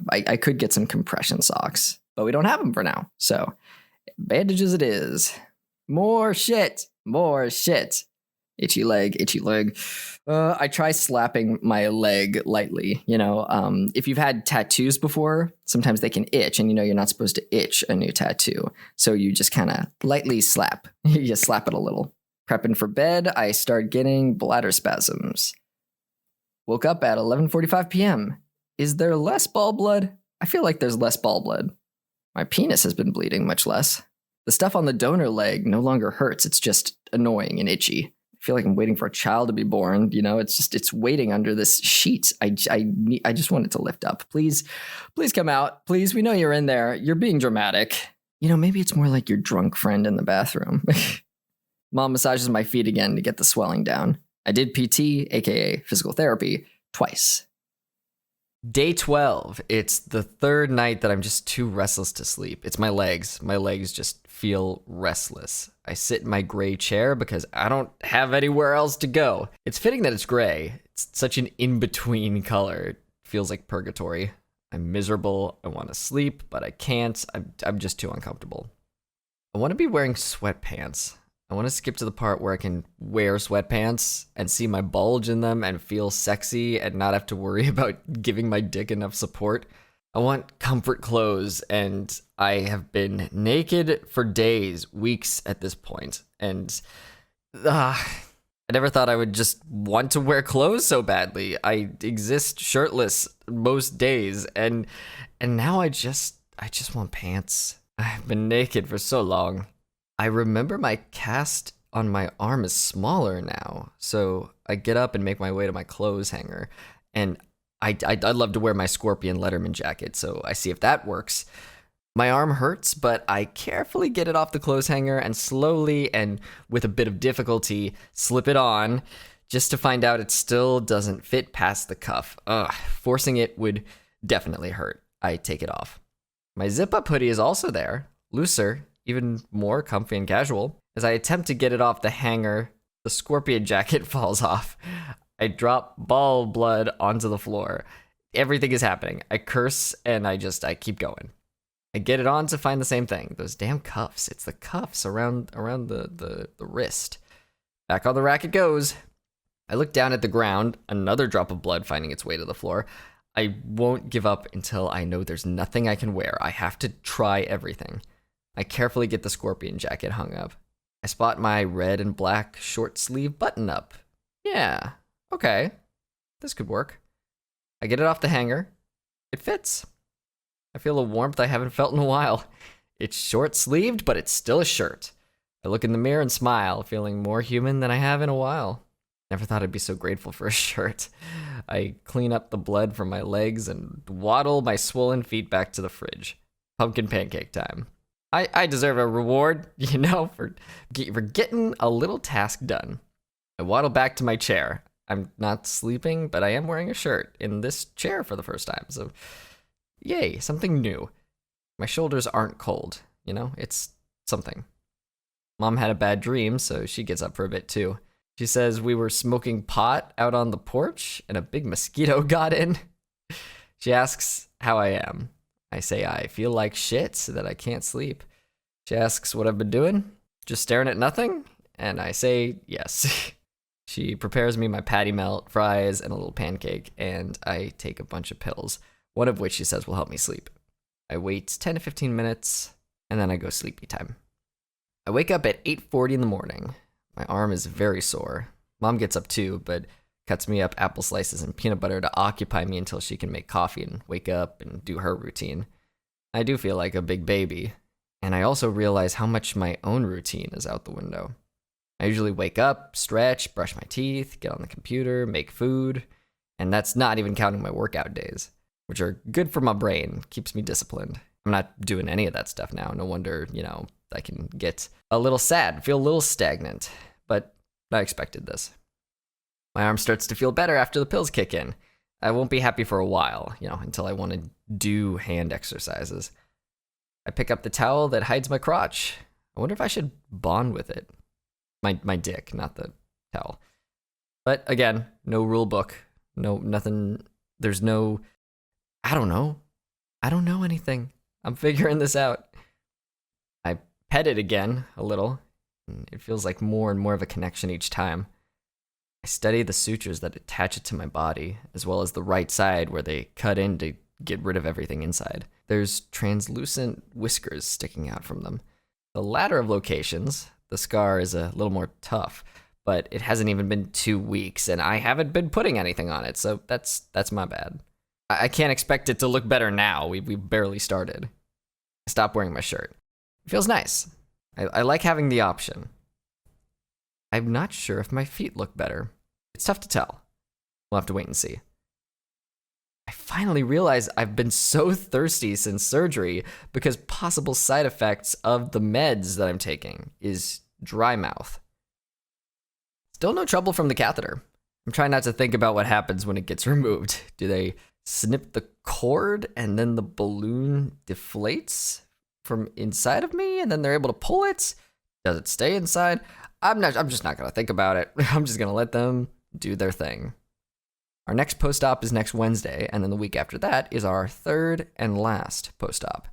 I could get some compression socks, but we don't have them for now. So bandages it is. More shit. Itchy leg. I try slapping my leg lightly. If you've had tattoos before, sometimes they can itch, and you're not supposed to itch a new tattoo. So you just kind of lightly slap. You slap it a little. Prepping for bed, I start getting bladder spasms. Woke up at 11:45 p.m. Is there less ball blood? I feel like there's less ball blood. My penis has been bleeding much less. The stuff on the donor leg no longer hurts. It's just annoying and itchy. I feel like I'm waiting for a child to be born. It's waiting under this sheet. I just want it to lift up. Please come out. Please, we know you're in there. You're being dramatic. Maybe it's more like your drunk friend in the bathroom. Mom massages my feet again to get the swelling down. I did PT, aka physical therapy, twice. Day 12. It's the third night that I'm just too restless to sleep. It's my legs. My legs just feel restless. I sit in my gray chair because I don't have anywhere else to go. It's fitting that it's gray. It's such an in-between color. It feels like purgatory. I'm miserable. I want to sleep, but I can't. I'm just too uncomfortable. I want to be wearing sweatpants. I want to skip to the part where I can wear sweatpants and see my bulge in them and feel sexy and not have to worry about giving my dick enough support. I want comfort clothes, and I have been naked for days, weeks at this point. And I never thought I would just want to wear clothes so badly. I exist shirtless most days, and now I just want pants. I've been naked for so long. I remember my cast on my arm is smaller now, so I get up and make my way to my clothes hanger, and I'd love to wear my Scorpion Letterman jacket, so I see if that works. My arm hurts, but I carefully get it off the clothes hanger and slowly and with a bit of difficulty slip it on, just to find out it still doesn't fit past the cuff. Forcing it would definitely hurt. I take it off. My zip-up hoodie is also there, looser, even more comfy and casual. As I attempt to get it off the hanger, the Scorpion jacket falls off. I drop ball blood onto the floor. Everything is happening. I curse and I keep going. I get it on to find the same thing. Those damn cuffs. It's the cuffs around the wrist. Back on the rack it goes. I look down at the ground, another drop of blood finding its way to the floor. I won't give up until I know there's nothing I can wear. I have to try everything. I carefully get the Scorpion jacket hung up. I spot my red and black short sleeve button up. Yeah, okay. This could work. I get it off the hanger. It fits. I feel a warmth I haven't felt in a while. It's short sleeved, but it's still a shirt. I look in the mirror and smile, feeling more human than I have in a while. Never thought I'd be so grateful for a shirt. I clean up the blood from my legs and waddle my swollen feet back to the fridge. Pumpkin pancake time. I deserve a reward, for getting a little task done. I waddle back to my chair. I'm not sleeping, but I am wearing a shirt in this chair for the first time, so yay, something new. My shoulders aren't cold, it's something. Mom had a bad dream, so she gets up for a bit too. She says we were smoking pot out on the porch and a big mosquito got in. She asks how I am. I say I feel like shit, so that I can't sleep. She asks what I've been doing. Just staring at nothing? And I say yes. She prepares me my patty melt, fries, and a little pancake, and I take a bunch of pills, one of which she says will help me sleep. I wait 10 to 15 minutes, and then I go sleepy time. I wake up at 8:40 in the morning. My arm is very sore. Mom gets up too, but cuts me up apple slices and peanut butter to occupy me until she can make coffee and wake up and do her routine. I do feel like a big baby, and I also realize how much my own routine is out the window. I usually wake up, stretch, brush my teeth, get on the computer, make food, and that's not even counting my workout days, which are good for my brain, keeps me disciplined. I'm not doing any of that stuff now. No wonder, I can get a little sad, feel a little stagnant, but I expected this. My arm starts to feel better after the pills kick in. I won't be happy for a while, until I want to do hand exercises. I pick up the towel that hides my crotch. I wonder if I should bond with it. My dick, not the towel. But again, no rule book, no nothing. There's no, I don't know anything. I'm figuring this out. I pet it again a little. It feels like more and more of a connection each time. I study the sutures that attach it to my body, as well as the right side where they cut in to get rid of everything inside. There's translucent whiskers sticking out from them. The latter of locations, the scar is a little more tough, but it hasn't even been 2 weeks, and I haven't been putting anything on it, so that's my bad. I can't expect it to look better now. We barely started. I stopped wearing my shirt. It feels nice. I like having the option. I'm not sure if my feet look better. It's tough to tell. We'll have to wait and see. I finally realize I've been so thirsty since surgery because possible side effects of the meds that I'm taking is dry mouth. Still no trouble from the catheter. I'm trying not to think about what happens when it gets removed. Do they snip the cord and then the balloon deflates from inside of me and then they're able to pull it? Does it stay inside? I'm just not gonna think about it. I'm just gonna let them do their thing. Our next post-op is next Wednesday, and then the week after that is our third and last post-op.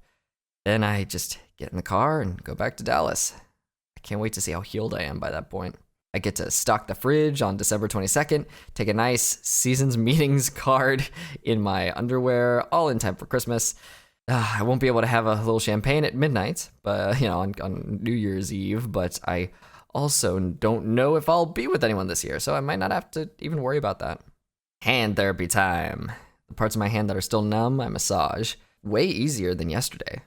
Then I just get in the car and go back to Dallas. I can't wait to see how healed I am by that point. I get to stock the fridge on December 22nd, take a nice season's meetings card in my underwear, all in time for Christmas. I won't be able to have a little champagne at midnight, but on New Year's Eve, but I also don't know if I'll be with anyone this year, so I might not have to even worry about that. Hand therapy time. The parts of my hand that are still numb, I massage. Way easier than yesterday.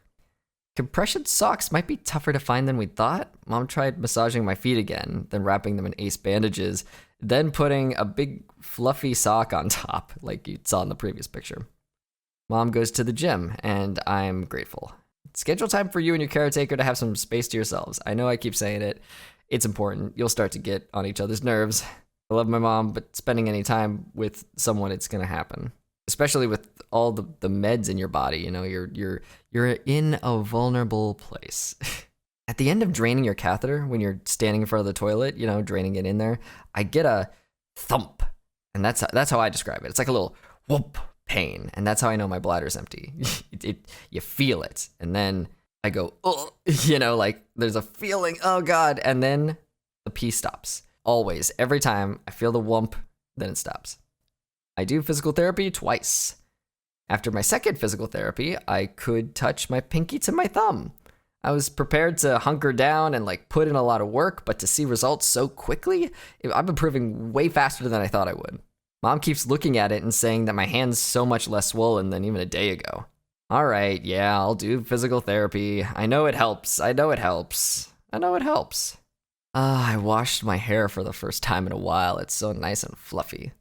Compression socks might be tougher to find than we thought. Mom tried massaging my feet again, then wrapping them in ace bandages, then putting a big fluffy sock on top, like you saw in the previous picture. Mom goes to the gym, and I'm grateful. Schedule time for you and your caretaker to have some space to yourselves. I know I keep saying it. It's important. You'll start to get on each other's nerves. I love my mom, but spending any time with someone, it's gonna happen. Especially with all the meds in your body, you're in a vulnerable place. At the end of draining your catheter, when you're standing in front of the toilet, draining it in there, I get a thump, and that's how I describe it. It's like a little whoop pain, and that's how I know my bladder's empty. You feel it, and then I go, oh, like there's a feeling, oh God, and then the pee stops. Always, every time I feel the whoomp, then it stops. I do physical therapy twice. After my second physical therapy, I could touch my pinky to my thumb. I was prepared to hunker down and put in a lot of work, but to see results so quickly, I'm improving way faster than I thought I would. Mom keeps looking at it and saying that my hand's so much less swollen than even a day ago. All right, yeah, I'll do physical therapy. I know it helps. I washed my hair for the first time in a while. It's so nice and fluffy.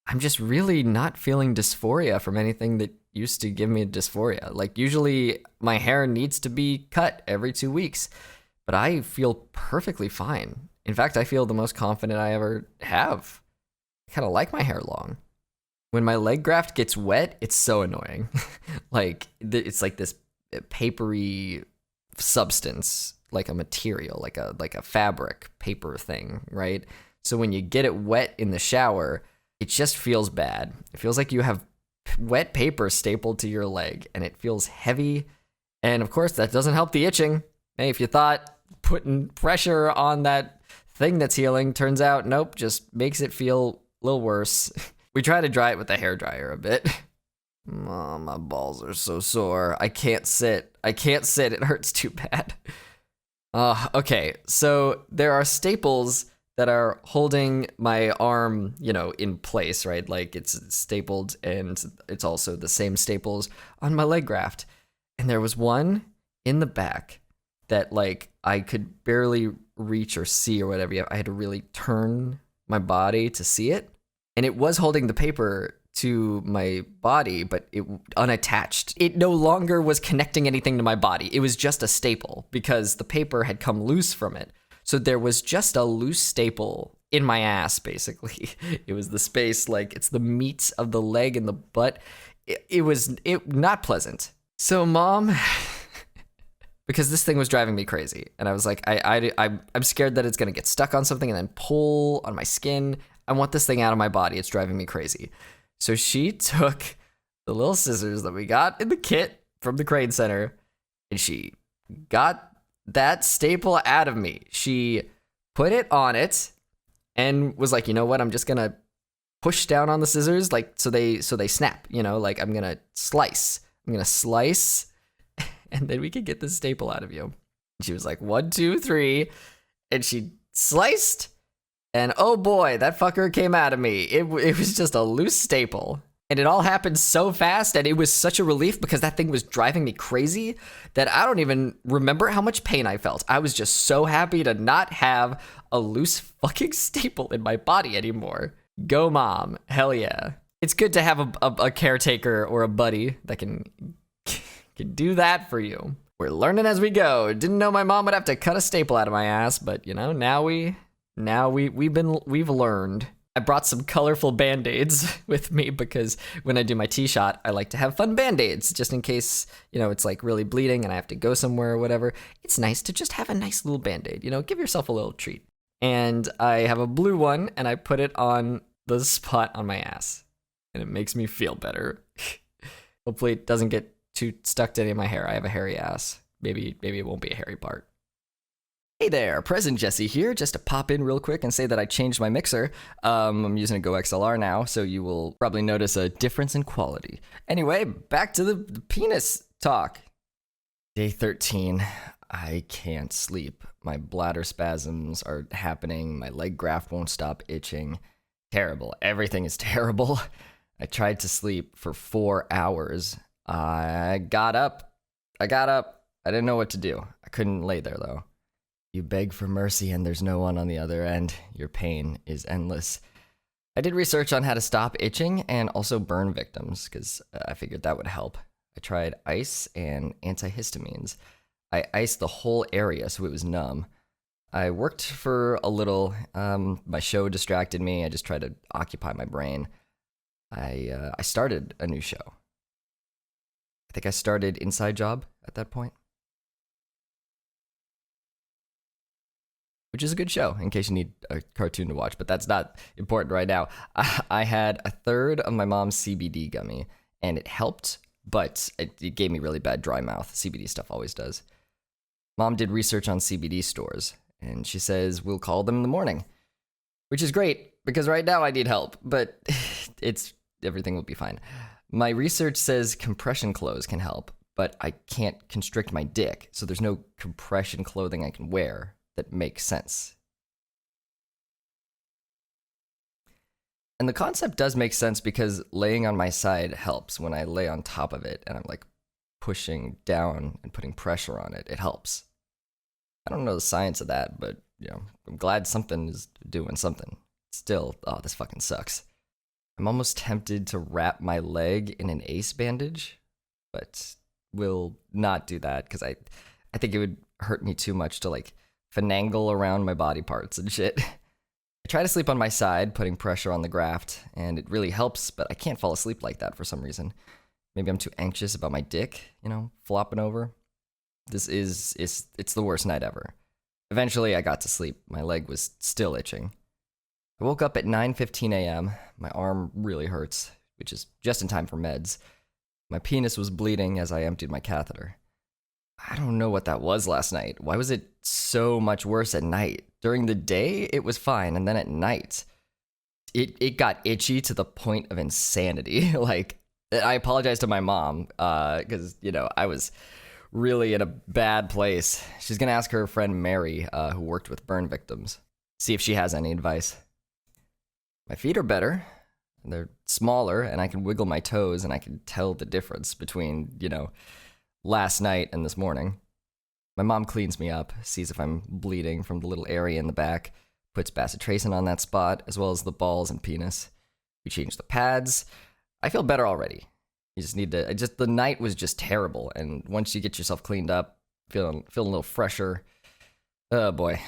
I'm just really not feeling dysphoria from anything that used to give me dysphoria. Usually my hair needs to be cut every 2 weeks, but I feel perfectly fine. In fact, I feel the most confident I ever have. I kind of like my hair long. When my leg graft gets wet, it's so annoying. It's like this papery substance, like a material, like a fabric paper thing, right? So when you get it wet in the shower, it just feels bad. It feels like you have wet paper stapled to your leg, and it feels heavy. And of course, that doesn't help the itching. Hey, if you thought putting pressure on that thing that's healing, turns out, nope, just makes it feel a little worse. We try to dry it with the hairdryer a bit. Oh, my balls are so sore. I can't sit. It hurts too bad. Okay, so there are staples that are holding my arm, in place, right? It's stapled, and it's also the same staples on my leg graft. And there was one in the back that, I could barely reach or see or whatever. I had to really turn my body to see it. And it was holding the paper to my body, but it unattached. It no longer was connecting anything to my body. It was just a staple because the paper had come loose from it. So there was just a loose staple in my ass, basically. It was the space, it's the meat of the leg and the butt. It was not pleasant. So Mom, because this thing was driving me crazy, and I was like, I'm scared that it's gonna get stuck on something and then pull on my skin. I want this thing out of my body. It's driving me crazy. So she took the little scissors that we got in the kit from the Crane Center, and she got that staple out of me. She put it on it and was like, you know what? I'm just gonna push down on the scissors, so they snap. I'm gonna slice, and then we can get this staple out of you. And she was like, 1, 2, 3, and she sliced. And oh boy, that fucker came out of me. It was just a loose staple. And it all happened so fast, and it was such a relief because that thing was driving me crazy that I don't even remember how much pain I felt. I was just so happy to not have a loose fucking staple in my body anymore. Go Mom. Hell yeah. It's good to have a caretaker or a buddy that can do that for you. We're learning as we go. Didn't know my mom would have to cut a staple out of my ass, but now we've learned. I brought some colorful Band-Aids with me because when I do my T-shot, I like to have fun Band-Aids just in case, it's like really bleeding and I have to go somewhere or whatever. It's nice to just have a nice little Band-Aid, give yourself a little treat. And I have a blue one and I put it on the spot on my ass and it makes me feel better. Hopefully it doesn't get too stuck to any of my hair. I have a hairy ass. Maybe it won't be a hairy part. Hey there, Present Jesse here, just to pop in real quick and say that I changed my mixer. I'm using a Go XLR now, so you will probably notice a difference in quality. Anyway, back to the penis talk. Day 13, I can't sleep. My bladder spasms are happening, my leg graft won't stop itching. Terrible, everything is terrible. I tried to sleep for 4 hours. I got up. I didn't know what to do. I couldn't lay there though. You beg for mercy and there's no one on the other end. Your pain is endless. I did research on how to stop itching and also burn victims because I figured that would help. I tried ice and antihistamines. I iced the whole area so it was numb. I worked for a little. My show distracted me. I just tried to occupy my brain. I started a new show. I think I started Inside Job at that point. Which is a good show, in case you need a cartoon to watch, but that's not important right now. I had a third of my mom's CBD gummy, and it helped, but it gave me really bad dry mouth. CBD stuff always does. Mom did research on CBD stores, and she says we'll call them in the morning, which is great, because right now I need help, but everything will be fine. My research says compression clothes can help, but I can't constrict my dick, so there's no compression clothing I can wear that makes sense. And the concept does make sense because laying on my side helps. When I lay on top of it and I'm like pushing down and putting pressure on it, it helps. I don't know the science of that, but I'm glad something is doing something. Still, this fucking sucks. I'm almost tempted to wrap my leg in an ace bandage, but will not do that because I think it would hurt me too much to like finagle around my body parts and shit. I try to sleep on my side, putting pressure on the graft, and it really helps, but I can't fall asleep like that for some reason. Maybe I'm too anxious about my dick, flopping over. It's the worst night ever. Eventually, I got to sleep. My leg was still itching. I woke up at 9:15 a.m. My arm really hurts, which is just in time for meds. My penis was bleeding as I emptied my catheter. I don't know what that was last night. Why was it so much worse at night? During the day, it was fine, and then at night, it got itchy to the point of insanity. Like, I apologize to my mom, because, I was really in a bad place. She's gonna ask her friend Mary, who worked with burn victims, see if she has any advice. My feet are better. They're smaller, and I can wiggle my toes, and I can tell the difference between, last night and this morning. My mom cleans me up, sees if I'm bleeding from the little area in the back, puts bacitracin on that spot, as well as the balls and penis. We change the pads. I feel better already. You just need to, the night was just terrible, and once you get yourself cleaned up, feeling a little fresher, oh boy.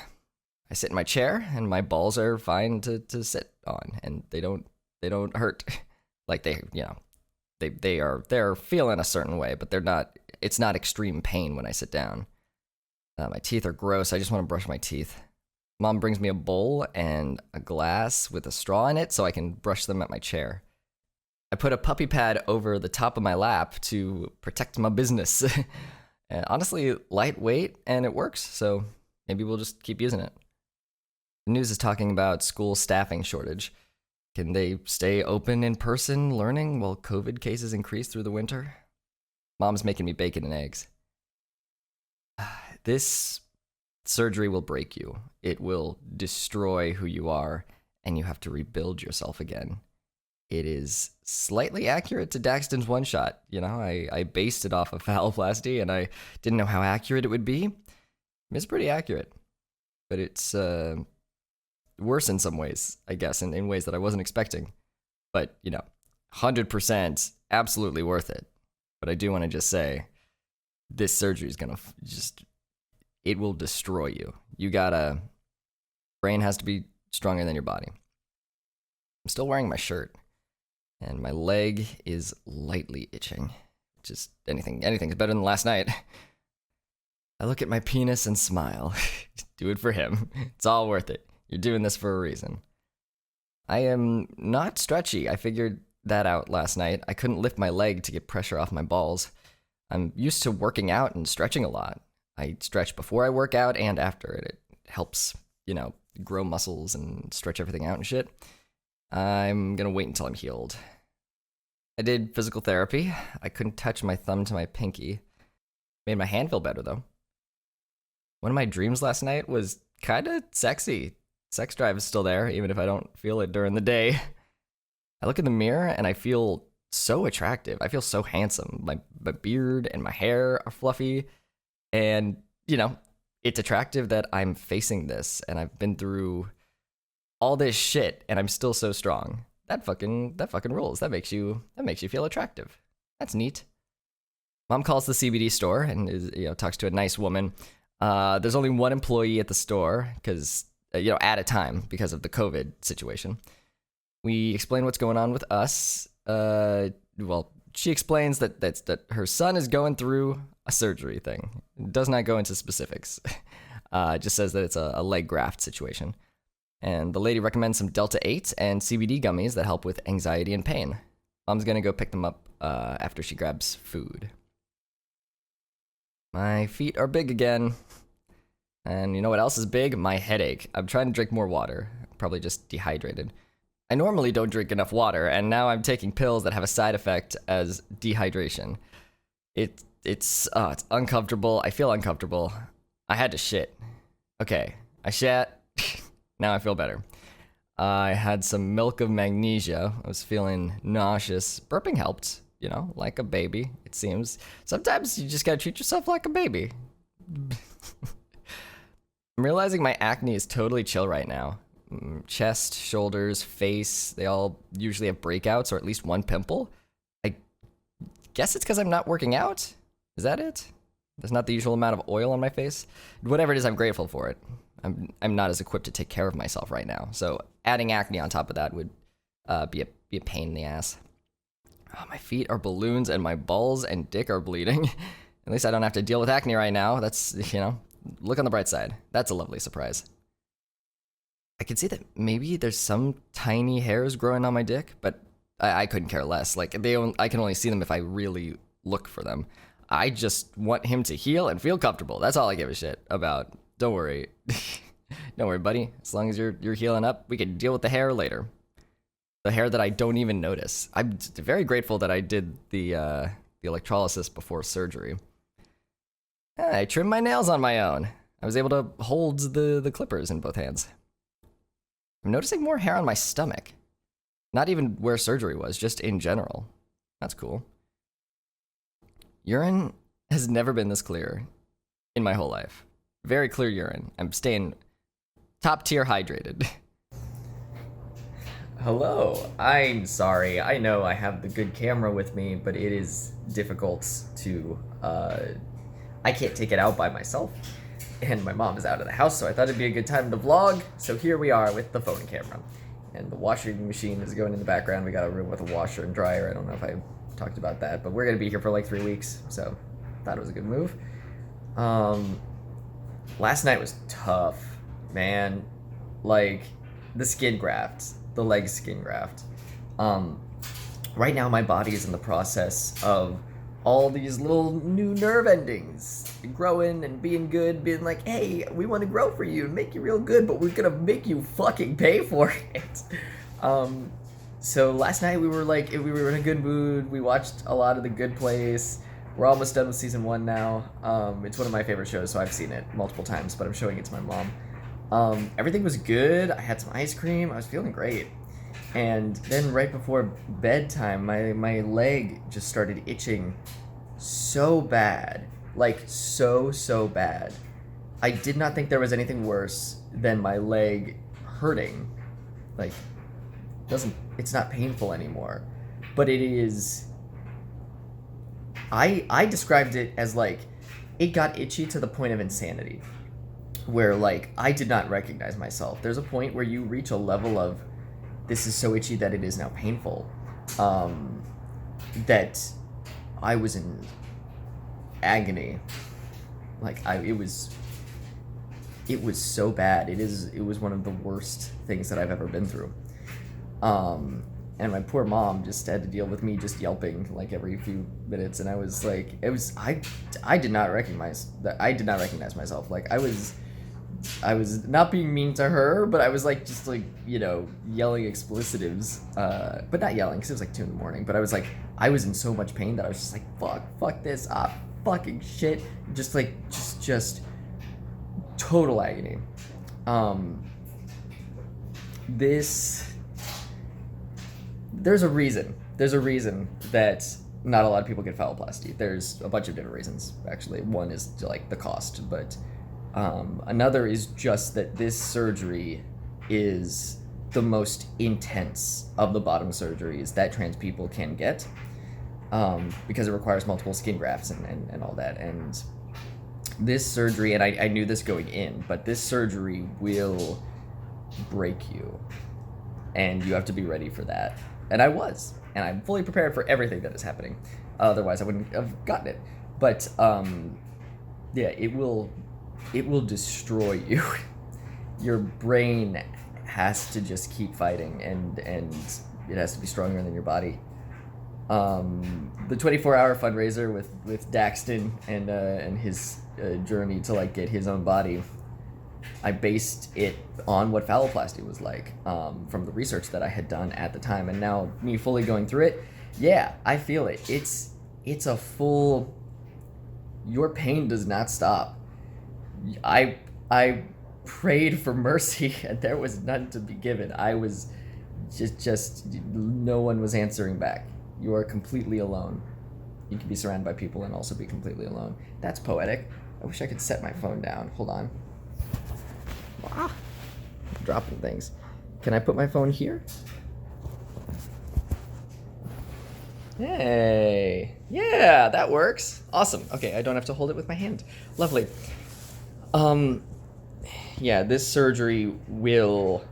I sit in my chair, and my balls are fine to sit on, and they don't hurt. Like they're feeling a certain way, but it's not extreme pain when I sit down. My teeth are gross. I just want to brush my teeth. Mom brings me a bowl and a glass with a straw in it so I can brush them at my chair. I put a puppy pad over the top of my lap to protect my business. And honestly, lightweight, and it works, so maybe we'll just keep using it. The news is talking about school staffing shortage. Can they stay open in person learning while COVID cases increase through the winter? Mom's making me bacon and eggs. This surgery will break you. It will destroy who you are, and you have to rebuild yourself again. It is slightly accurate to Daxton's one shot. I based it off of phalloplasty, and I didn't know how accurate it would be. It's pretty accurate, but it's worse in some ways, I guess, in ways that I wasn't expecting. But, 100% absolutely worth it. But I do want to just say, this surgery is going to it will destroy you. Brain has to be stronger than your body. I'm still wearing my shirt, and my leg is lightly itching. Just anything's better than last night. I look at my penis and smile. Do it for him. It's all worth it. You're doing this for a reason. I am not stretchy. I figured that out last night. I couldn't lift my leg to get pressure off my balls. I'm used to working out and stretching a lot. I stretch before I work out and after it. It helps, grow muscles and stretch everything out and shit. I'm gonna wait until I'm healed. I did physical therapy. I couldn't touch my thumb to my pinky. Made my hand feel better, though. One of my dreams last night was kinda sexy. Sex drive is still there, even if I don't feel it during the day. I look in the mirror and I feel so attractive. I feel so handsome. My beard and my hair are fluffy. And, it's attractive that I'm facing this and I've been through all this shit and I'm still so strong. That fucking rules. That makes you feel attractive. That's neat. Mom calls the CBD store and talks to a nice woman. There's only one employee at the store because at a time because of the COVID situation. We explain what's going on with us. She explains that her son is going through a surgery thing. Does not go into specifics. Just says that it's a leg graft situation. And the lady recommends some Delta 8 and CBD gummies that help with anxiety and pain. Mom's gonna go pick them up after she grabs food. My feet are big again. And you know what else is big? My headache. I'm trying to drink more water. Probably just dehydrated. I normally don't drink enough water, and now I'm taking pills that have a side effect as dehydration. It's uncomfortable. I feel uncomfortable. I had to shit. Okay, I shat. Now I feel better. I had some milk of magnesia. I was feeling nauseous. Burping helped, like a baby, it seems. Sometimes you just gotta treat yourself like a baby. I'm realizing my acne is totally chill right now. Chest, shoulders, face, they all usually have breakouts or at least one pimple. I guess it's because I'm not working out? Is that it? There's not the usual amount of oil on my face? Whatever it is, I'm grateful for it. I'm not as equipped to take care of myself right now, so adding acne on top of that would be a pain in the ass. Oh, my feet are balloons and my balls and dick are bleeding. At least I don't have to deal with acne right now. That's, look on the bright side. That's a lovely surprise. I can see that maybe there's some tiny hairs growing on my dick, but I couldn't care less. Like, I can only see them if I really look for them. I just want him to heal and feel comfortable. That's all I give a shit about. Don't worry. Don't worry, buddy. As long as you're healing up, we can deal with the hair later. The hair that I don't even notice. I'm very grateful that I did the electrolysis before surgery. I trimmed my nails on my own. I was able to hold the clippers in both hands. I'm noticing more hair on my stomach. Not even where surgery was, just in general. That's cool. Urine has never been this clear in my whole life. Very clear urine. I'm staying top tier hydrated. Hello. I'm sorry. I know I have the good camera with me, but it is difficult to, I can't take it out by myself. And my mom is out of the house, so I thought it'd be a good time to vlog. So here we are with the phone camera. And the washing machine is going in the background. We got a room with a washer and dryer. I don't know if I talked about that, but we're gonna be here for like 3 weeks, so thought it was a good move. Last night was tough, man. Like, the skin graft, the leg skin graft. Right now my body is in the process of all these little new nerve endings growing and being good, being like, hey, we want to grow for you and make you real good, but we're gonna make you fucking pay for it. So last night we were in a good mood. We watched a lot of The Good Place. We're almost done with season 1 now. It's one of my favorite shows, so I've seen it multiple times, but I'm showing it to my mom. Everything was good. I had some ice cream. I was feeling great. And then right before bedtime, my leg just started itching so bad. Like, so bad. I did not think there was anything worse than my leg hurting. Like, it's not painful anymore. But it is... I described it as, like, it got itchy to the point of insanity. Where, like, I did not recognize myself. There's a point where you reach a level of this is so itchy that it is now painful. That I was in agony. Like it was so bad. It was one of the worst things that I've ever been through. And my poor mom just had to deal with me just yelping like every few minutes, and I was like, I did not recognize myself. Like I was not being mean to her, but I was like just like, you know, yelling explicitives, but not yelling because it was like 2 a.m. But I was in so much pain that I was just like, fuck this, fucking shit, just like just total agony. There's a reason that not a lot of people get phalloplasty. There's a bunch of different reasons, actually. One is like the cost, but another is just that this surgery is the most intense of the bottom surgeries that trans people can get, because it requires multiple skin grafts and all that. And this surgery, and I knew this going in, but this surgery will break you, and you have to be ready for that. And I was, and I'm fully prepared for everything that is happening. Otherwise, I wouldn't have gotten it. But yeah, it will destroy you. Your brain has to just keep fighting, and it has to be stronger than your body. The 24-hour fundraiser with Daxton and his journey to like get his own body, I based it on what phalloplasty was like, from the research that I had done at the time, and now me fully going through it, yeah, I feel it. It's a full. Your pain does not stop. I prayed for mercy, and there was none to be given. I was just no one was answering back. You are completely alone. You can be surrounded by people and also be completely alone. That's poetic. I wish I could set my phone down. Hold on. Wow. I'm dropping things. Can I put my phone here? Hey. Yeah, that works. Awesome. Okay, I don't have to hold it with my hand. Lovely. Yeah, this surgery will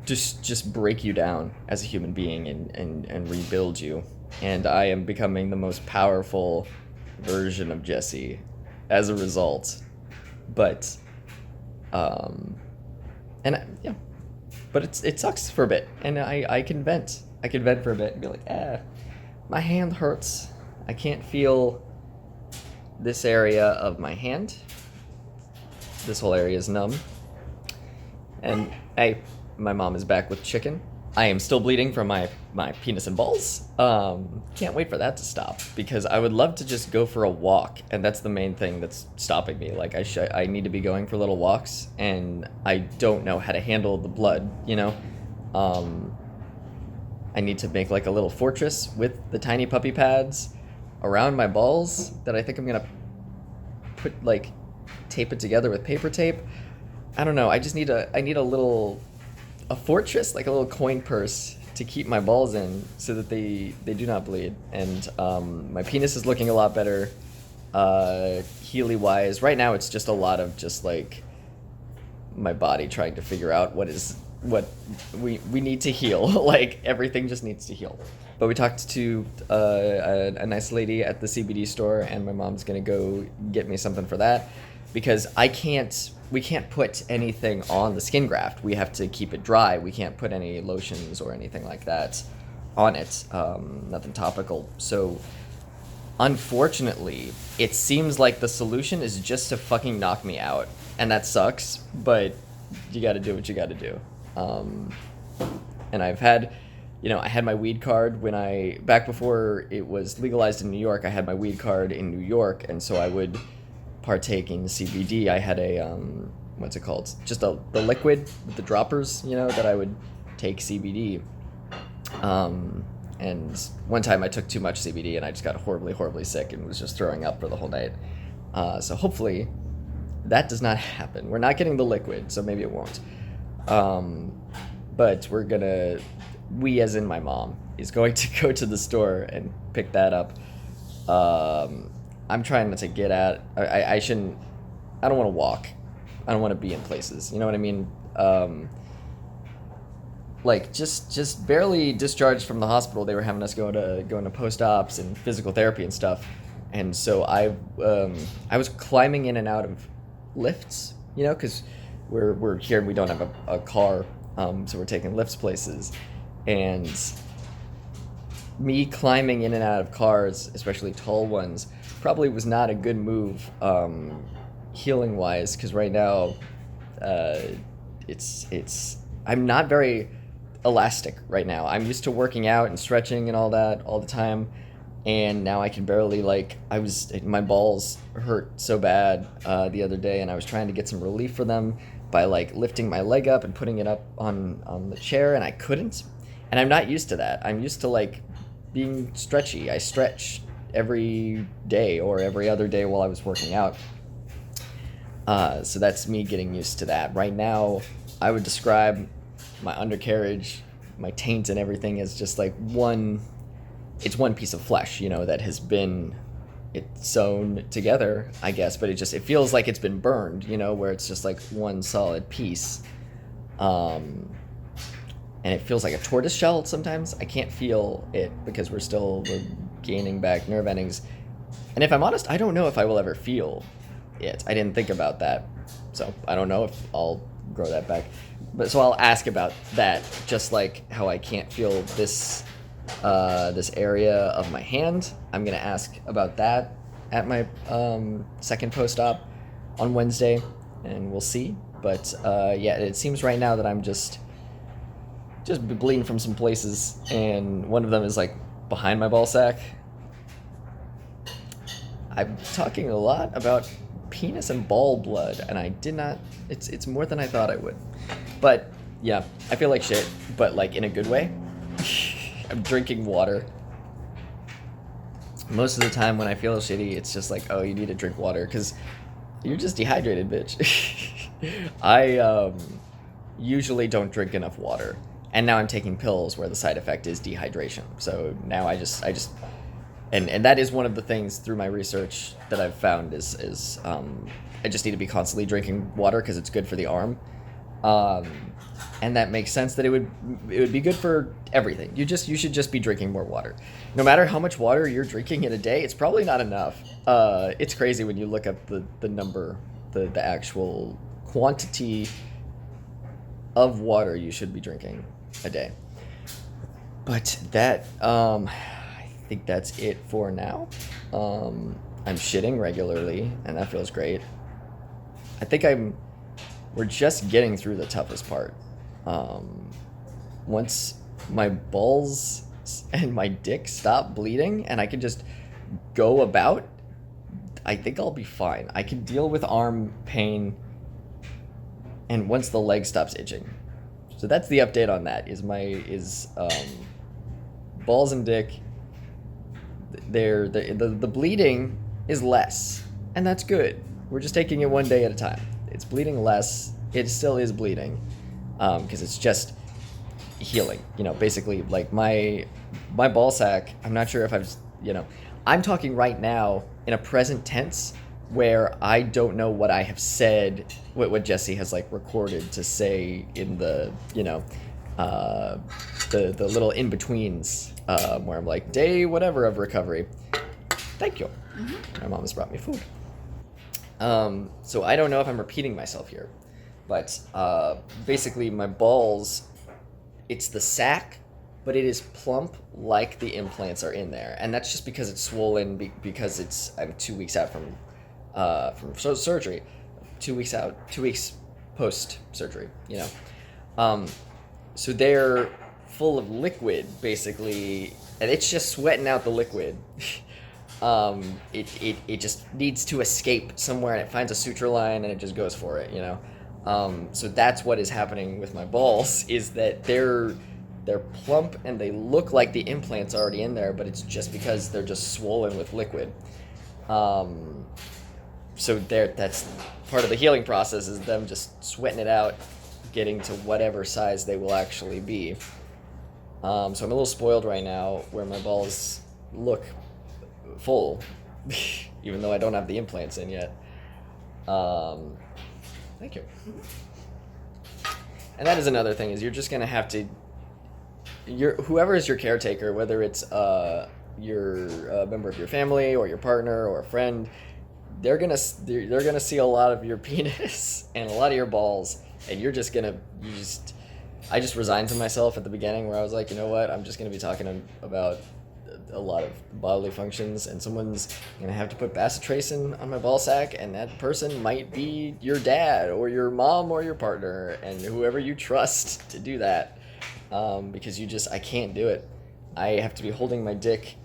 just break you down as a human being and rebuild you. And I am becoming the most powerful version of Jesse as a result. But yeah, but it sucks for a bit, and I can vent for a bit and be like, my hand hurts. I can't feel this area of my hand. This whole area is numb. And hey, my mom is back with chicken. I am still bleeding from my penis and balls. Can't wait for that to stop, because I would love to just go for a walk, and that's the main thing that's stopping me. Like I need to be going for little walks, and I don't know how to handle the blood, you know? I need to make like a little fortress with the tiny puppy pads around my balls that I think I'm gonna put, like, tape it together with paper tape. I don't know, I need a fortress, like a little coin purse to keep my balls in so that they do not bleed. And my penis is looking a lot better, Healy wise. Right now it's just a lot of just like my body trying to figure out what we need to heal. Like everything just needs to heal. But we talked to a nice lady at the CBD store, and my mom's gonna go get me something for that, because we can't put anything on the skin graft. We have to keep it dry. We can't put any lotions or anything like that on it. Nothing topical. So unfortunately, it seems like the solution is just to fucking knock me out. And that sucks, but you gotta do what you gotta do. And I've had, I had my weed card back before it was legalized in New York. I had my weed card in New York, and so I would partake in CBD. I had a what's it called? Just the liquid with the droppers, that I would take CBD. And one time I took too much CBD and I just got horribly sick and was just throwing up for the whole night. So hopefully that does not happen. We're not getting the liquid, so maybe it won't. But we as in my mom is going to go to the store and pick that up. I'm trying not to get at, I don't want to walk. I don't want to be in places. You know what I mean? like just barely discharged from the hospital. They were having us going to post-ops and physical therapy and stuff. And so I was climbing in and out of lifts, you know, because we're here and we don't have a car, so we're taking lifts places. And me climbing in and out of cars, especially tall ones, probably was not a good move healing wise, because right now I'm not very elastic right now. I'm used to working out and stretching and all that all the time, and now I can barely, like, my balls hurt so bad the other day, and I was trying to get some relief for them by like lifting my leg up and putting it up on the chair, and I couldn't. And I'm not used to that. I'm used to like being stretchy. I stretch every day or every other day while I was working out. So that's me getting used to that. Right now, I would describe my undercarriage, my taint and everything as just like one piece of flesh, you know, that has been sewn together, I guess, but it feels like it's been burned, you know, where it's just like one solid piece. And it feels like a tortoise shell sometimes. I can't feel it because we're gaining back nerve endings. And if I'm honest, I don't know if I will ever feel it. I didn't think about that. So I don't know if I'll grow that back. But so I'll ask about that, just like how I can't feel this area of my hand. I'm going to ask about that at my second post-op on Wednesday, and we'll see. But yeah, it seems right now that I'm just bleeding from some places, and one of them is like behind my ball sack. I'm talking a lot about penis and ball blood, and I did not. It's more than I thought I would. But yeah, I feel like shit, but like in a good way. I'm drinking water. Most of the time when I feel shitty, it's just like, oh, you need to drink water because you're just dehydrated, bitch. I usually don't drink enough water. And now I'm taking pills where the side effect is dehydration. So now I just and that is one of the things through my research that I've found is I just need to be constantly drinking water because it's good for the arm. And that makes sense that it would be good for everything. You should just be drinking more water. No matter how much water you're drinking in a day, it's probably not enough. It's crazy when you look up the number, the actual quantity of water you should be drinking a day. But that I think that's it for now. I'm shitting regularly, and that feels great. I think we're just getting through the toughest part. Once my balls and my dick stop bleeding and I can just go about, I think I'll be fine. I can deal with arm pain, and once the leg stops itching. So that's the update on that. Is balls and dick. The bleeding is less, and that's good. We're just taking it one day at a time. It's bleeding less. It still is bleeding, because it's just healing. You know, basically, like my ball sack. I'm not sure if I'm talking right now in a present tense where I don't know what I have said, what Jesse has like recorded to say in the the little in betweens where I'm like day whatever of recovery. Thank you. Mm-hmm. My mom has brought me food. So I don't know if I'm repeating myself here, but basically my balls, it's the sack, but it is plump like the implants are in there, and that's just because it's swollen because I'm 2 weeks out from surgery, 2 weeks out, 2 weeks post surgery, so they're full of liquid basically, and it's just sweating out the liquid. It just needs to escape somewhere, and it finds a suture line and it just goes for it, so that's what is happening with my balls, is that they're plump and they look like the implants already in there, but it's just because they're just swollen with liquid. So that's part of the healing process, is them just sweating it out, getting to whatever size they will actually be. So I'm a little spoiled right now where my balls look full, even though I don't have the implants in yet. Thank you. And that is another thing, is you're just going to have to whoever is your caretaker, whether it's your member of your family or your partner or a friend, they're gonna see a lot of your penis and a lot of your balls, and I just resigned to myself at the beginning where I was like, you know what, I'm just gonna be talking about a lot of bodily functions, and someone's gonna have to put bacitracin on my ball sack, and that person might be your dad or your mom or your partner, and whoever you trust to do that, because I can't do it. I have to be holding my dick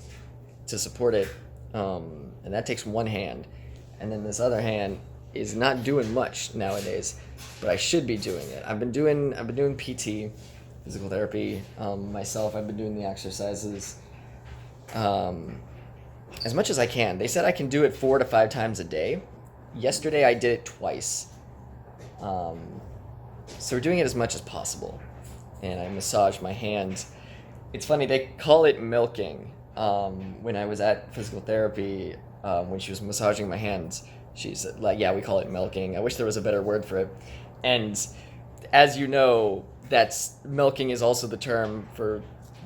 to support it, and that takes one hand, and then this other hand is not doing much nowadays, but I should be doing it. I've been doing PT, physical therapy, myself. I've been doing the exercises as much as I can. They said I can do it 4 to 5 times a day. Yesterday I did it twice. So we're doing it as much as possible. And I massage my hands. It's funny, they call it milking. When I was at physical therapy, when she was massaging my hands, she's like, yeah, we call it milking. I wish there was a better word for it. And as you know, milking is also the term for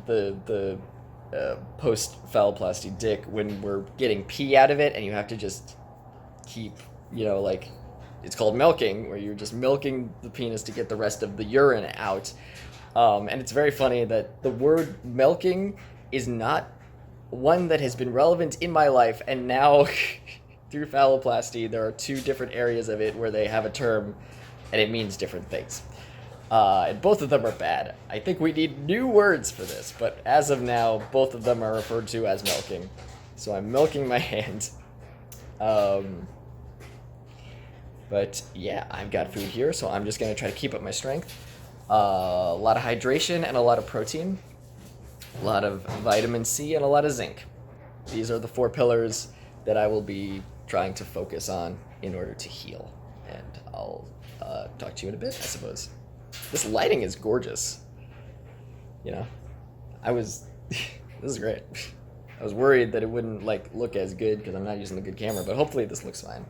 the post-phalloplasty dick when we're getting pee out of it and you have to just keep, it's called milking, where you're just milking the penis to get the rest of the urine out. And it's very funny that the word milking is not one that has been relevant in my life, and now through phalloplasty there are 2 different areas of it where they have a term and it means different things. And both of them are bad. I think we need new words for this, but as of now, both of them are referred to as milking. So I'm milking my hand. But yeah, I've got food here, so I'm just gonna try to keep up my strength. A lot of hydration and a lot of protein. A lot of vitamin C and a lot of zinc. These are the 4 pillars that I will be trying to focus on in order to heal. And I'll talk to you in a bit, I suppose. This lighting is gorgeous. This is great. I was worried that it wouldn't look as good because I'm not using the good camera, but hopefully this looks fine.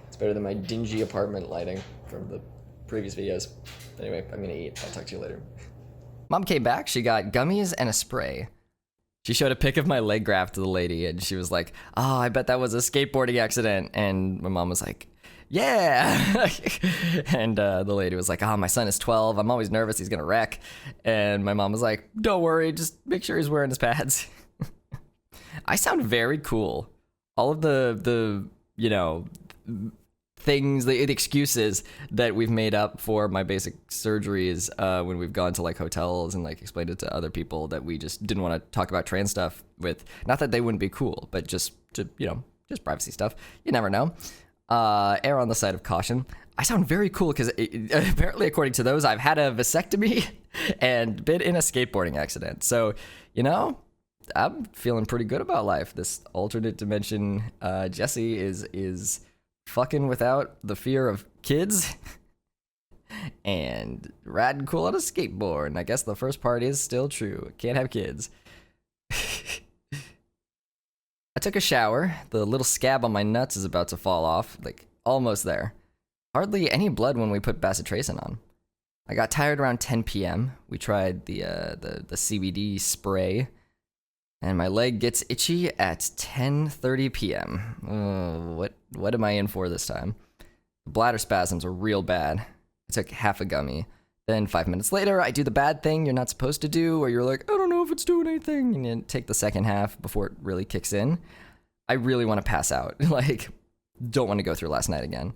It's better than my dingy apartment lighting from the previous videos. Anyway, I'm gonna eat. I'll talk to you later. Mom came back. She got gummies and a spray. She showed a pic of my leg graft to the lady, and she was like, "Oh, I bet that was a skateboarding accident." And my mom was like, "Yeah." And the lady was like, "Oh, my son is 12. I'm always nervous he's gonna wreck." And my mom was like, "Don't worry, just make sure he's wearing his pads." I sound very cool. All of the things, the excuses that we've made up for my basic surgeries when we've gone to hotels and explained it to other people that we just didn't want to talk about trans stuff with. Not that they wouldn't be cool, but just just privacy stuff. You never know. Err on the side of caution. I sound very cool because apparently, according to those, I've had a vasectomy and been in a skateboarding accident. So, I'm feeling pretty good about life. This alternate dimension Jesse is fucking without the fear of kids and riding cool on a skateboard. And I guess the first part is still true. Can't have kids. I took a shower. The little scab on my nuts is about to fall off. Almost there. Hardly any blood when we put bacitracin on. I got tired around 10 p.m. We tried the CBD spray. And my leg gets itchy at 10:30 p.m. What am I in for this time? The bladder spasms are real bad. I took half a gummy. Then 5 minutes later, I do the bad thing you're not supposed to do, where you're like, I don't know if it's doing anything, and you take the second half before it really kicks in. I really want to pass out. Don't want to go through last night again.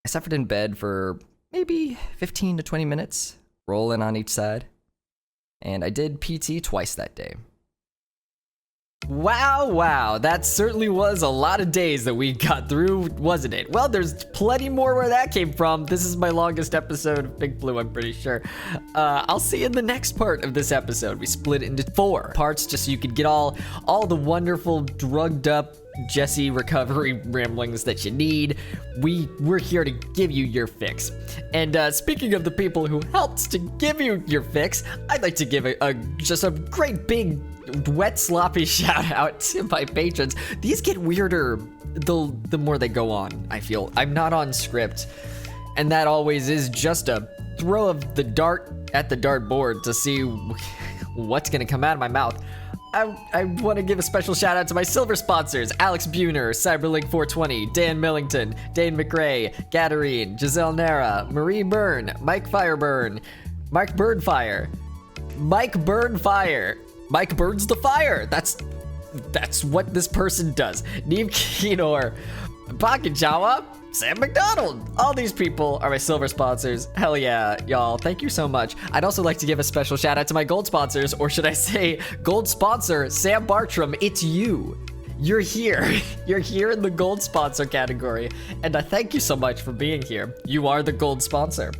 I suffered in bed for maybe 15 to 20 minutes, rolling on each side. And I did PT twice that day. Wow, that certainly was a lot of days that we got through, wasn't it? Well, there's plenty more where that came from. This is my longest episode of PinkBlue, I'm pretty sure. I'll see you in the next part of this episode. We split it into 4 parts just so you could get all the wonderful, drugged up Jesse recovery ramblings that you need. We're here to give you your fix. And speaking of the people who helped to give you your fix, I'd like to give just a great big wet sloppy shout out to my patrons. These get weirder the more they go on, I feel. I'm not on script, and that always is just a throw of the dart at the dartboard to see what's gonna come out of my mouth. I want to give a special shout out to my silver sponsors: Alex Buhner, Cyberlink420, Dan Millington, Dane McRae, Gadarine, Giselle Nara, Marie Byrne, Mike Fireburn, Mike Birdfire, Mike Birdfire, Mike Burns the Fire. That's what this person does. Neve Kinor, Pocket Jawa, Sam McDonald. All these people are my silver sponsors. Hell yeah, y'all. Thank you so much. I'd also like to give a special shout out to my gold sponsors, or should I say gold sponsor, Sam Bartram. It's you. You're here. You're here in the gold sponsor category, and I thank you so much for being here. You are the gold sponsor.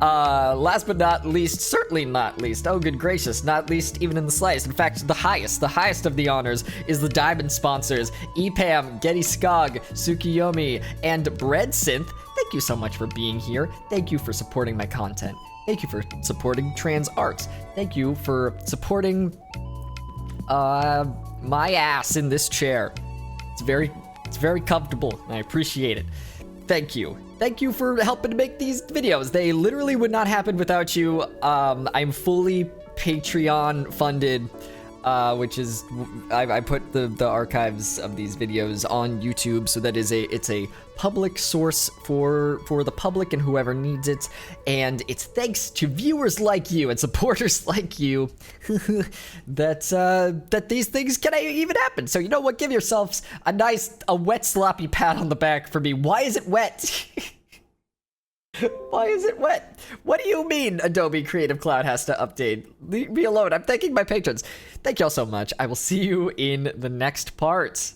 Last but not least, certainly not least, oh good gracious, not least even in the slightest. In fact, the highest of the honors is the diamond sponsors: EPAM, Getty Skog, Tsukiyomi, and Breadsynth. Thank you so much for being here. Thank you for supporting my content. Thank you for supporting trans arts. Thank you for supporting my ass in this chair. It's very comfortable, and I appreciate it. Thank you. Thank you for helping to make these videos. They literally would not happen without you. I'm fully Patreon funded, which is I put the archives of these videos on YouTube, so that it's a public source for the public and whoever needs it. And it's thanks to viewers like you and supporters like you that these things can even happen. So you know what? Give yourselves a wet sloppy pat on the back for me. Why is it wet? Why is it wet? What do you mean Adobe Creative Cloud has to update? Leave me alone. I'm thanking my patrons. Thank y'all so much. I will see you in the next part.